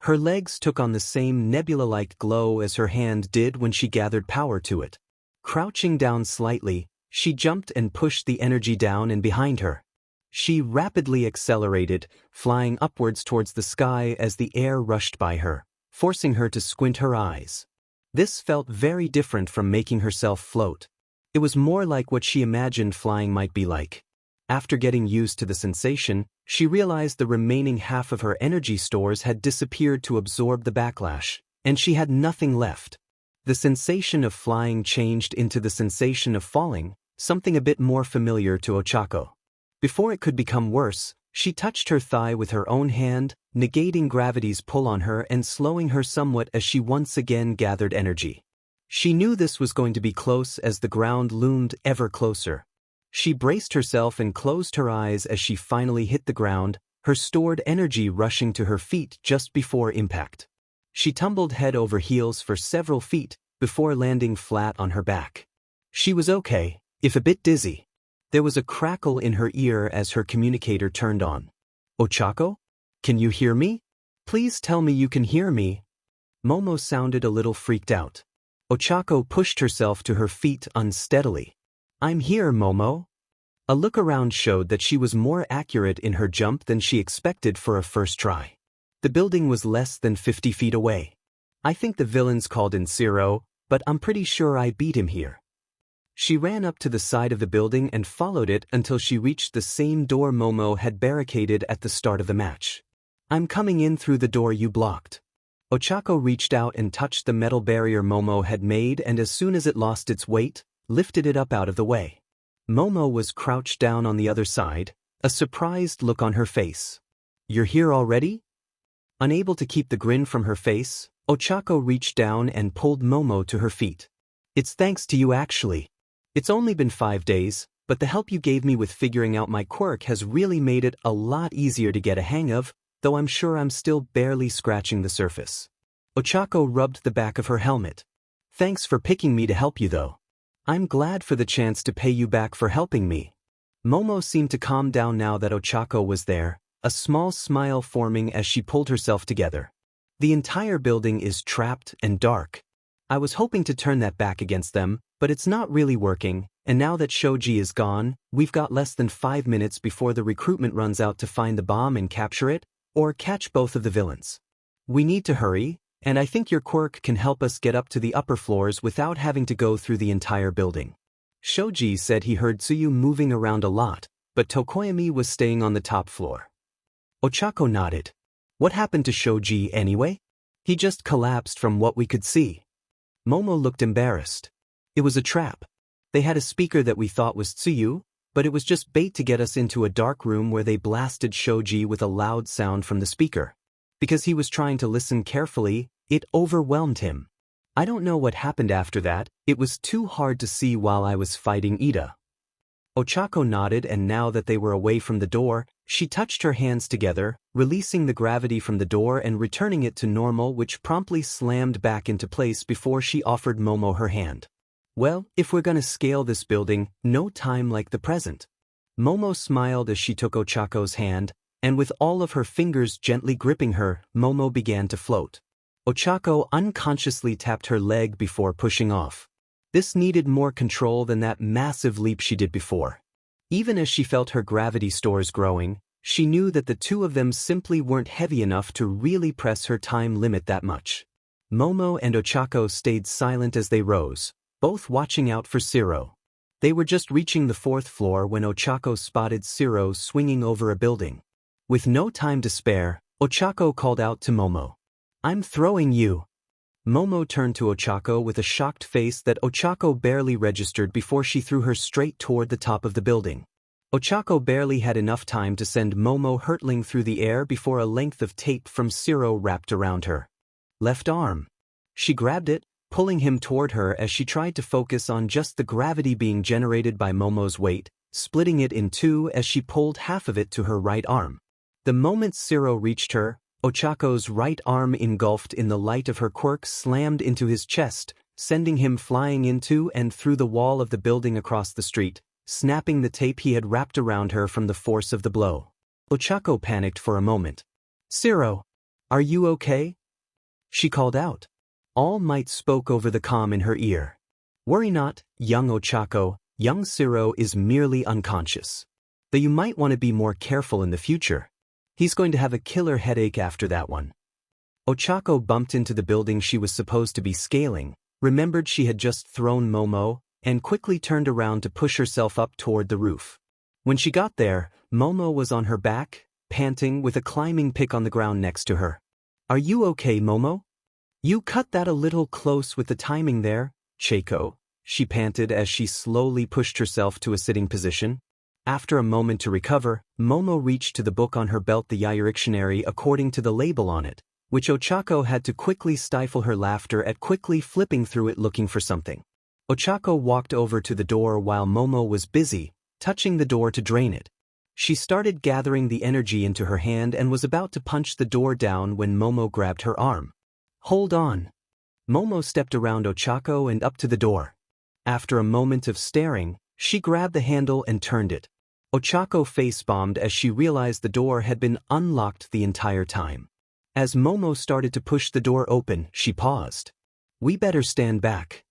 Her legs took on the same nebula-like glow as her hand did when she gathered power to it. Crouching down slightly, she jumped and pushed the energy down and behind her. She rapidly accelerated, flying upwards towards the sky as the air rushed by her, forcing her to squint her eyes. This felt very different from making herself float. It was more like what she imagined flying might be like. After getting used to the sensation, she realized the remaining half of her energy stores had disappeared to absorb the backlash, and she had nothing left. The sensation of flying changed into the sensation of falling, something a bit more familiar to Ochako. Before it could become worse, she touched her thigh with her own hand, negating gravity's pull on her and slowing her somewhat as she once again gathered energy. She knew this was going to be close as the ground loomed ever closer. She braced herself and closed her eyes as she finally hit the ground, her stored energy rushing to her feet just before impact. She tumbled head over heels for several feet before landing flat on her back. She was okay, if a bit dizzy. There was a crackle in her ear as her communicator turned on. "Ochako? Can you hear me? Please tell me you can hear me." Momo sounded a little freaked out. Ochako pushed herself to her feet unsteadily. "I'm here, Momo." A look around showed that she was more accurate in her jump than she expected for a first try. The building was less than 50 feet away. "I think the villains called in Zero, but I'm pretty sure I beat him here." She ran up to the side of the building and followed it until she reached the same door Momo had barricaded at the start of the match. "I'm coming in through the door you blocked." Ochako reached out and touched the metal barrier Momo had made, and as soon as it lost its weight, lifted it up out of the way. Momo was crouched down on the other side, a surprised look on her face. "You're here already?" Unable to keep the grin from her face, Ochako reached down and pulled Momo to her feet. "It's thanks to you actually. It's only been 5 days, but the help you gave me with figuring out my quirk has really made it a lot easier to get a hang of, though I'm sure I'm still barely scratching the surface." Ochako rubbed the back of her helmet. "Thanks for picking me to help you though. I'm glad for the chance to pay you back for helping me." Momo seemed to calm down now that Ochako was there, a small smile forming as she pulled herself together. "The entire building is trapped and dark. I was hoping to turn that back against them, but it's not really working, and now that Shoji is gone, we've got less than 5 minutes before the recruitment runs out to find the bomb and capture it, or catch both of the villains. We need to hurry, and I think your quirk can help us get up to the upper floors without having to go through the entire building." Shoji said he heard Tsuyu moving around a lot, but Tokoyami was staying on the top floor. Ochako nodded. "What happened to Shoji anyway? He just collapsed from what we could see." Momo looked embarrassed. "It was a trap. They had a speaker that we thought was Tsuyu, but it was just bait to get us into a dark room where they blasted Shoji with a loud sound from the speaker. Because he was trying to listen carefully, it overwhelmed him. I don't know what happened after that, it was too hard to see while I was fighting Ida." Ochako nodded, and now that they were away from the door, she touched her hands together, releasing the gravity from the door and returning it to normal, which promptly slammed back into place before she offered Momo her hand. "Well, if we're gonna scale this building, no time like the present." Momo smiled as she took Ochako's hand, and with all of her fingers gently gripping her, Momo began to float. Ochako unconsciously tapped her leg before pushing off. This needed more control than that massive leap she did before. Even as she felt her gravity stores growing, she knew that the two of them simply weren't heavy enough to really press her time limit that much. Momo and Ochako stayed silent as they rose, both watching out for Zero. They were just reaching the 4th floor when Ochako spotted Zero swinging over a building. With no time to spare, Ochako called out to Momo. "I'm throwing you." Momo turned to Ochako with a shocked face that Ochako barely registered before she threw her straight toward the top of the building. Ochako barely had enough time to send Momo hurtling through the air before a length of tape from Zero wrapped around her left arm. She grabbed it, pulling him toward her as she tried to focus on just the gravity being generated by Momo's weight, splitting it in two as she pulled half of it to her right arm. The moment Zero reached her, Ochako's right arm engulfed in the light of her quirk slammed into his chest, sending him flying into and through the wall of the building across the street, snapping the tape he had wrapped around her from the force of the blow. Ochako panicked for a moment. "Zero, are you okay?" she called out. All Might spoke over the comm in her ear. "Worry not, young Ochako, young Zero is merely unconscious." though you might want to be more careful in the future. He's going to have a killer headache after that one. Ochako bumped into the building she was supposed to be scaling, remembered she had just thrown Momo, and quickly turned around to push herself up toward the roof. When she got there, Momo was on her back, panting with a climbing pick on the ground next to her. "Are you okay, Momo? You cut that a little close with the timing there, Chieko," she panted as she slowly pushed herself to a sitting position. After a moment to recover, Momo reached to the book on her belt, the Dictionary according to the label on it, which Ochako had to quickly stifle her laughter at, quickly flipping through it looking for something. Ochako walked over to the door while Momo was busy, touching the door to drain it. She started gathering the energy into her hand and was about to punch the door down when Momo grabbed her arm. "Hold on." Momo stepped around Ochako and up to the door. After a moment of staring, she grabbed the handle and turned it. Ochako face-bombed as she realized the door had been unlocked the entire time. As Momo started to push the door open, she paused. "We better stand back."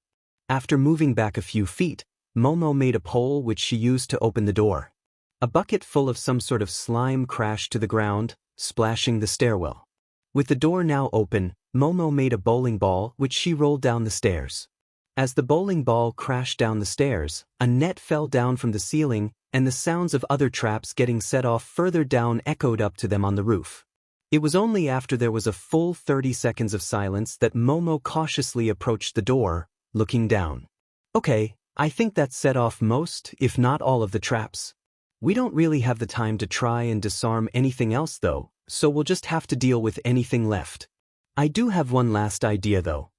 After moving back a few feet, Momo made a pole which she used to open the door. A bucket full of some sort of slime crashed to the ground, splashing the stairwell. With the door now open, Momo made a bowling ball which she rolled down the stairs. As the bowling ball crashed down the stairs, a net fell down from the ceiling, and the sounds of other traps getting set off further down echoed up to them on the roof. It was only after there was a full 30 seconds of silence that Momo cautiously approached the door, looking down. "Okay, I think that set off most, if not all of the traps. We don't really have the time to try and disarm anything else though, so we'll just have to deal with anything left. I do have one last idea though."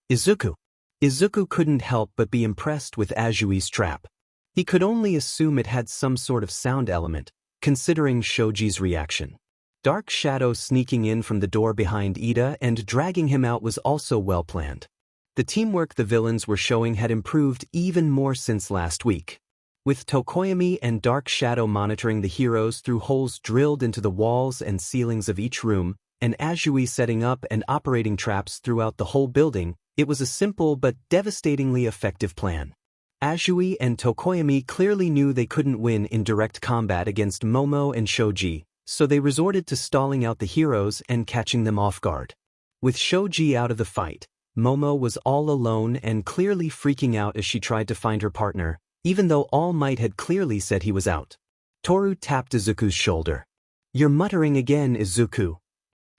Izuku. Izuku couldn't help but be impressed with Ajui's trap. He could only assume it had some sort of sound element, considering Shoji's reaction. Dark shadow sneaking in from the door behind Ida and dragging him out was also well planned. The teamwork the villains were showing had improved even more since last week. With Tokoyami and Dark Shadow monitoring the heroes through holes drilled into the walls and ceilings of each room, and Ajui setting up and operating traps throughout the whole building, it was a simple but devastatingly effective plan. Ajui and Tokoyami clearly knew they couldn't win in direct combat against Momo and Shoji, so they resorted to stalling out the heroes and catching them off guard. With Shoji out of the fight, Momo was all alone and clearly freaking out as she tried to find her partner, even though All Might had clearly said he was out. Toru tapped Izuku's shoulder. "You're muttering again, Izuku."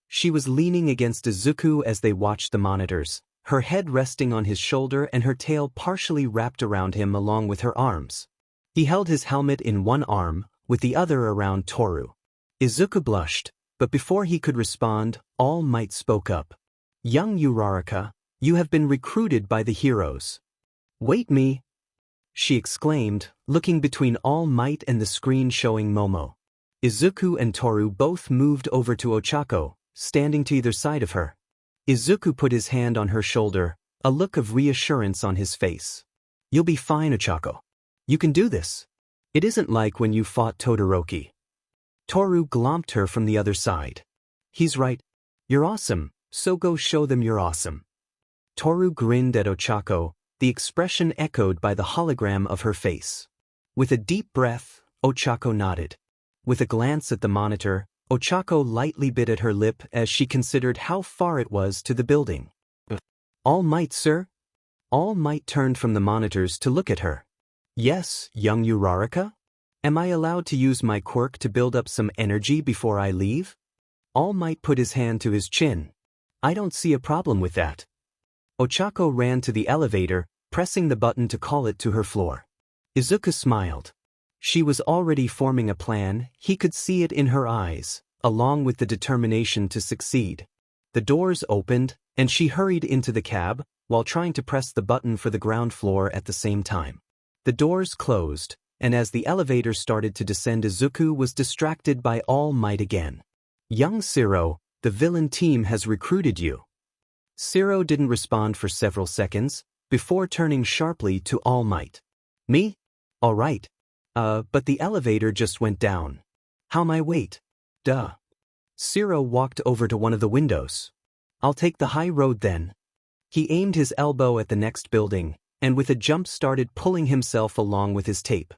She was leaning against Izuku as they watched the monitors, her head resting on his shoulder and her tail partially wrapped around him along with her arms. He held his helmet in one arm, with the other around Toru. Izuku blushed, but before he could respond, All Might spoke up. "Young Uraraka, you have been recruited by the heroes." "Wait me!" she exclaimed, looking between All Might and the screen showing Momo. Izuku and Toru both moved over to Ochako, standing to either side of her. Izuku put his hand on her shoulder, a look of reassurance on his face. "You'll be fine, Ochako. You can do this. It isn't like when you fought Todoroki." Toru glomped her from the other side. "He's right. You're awesome, so go show them you're awesome." Toru grinned at Ochako, the expression echoed by the hologram of her face. With a deep breath, Ochako nodded. With a glance at the monitor, Ochako lightly bit at her lip as she considered how far it was to the building. "All Might, sir?" All Might turned from the monitors to look at her. "Yes, young Uraraka? Am I allowed to use my quirk to build up some energy before I leave?" All Might put his hand to his chin. "I don't see a problem with that." Ochako ran to the elevator, pressing the button to call it to her floor. Izuku smiled. She was already forming a plan, he could see it in her eyes, along with the determination to succeed. The doors opened, and she hurried into the cab, while trying to press the button for the ground floor at the same time. The doors closed, and as the elevator started to descend, Izuku was distracted by All Might again. "Young Siro, the villain team has recruited you." Siro didn't respond for several seconds, before turning sharply to All Might. "Me? All right. But the elevator just went down. How my wait? Duh." Siro walked over to one of the windows. "I'll take the high road then." He aimed his elbow at the next building, and with a jump started pulling himself along with his tape.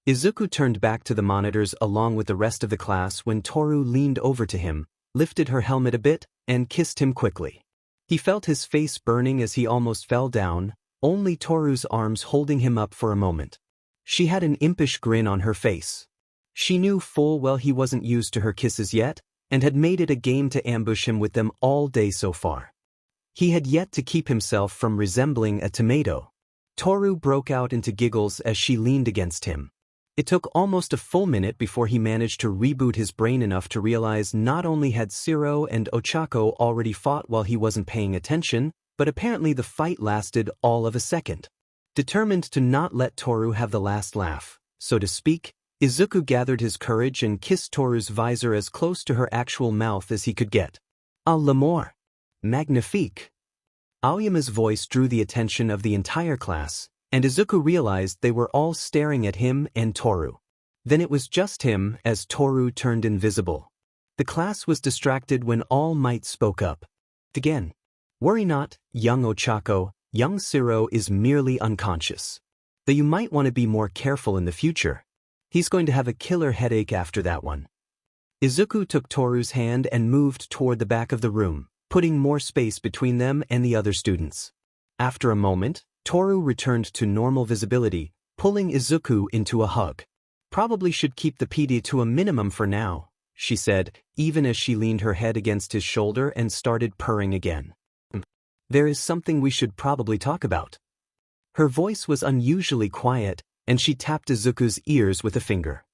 Izuku turned back to the monitors along with the rest of the class when Toru leaned over to him, lifted her helmet a bit, and kissed him quickly. He felt his face burning as he almost fell down, only Toru's arms holding him up for a moment. She had an impish grin on her face. She knew full well he wasn't used to her kisses yet, and had made it a game to ambush him with them all day so far. He had yet to keep himself from resembling a tomato. Toru broke out into giggles as she leaned against him. It took almost a full minute before he managed to reboot his brain enough to realize not only had Shiro and Ochako already fought while he wasn't paying attention, but apparently the fight lasted all of a second. Determined to not let Toru have the last laugh, so to speak, Izuku gathered his courage and kissed Toru's visor as close to her actual mouth as he could get. "Ah, l'amour! Magnifique!" Aoyama's voice drew the attention of the entire class, and Izuku realized they were all staring at him and Toru. Then it was just him as Toru turned invisible. The class was distracted when All Might spoke up. Again. "Worry not, young Ochako, young Shiro is merely unconscious. Though you might want to be more careful in the future. He's going to have a killer headache after that one." Izuku took Toru's hand and moved toward the back of the room, putting more space between them and the other students. After a moment, Toru returned to normal visibility, pulling Izuku into a hug. "Probably should keep the PD to a minimum for now," she said, even as she leaned her head against his shoulder and started purring again. "There is something we should probably talk about." Her voice was unusually quiet, and she tapped Izuku's ears with a finger.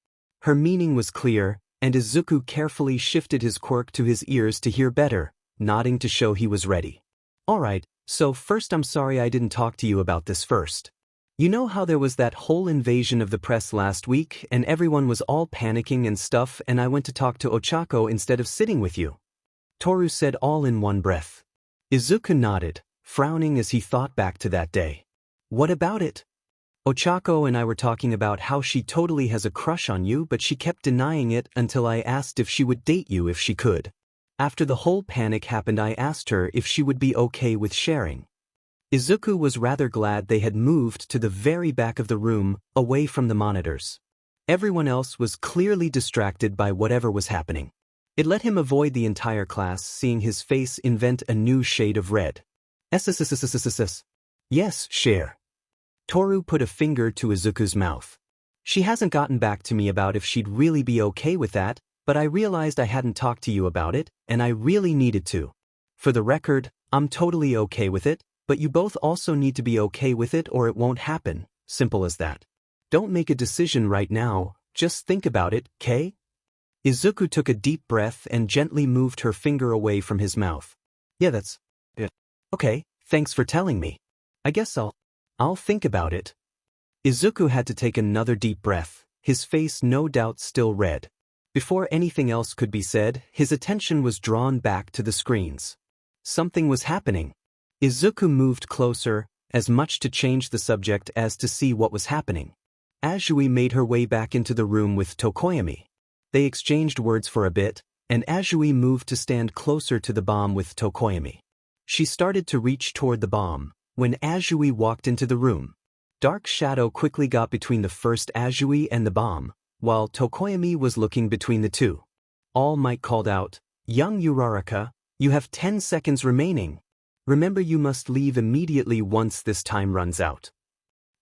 Her meaning was clear, and Izuku carefully shifted his quirk to his ears to hear better, nodding to show he was ready. "All right. So first, I'm sorry I didn't talk to you about this first. You know how there was that whole invasion of the press last week and everyone was all panicking and stuff and I went to talk to Ochako instead of sitting with you?" Toru said all in one breath. Izuku nodded, frowning as he thought back to that day. "What about it?" "Ochako and I were talking about how she totally has a crush on you but she kept denying it until I asked if she would date you if she could. After the whole panic happened I asked her if she would be okay with sharing." Izuku was rather glad they had moved to the very back of the room, away from the monitors. Everyone else was clearly distracted by whatever was happening. It let him avoid the entire class seeing his face invent a new shade of red. "SSSSSSS. Yes, share." Toru put a finger to Izuku's mouth. "She hasn't gotten back to me about if she'd really be okay with that, but I realized I hadn't talked to you about it, and I really needed to. For the record, I'm totally okay with it, but you both also need to be okay with it or it won't happen, simple as that. Don't make a decision right now, just think about it, 'kay?" Izuku took a deep breath and gently moved her finger away from his mouth. "Yeah, that's it. Okay, thanks for telling me. I guess I'll think about it." Izuku had to take another deep breath, his face no doubt still red. Before anything else could be said, his attention was drawn back to the screens. Something was happening. Izuku moved closer, as much to change the subject as to see what was happening. Azui made her way back into the room with Tokoyami. They exchanged words for a bit, and Azui moved to stand closer to the bomb with Tokoyami. She started to reach toward the bomb, when Azui walked into the room. Dark shadow quickly got between the first Azui and the bomb, while Tokoyami was looking between the two. All Might called out, "Young Uraraka, you have 10 seconds remaining. Remember you must leave immediately once this time runs out."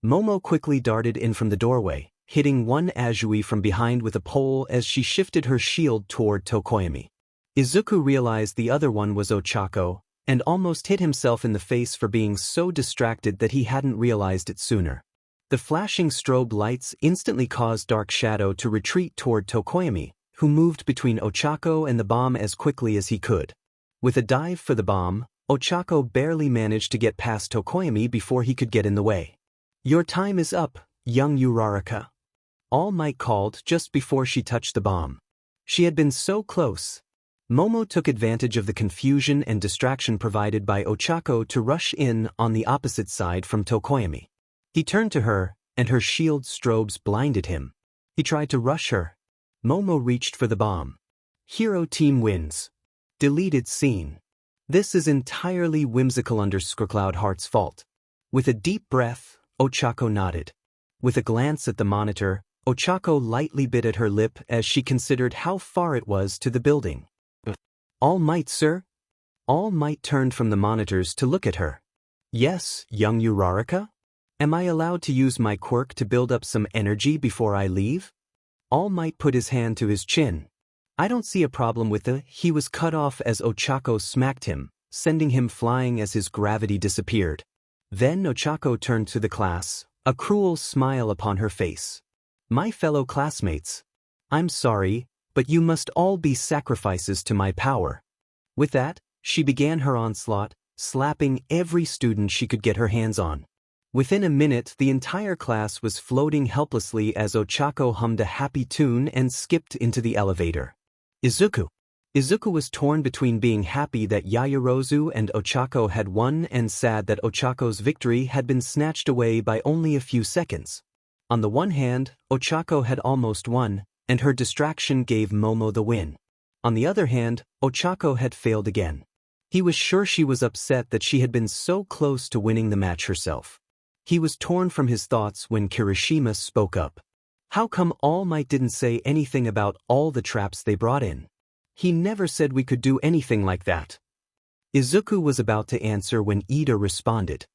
Momo quickly darted in from the doorway, hitting one Azui from behind with a pole as she shifted her shield toward Tokoyami. Izuku realized the other one was Ochako, and almost hit himself in the face for being so distracted that he hadn't realized it sooner. The flashing strobe lights instantly caused Dark Shadow to retreat toward Tokoyami, who moved between Ochako and the bomb as quickly as he could. With a dive for the bomb, Ochako barely managed to get past Tokoyami before he could get in the way. "Your time is up, young Uraraka." All Might called just before she touched the bomb. She had been so close. Momo took advantage of the confusion and distraction provided by Ochako to rush in on the opposite side from Tokoyami. He turned to her, and her shield strobes blinded him. He tried to rush her. Momo reached for the bomb. Hero team wins. Deleted scene. This is entirely whimsical _Cloud Heart's fault. With a deep breath, Ochako nodded. With a glance at the monitor, Ochako lightly bit at her lip as she considered how far it was to the building. All Might, sir? All Might turned from the monitors to look at her. Yes, young Uraraka? Am I allowed to use my quirk to build up some energy before I leave? All Might put his hand to his chin. I don't see a problem with the. He was cut off as Ochako smacked him, sending him flying as his gravity disappeared. Then Ochako turned to the class, a cruel smile upon her face. My fellow classmates, I'm sorry, but you must all be sacrifices to my power. With that, she began her onslaught, slapping every student she could get her hands on. Within a minute, the entire class was floating helplessly as Ochako hummed a happy tune and skipped into the elevator. Izuku. Izuku was torn between being happy that Yaoyorozu and Ochako had won and sad that Ochako's victory had been snatched away by only a few seconds. On the one hand, Ochako had almost won, and her distraction gave Momo the win. On the other hand, Ochako had failed again. He was sure she was upset that she had been so close to winning the match herself. He was torn from his thoughts when Kirishima spoke up. How come All Might didn't say anything about all the traps they brought in? He never said we could do anything like that. Izuku was about to answer when Ida responded.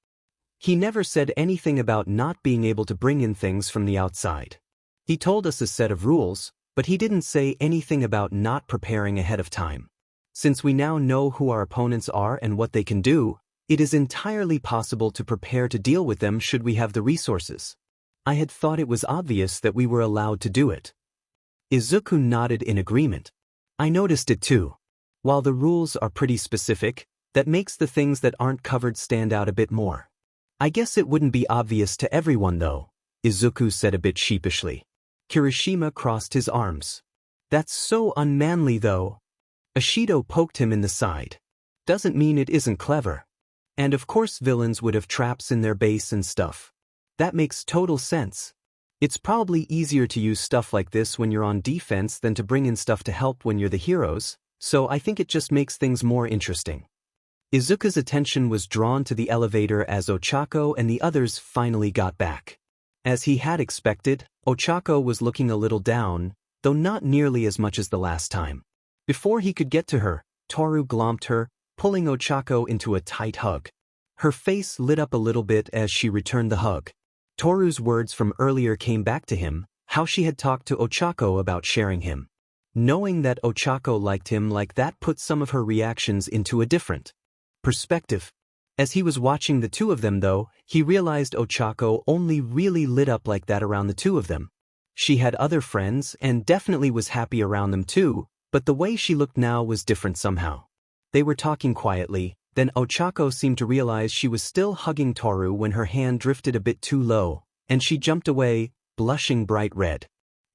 He never said anything about not being able to bring in things from the outside. He told us a set of rules, but he didn't say anything about not preparing ahead of time. Since we now know who our opponents are and what they can do, it is entirely possible to prepare to deal with them should we have the resources. I had thought it was obvious that we were allowed to do it. Izuku nodded in agreement. I noticed it too. While the rules are pretty specific, that makes the things that aren't covered stand out a bit more. I guess it wouldn't be obvious to everyone though, Izuku said a bit sheepishly. Kirishima crossed his arms. That's so unmanly though. Ashido poked him in the side. Doesn't mean it isn't clever. And of course villains would have traps in their base and stuff. That makes total sense. It's probably easier to use stuff like this when you're on defense than to bring in stuff to help when you're the heroes, so I think it just makes things more interesting. Izuku's attention was drawn to the elevator as Ochako and the others finally got back. As he had expected, Ochako was looking a little down, though not nearly as much as the last time. Before he could get to her, Toru glomped her, pulling Ochako into a tight hug. Her face lit up a little bit as she returned the hug. Toru's words from earlier came back to him, how she had talked to Ochako about sharing him. Knowing that Ochako liked him like that put some of her reactions into a different perspective. As he was watching the two of them though, he realized Ochako only really lit up like that around the two of them. She had other friends and definitely was happy around them too, but the way she looked now was different somehow. They were talking quietly, then Ochako seemed to realize she was still hugging Toru when her hand drifted a bit too low, and she jumped away, blushing bright red.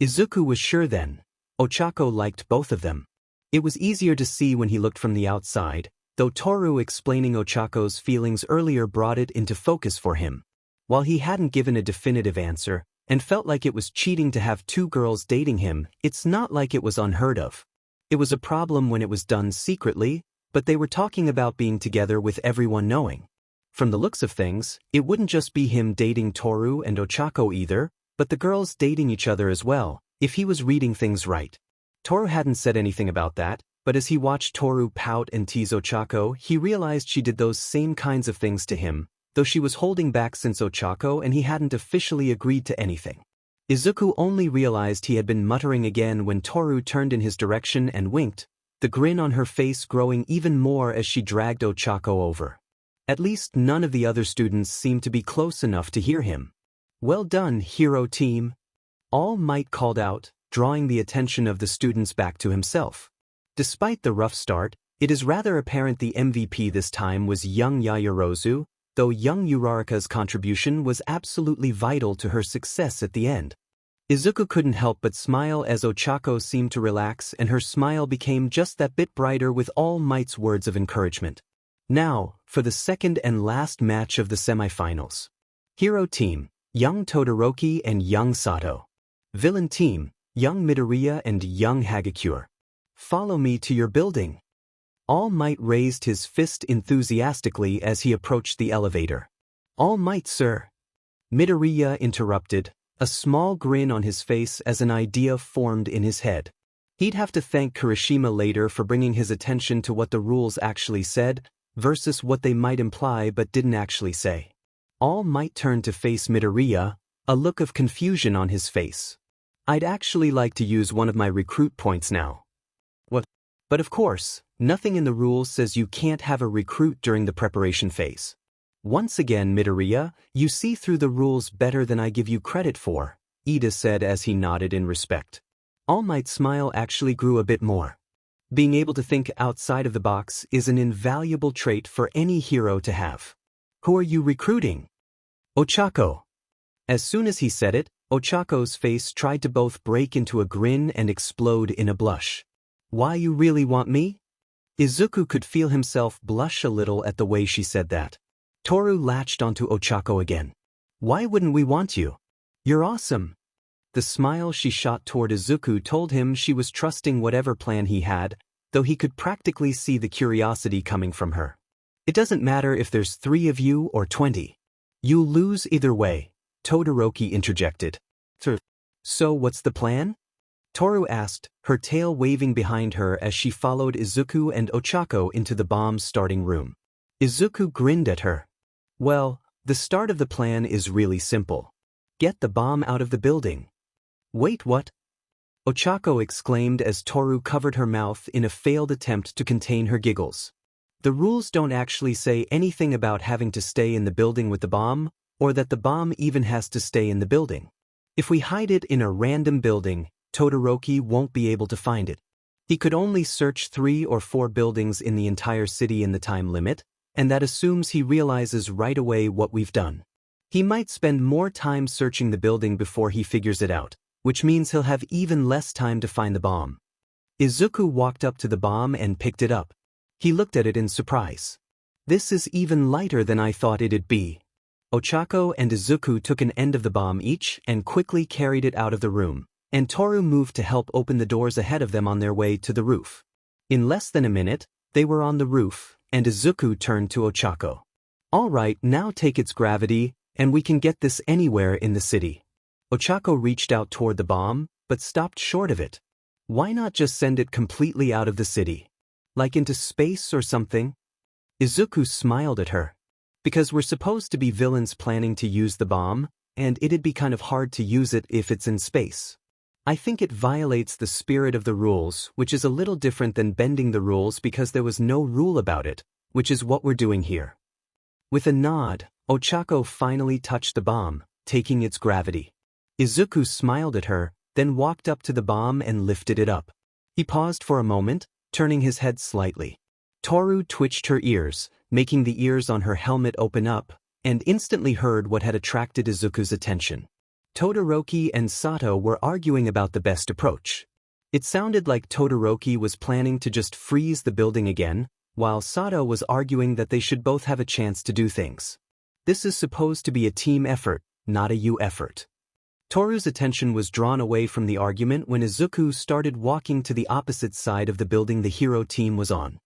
Izuku was sure then. Ochako liked both of them. It was easier to see when he looked from the outside, though Toru explaining Ochako's feelings earlier brought it into focus for him. While he hadn't given a definitive answer, and felt like it was cheating to have two girls dating him, it's not like it was unheard of. It was a problem when it was done secretly, but they were talking about being together with everyone knowing. From the looks of things, it wouldn't just be him dating Toru and Ochako either, but the girls dating each other as well, if he was reading things right. Toru hadn't said anything about that, but as he watched Toru pout and tease Ochako, he realized she did those same kinds of things to him, though she was holding back since Ochako and he hadn't officially agreed to anything. Izuku only realized he had been muttering again when Toru turned in his direction and winked, the grin on her face growing even more as she dragged Ochako over. At least none of the other students seemed to be close enough to hear him. Well done, hero team. All Might called out, drawing the attention of the students back to himself. Despite the rough start, it is rather apparent the MVP this time was young Yaoyorozu, though young Uraraka's contribution was absolutely vital to her success at the end. Izuku couldn't help but smile as Ochako seemed to relax and her smile became just that bit brighter with All Might's words of encouragement. Now, for the second and last match of the semifinals. Hero team, young Todoroki and young Sato. Villain team, young Midoriya and young Hagakure. Follow me to your building. All Might raised his fist enthusiastically as he approached the elevator. All Might, sir. Midoriya interrupted, A small grin on his face as an idea formed in his head. He'd have to thank Kirishima later for bringing his attention to what the rules actually said, versus what they might imply but didn't actually say. All Might turned to face Midoriya, a look of confusion on his face. I'd actually like to use one of my recruit points now. What? But of course, nothing in the rules says you can't have a recruit during the preparation phase. Once again, Midoriya, you see through the rules better than I give you credit for, Ida said as he nodded in respect. All Might's smile actually grew a bit more. Being able to think outside of the box is an invaluable trait for any hero to have. Who are you recruiting? Ochako. As soon as he said it, Ochako's face tried to both break into a grin and explode in a blush. Why you really want me? Izuku could feel himself blush a little at the way she said that. Toru latched onto Ochako again. Why wouldn't we want you? You're awesome. The smile she shot toward Izuku told him she was trusting whatever plan he had, though he could practically see the curiosity coming from her. It doesn't matter if there's 3 of you or 20. You'll lose either way, Todoroki interjected. So what's the plan? Toru asked, her tail waving behind her as she followed Izuku and Ochako into the bomb's starting room. Izuku grinned at her. Well, the start of the plan is really simple. Get the bomb out of the building. Wait, what? Ochako exclaimed as Toru covered her mouth in a failed attempt to contain her giggles. The rules don't actually say anything about having to stay in the building with the bomb, or that the bomb even has to stay in the building. If we hide it in a random building, Todoroki won't be able to find it. He could only search 3 or 4 buildings in the entire city in the time limit, and that assumes he realizes right away what we've done. He might spend more time searching the building before he figures it out, which means he'll have even less time to find the bomb. Izuku walked up to the bomb and picked it up. He looked at it in surprise. This is even lighter than I thought it'd be. Ochako and Izuku took an end of the bomb each and quickly carried it out of the room, and Toru moved to help open the doors ahead of them on their way to the roof. In less than a minute, they were on the roof, and Izuku turned to Ochako. All right, now take its gravity, and we can get this anywhere in the city. Ochako reached out toward the bomb, but stopped short of it. Why not just send it completely out of the city? Like into space or something? Izuku smiled at her. Because we're supposed to be villains planning to use the bomb, and it'd be kind of hard to use it if it's in space. I think it violates the spirit of the rules, which is a little different than bending the rules because there was no rule about it, which is what we're doing here. With a nod, Ochako finally touched the bomb, taking its gravity. Izuku smiled at her, then walked up to the bomb and lifted it up. He paused for a moment, turning his head slightly. Toru twitched her ears, making the ears on her helmet open up, and instantly heard what had attracted Izuku's attention. Todoroki and Sato were arguing about the best approach. It sounded like Todoroki was planning to just freeze the building again, while Sato was arguing that they should both have a chance to do things. This is supposed to be a team effort, not a you effort. Toru's attention was drawn away from the argument when Izuku started walking to the opposite side of the building the hero team was on.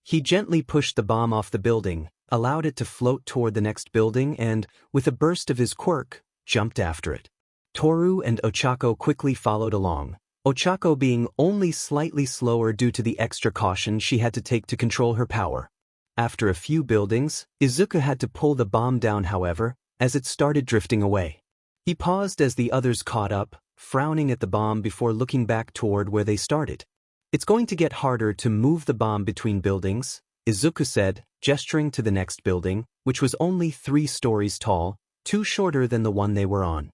He gently pushed the bomb off the building, allowed it to float toward the next building and, with a burst of his quirk, jumped after it. Toru and Ochako quickly followed along, Ochako being only slightly slower due to the extra caution she had to take to control her power. After a few buildings, Izuku had to pull the bomb down however, as it started drifting away. He paused as the others caught up, frowning at the bomb before looking back toward where they started. It's going to get harder to move the bomb between buildings, Izuku said, gesturing to the next building, which was only 3 stories tall, 2 shorter than the one they were on.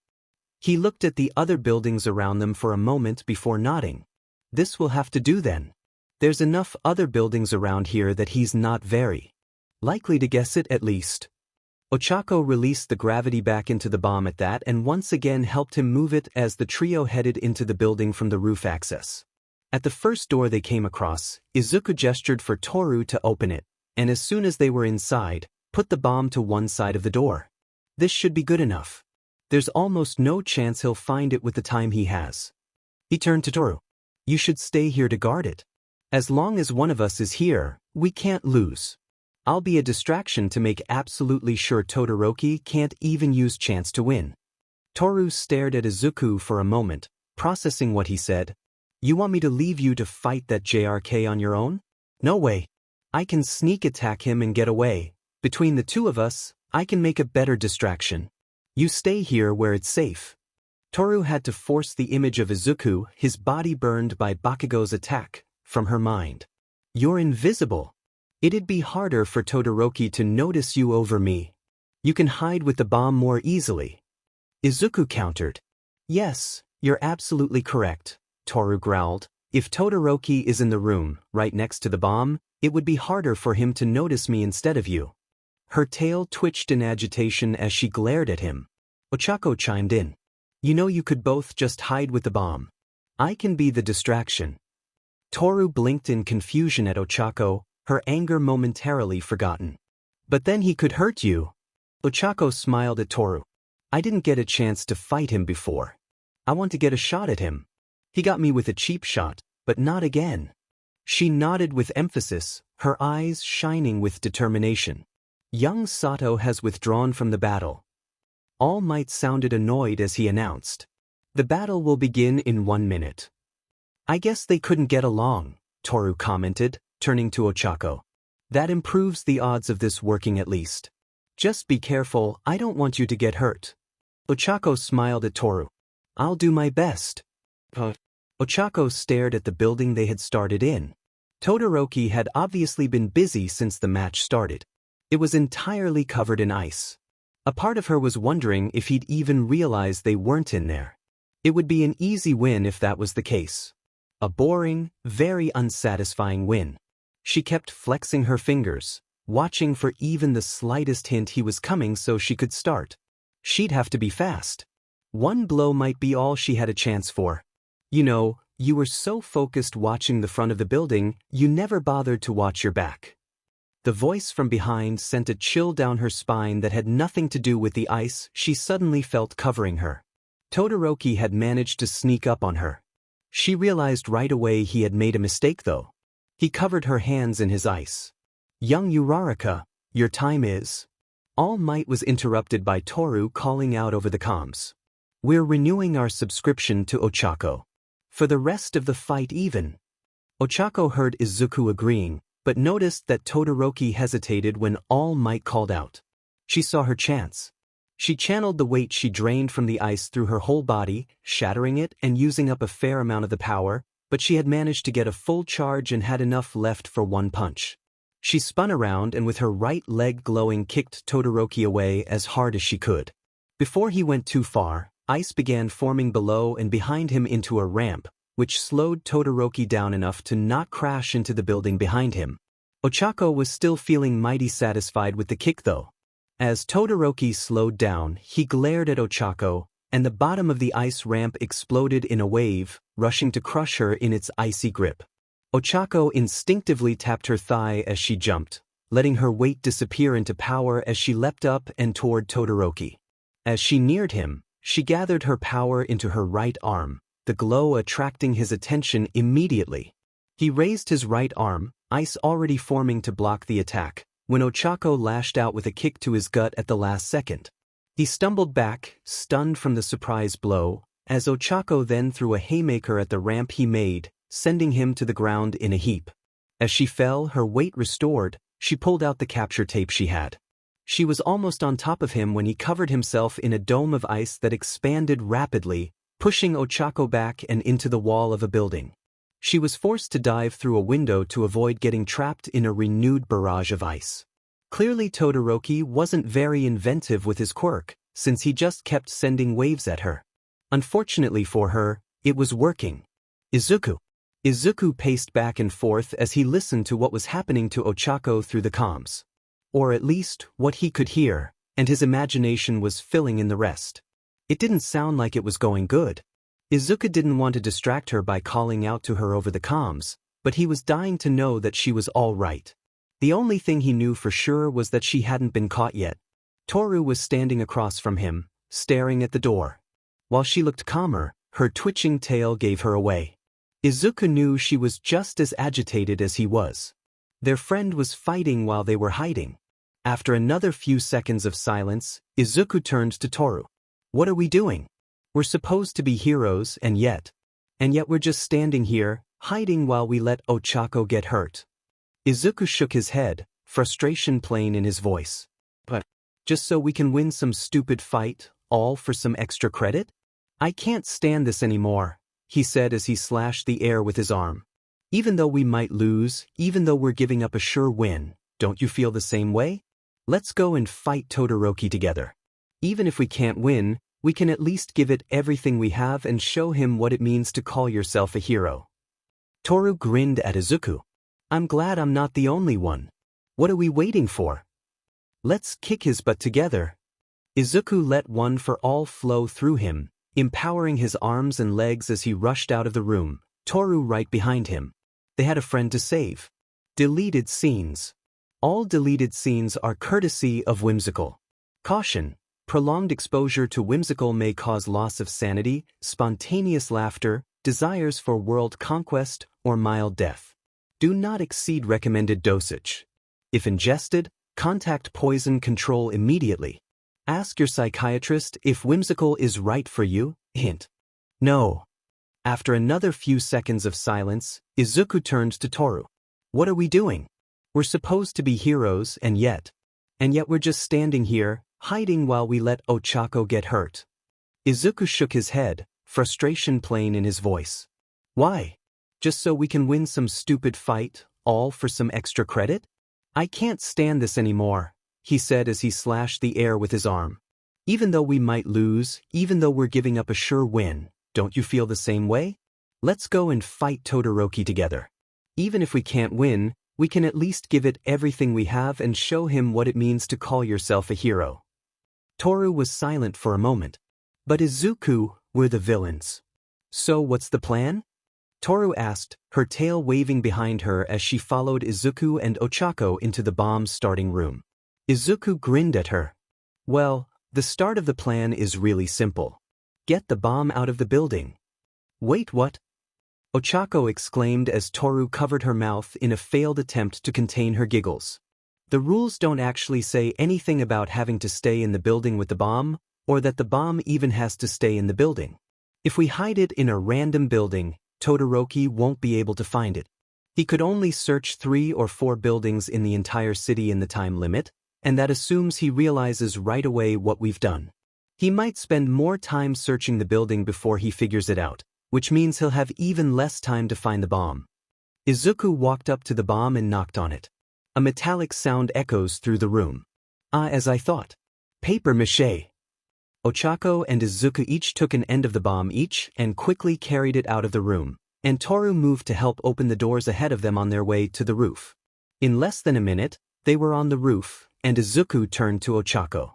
He looked at the other buildings around them for a moment before nodding. This will have to do then. There's enough other buildings around here that he's not very likely to guess it at least. Ochako released the gravity back into the bomb at that and once again helped him move it as the trio headed into the building from the roof access. At the first door they came across, Izuku gestured for Toru to open it, and as soon as they were inside, put the bomb to one side of the door. This should be good enough. There's almost no chance he'll find it with the time he has. He turned to Toru. You should stay here to guard it. As long as one of us is here, we can't lose. I'll be a distraction to make absolutely sure Todoroki can't even use chance to win. Toru stared at Izuku for a moment, processing what he said. You want me to leave you to fight that JRK on your own? No way. I can sneak attack him and get away. Between the two of us, I can make a better distraction. You stay here where it's safe. Toru had to force the image of Izuku, his body burned by Bakugo's attack, from her mind. You're invisible. It'd be harder for Todoroki to notice you over me. You can hide with the bomb more easily. Izuku countered. Yes, you're absolutely correct, Toru growled. If Todoroki is in the room, right next to the bomb, it would be harder for him to notice me instead of you. Her tail twitched in agitation as she glared at him. Ochako chimed in. You know you could both just hide with the bomb. I can be the distraction. Toru blinked in confusion at Ochako, her anger momentarily forgotten. But then he could hurt you. Ochako smiled at Toru. I didn't get a chance to fight him before. I want to get a shot at him. He got me with a cheap shot, but not again. She nodded with emphasis, her eyes shining with determination. Young Sato has withdrawn from the battle. All Might sounded annoyed as he announced. The battle will begin in 1 minute. I guess they couldn't get along, Toru commented, turning to Ochako. That improves the odds of this working at least. Just be careful, I don't want you to get hurt. Ochako smiled at Toru. I'll do my best. Ochako stared at the building they had started in. Todoroki had obviously been busy since the match started. It was entirely covered in ice. A part of her was wondering if he'd even realize they weren't in there. It would be an easy win if that was the case. A boring, very unsatisfying win. She kept flexing her fingers, watching for even the slightest hint he was coming so she could start. She'd have to be fast. One blow might be all she had a chance for. You know, you were so focused watching the front of the building, you never bothered to watch your back. The voice from behind sent a chill down her spine that had nothing to do with the ice she suddenly felt covering her. Todoroki had managed to sneak up on her. She realized right away he had made a mistake though. He covered her hands in his ice. Young Uraraka, your time is. All Might was interrupted by Toru calling out over the comms. We're renewing our subscription to Ochako. For the rest of the fight even. Ochako heard Izuku agreeing, but noticed that Todoroki hesitated when All Might called out. She saw her chance. She channeled the weight she drained from the ice through her whole body, shattering it and using up a fair amount of the power, but she had managed to get a full charge and had enough left for one punch. She spun around and with her right leg glowing kicked Todoroki away as hard as she could. Before he went too far, ice began forming below and behind him into a ramp, which slowed Todoroki down enough to not crash into the building behind him. Ochako was still feeling mighty satisfied with the kick though. As Todoroki slowed down, he glared at Ochako, and the bottom of the ice ramp exploded in a wave, rushing to crush her in its icy grip. Ochako instinctively tapped her thigh as she jumped, letting her weight disappear into power as she leapt up and toward Todoroki. As she neared him, she gathered her power into her right arm, the glow attracting his attention immediately. He raised his right arm, ice already forming to block the attack, when Ochako lashed out with a kick to his gut at the last second. He stumbled back, stunned from the surprise blow, as Ochako then threw a haymaker at the ramp he made, sending him to the ground in a heap. As she fell, her weight restored, she pulled out the capture tape she had. She was almost on top of him when he covered himself in a dome of ice that expanded rapidly, pushing Ochako back and into the wall of a building. She was forced to dive through a window to avoid getting trapped in a renewed barrage of ice. Clearly Todoroki wasn't very inventive with his quirk, since he just kept sending waves at her. Unfortunately for her, it was working. Izuku paced back and forth as he listened to what was happening to Ochako through the comms. Or at least, what he could hear, and his imagination was filling in the rest. It didn't sound like it was going good. Izuku didn't want to distract her by calling out to her over the comms, but he was dying to know that she was all right. The only thing he knew for sure was that she hadn't been caught yet. Toru was standing across from him, staring at the door. While she looked calmer, her twitching tail gave her away. Izuku knew she was just as agitated as he was. Their friend was fighting while they were hiding. After another few seconds of silence, Izuku turned to Toru. What are we doing? We're supposed to be heroes and yet we're just standing here, hiding while we let Ochako get hurt. Izuku shook his head, frustration plain in his voice. But just so we can win some stupid fight, all for some extra credit? I can't stand this anymore, he said as he slashed the air with his arm. Even though we might lose, even though we're giving up a sure win, don't you feel the same way? Let's go and fight Todoroki together. Even if we can't win, we can at least give it everything we have and show him what it means to call yourself a hero. Toru grinned at Izuku. I'm glad I'm not the only one. What are we waiting for? Let's kick his butt together. Izuku let one for all flow through him, empowering his arms and legs as he rushed out of the room, Toru right behind him. They had a friend to save. Deleted scenes. All deleted scenes are courtesy of Whimsical. Caution. Prolonged exposure to Whimsical may cause loss of sanity, spontaneous laughter, desires for world conquest, or mild death. Do not exceed recommended dosage. If ingested, contact poison control immediately. Ask your psychiatrist if Whimsical is right for you. Hint. No. After another few seconds of silence, Izuku turned to Toru. What are we doing? We're supposed to be heroes and yet we're just standing here, hiding while we let Ochako get hurt. Izuku shook his head, frustration plain in his voice. Why? Just so we can win some stupid fight, all for some extra credit? I can't stand this anymore, he said as he slashed the air with his arm. Even though we might lose, even though we're giving up a sure win, don't you feel the same way? Let's go and fight Todoroki together. Even if we can't win, we can at least give it everything we have and show him what it means to call yourself a hero. Toru was silent for a moment. But Izuku, we're the villains. So what's the plan? Toru asked, her tail waving behind her as she followed Izuku and Ochako into the bomb's starting room. Izuku grinned at her. Well, the start of the plan is really simple. Get the bomb out of the building. Wait, what? Ochako exclaimed as Toru covered her mouth in a failed attempt to contain her giggles. The rules don't actually say anything about having to stay in the building with the bomb, or that the bomb even has to stay in the building. If we hide it in a random building, Todoroki won't be able to find it. He could only search 3 or 4 buildings in the entire city in the time limit, and that assumes he realizes right away what we've done. He might spend more time searching the building before he figures it out, which means he'll have even less time to find the bomb. Izuku walked up to the bomb and knocked on it. A metallic sound echoes through the room. As I thought. Paper mache. Ochako and Izuku each took an end of the bomb each and quickly carried it out of the room, and Toru moved to help open the doors ahead of them on their way to the roof. In less than a minute, they were on the roof, and Izuku turned to Ochako.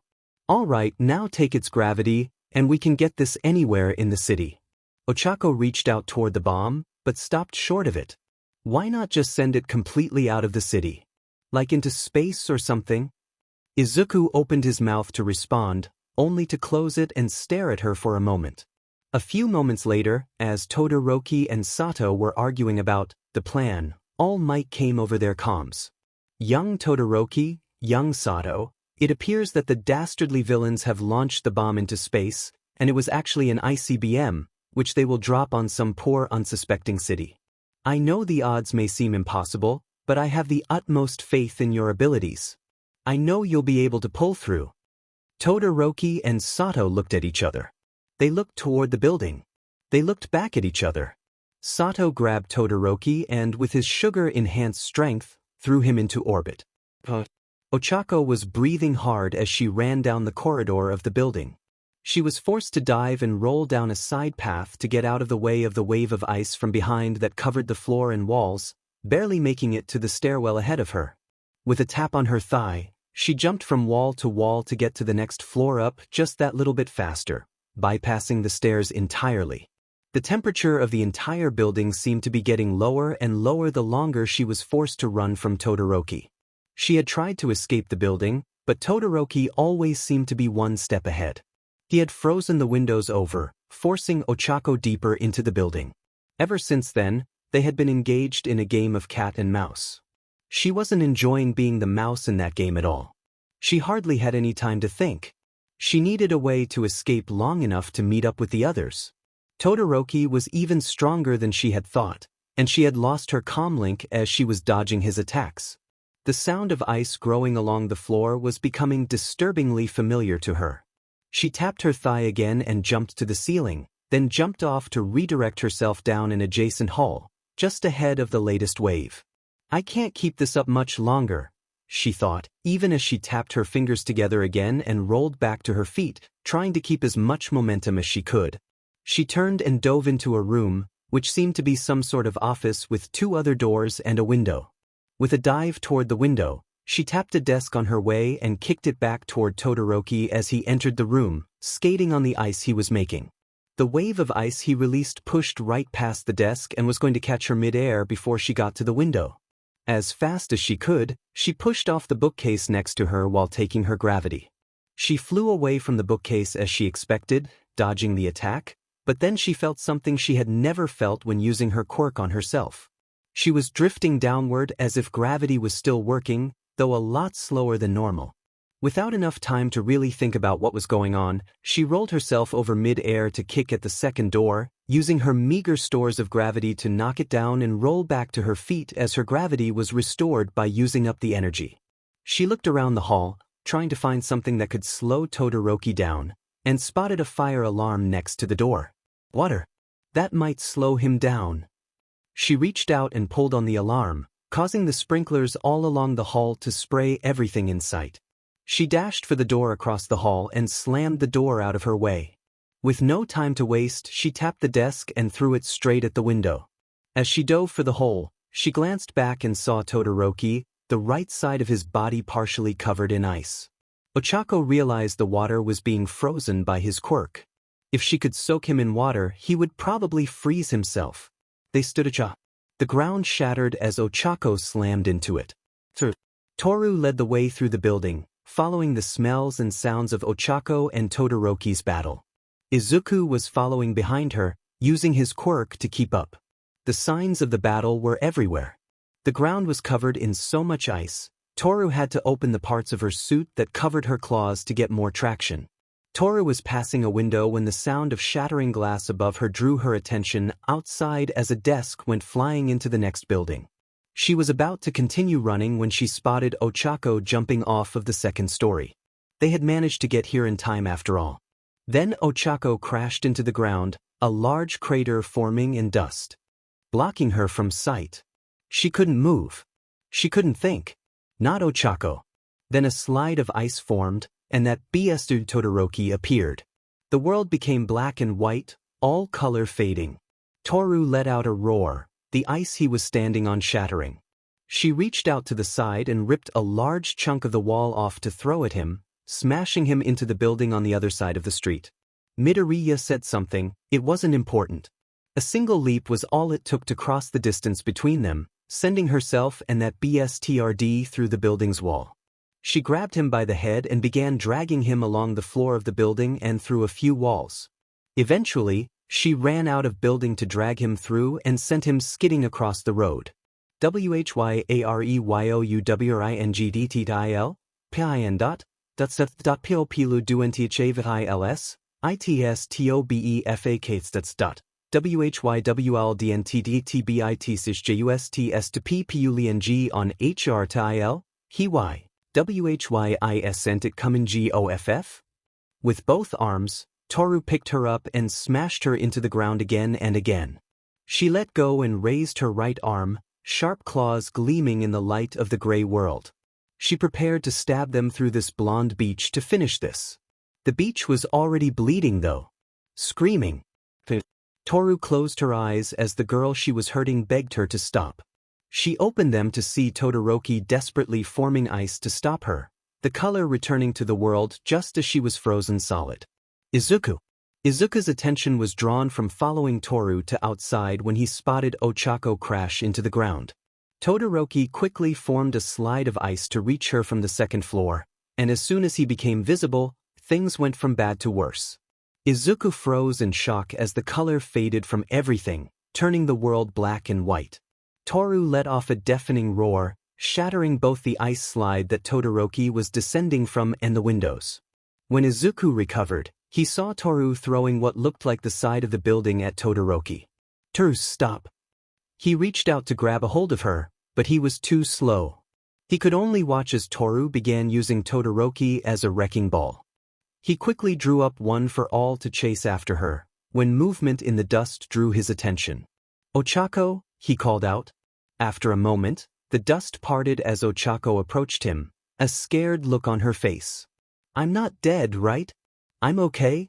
All right, now take its gravity, and we can get this anywhere in the city. Ochako reached out toward the bomb, but stopped short of it. Why not just send it completely out of the city? Like into space or something? Izuku opened his mouth to respond, only to close it and stare at her for a moment. A few moments later, as Todoroki and Sato were arguing about the plan, All Might came over their comms. Young Todoroki, young Sato, it appears that the dastardly villains have launched the bomb into space, and it was actually an ICBM, which they will drop on some poor unsuspecting city. I know the odds may seem impossible, but I have the utmost faith in your abilities. I know you'll be able to pull through. Todoroki and Sato looked at each other. They looked toward the building. They looked back at each other. Sato grabbed Todoroki and, with his sugar-enhanced strength, threw him into orbit. Ochako was breathing hard as she ran down the corridor of the building. She was forced to dive and roll down a side path to get out of the way of the wave of ice from behind that covered the floor and walls, barely making it to the stairwell ahead of her. With a tap on her thigh, she jumped from wall to get to the next floor up just that little bit faster, bypassing the stairs entirely. The temperature of the entire building seemed to be getting lower and lower the longer she was forced to run from Todoroki. She had tried to escape the building, but Todoroki always seemed to be one step ahead. He had frozen the windows over, forcing Ochako deeper into the building. Ever since then, they had been engaged in a game of cat and mouse. She wasn't enjoying being the mouse in that game at all. She hardly had any time to think. She needed a way to escape long enough to meet up with the others. Todoroki was even stronger than she had thought, and she had lost her comlink as she was dodging his attacks. The sound of ice growing along the floor was becoming disturbingly familiar to her. She tapped her thigh again and jumped to the ceiling, then jumped off to redirect herself down an adjacent hall, just ahead of the latest wave. I can't keep this up much longer, she thought, even as she tapped her fingers together again and rolled back to her feet, trying to keep as much momentum as she could. She turned and dove into a room, which seemed to be some sort of office with 2 other doors and a window. With a dive toward the window, she tapped a desk on her way and kicked it back toward Todoroki as he entered the room, skating on the ice he was making. The wave of ice he released pushed right past the desk and was going to catch her mid-air before she got to the window. As fast as she could, she pushed off the bookcase next to her while taking her gravity. She flew away from the bookcase as she expected, dodging the attack, but then she felt something she had never felt when using her quirk on herself. She was drifting downward as if gravity was still working, though a lot slower than normal. Without enough time to really think about what was going on, she rolled herself over mid-air to kick at the second door, using her meager stores of gravity to knock it down and roll back to her feet as her gravity was restored by using up the energy. She looked around the hall, trying to find something that could slow Todoroki down, and spotted a fire alarm next to the door. Water. That might slow him down. She reached out and pulled on the alarm, causing the sprinklers all along the hall to spray everything in sight. She dashed for the door across the hall and slammed the door out of her way. With no time to waste, she tapped the desk and threw it straight at the window. As she dove for the hole, she glanced back and saw Todoroki, the right side of his body partially covered in ice. Ochako realized the water was being frozen by his quirk. If she could soak him in water, he would probably freeze himself. They stood ajar. The ground shattered as Ochako slammed into it. Toru led the way through the building, following the smells and sounds of Ochako and Todoroki's battle. Izuku was following behind her, using his quirk to keep up. The signs of the battle were everywhere. The ground was covered in so much ice, Toru had to open the parts of her suit that covered her claws to get more traction. Toru was passing a window when the sound of shattering glass above her drew her attention outside as a desk went flying into the next building. She was about to continue running when she spotted Ochako jumping off of the second story. They had managed to get here in time after all. Then Ochako crashed into the ground, a large crater forming in dust, blocking her from sight. She couldn't move. She couldn't think. Not Ochako. Then a slide of ice formed, and that BS Todoroki appeared. The world became black and white, all color fading. Toru let out a roar, the ice he was standing on shattering. She reached out to the side and ripped a large chunk of the wall off to throw at him, smashing him into the building on the other side of the street. Midoriya said something, it wasn't important. A single leap was all it took to cross the distance between them, sending herself and that BSTRD through the building's wall. She grabbed him by the head and began dragging him along the floor of the building and through a few walls. Eventually, she ran out of building to drag him through and sent him skidding across the road. WHYAREYOUWRINGDTIL? PIN dot? .pilu duentihivils? ITSTOBEFAKStats dot. WHYWLDNTDTBITSJUSTS to PPULING on HRTIL? HY. WHYIS it come in GOFF? With both arms, Toru picked her up and smashed her into the ground again and again. She let go and raised her right arm, sharp claws gleaming in the light of the gray world. She prepared to stab them through this blonde beach to finish this. The beach was already bleeding though. Screaming. Toru closed her eyes as the girl she was hurting begged her to stop. She opened them to see Todoroki desperately forming ice to stop her, the color returning to the world just as she was frozen solid. Izuku. Izuku's attention was drawn from following Toru to outside when he spotted Ochako crash into the ground. Todoroki quickly formed a slide of ice to reach her from the second floor, and as soon as he became visible, things went from bad to worse. Izuku froze in shock as the color faded from everything, turning the world black and white. Toru let off a deafening roar, shattering both the ice slide that Todoroki was descending from and the windows. When Izuku recovered, he saw Toru throwing what looked like the side of the building at Todoroki. "Toru, stop." He reached out to grab a hold of her, but he was too slow. He could only watch as Toru began using Todoroki as a wrecking ball. He quickly drew up one for all to chase after her, when movement in the dust drew his attention. "Ochako," he called out. After a moment, the dust parted as Ochako approached him, a scared look on her face. "I'm not dead, right? I'm okay?"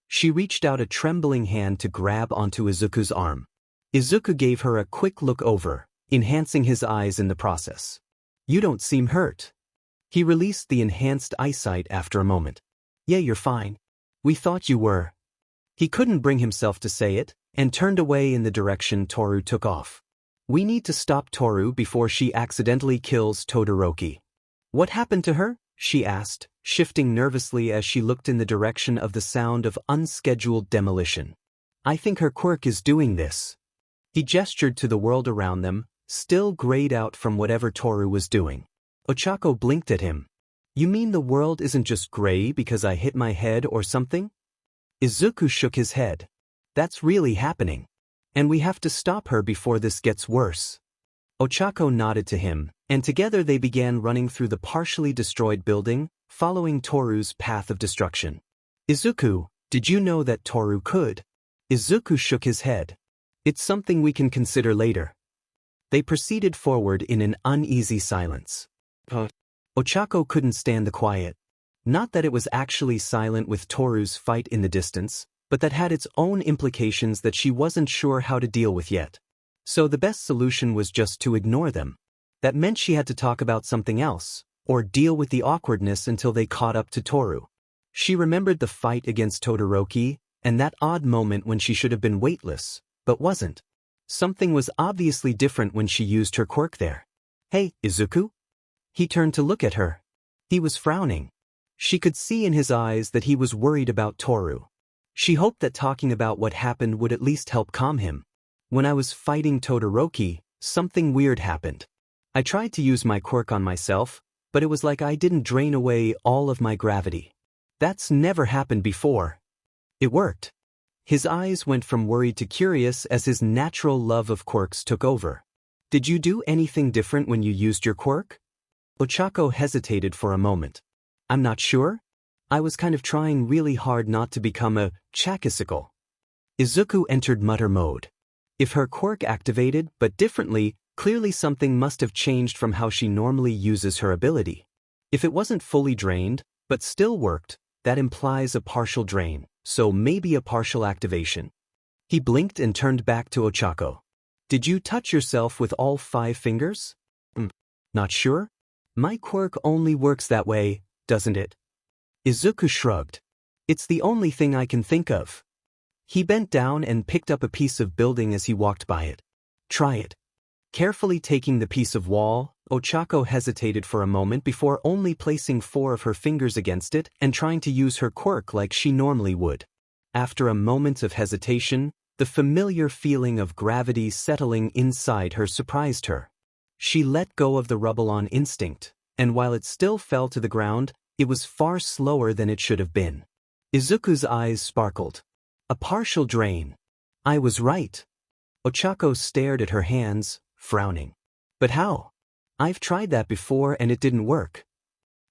She reached out a trembling hand to grab onto Izuku's arm. Izuku gave her a quick look over, enhancing his eyes in the process. "You don't seem hurt." He released the enhanced eyesight after a moment. "Yeah, you're fine. We thought you were." He couldn't bring himself to say it, and turned away in the direction Toru took off. "We need to stop Toru before she accidentally kills Todoroki." "What happened to her?" she asked, shifting nervously as she looked in the direction of the sound of unscheduled demolition. "I think her quirk is doing this." He gestured to the world around them, still grayed out from whatever Toru was doing. Ochako blinked at him. "You mean the world isn't just gray because I hit my head or something?" Izuku shook his head. "That's really happening. And we have to stop her before this gets worse." Ochako nodded to him, and together they began running through the partially destroyed building, following Toru's path of destruction. "Izuku, did you know that Toru could?" Izuku shook his head. "It's something we can consider later." They proceeded forward in an uneasy silence. Ochako couldn't stand the quiet. Not that it was actually silent with Toru's fight in the distance, but that had its own implications that she wasn't sure how to deal with yet. So the best solution was just to ignore them. That meant she had to talk about something else, or deal with the awkwardness until they caught up to Toru. She remembered the fight against Todoroki, and that odd moment when she should have been weightless, but wasn't. Something was obviously different when she used her quirk there. "Hey, Izuku?" He turned to look at her. He was frowning. She could see in his eyes that he was worried about Toru. She hoped that talking about what happened would at least help calm him. "When I was fighting Todoroki, something weird happened. I tried to use my quirk on myself, but it was like I didn't drain away all of my gravity. That's never happened before. It worked." His eyes went from worried to curious as his natural love of quirks took over. "Did you do anything different when you used your quirk?" Ochako hesitated for a moment. "I'm not sure. I was kind of trying really hard not to become a chakisicle." Izuku entered mutter mode. If her quirk activated, but differently, clearly something must have changed from how she normally uses her ability. If it wasn't fully drained, but still worked, that implies a partial drain, so maybe a partial activation. He blinked and turned back to Ochako. "Did you touch yourself with all 5 fingers?" "Not sure. My quirk only works that way, doesn't it?" Izuku shrugged. "It's the only thing I can think of." He bent down and picked up a piece of building as he walked by it. "Try it." Carefully taking the piece of wall, Ochako hesitated for a moment before only placing 4 of her fingers against it and trying to use her quirk like she normally would. After a moment of hesitation, the familiar feeling of gravity settling inside her surprised her. She let go of the rubble on instinct, and while it still fell to the ground, it was far slower than it should have been. Izuku's eyes sparkled. "A partial drain. I was right." Ochako stared at her hands, frowning. "But how? I've tried that before and it didn't work."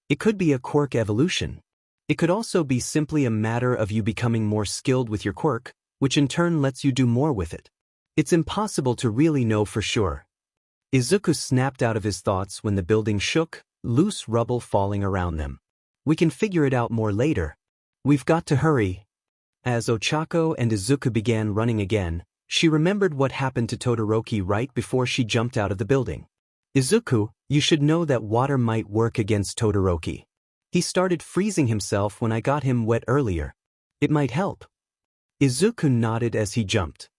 "It could be a quirk evolution. It could also be simply a matter of you becoming more skilled with your quirk, which in turn lets you do more with it. It's impossible to really know for sure." Izuku snapped out of his thoughts when the building shook, loose rubble falling around them. "We can figure it out more later. We've got to hurry." As Ochako and Izuku began running again, she remembered what happened to Todoroki right before she jumped out of the building. "Izuku, you should know that water might work against Todoroki. He started freezing himself when I got him wet earlier. It might help." Izuku nodded as he jumped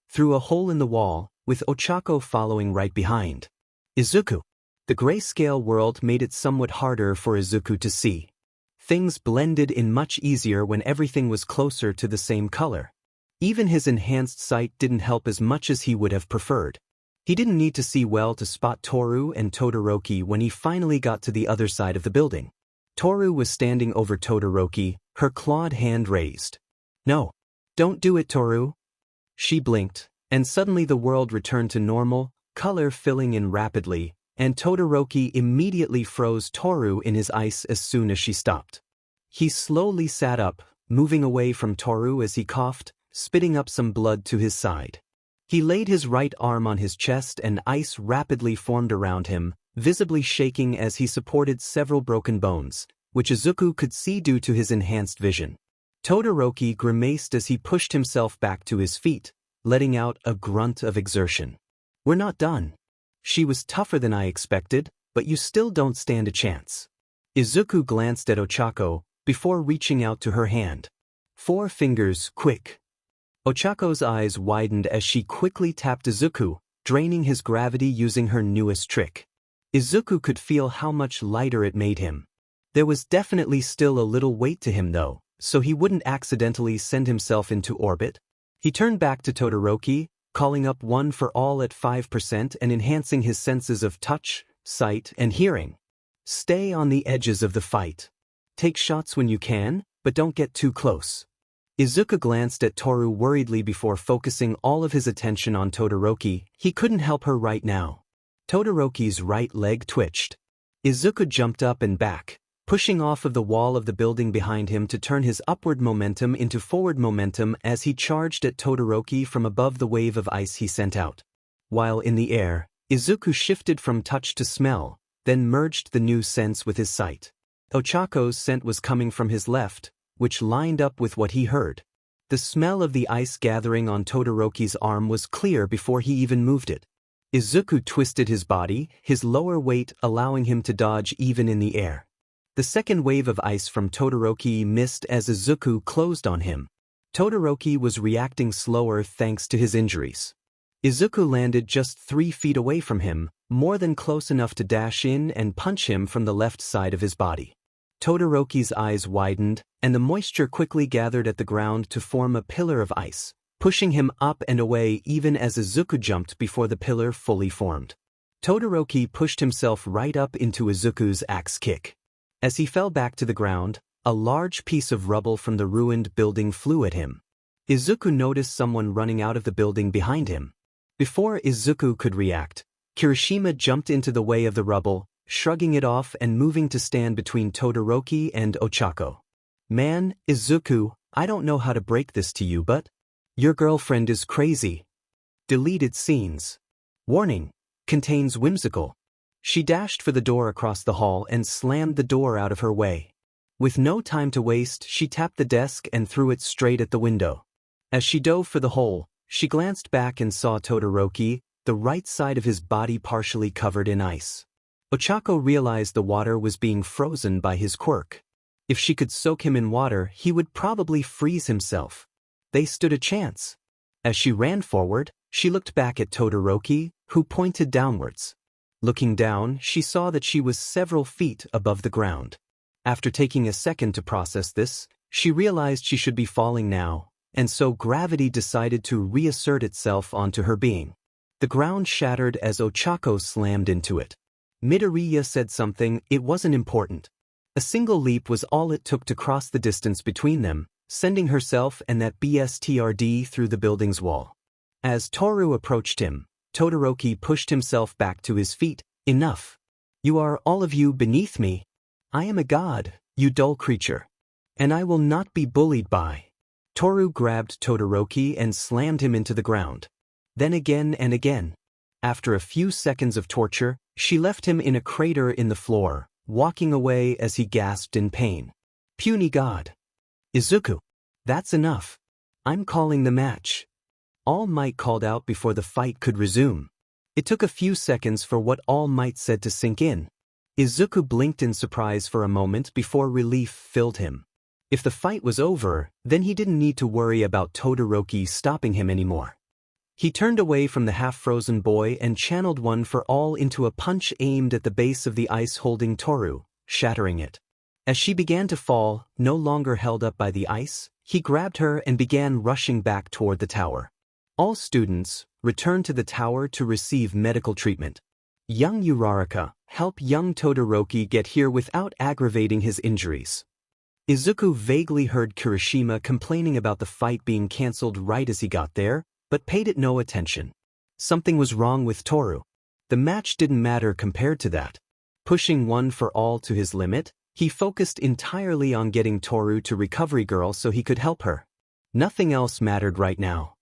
through a hole in the wall, with Ochako following right behind. "Izuku." The grayscale world made it somewhat harder for Izuku to see. Things blended in much easier when everything was closer to the same color. Even his enhanced sight didn't help as much as he would have preferred. He didn't need to see well to spot Toru and Todoroki when he finally got to the other side of the building. Toru was standing over Todoroki, her clawed hand raised. "No. Don't do it, Toru." She blinked, and suddenly the world returned to normal, color filling in rapidly, and Todoroki immediately froze Toru in his ice as soon as she stopped. He slowly sat up, moving away from Toru as he coughed, spitting up some blood to his side. He laid his right arm on his chest and ice rapidly formed around him, visibly shaking as he supported several broken bones, which Izuku could see due to his enhanced vision. Todoroki grimaced as he pushed himself back to his feet, letting out a grunt of exertion. "We're not done. She was tougher than I expected, but you still don't stand a chance." Izuku glanced at Ochako, before reaching out to her hand. "4 fingers, quick." Ochako's eyes widened as she quickly tapped Izuku, draining his gravity using her newest trick. Izuku could feel how much lighter it made him. There was definitely still a little weight to him though, so he wouldn't accidentally send himself into orbit. He turned back to Todoroki, calling up 1 for all at 5% and enhancing his senses of touch, sight, and hearing. "Stay on the edges of the fight. Take shots when you can, but don't get too close." Izuku glanced at Toru worriedly before focusing all of his attention on Todoroki. He couldn't help her right now. Todoroki's right leg twitched. Izuku jumped up and back, pushing off of the wall of the building behind him to turn his upward momentum into forward momentum as he charged at Todoroki from above the wave of ice he sent out. While in the air, Izuku shifted from touch to smell, then merged the new sense with his sight. Ochako's scent was coming from his left, which lined up with what he heard. The smell of the ice gathering on Todoroki's arm was clear before he even moved it. Izuku twisted his body, his lower weight allowing him to dodge even in the air. The second wave of ice from Todoroki missed as Izuku closed on him. Todoroki was reacting slower thanks to his injuries. Izuku landed just 3 feet away from him, more than close enough to dash in and punch him from the left side of his body. Todoroki's eyes widened, and the moisture quickly gathered at the ground to form a pillar of ice, pushing him up and away even as Izuku jumped before the pillar fully formed. Todoroki pushed himself right up into Izuku's axe kick. As he fell back to the ground, a large piece of rubble from the ruined building flew at him. Izuku noticed someone running out of the building behind him. Before Izuku could react, Kirishima jumped into the way of the rubble, shrugging it off and moving to stand between Todoroki and Ochako. "Man, Izuku, I don't know how to break this to you but your girlfriend is crazy." Deleted scenes. Warning. Contains whimsical. She dashed for the door across the hall and slammed the door out of her way. With no time to waste, she tapped the desk and threw it straight at the window. As she dove for the hole, she glanced back and saw Todoroki, the right side of his body partially covered in ice. Ochako realized the water was being frozen by his quirk. If she could soak him in water, he would probably freeze himself. They stood a chance. As she ran forward, she looked back at Todoroki, who pointed downwards. Looking down, she saw that she was several feet above the ground. After taking a second to process this, she realized she should be falling now, and so gravity decided to reassert itself onto her being. The ground shattered as Ochako slammed into it. Midoriya said something. It wasn't important. A single leap was all it took to cross the distance between them, sending herself and that BSTRD through the building's wall. As Toru approached him, Todoroki pushed himself back to his feet. "Enough. You are all of you beneath me. I am a god, you dull creature. And I will not be bullied by." Toru grabbed Todoroki and slammed him into the ground. Then again and again. After a few seconds of torture, she left him in a crater in the floor, walking away as he gasped in pain. "Puny god. Izuku. That's enough. I'm calling the match." All Might called out before the fight could resume. It took a few seconds for what All Might said to sink in. Izuku blinked in surprise for a moment before relief filled him. If the fight was over, then he didn't need to worry about Todoroki stopping him anymore. He turned away from the half-frozen boy and channeled 1 for all into a punch aimed at the base of the ice holding Toru, shattering it. As she began to fall, no longer held up by the ice, he grabbed her and began rushing back toward the tower. All students returned to the tower to receive medical treatment. Young Uraraka, help young Todoroki get here without aggravating his injuries. Izuku vaguely heard Kirishima complaining about the fight being cancelled right as he got there, but paid it no attention. Something was wrong with Toru. The match didn't matter compared to that. Pushing one for all to his limit, he focused entirely on getting Toru to Recovery Girl so he could help her. Nothing else mattered right now.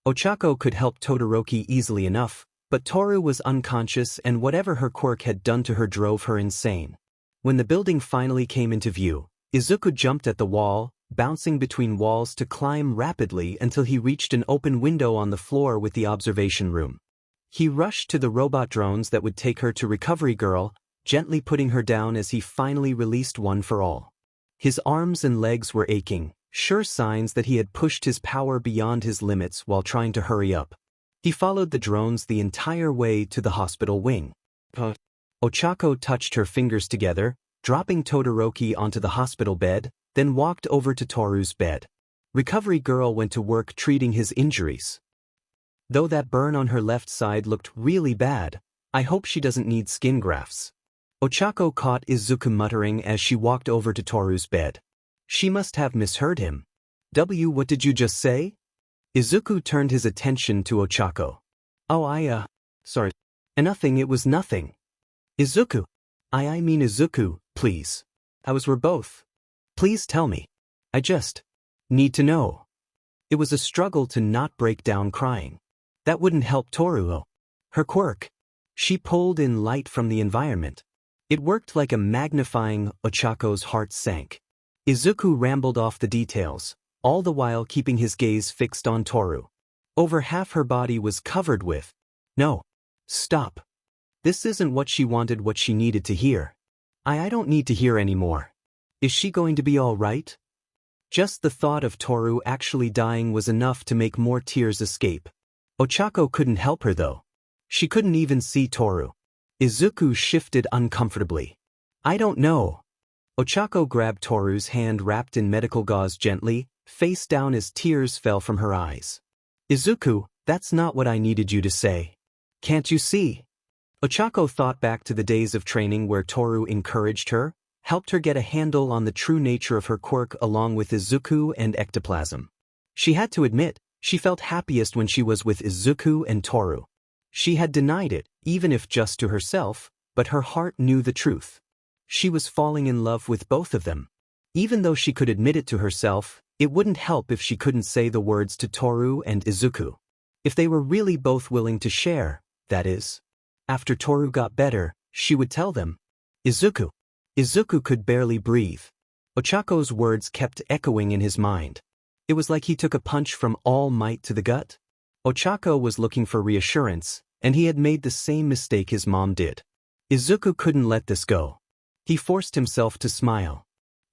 Ochako could help Todoroki easily enough, but Toru was unconscious and whatever her quirk had done to her drove her insane. When the building finally came into view, Izuku jumped at the wall, bouncing between walls to climb rapidly until he reached an open window on the floor with the observation room. He rushed to the robot drones that would take her to Recovery Girl, gently putting her down as he finally released one for all. His arms and legs were aching, sure signs that he had pushed his power beyond his limits while trying to hurry up. He followed the drones the entire way to the hospital wing. Ochako touched her fingers together, dropping Todoroki onto the hospital bed, then walked over to Toru's bed. Recovery Girl went to work treating his injuries. Though that burn on her left side looked really bad, I hope she doesn't need skin grafts. Ochako caught Izuku muttering as she walked over to Toru's bed. She must have misheard him. What did you just say? Izuku turned his attention to Ochako. Oh, sorry. Nothing, it was nothing. Izuku. I mean Izuku, please. We're both. Please tell me. I just need to know. It was a struggle to not break down crying. That wouldn't help Toru. Her quirk. She pulled in light from the environment. It worked like a magnifying. Ochako's heart sank. Izuku rambled off the details, all the while keeping his gaze fixed on Toru. Over half her body was covered with. No. Stop. This isn't what she wanted, what she needed to hear. I don't need to hear anymore. Is she going to be all right? Just the thought of Toru actually dying was enough to make more tears escape. Ochako couldn't help her though. She couldn't even see Toru. Izuku shifted uncomfortably. I don't know. Ochako grabbed Toru's hand wrapped in medical gauze gently, face down as tears fell from her eyes. Izuku, that's not what I needed you to say. Can't you see? Ochako thought back to the days of training where Toru encouraged her, helped her get a handle on the true nature of her quirk along with Izuku and ectoplasm. She had to admit, she felt happiest when she was with Izuku and Toru. She had denied it, even if just to herself, but her heart knew the truth. She was falling in love with both of them. Even though she could admit it to herself, it wouldn't help if she couldn't say the words to Toru and Izuku. If they were really both willing to share, that is. After Toru got better, she would tell them. Izuku. Izuku could barely breathe. Ochako's words kept echoing in his mind. It was like he took a punch from All Might to the gut. Ochako was looking for reassurance, and he had made the same mistake his mom did. Izuku couldn't let this go. He forced himself to smile.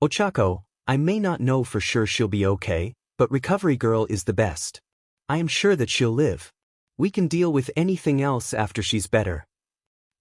Ochako, I may not know for sure she'll be okay, but Recovery Girl is the best. I am sure that she'll live. We can deal with anything else after she's better.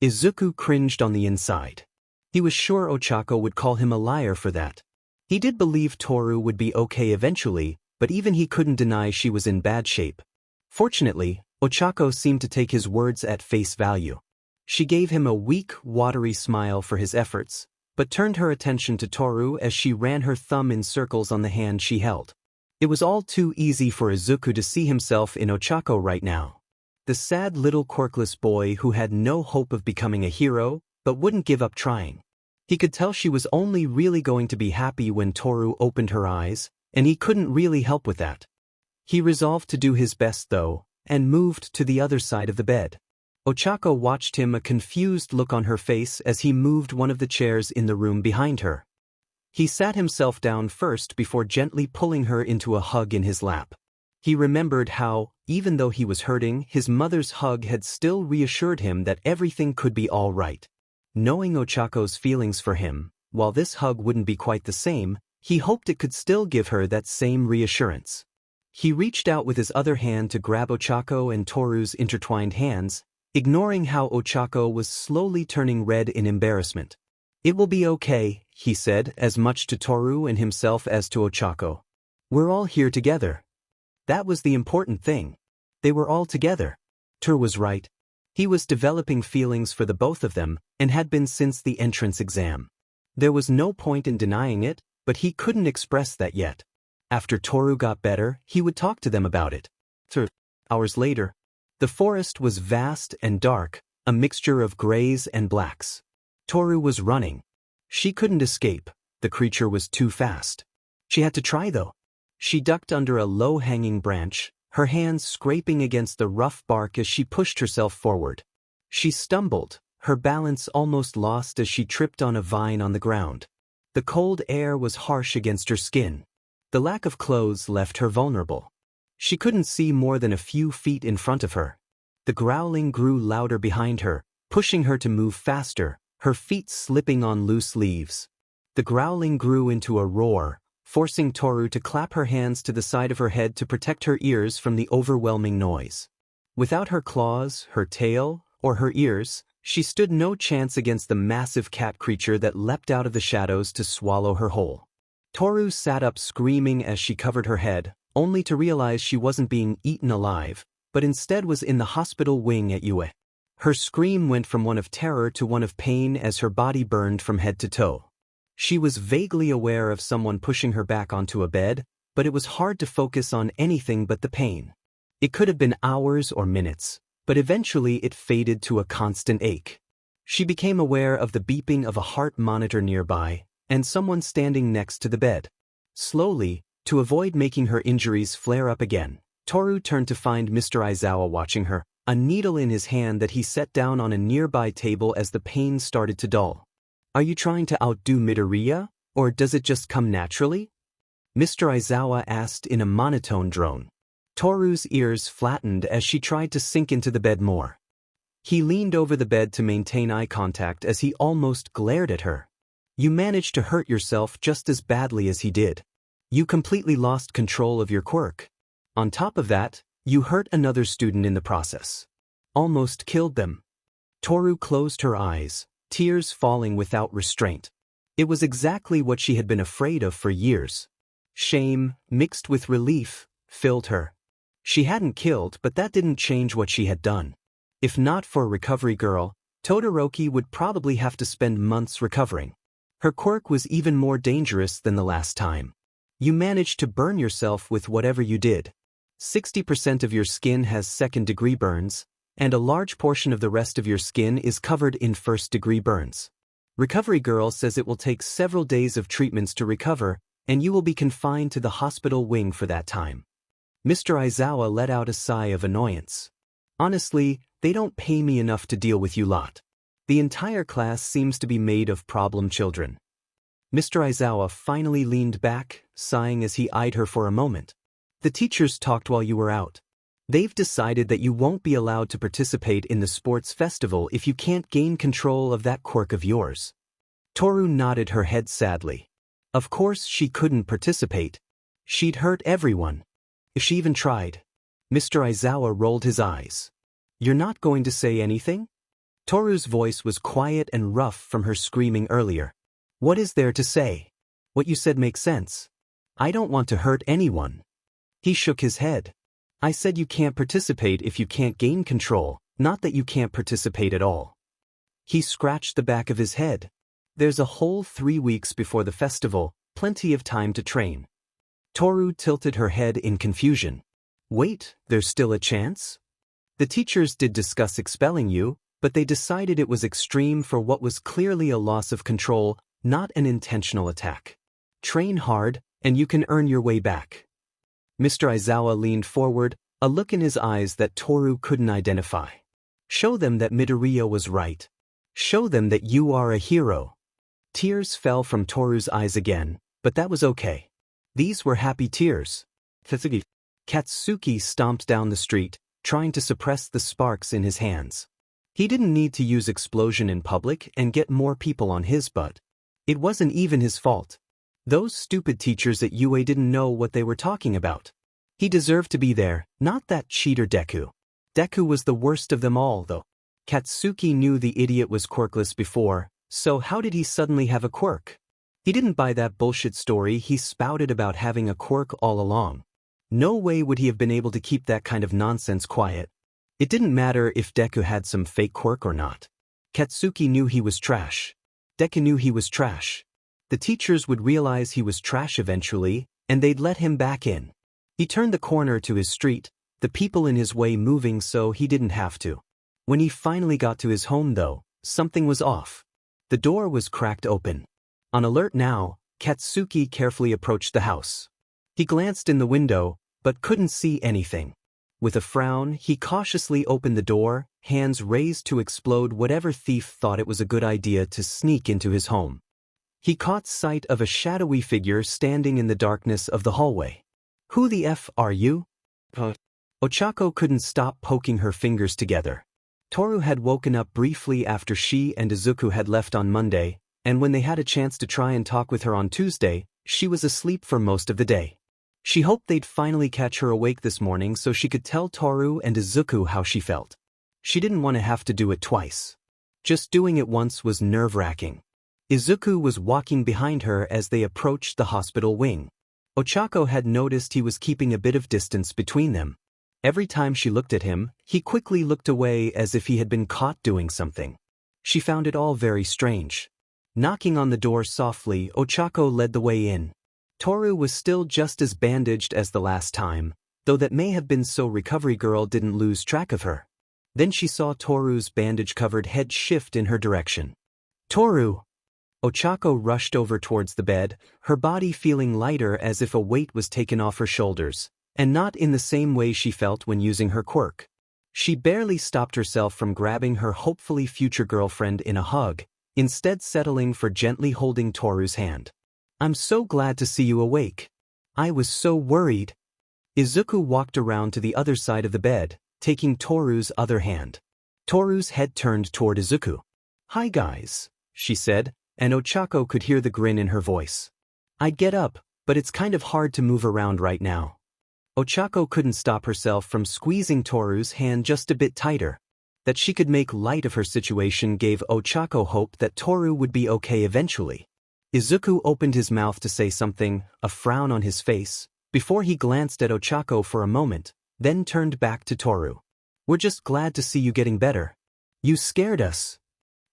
Izuku cringed on the inside. He was sure Ochako would call him a liar for that. He did believe Toru would be okay eventually, but even he couldn't deny she was in bad shape. Fortunately, Ochako seemed to take his words at face value. She gave him a weak, watery smile for his efforts, but turned her attention to Toru as she ran her thumb in circles on the hand she held. It was all too easy for Izuku to see himself in Ochako right now. The sad little quirkless boy who had no hope of becoming a hero, but wouldn't give up trying. He could tell she was only really going to be happy when Toru opened her eyes, and he couldn't really help with that. He resolved to do his best though, and moved to the other side of the bed. Ochako watched him, a confused look on her face as he moved one of the chairs in the room behind her. He sat himself down first before gently pulling her into a hug in his lap. He remembered how, even though he was hurting, his mother's hug had still reassured him that everything could be all right. Knowing Ochako's feelings for him, while this hug wouldn't be quite the same, he hoped it could still give her that same reassurance. He reached out with his other hand to grab Ochako and Toru's intertwined hands, ignoring how Ochako was slowly turning red in embarrassment. It will be okay, he said, as much to Toru and himself as to Ochako. We're all here together. That was the important thing. They were all together. Toru was right. He was developing feelings for the both of them and had been since the entrance exam. There was no point in denying it, but he couldn't express that yet. After Toru got better, he would talk to them about it. 2 hours later, the forest was vast and dark, a mixture of grays and blacks. Toru was running. She couldn't escape, the creature was too fast. She had to try though. She ducked under a low-hanging branch, her hands scraping against the rough bark as she pushed herself forward. She stumbled, her balance almost lost as she tripped on a vine on the ground. The cold air was harsh against her skin. The lack of clothes left her vulnerable. She couldn't see more than a few feet in front of her. The growling grew louder behind her, pushing her to move faster, her feet slipping on loose leaves. The growling grew into a roar, forcing Toru to clap her hands to the side of her head to protect her ears from the overwhelming noise. Without her claws, her tail, or her ears, she stood no chance against the massive cat creature that leapt out of the shadows to swallow her whole. Toru sat up screaming as she covered her head, only to realize she wasn't being eaten alive, but instead was in the hospital wing at UA. Her scream went from one of terror to one of pain as her body burned from head to toe. She was vaguely aware of someone pushing her back onto a bed, but it was hard to focus on anything but the pain. It could have been hours or minutes, but eventually it faded to a constant ache. She became aware of the beeping of a heart monitor nearby, and someone standing next to the bed. Slowly, to avoid making her injuries flare up again, Toru turned to find Mr. Aizawa watching her, a needle in his hand that he set down on a nearby table as the pain started to dull. "Are you trying to outdo Midoriya, or does it just come naturally?" Mr. Aizawa asked in a monotone drone. Toru's ears flattened as she tried to sink into the bed more. He leaned over the bed to maintain eye contact as he almost glared at her. "You managed to hurt yourself just as badly as he did. You completely lost control of your quirk. On top of that, you hurt another student in the process. Almost killed them." Toru closed her eyes, tears falling without restraint. It was exactly what she had been afraid of for years. Shame, mixed with relief, filled her. She hadn't killed, but that didn't change what she had done. If not for Recovery Girl, Todoroki would probably have to spend months recovering. Her quirk was even more dangerous than the last time. You managed to burn yourself with whatever you did. 60% of your skin has second-degree burns, and a large portion of the rest of your skin is covered in first-degree burns. Recovery Girl says it will take several days of treatments to recover, and you will be confined to the hospital wing for that time. Mr. Aizawa let out a sigh of annoyance. "Honestly, they don't pay me enough to deal with you lot. The entire class seems to be made of problem children." Mr. Aizawa finally leaned back, sighing as he eyed her for a moment. "The teachers talked while you were out. They've decided that you won't be allowed to participate in the sports festival if you can't gain control of that quirk of yours." Toru nodded her head sadly. Of course she couldn't participate. She'd hurt everyone. If she even tried. Mr. Aizawa rolled his eyes. "You're not going to say anything?" Toru's voice was quiet and rough from her screaming earlier. "What is there to say? What you said makes sense. I don't want to hurt anyone." He shook his head. "I said you can't participate if you can't gain control, not that you can't participate at all." He scratched the back of his head. "There's a whole 3 weeks before the festival, plenty of time to train." Toru tilted her head in confusion. "Wait, there's still a chance?" "The teachers did discuss expelling you, but they decided it was extreme for what was clearly a loss of control, not an intentional attack. Train hard, and you can earn your way back." Mr. Aizawa leaned forward, a look in his eyes that Toru couldn't identify. "Show them that Midoriya was right. Show them that you are a hero." Tears fell from Toru's eyes again, but that was okay. These were happy tears. Katsuki stomped down the street, trying to suppress the sparks in his hands. He didn't need to use explosion in public and get more people on his butt. It wasn't even his fault. Those stupid teachers at UA didn't know what they were talking about. He deserved to be there, not that cheater Deku. Deku was the worst of them all, though. Katsuki knew the idiot was quirkless before, so how did he suddenly have a quirk? He didn't buy that bullshit story he spouted about having a quirk all along. No way would he have been able to keep that kind of nonsense quiet. It didn't matter if Deku had some fake quirk or not. Katsuki knew he was trash. Deku knew he was trash. The teachers would realize he was trash eventually, and they'd let him back in. He turned the corner to his street, the people in his way moving so he didn't have to. When he finally got to his home though, something was off. The door was cracked open. On alert now, Katsuki carefully approached the house. He glanced in the window, but couldn't see anything. With a frown, he cautiously opened the door, hands raised to explode whatever thief thought it was a good idea to sneak into his home. He caught sight of a shadowy figure standing in the darkness of the hallway. "Who the F are you?" Ochako couldn't stop poking her fingers together. Toru had woken up briefly after she and Izuku had left on Monday, and when they had a chance to try and talk with her on Tuesday, she was asleep for most of the day. She hoped they'd finally catch her awake this morning so she could tell Toru and Izuku how she felt. She didn't want to have to do it twice. Just doing it once was nerve-wracking. Izuku was walking behind her as they approached the hospital wing. Ochako had noticed he was keeping a bit of distance between them. Every time she looked at him, he quickly looked away as if he had been caught doing something. She found it all very strange. Knocking on the door softly, Ochako led the way in. Toru was still just as bandaged as the last time, though that may have been so Recovery Girl didn't lose track of her. Then she saw Toru's bandage-covered head shift in her direction. "Toru!" Ochako rushed over towards the bed, her body feeling lighter as if a weight was taken off her shoulders, and not in the same way she felt when using her quirk. She barely stopped herself from grabbing her hopefully future girlfriend in a hug, instead settling for gently holding Toru's hand. "I'm so glad to see you awake. I was so worried." Izuku walked around to the other side of the bed, taking Toru's other hand. Toru's head turned toward Izuku. "Hi guys," she said, and Ochako could hear the grin in her voice. "I'd get up, but it's kind of hard to move around right now." Ochako couldn't stop herself from squeezing Toru's hand just a bit tighter. That she could make light of her situation gave Ochako hope that Toru would be okay eventually. Izuku opened his mouth to say something, a frown on his face, before he glanced at Ochako for a moment, then turned back to Toru. "We're just glad to see you getting better. You scared us."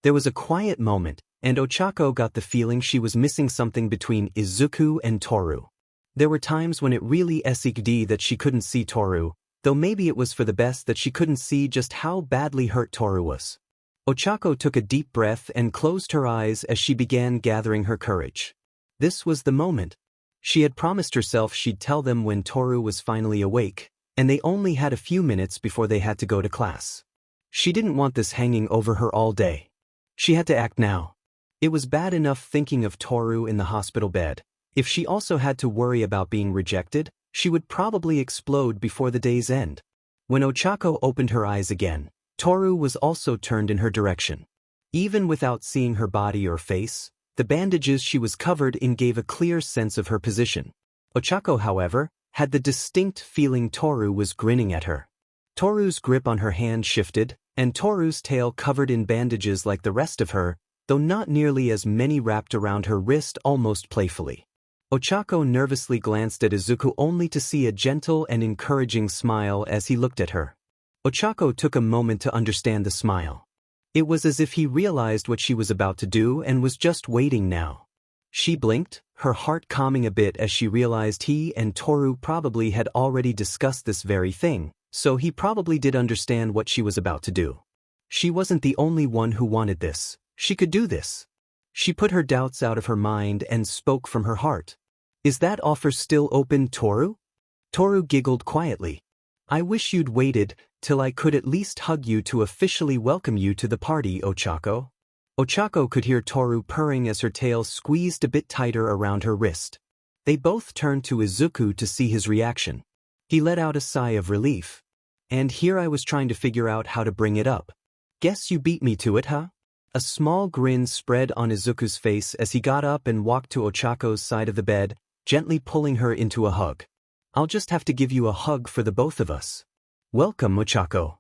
There was a quiet moment, and Ochako got the feeling she was missing something between Izuku and Toru. There were times when it really sucked that she couldn't see Toru, though maybe it was for the best that she couldn't see just how badly hurt Toru was. Ochako took a deep breath and closed her eyes as she began gathering her courage. This was the moment. She had promised herself she'd tell them when Toru was finally awake, and they only had a few minutes before they had to go to class. She didn't want this hanging over her all day. She had to act now. It was bad enough thinking of Toru in the hospital bed. If she also had to worry about being rejected, she would probably explode before the day's end. When Ochako opened her eyes again, Toru was also turned in her direction. Even without seeing her body or face, the bandages she was covered in gave a clear sense of her position. Ochako, however, had the distinct feeling Toru was grinning at her. Toru's grip on her hand shifted, and Toru's tail covered in bandages like the rest of her, though not nearly as many wrapped around her wrist almost playfully. Ochako nervously glanced at Izuku only to see a gentle and encouraging smile as he looked at her. Ochako took a moment to understand the smile. It was as if he realized what she was about to do and was just waiting now. She blinked, her heart calming a bit as she realized he and Toru probably had already discussed this very thing, so he probably did understand what she was about to do. She wasn't the only one who wanted this. She could do this. She put her doubts out of her mind and spoke from her heart. "Is that offer still open, Toru?" Toru giggled quietly. "I wish you'd waited till I could at least hug you to officially welcome you to the party, Ochako." Ochako could hear Toru purring as her tail squeezed a bit tighter around her wrist. They both turned to Izuku to see his reaction. He let out a sigh of relief. "And here I was trying to figure out how to bring it up. Guess you beat me to it, huh?" A small grin spread on Izuku's face as he got up and walked to Ochako's side of the bed, gently pulling her into a hug. "I'll just have to give you a hug for the both of us." "Welcome, Ochako."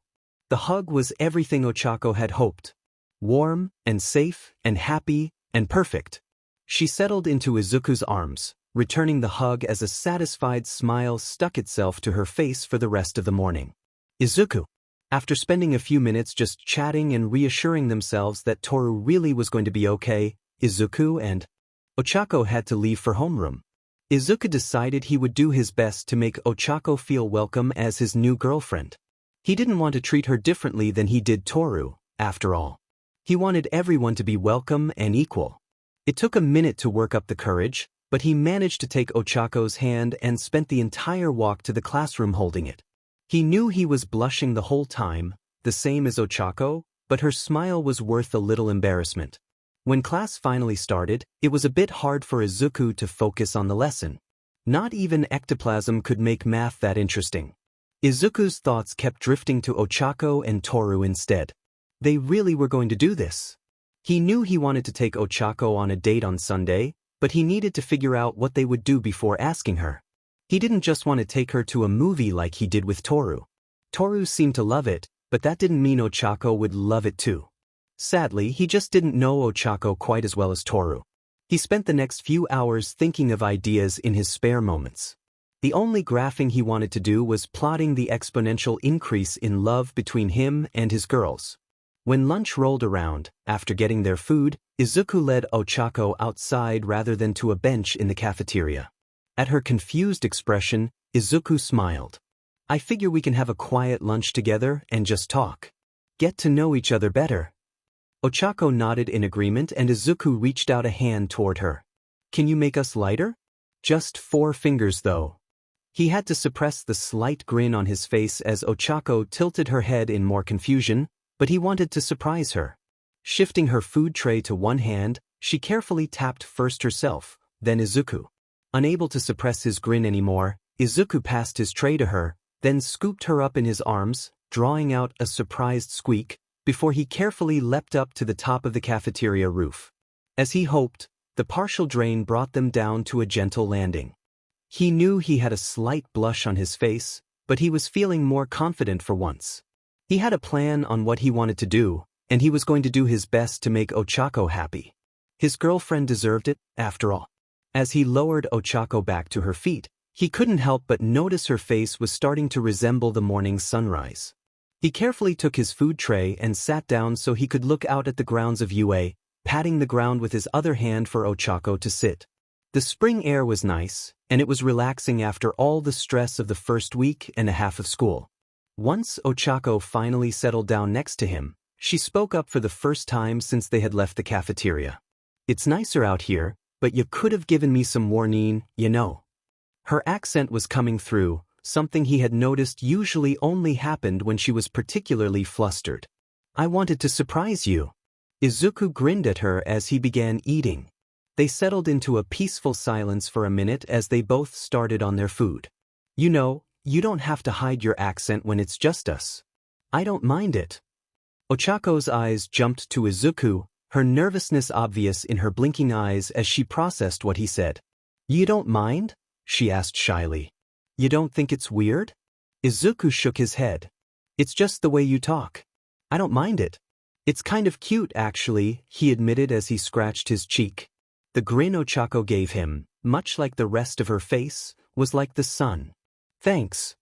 The hug was everything Ochako had hoped. Warm, and safe, and happy, and perfect. She settled into Izuku's arms, returning the hug as a satisfied smile stuck itself to her face for the rest of the morning. "Izuku." After spending a few minutes just chatting and reassuring themselves that Toru really was going to be okay, Izuku and Ochako had to leave for homeroom. Izuku decided he would do his best to make Ochako feel welcome as his new girlfriend. He didn't want to treat her differently than he did Toru, after all. He wanted everyone to be welcome and equal. It took a minute to work up the courage, but he managed to take Ochako's hand and spent the entire walk to the classroom holding it. He knew he was blushing the whole time, the same as Ochako, but her smile was worth a little embarrassment. When class finally started, it was a bit hard for Izuku to focus on the lesson. Not even ectoplasm could make math that interesting. Izuku's thoughts kept drifting to Ochako and Toru instead. They really were going to do this. He knew he wanted to take Ochako on a date on Sunday, but he needed to figure out what they would do before asking her. He didn't just want to take her to a movie like he did with Toru. Toru seemed to love it, but that didn't mean Ochako would love it too. Sadly, he just didn't know Ochako quite as well as Toru. He spent the next few hours thinking of ideas in his spare moments. The only graphing he wanted to do was plotting the exponential increase in love between him and his girls. When lunch rolled around, after getting their food, Izuku led Ochako outside rather than to a bench in the cafeteria. At her confused expression, Izuku smiled. "I figure we can have a quiet lunch together and just talk. Get to know each other better." Ochako nodded in agreement and Izuku reached out a hand toward her. "Can you make us lighter?" "Just 4 fingers though." He had to suppress the slight grin on his face as Ochako tilted her head in more confusion, but he wanted to surprise her. Shifting her food tray to one hand, she carefully tapped first herself, then Izuku. Unable to suppress his grin anymore, Izuku passed his tray to her, then scooped her up in his arms, drawing out a surprised squeak, before he carefully leapt up to the top of the cafeteria roof. As he hoped, the partial drain brought them down to a gentle landing. He knew he had a slight blush on his face, but he was feeling more confident for once. He had a plan on what he wanted to do, and he was going to do his best to make Ochako happy. His girlfriend deserved it, after all. As he lowered Ochako back to her feet, he couldn't help but notice her face was starting to resemble the morning sunrise. He carefully took his food tray and sat down so he could look out at the grounds of UA, patting the ground with his other hand for Ochako to sit. The spring air was nice, and it was relaxing after all the stress of the first week and a half of school. Once Ochako finally settled down next to him, she spoke up for the first time since they had left the cafeteria. "It's nicer out here, but you could have given me some warning, you know." Her accent was coming through, something he had noticed usually only happened when she was particularly flustered. "I wanted to surprise you." Izuku grinned at her as he began eating. They settled into a peaceful silence for a minute as they both started on their food. "You know, you don't have to hide your accent when it's just us. I don't mind it." Ochako's eyes jumped to Izuku, her nervousness obvious in her blinking eyes as she processed what he said. "You don't mind?" she asked shyly. "You don't think it's weird?" Izuku shook his head. "It's just the way you talk. I don't mind it. It's kind of cute actually," he admitted as he scratched his cheek. The grin Ochako gave him, much like the rest of her face, was like the sun. "Thanks."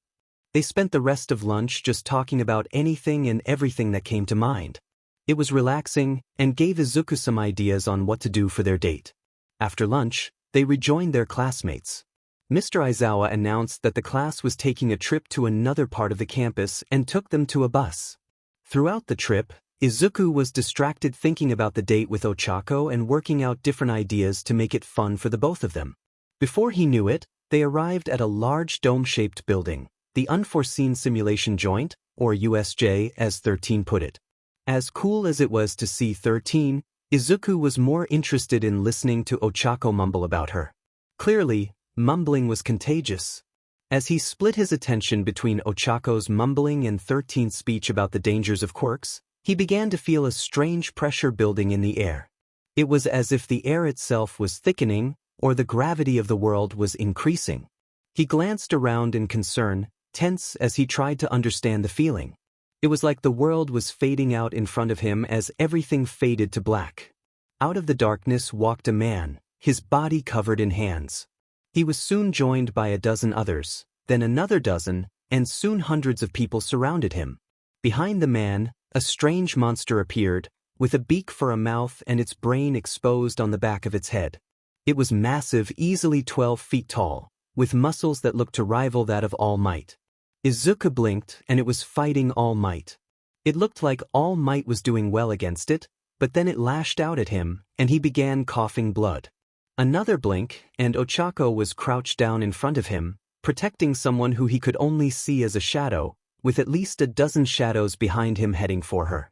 They spent the rest of lunch just talking about anything and everything that came to mind. It was relaxing, and gave Izuku some ideas on what to do for their date. After lunch, they rejoined their classmates. Mr. Aizawa announced that the class was taking a trip to another part of the campus and took them to a bus. Throughout the trip, Izuku was distracted thinking about the date with Ochako and working out different ideas to make it fun for the both of them. Before he knew it, they arrived at a large dome-shaped building, the Unforeseen Simulation Joint, or USJ as 13 put it. As cool as it was to see 13, Izuku was more interested in listening to Ochako mumble about her. Clearly, mumbling was contagious. As he split his attention between Ochako's mumbling and 13's speech about the dangers of quirks, he began to feel a strange pressure building in the air. It was as if the air itself was thickening, or the gravity of the world was increasing. He glanced around in concern, tense as he tried to understand the feeling. It was like the world was fading out in front of him as everything faded to black. Out of the darkness walked a man, his body covered in hands. He was soon joined by a dozen others, then another dozen, and soon hundreds of people surrounded him. Behind the man, a strange monster appeared, with a beak for a mouth and its brain exposed on the back of its head. It was massive, easily 12 feet tall, with muscles that looked to rival that of All Might. Izuku blinked, and it was fighting All Might. It looked like All Might was doing well against it, but then it lashed out at him, and he began coughing blood. Another blink, and Ochako was crouched down in front of him, protecting someone who he could only see as a shadow, with at least a dozen shadows behind him heading for her.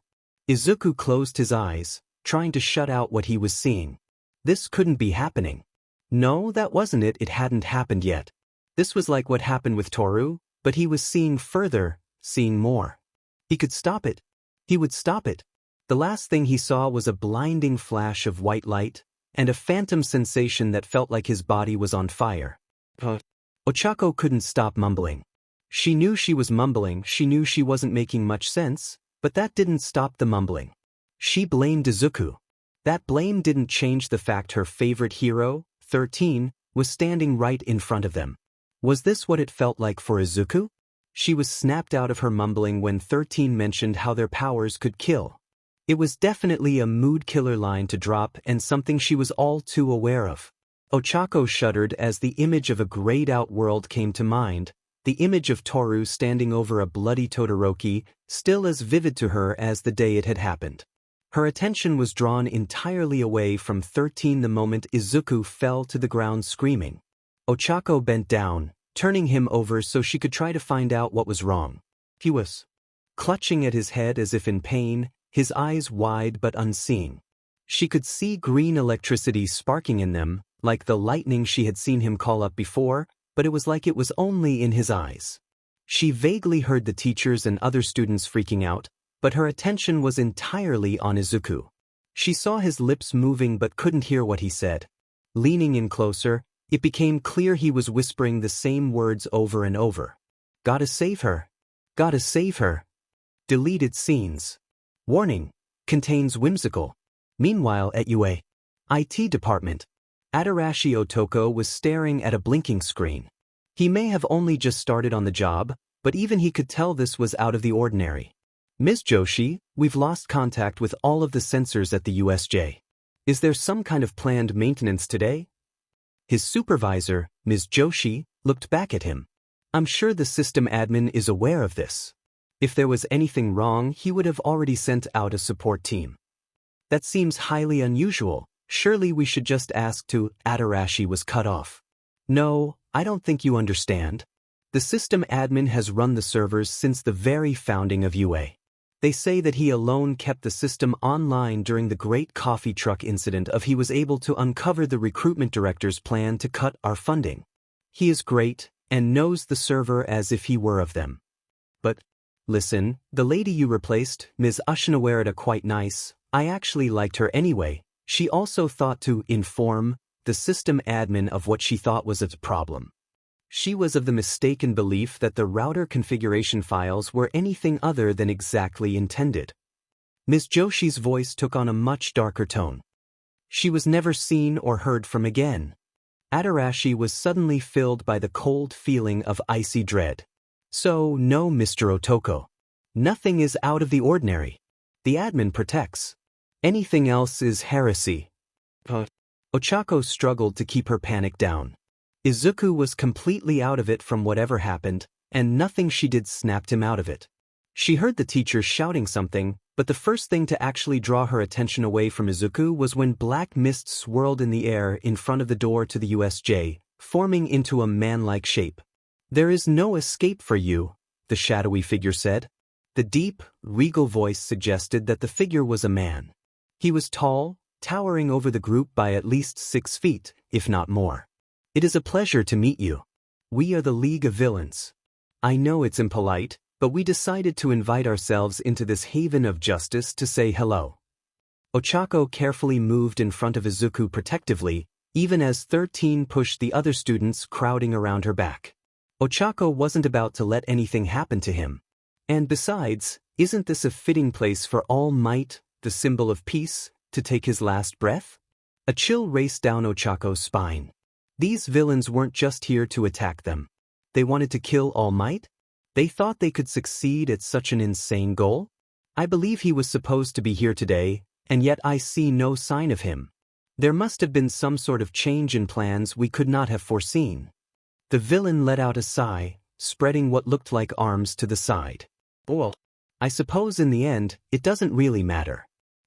Izuku closed his eyes, trying to shut out what he was seeing. This couldn't be happening. No, that wasn't it. It hadn't happened yet. This was like what happened with Toru, but he was seeing further, seeing more. He could stop it. He would stop it. The last thing he saw was a blinding flash of white light, and a phantom sensation that felt like his body was on fire. Ochako couldn't stop mumbling. She knew she was mumbling, she knew she wasn't making much sense, but that didn't stop the mumbling. She blamed Izuku. That blame didn't change the fact her favorite hero, 13, was standing right in front of them. Was this what it felt like for Izuku? She was snapped out of her mumbling when 13 mentioned how their powers could kill. It was definitely a mood-killer line to drop and something she was all too aware of. Ochako shuddered as the image of a grayed-out world came to mind, the image of Toru standing over a bloody Todoroki, still as vivid to her as the day it had happened. Her attention was drawn entirely away from 13 the moment Izuku fell to the ground screaming. Ochako bent down, turning him over so she could try to find out what was wrong. He was clutching at his head as if in pain, his eyes wide but unseeing. She could see green electricity sparking in them, like the lightning she had seen him call up before, but it was like it was only in his eyes. She vaguely heard the teachers and other students freaking out, but her attention was entirely on Izuku. She saw his lips moving but couldn't hear what he said. Leaning in closer, it became clear he was whispering the same words over and over. Gotta save her. Gotta save her. Deleted scenes. Warning. Contains whimsical. Meanwhile at UA IT department, Adarashi Otoko was staring at a blinking screen. He may have only just started on the job, but even he could tell this was out of the ordinary. Ms. Joshi, we've lost contact with all of the sensors at the USJ. Is there some kind of planned maintenance today? His supervisor, Ms. Joshi, looked back at him. I'm sure the system admin is aware of this. If there was anything wrong, he would have already sent out a support team. That seems highly unusual. Surely we should just ask to. Adarashi was cut off. No, I don't think you understand. The system admin has run the servers since the very founding of UA. They say that he alone kept the system online during the great coffee truck incident of he was able to uncover the recruitment director's plan to cut our funding. He is great, and knows the server as if he were of them. But, listen, the lady you replaced, Ms. Ashinawerita, quite nice. I actually liked her anyway. She also thought to inform the system admin of what she thought was its problem. She was of the mistaken belief that the router configuration files were anything other than exactly intended. Ms. Joshi's voice took on a much darker tone. She was never seen or heard from again. Adarashi was suddenly filled by the cold feeling of icy dread. So, no, Mr. Otoko. Nothing is out of the ordinary. The admin protects. Anything else is heresy. Ochako struggled to keep her panic down. Izuku was completely out of it from whatever happened, and nothing she did snapped him out of it. She heard the teacher shouting something, but the first thing to actually draw her attention away from Izuku was when black mist swirled in the air in front of the door to the USJ, forming into a man-like shape. There is no escape for you, the shadowy figure said. The deep, regal voice suggested that the figure was a man. He was tall, towering over the group by at least 6 feet, if not more. It is a pleasure to meet you. We are the League of Villains. I know it's impolite, but we decided to invite ourselves into this haven of justice to say hello. Ochako carefully moved in front of Izuku protectively, even as 13 pushed the other students crowding around her back. Ochako wasn't about to let anything happen to him. And besides, isn't this a fitting place for All Might, the symbol of peace, to take his last breath? A chill raced down Ochako's spine. These villains weren't just here to attack them. They wanted to kill All Might? They thought they could succeed at such an insane goal? I believe he was supposed to be here today, and yet I see no sign of him. There must have been some sort of change in plans we could not have foreseen. The villain let out a sigh, spreading what looked like arms to the side. Well, I suppose in the end, it doesn't really matter.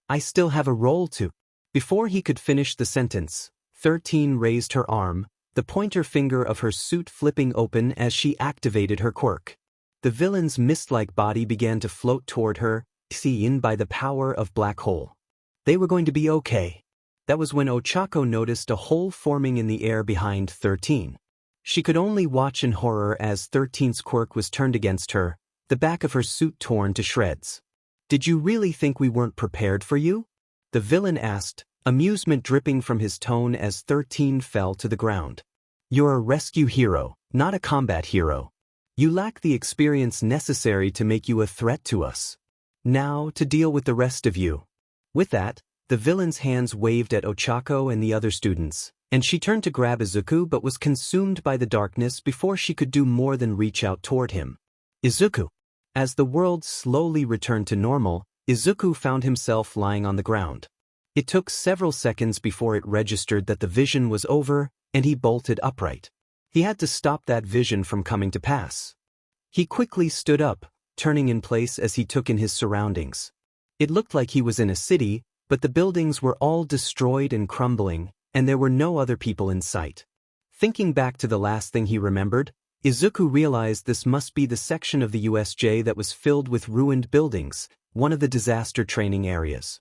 I still have a role to. Before he could finish the sentence, 13 raised her arm, the pointer finger of her suit flipping open as she activated her quirk. The villain's mist-like body began to float toward her, seen by the power of black hole. They were going to be okay. That was when Ochako noticed a hole forming in the air behind 13. She could only watch in horror as 13's quirk was turned against her, the back of her suit torn to shreds. Did you really think we weren't prepared for you? The villain asked, amusement dripping from his tone as 13 fell to the ground. You're a rescue hero, not a combat hero. You lack the experience necessary to make you a threat to us. Now to deal with the rest of you. With that, the villain's hands waved at Ochako and the other students, and she turned to grab Izuku but was consumed by the darkness before she could do more than reach out toward him. Izuku. As the world slowly returned to normal, Izuku found himself lying on the ground. It took several seconds before it registered that the vision was over, and he bolted upright. He had to stop that vision from coming to pass. He quickly stood up, turning in place as he took in his surroundings. It looked like he was in a city, but the buildings were all destroyed and crumbling, and there were no other people in sight. Thinking back to the last thing he remembered, Izuku realized this must be the section of the USJ that was filled with ruined buildings, one of the disaster training areas.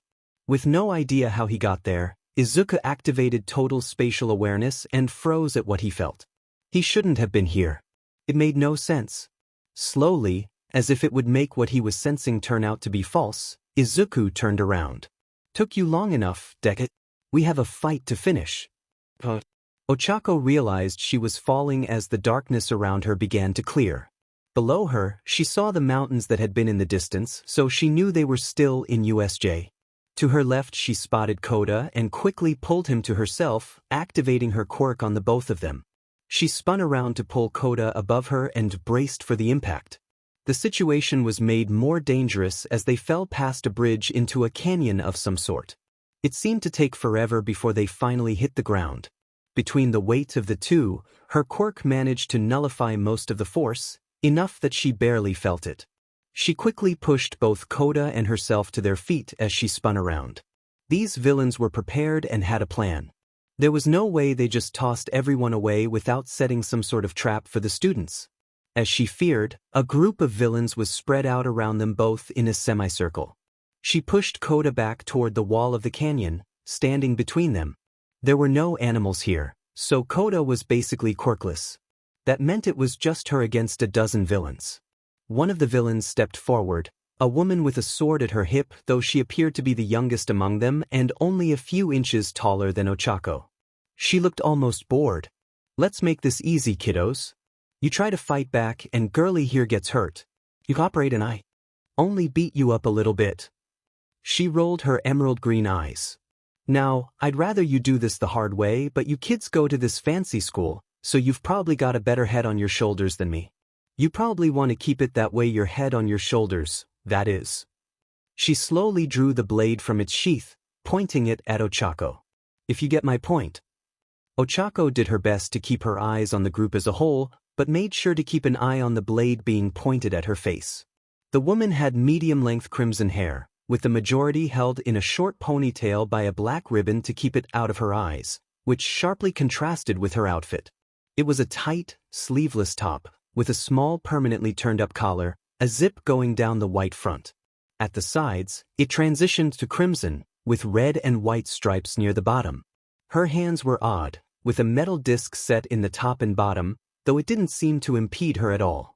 With no idea how he got there, Izuku activated total spatial awareness and froze at what he felt. He shouldn't have been here. It made no sense. Slowly, as if it would make what he was sensing turn out to be false, Izuku turned around. Took you long enough, Deku. We have a fight to finish. Ochako realized she was falling as the darkness around her began to clear. Below her, she saw the mountains that had been in the distance, so she knew they were still in USJ. To her left she spotted Koda and quickly pulled him to herself, activating her quirk on the both of them. She spun around to pull Koda above her and braced for the impact. The situation was made more dangerous as they fell past a bridge into a canyon of some sort. It seemed to take forever before they finally hit the ground. Between the weight of the two, her quirk managed to nullify most of the force, enough that she barely felt it. She quickly pushed both Koda and herself to their feet as she spun around. These villains were prepared and had a plan. There was no way they just tossed everyone away without setting some sort of trap for the students. As she feared, a group of villains was spread out around them both in a semicircle. She pushed Koda back toward the wall of the canyon, standing between them. There were no animals here, so Koda was basically quirkless. That meant it was just her against a dozen villains. One of the villains stepped forward, a woman with a sword at her hip, though she appeared to be the youngest among them and only a few inches taller than Ochako. She looked almost bored. Let's make this easy, kiddos. You try to fight back and girly here gets hurt. You cooperate and I only beat you up a little bit. She rolled her emerald green eyes. Now, I'd rather you do this the hard way, but you kids go to this fancy school, so you've probably got a better head on your shoulders than me. You probably want to keep it that way, your head on your shoulders, that is. She slowly drew the blade from its sheath, pointing it at Ochako. If you get my point. Ochako did her best to keep her eyes on the group as a whole, but made sure to keep an eye on the blade being pointed at her face. The woman had medium-length crimson hair, with the majority held in a short ponytail by a black ribbon to keep it out of her eyes, which sharply contrasted with her outfit. It was a tight, sleeveless top, with a small permanently turned-up collar, a zip going down the white front. At the sides, it transitioned to crimson, with red and white stripes near the bottom. Her hands were odd, with a metal disc set in the top and bottom, though it didn't seem to impede her at all.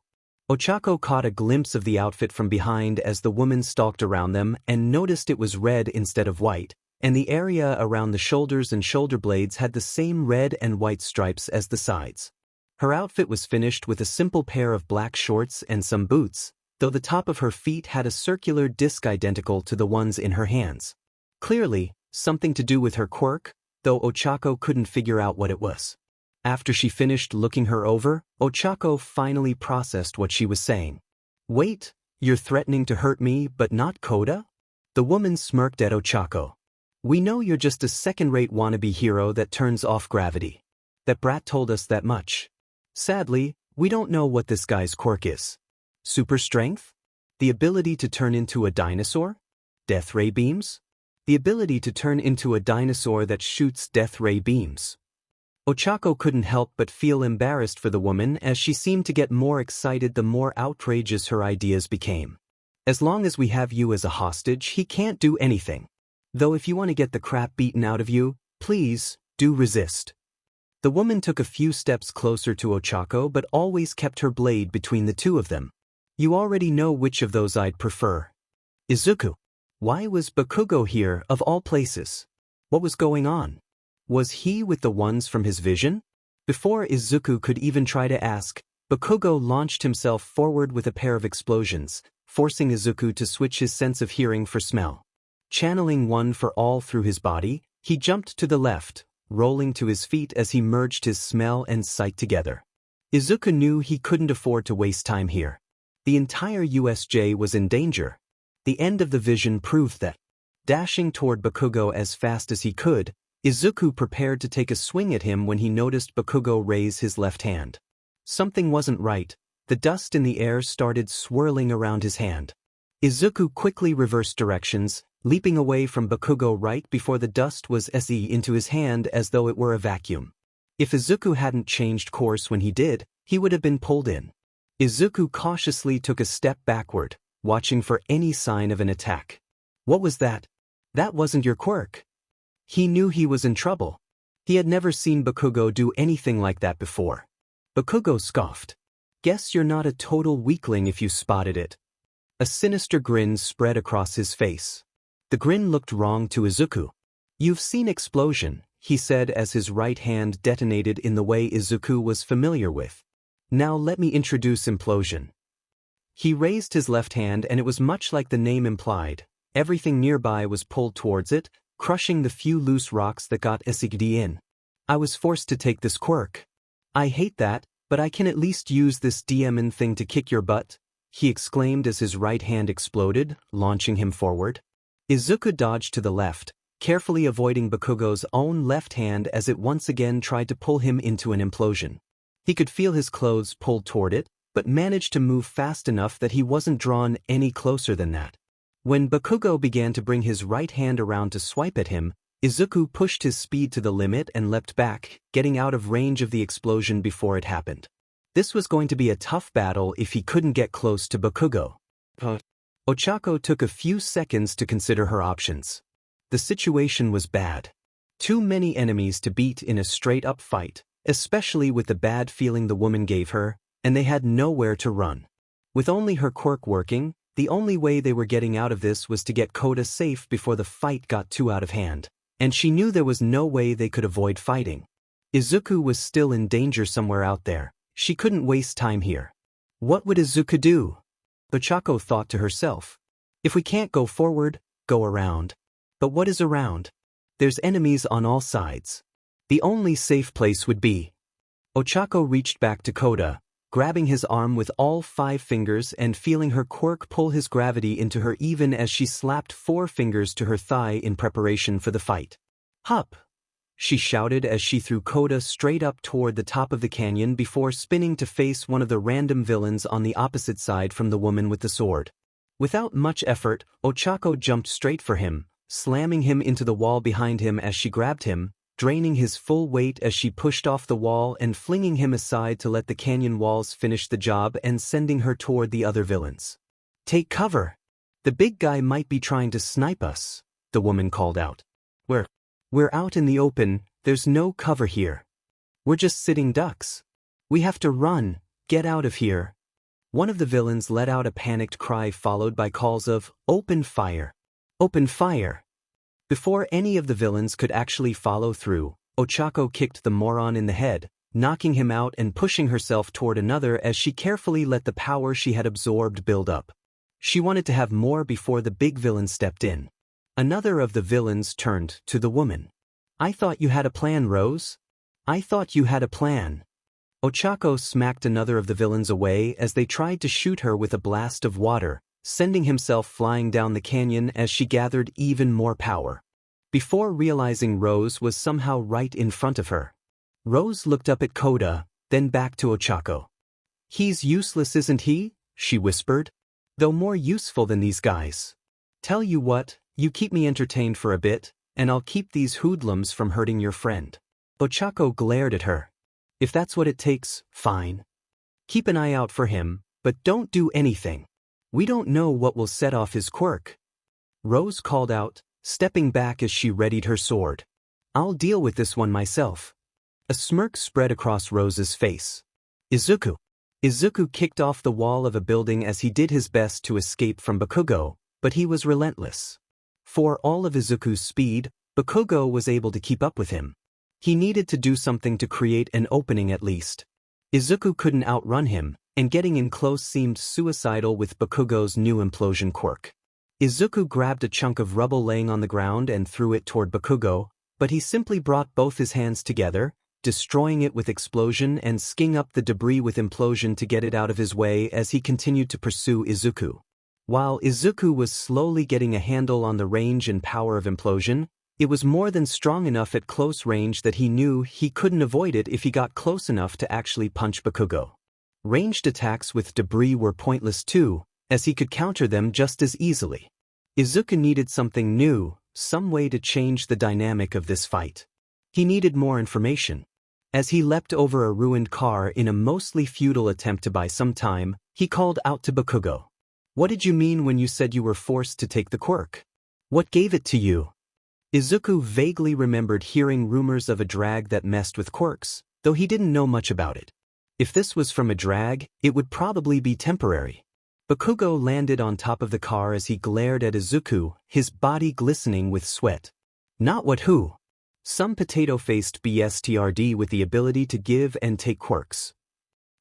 Ochako caught a glimpse of the outfit from behind as the woman stalked around them and noticed it was red instead of white, and the area around the shoulders and shoulder blades had the same red and white stripes as the sides. Her outfit was finished with a simple pair of black shorts and some boots, though the top of her feet had a circular disc identical to the ones in her hands. Clearly, something to do with her quirk, though Ochako couldn't figure out what it was. After she finished looking her over, Ochako finally processed what she was saying. Wait, you're threatening to hurt me but not Koda? The woman smirked at Ochako. We know you're just a second-rate wannabe hero that turns off gravity. That brat told us that much. Sadly, we don't know what this guy's quirk is. Super strength? The ability to turn into a dinosaur? Death ray beams? The ability to turn into a dinosaur that shoots death ray beams. Ochako couldn't help but feel embarrassed for the woman as she seemed to get more excited the more outrageous her ideas became. As long as we have you as a hostage, he can't do anything. Though if you want to get the crap beaten out of you, please, do resist. The woman took a few steps closer to Ochako but always kept her blade between the two of them. You already know which of those I'd prefer. Izuku. Why was Bakugou here, of all places? What was going on? Was he with the ones from his vision? Before Izuku could even try to ask, Bakugou launched himself forward with a pair of explosions, forcing Izuku to switch his sense of hearing for smell. Channeling one for all through his body, he jumped to the left, rolling to his feet as he merged his smell and sight together. Izuku knew he couldn't afford to waste time here. The entire USJ was in danger. The end of the vision proved that. Dashing toward Bakugou as fast as he could, Izuku prepared to take a swing at him when he noticed Bakugou raise his left hand. Something wasn't right. The dust in the air started swirling around his hand. Izuku quickly reversed directions, leaping away from Bakugou right before the dust was into his hand as though it were a vacuum. If Izuku hadn't changed course when he did, he would have been pulled in. Izuku cautiously took a step backward, watching for any sign of an attack. What was that? That wasn't your quirk. He knew he was in trouble. He had never seen Bakugou do anything like that before. Bakugou scoffed. Guess you're not a total weakling if you spotted it. A sinister grin spread across his face. The grin looked wrong to Izuku. You've seen explosion, he said as his right hand detonated in the way Izuku was familiar with. Now let me introduce implosion. He raised his left hand and it was much like the name implied. Everything nearby was pulled towards it, crushing the few loose rocks that got Isigdi in. I was forced to take this quirk. I hate that, but I can at least use this DMN thing to kick your butt, he exclaimed as his right hand exploded, launching him forward. Izuku dodged to the left, carefully avoiding Bakugou's own left hand as it once again tried to pull him into an implosion. He could feel his clothes pulled toward it, but managed to move fast enough that he wasn't drawn any closer than that. When Bakugou began to bring his right hand around to swipe at him, Izuku pushed his speed to the limit and leapt back, getting out of range of the explosion before it happened. This was going to be a tough battle if he couldn't get close to Bakugou. Ochako took a few seconds to consider her options. The situation was bad. Too many enemies to beat in a straight-up fight, especially with the bad feeling the woman gave her, and they had nowhere to run. With only her quirk working, the only way they were getting out of this was to get Koda safe before the fight got too out of hand, and she knew there was no way they could avoid fighting. Izuku was still in danger somewhere out there. She couldn't waste time here. What would Izuku do? Ochako thought to herself. If we can't go forward, go around. But what is around? There's enemies on all sides. The only safe place would be. Ochako reached back to Koda, grabbing his arm with all 5 fingers and feeling her quirk pull his gravity into her even as she slapped 4 fingers to her thigh in preparation for the fight. Hup! She shouted as she threw Koda straight up toward the top of the canyon before spinning to face one of the random villains on the opposite side from the woman with the sword. Without much effort, Ochako jumped straight for him, slamming him into the wall behind him as she grabbed him, draining his full weight as she pushed off the wall and flinging him aside to let the canyon walls finish the job and sending her toward the other villains. Take cover! The big guy might be trying to snipe us, the woman called out. We're out in the open, there's no cover here. We're just sitting ducks. We have to run, get out of here. One of the villains let out a panicked cry followed by calls of, "Open fire! Open fire!" Before any of the villains could actually follow through, Ochako kicked the moron in the head, knocking him out and pushing herself toward another as she carefully let the power she had absorbed build up. She wanted to have more before the big villain stepped in. Another of the villains turned to the woman. I thought you had a plan, Rose? I thought you had a plan. Ochako smacked another of the villains away as they tried to shoot her with a blast of water, sending himself flying down the canyon as she gathered even more power. Before realizing Rose was somehow right in front of her. Rose looked up at Koda, then back to Ochako. He's useless, isn't he? She whispered. Though more useful than these guys. Tell you what, you keep me entertained for a bit, and I'll keep these hoodlums from hurting your friend. Ochako glared at her. If that's what it takes, fine. Keep an eye out for him, but don't do anything. We don't know what will set off his quirk. Rose called out, stepping back as she readied her sword. I'll deal with this one myself. A smirk spread across Rose's face. Izuku. Izuku kicked off the wall of a building as he did his best to escape from Bakugou, but he was relentless. For all of Izuku's speed, Bakugou was able to keep up with him. He needed to do something to create an opening at least. Izuku couldn't outrun him, and getting in close seemed suicidal with Bakugou's new implosion quirk. Izuku grabbed a chunk of rubble laying on the ground and threw it toward Bakugou, but he simply brought both his hands together, destroying it with explosion and skinning up the debris with implosion to get it out of his way as he continued to pursue Izuku. While Izuku was slowly getting a handle on the range and power of implosion, it was more than strong enough at close range that he knew he couldn't avoid it if he got close enough to actually punch Bakugou. Ranged attacks with debris were pointless too, as he could counter them just as easily. Izuku needed something new, some way to change the dynamic of this fight. He needed more information. As he leapt over a ruined car in a mostly futile attempt to buy some time, he called out to Bakugou. What did you mean when you said you were forced to take the quirk? What gave it to you? Izuku vaguely remembered hearing rumors of a drag that messed with quirks, though he didn't know much about it. If this was from a drag, it would probably be temporary. Bakugou landed on top of the car as he glared at Izuku, his body glistening with sweat. Not what who? Some potato-faced BSTRD with the ability to give and take quirks.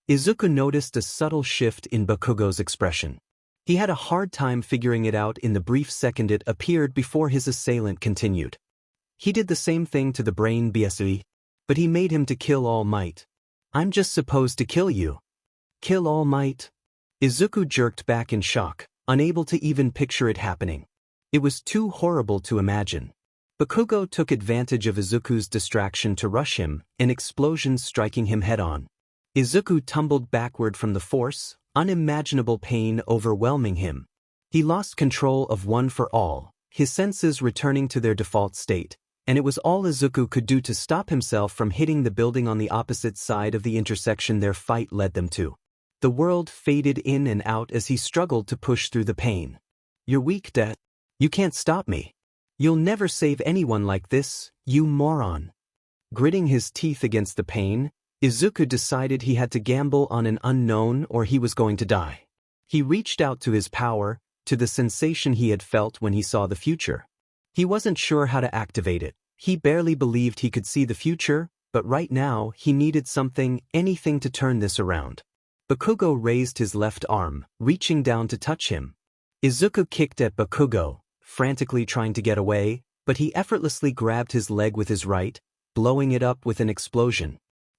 Izuku noticed a subtle shift in Bakugou's expression. He had a hard time figuring it out in the brief second it appeared before his assailant continued. He did the same thing to the brain BSE, but he made him to kill All Might. I'm just supposed to kill you. Kill All Might? Izuku jerked back in shock, unable to even picture it happening. It was too horrible to imagine. Bakugou took advantage of Izuku's distraction to rush him, an explosion striking him head-on. Izuku tumbled backward from the force, unimaginable pain overwhelming him. He lost control of One for All, his senses returning to their default state, and it was all Izuku could do to stop himself from hitting the building on the opposite side of the intersection their fight led them to. The world faded in and out as he struggled to push through the pain. You're weak, Dad. You can't stop me. You'll never save anyone like this, you moron. Gritting his teeth against the pain, Izuku decided he had to gamble on an unknown or he was going to die. He reached out to his power, to the sensation he had felt when he saw the future. He wasn't sure how to activate it. He barely believed he could see the future, but right now he needed something, anything to turn this around. Bakugou raised his left arm, reaching down to touch him. Izuku kicked at Bakugou, frantically trying to get away, but he effortlessly grabbed his leg with his right, blowing it up with an explosion.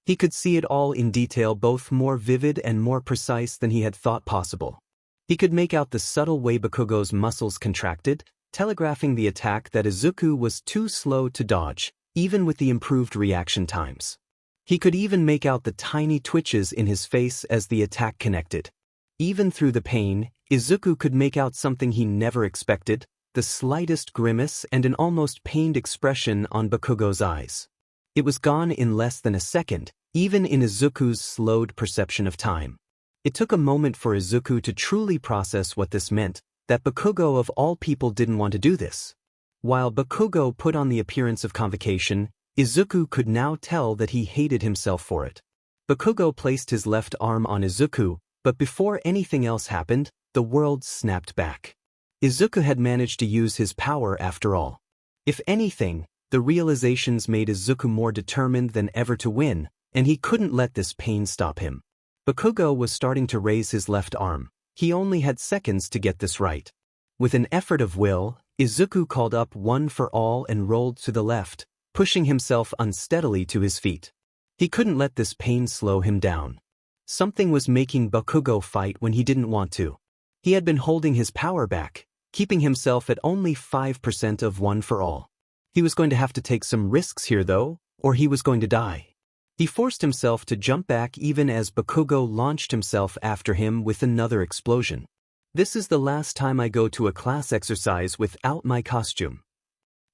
He could see it all in detail, both more vivid and more precise than he had thought possible. He could make out the subtle way Bakugou's muscles contracted, telegraphing the attack that Izuku was too slow to dodge, even with the improved reaction times. He could even make out the tiny twitches in his face as the attack connected. Even through the pain, Izuku could make out something he never expected, the slightest grimace and an almost pained expression on Bakugou's eyes. It was gone in less than a second, even in Izuku's slowed perception of time. It took a moment for Izuku to truly process what this meant, that Bakugou of all people didn't want to do this. While Bakugou put on the appearance of convocation, Izuku could now tell that he hated himself for it. Bakugou placed his left arm on Izuku, but before anything else happened, the world snapped back. Izuku had managed to use his power after all. If anything, the realizations made Izuku more determined than ever to win, and he couldn't let this pain stop him. Bakugou was starting to raise his left arm. He only had seconds to get this right. With an effort of will, Izuku called up One for All and rolled to the left, pushing himself unsteadily to his feet. He couldn't let this pain slow him down. Something was making Bakugo fight when he didn't want to. He had been holding his power back, keeping himself at only 5% of one for all. He was going to have to take some risks here though, or he was going to die. He forced himself to jump back even as Bakugo launched himself after him with another explosion. This is the last time I go to a class exercise without my costume.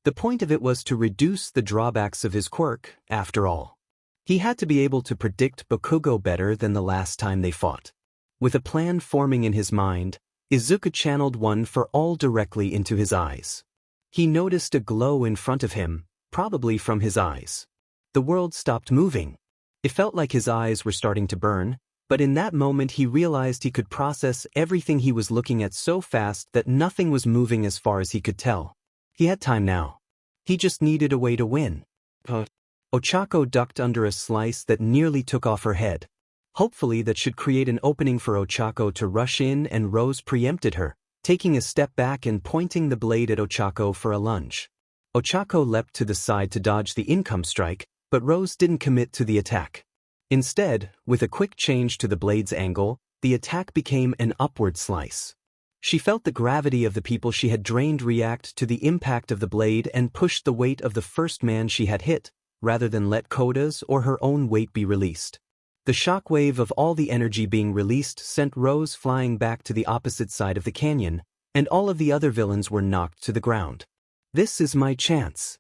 The point of it was to reduce the drawbacks of his quirk, after all. He had to be able to predict Bakugo better than the last time they fought. With a plan forming in his mind, Izuku channeled one for all directly into his eyes. He noticed a glow in front of him, probably from his eyes. The world stopped moving. It felt like his eyes were starting to burn, but in that moment he realized he could process everything he was looking at so fast that nothing was moving as far as he could tell. He had time now. He just needed a way to win. Ochako ducked under a slice that nearly took off her head. Hopefully that should create an opening for Ochako to rush in, and Rose preempted her, taking a step back and pointing the blade at Ochako for a lunge. Ochako leapt to the side to dodge the income strike, but Rose didn't commit to the attack. Instead, with a quick change to the blade's angle, the attack became an upward slice. She felt the gravity of the people she had drained react to the impact of the blade and pushed the weight of the first man she had hit, rather than let Koda's or her own weight be released. The shockwave of all the energy being released sent Rose flying back to the opposite side of the canyon, and all of the other villains were knocked to the ground. This is my chance.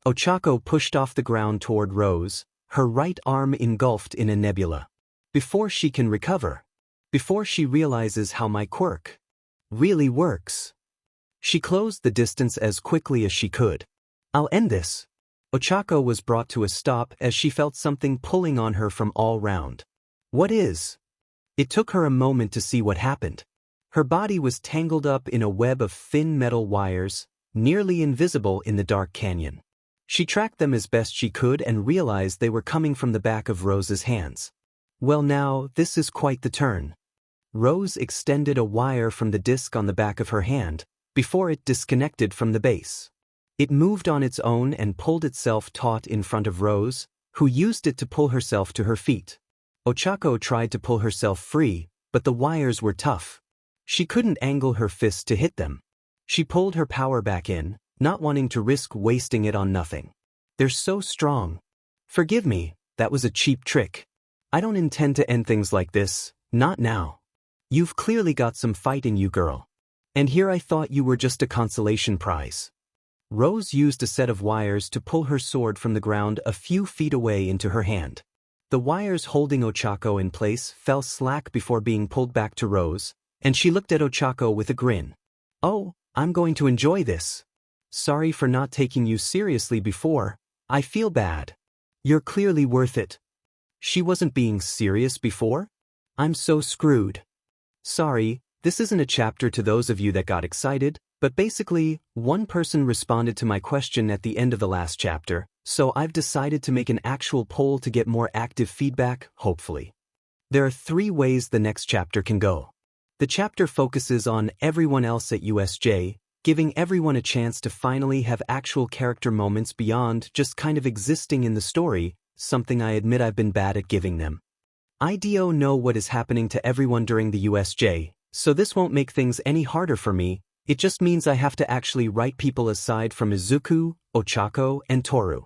Ochako pushed off the ground toward Rose, her right arm engulfed in a nebula. Before she can recover. Before she realizes how my quirk really works. She closed the distance as quickly as she could. I'll end this. Ochako was brought to a stop as she felt something pulling on her from all round. What is? It took her a moment to see what happened. Her body was tangled up in a web of thin metal wires, nearly invisible in the dark canyon. She tracked them as best she could and realized they were coming from the back of Rose's hands. Well now, this is quite the turn. Rose extended a wire from the disc on the back of her hand, before it disconnected from the base. It moved on its own and pulled itself taut in front of Rose, who used it to pull herself to her feet. Ochako tried to pull herself free, but the wires were tough. She couldn't angle her fist to hit them. She pulled her power back in, not wanting to risk wasting it on nothing. They're so strong. Forgive me, that was a cheap trick. I don't intend to end things like this, not now. You've clearly got some fight in you, girl. And here I thought you were just a consolation prize. Rose used a set of wires to pull her sword from the ground a few feet away into her hand. The wires holding Ochako in place fell slack before being pulled back to Rose, and she looked at Ochako with a grin. Oh, I'm going to enjoy this. Sorry for not taking you seriously before. I feel bad. You're clearly worth it. She wasn't being serious before? I'm so screwed. Sorry, this isn't a chapter to those of you that got excited, but basically, one person responded to my question at the end of the last chapter, so I've decided to make an actual poll to get more active feedback, hopefully. There are 3 ways the next chapter can go. The chapter focuses on everyone else at USJ, giving everyone a chance to finally have actual character moments beyond just kind of existing in the story, something I admit I've been bad at giving them. I don't know what is happening to everyone during the USJ, so this won't make things any harder for me. It just means I have to actually write people aside from Izuku, Ochako, and Toru.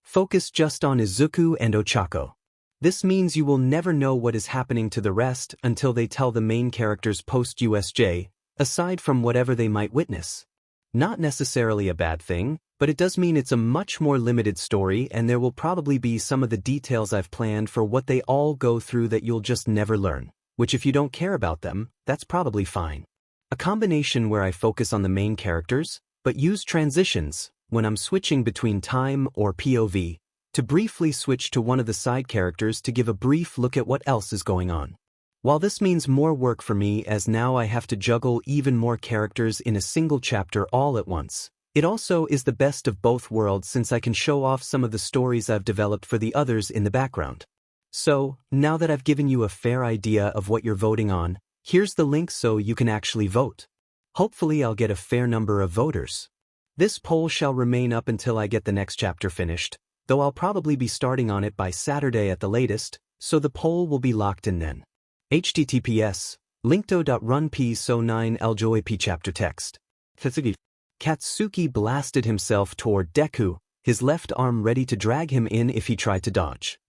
Focus just on Izuku and Ochako. This means you will never know what is happening to the rest until they tell the main characters post-USJ, aside from whatever they might witness. Not necessarily a bad thing, but it does mean it's a much more limited story, and there will probably be some of the details I've planned for what they all go through that you'll just never learn, which if you don't care about them, that's probably fine. A combination where I focus on the main characters, but use transitions, when I'm switching between time or POV, to briefly switch to one of the side characters to give a brief look at what else is going on. While this means more work for me as now I have to juggle even more characters in a single chapter all at once, it also is the best of both worlds since I can show off some of the stories I've developed for the others in the background. So, now that I've given you a fair idea of what you're voting on, here's the link so you can actually vote. Hopefully I'll get a fair number of voters. This poll shall remain up until I get the next chapter finished, though I'll probably be starting on it by Saturday at the latest, so the poll will be locked in then. https linkto.runp so9 ljoip chapter text. Katsuki blasted himself toward Deku, his left arm ready to drag him in if he tried to dodge.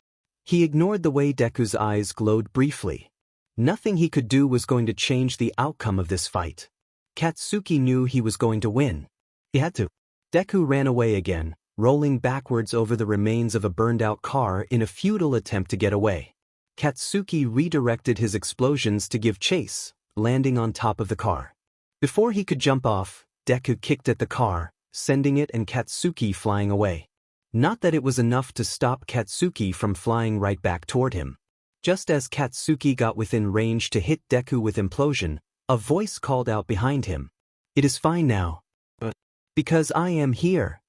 He ignored the way Deku's eyes glowed briefly. Nothing he could do was going to change the outcome of this fight. Katsuki knew he was going to win. He had to. Deku ran away again, rolling backwards over the remains of a burned-out car in a futile attempt to get away. Katsuki redirected his explosions to give chase, landing on top of the car. Before he could jump off, Deku kicked at the car, sending it and Katsuki flying away. Not that it was enough to stop Katsuki from flying right back toward him. Just as Katsuki got within range to hit Deku with implosion, a voice called out behind him. "It is fine now. But because I am here."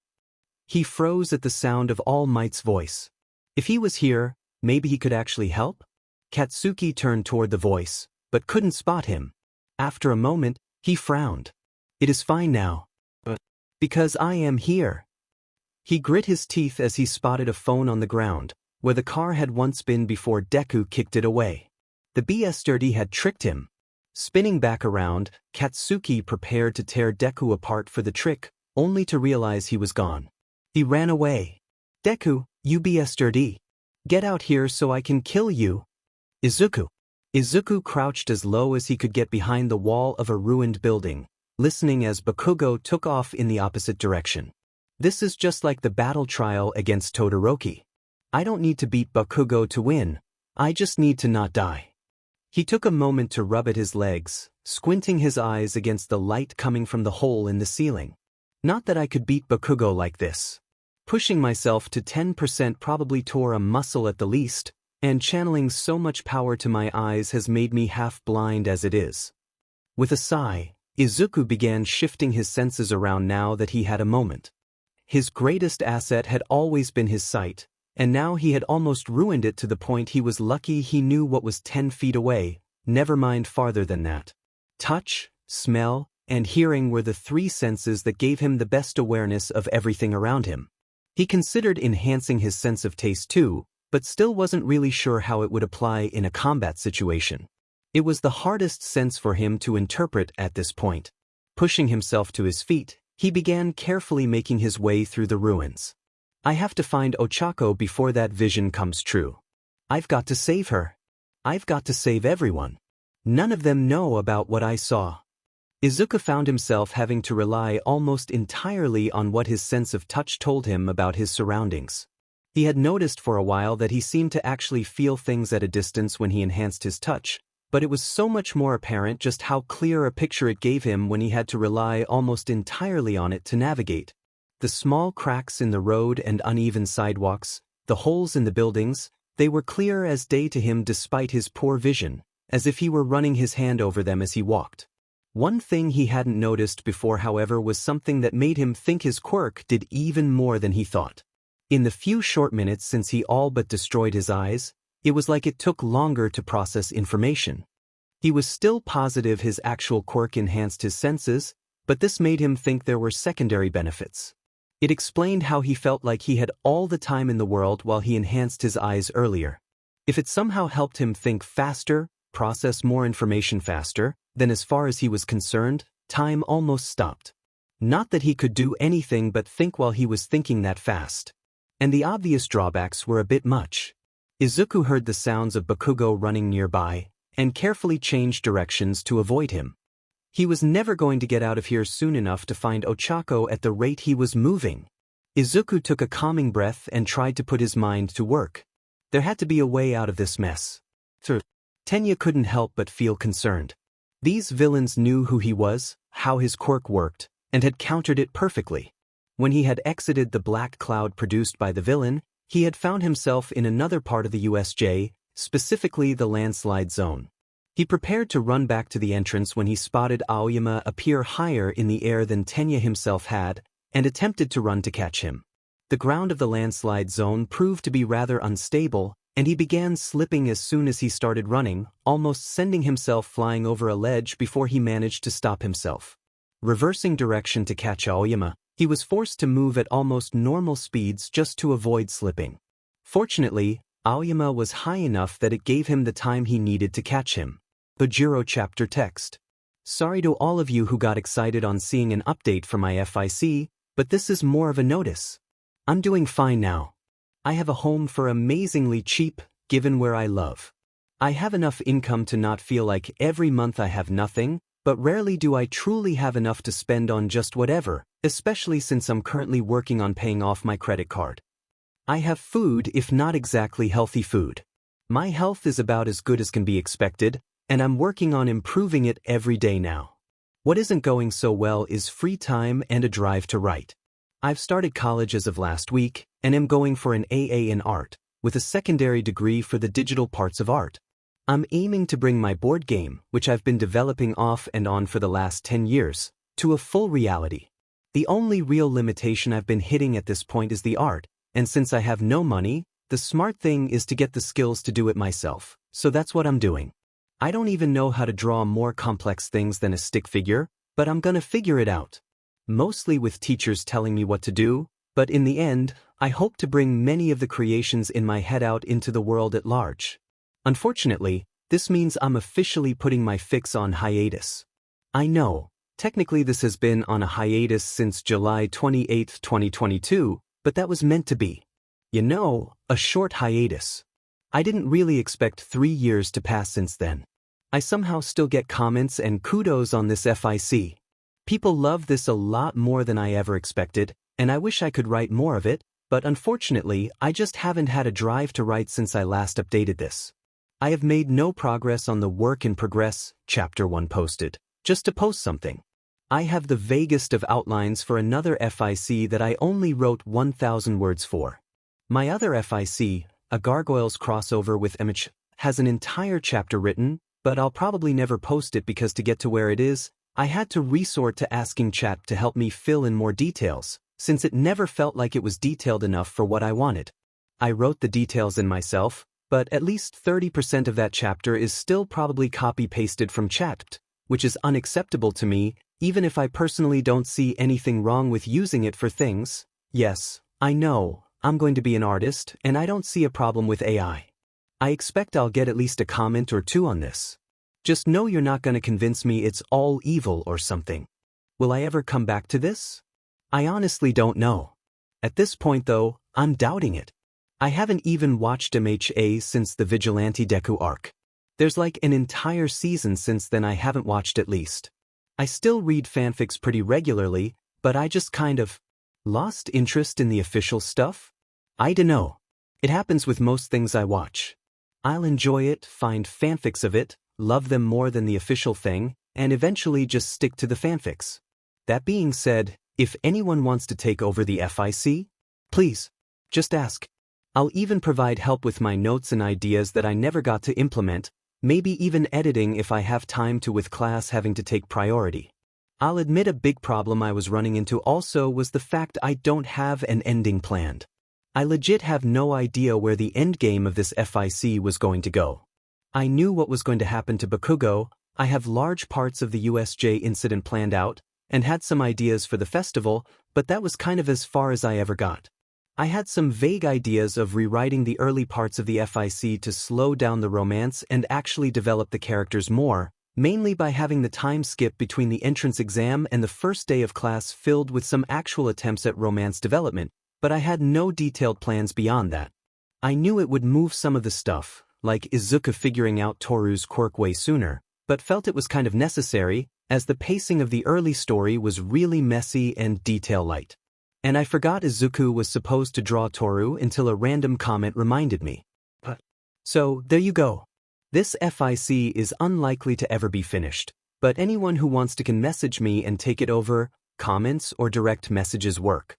He froze at the sound of All Might's voice. If he was here, maybe he could actually help? Katsuki turned toward the voice, but couldn't spot him. After a moment, he frowned. "It is fine now. But because I am here." He grit his teeth as he spotted a phone on the ground, where the car had once been before Deku kicked it away. The BS-30 had tricked him. Spinning back around, Katsuki prepared to tear Deku apart for the trick, only to realize he was gone. He ran away. "Deku, you BS-30. Get out here so I can kill you." Izuku. Izuku crouched as low as he could get behind the wall of a ruined building, listening as Bakugo took off in the opposite direction. This is just like the battle trial against Todoroki. I don't need to beat Bakugo to win, I just need to not die. He took a moment to rub at his legs, squinting his eyes against the light coming from the hole in the ceiling. Not that I could beat Bakugo like this. Pushing myself to 10% probably tore a muscle at the least, and channeling so much power to my eyes has made me half blind as it is. With a sigh, Izuku began shifting his senses around now that he had a moment. His greatest asset had always been his sight, and now he had almost ruined it to the point he was lucky he knew what was 10 feet away, never mind farther than that. Touch, smell, and hearing were the three senses that gave him the best awareness of everything around him. He considered enhancing his sense of taste too, but still wasn't really sure how it would apply in a combat situation. It was the hardest sense for him to interpret at this point. Pushing himself to his feet, he began carefully making his way through the ruins. I have to find Ochako before that vision comes true. I've got to save her. I've got to save everyone. None of them know about what I saw. Izuku found himself having to rely almost entirely on what his sense of touch told him about his surroundings. He had noticed for a while that he seemed to actually feel things at a distance when he enhanced his touch, but it was so much more apparent just how clear a picture it gave him when he had to rely almost entirely on it to navigate. The small cracks in the road and uneven sidewalks, the holes in the buildings, they were clear as day to him despite his poor vision, as if he were running his hand over them as he walked. One thing he hadn't noticed before, however, was something that made him think his quirk did even more than he thought. In the few short minutes since he all but destroyed his eyes, it was like it took longer to process information. He was still positive his actual quirk enhanced his senses, but this made him think there were secondary benefits. It explained how he felt like he had all the time in the world while he enhanced his eyes earlier. If it somehow helped him think faster, process more information faster, then as far as he was concerned, time almost stopped. Not that he could do anything but think while he was thinking that fast. And the obvious drawbacks were a bit much. Izuku heard the sounds of Bakugo running nearby, and carefully changed directions to avoid him. He was never going to get out of here soon enough to find Ochako at the rate he was moving. Izuku took a calming breath and tried to put his mind to work. There had to be a way out of this mess. Tenya couldn't help but feel concerned. These villains knew who he was, how his quirk worked, and had countered it perfectly. When he had exited the black cloud produced by the villain, he had found himself in another part of the USJ, specifically the landslide zone. He prepared to run back to the entrance when he spotted Aoyama appear higher in the air than Tenya himself had, and attempted to run to catch him. The ground of the landslide zone proved to be rather unstable, and he began slipping as soon as he started running, almost sending himself flying over a ledge before he managed to stop himself. Reversing direction to catch Aoyama, He was forced to move at almost normal speeds just to avoid slipping. Fortunately, Aoyama was high enough that it gave him the time he needed to catch him. Bajiro chapter text. Sorry to all of you who got excited on seeing an update for my FIC, but this is more of a notice. I'm doing fine now. I have a home for amazingly cheap, given where I love. I have enough income to not feel like every month I have nothing, but rarely do I truly have enough to spend on just whatever, especially since I'm currently working on paying off my credit card. I have food, if not exactly healthy food. My health is about as good as can be expected, and I'm working on improving it every day now. What isn't going so well is free time and a drive to write. I've started college as of last week, and am going for an AA in art, with a secondary degree for the digital parts of art. I'm aiming to bring my board game, which I've been developing off and on for the last 10 years, to a full reality. The only real limitation I've been hitting at this point is the art, and since I have no money, the smart thing is to get the skills to do it myself, so that's what I'm doing. I don't even know how to draw more complex things than a stick figure, but I'm gonna figure it out. Mostly with teachers telling me what to do, but in the end, I hope to bring many of the creations in my head out into the world at large. Unfortunately, this means I'm officially putting my fix on hiatus. I know, technically this has been on a hiatus since July 28, 2022, but that was meant to be. You know, a short hiatus. I didn't really expect 3 years to pass since then. I somehow still get comments and kudos on this FIC. People love this a lot more than I ever expected, and I wish I could write more of it, but unfortunately, I just haven't had a drive to write since I last updated this. I have made no progress on the work in progress, chapter 1 posted, just to post something. I have the vaguest of outlines for another FIC that I only wrote 1,000 words for. My other FIC, a Gargoyles crossover with Image, has an entire chapter written, but I'll probably never post it because to get to where it is, I had to resort to asking chat to help me fill in more details, since it never felt like it was detailed enough for what I wanted. I wrote the details in myself, but at least 30% of that chapter is still probably copy-pasted from chat, which is unacceptable to me, even if I personally don't see anything wrong with using it for things. Yes, I know, I'm going to be an artist, and I don't see a problem with AI. I expect I'll get at least a comment or two on this. Just know you're not going to convince me it's all evil or something. Will I ever come back to this? I honestly don't know. At this point though, I'm doubting it. I haven't even watched MHA since the Vigilante Deku arc. There's like an entire season since then I haven't watched at least. I still read fanfics pretty regularly, but I just kind of lost interest in the official stuff? I dunno. It happens with most things I watch. I'll enjoy it, find fanfics of it, love them more than the official thing, and eventually just stick to the fanfics. That being said, if anyone wants to take over the FIC, please, just ask. I'll even provide help with my notes and ideas that I never got to implement, maybe even editing if I have time to with class having to take priority. I'll admit a big problem I was running into also was the fact I don't have an ending planned. I legit have no idea where the endgame of this FIC was going to go. I knew what was going to happen to Bakugou, I have large parts of the USJ incident planned out, and had some ideas for the festival, but that was kind of as far as I ever got. I had some vague ideas of rewriting the early parts of the FIC to slow down the romance and actually develop the characters more, mainly by having the time skip between the entrance exam and the first day of class filled with some actual attempts at romance development, but I had no detailed plans beyond that. I knew it would move some of the stuff, like Izuku figuring out Toru's quirk way sooner, but felt it was kind of necessary, as the pacing of the early story was really messy and detail-light. And I forgot Izuku was supposed to draw Toru until a random comment reminded me. So, there you go. This FIC is unlikely to ever be finished, but anyone who wants to can message me and take it over, comments or direct messages work.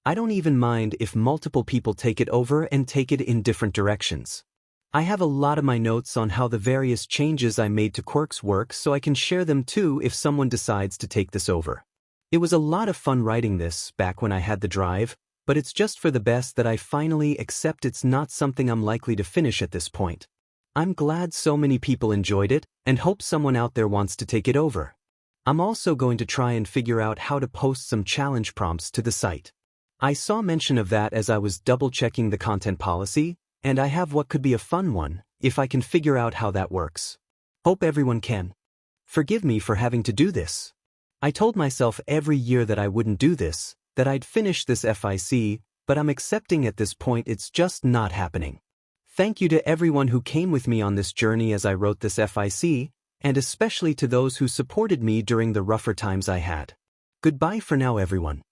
I don't even mind if multiple people take it over and take it in different directions. I have a lot of my notes on how the various changes I made to Quirk's work so I can share them too if someone decides to take this over. It was a lot of fun writing this back when I had the drive, but it's just for the best that I finally accept it's not something I'm likely to finish at this point. I'm glad so many people enjoyed it and hope someone out there wants to take it over. I'm also going to try and figure out how to post some challenge prompts to the site. I saw mention of that as I was double-checking the content policy, and I have what could be a fun one, if I can figure out how that works. Hope everyone can. Forgive me for having to do this. I told myself every year that I wouldn't do this, that I'd finish this FIC, but I'm accepting at this point it's just not happening. Thank you to everyone who came with me on this journey as I wrote this FIC, and especially to those who supported me during the rougher times I had. Goodbye for now, everyone.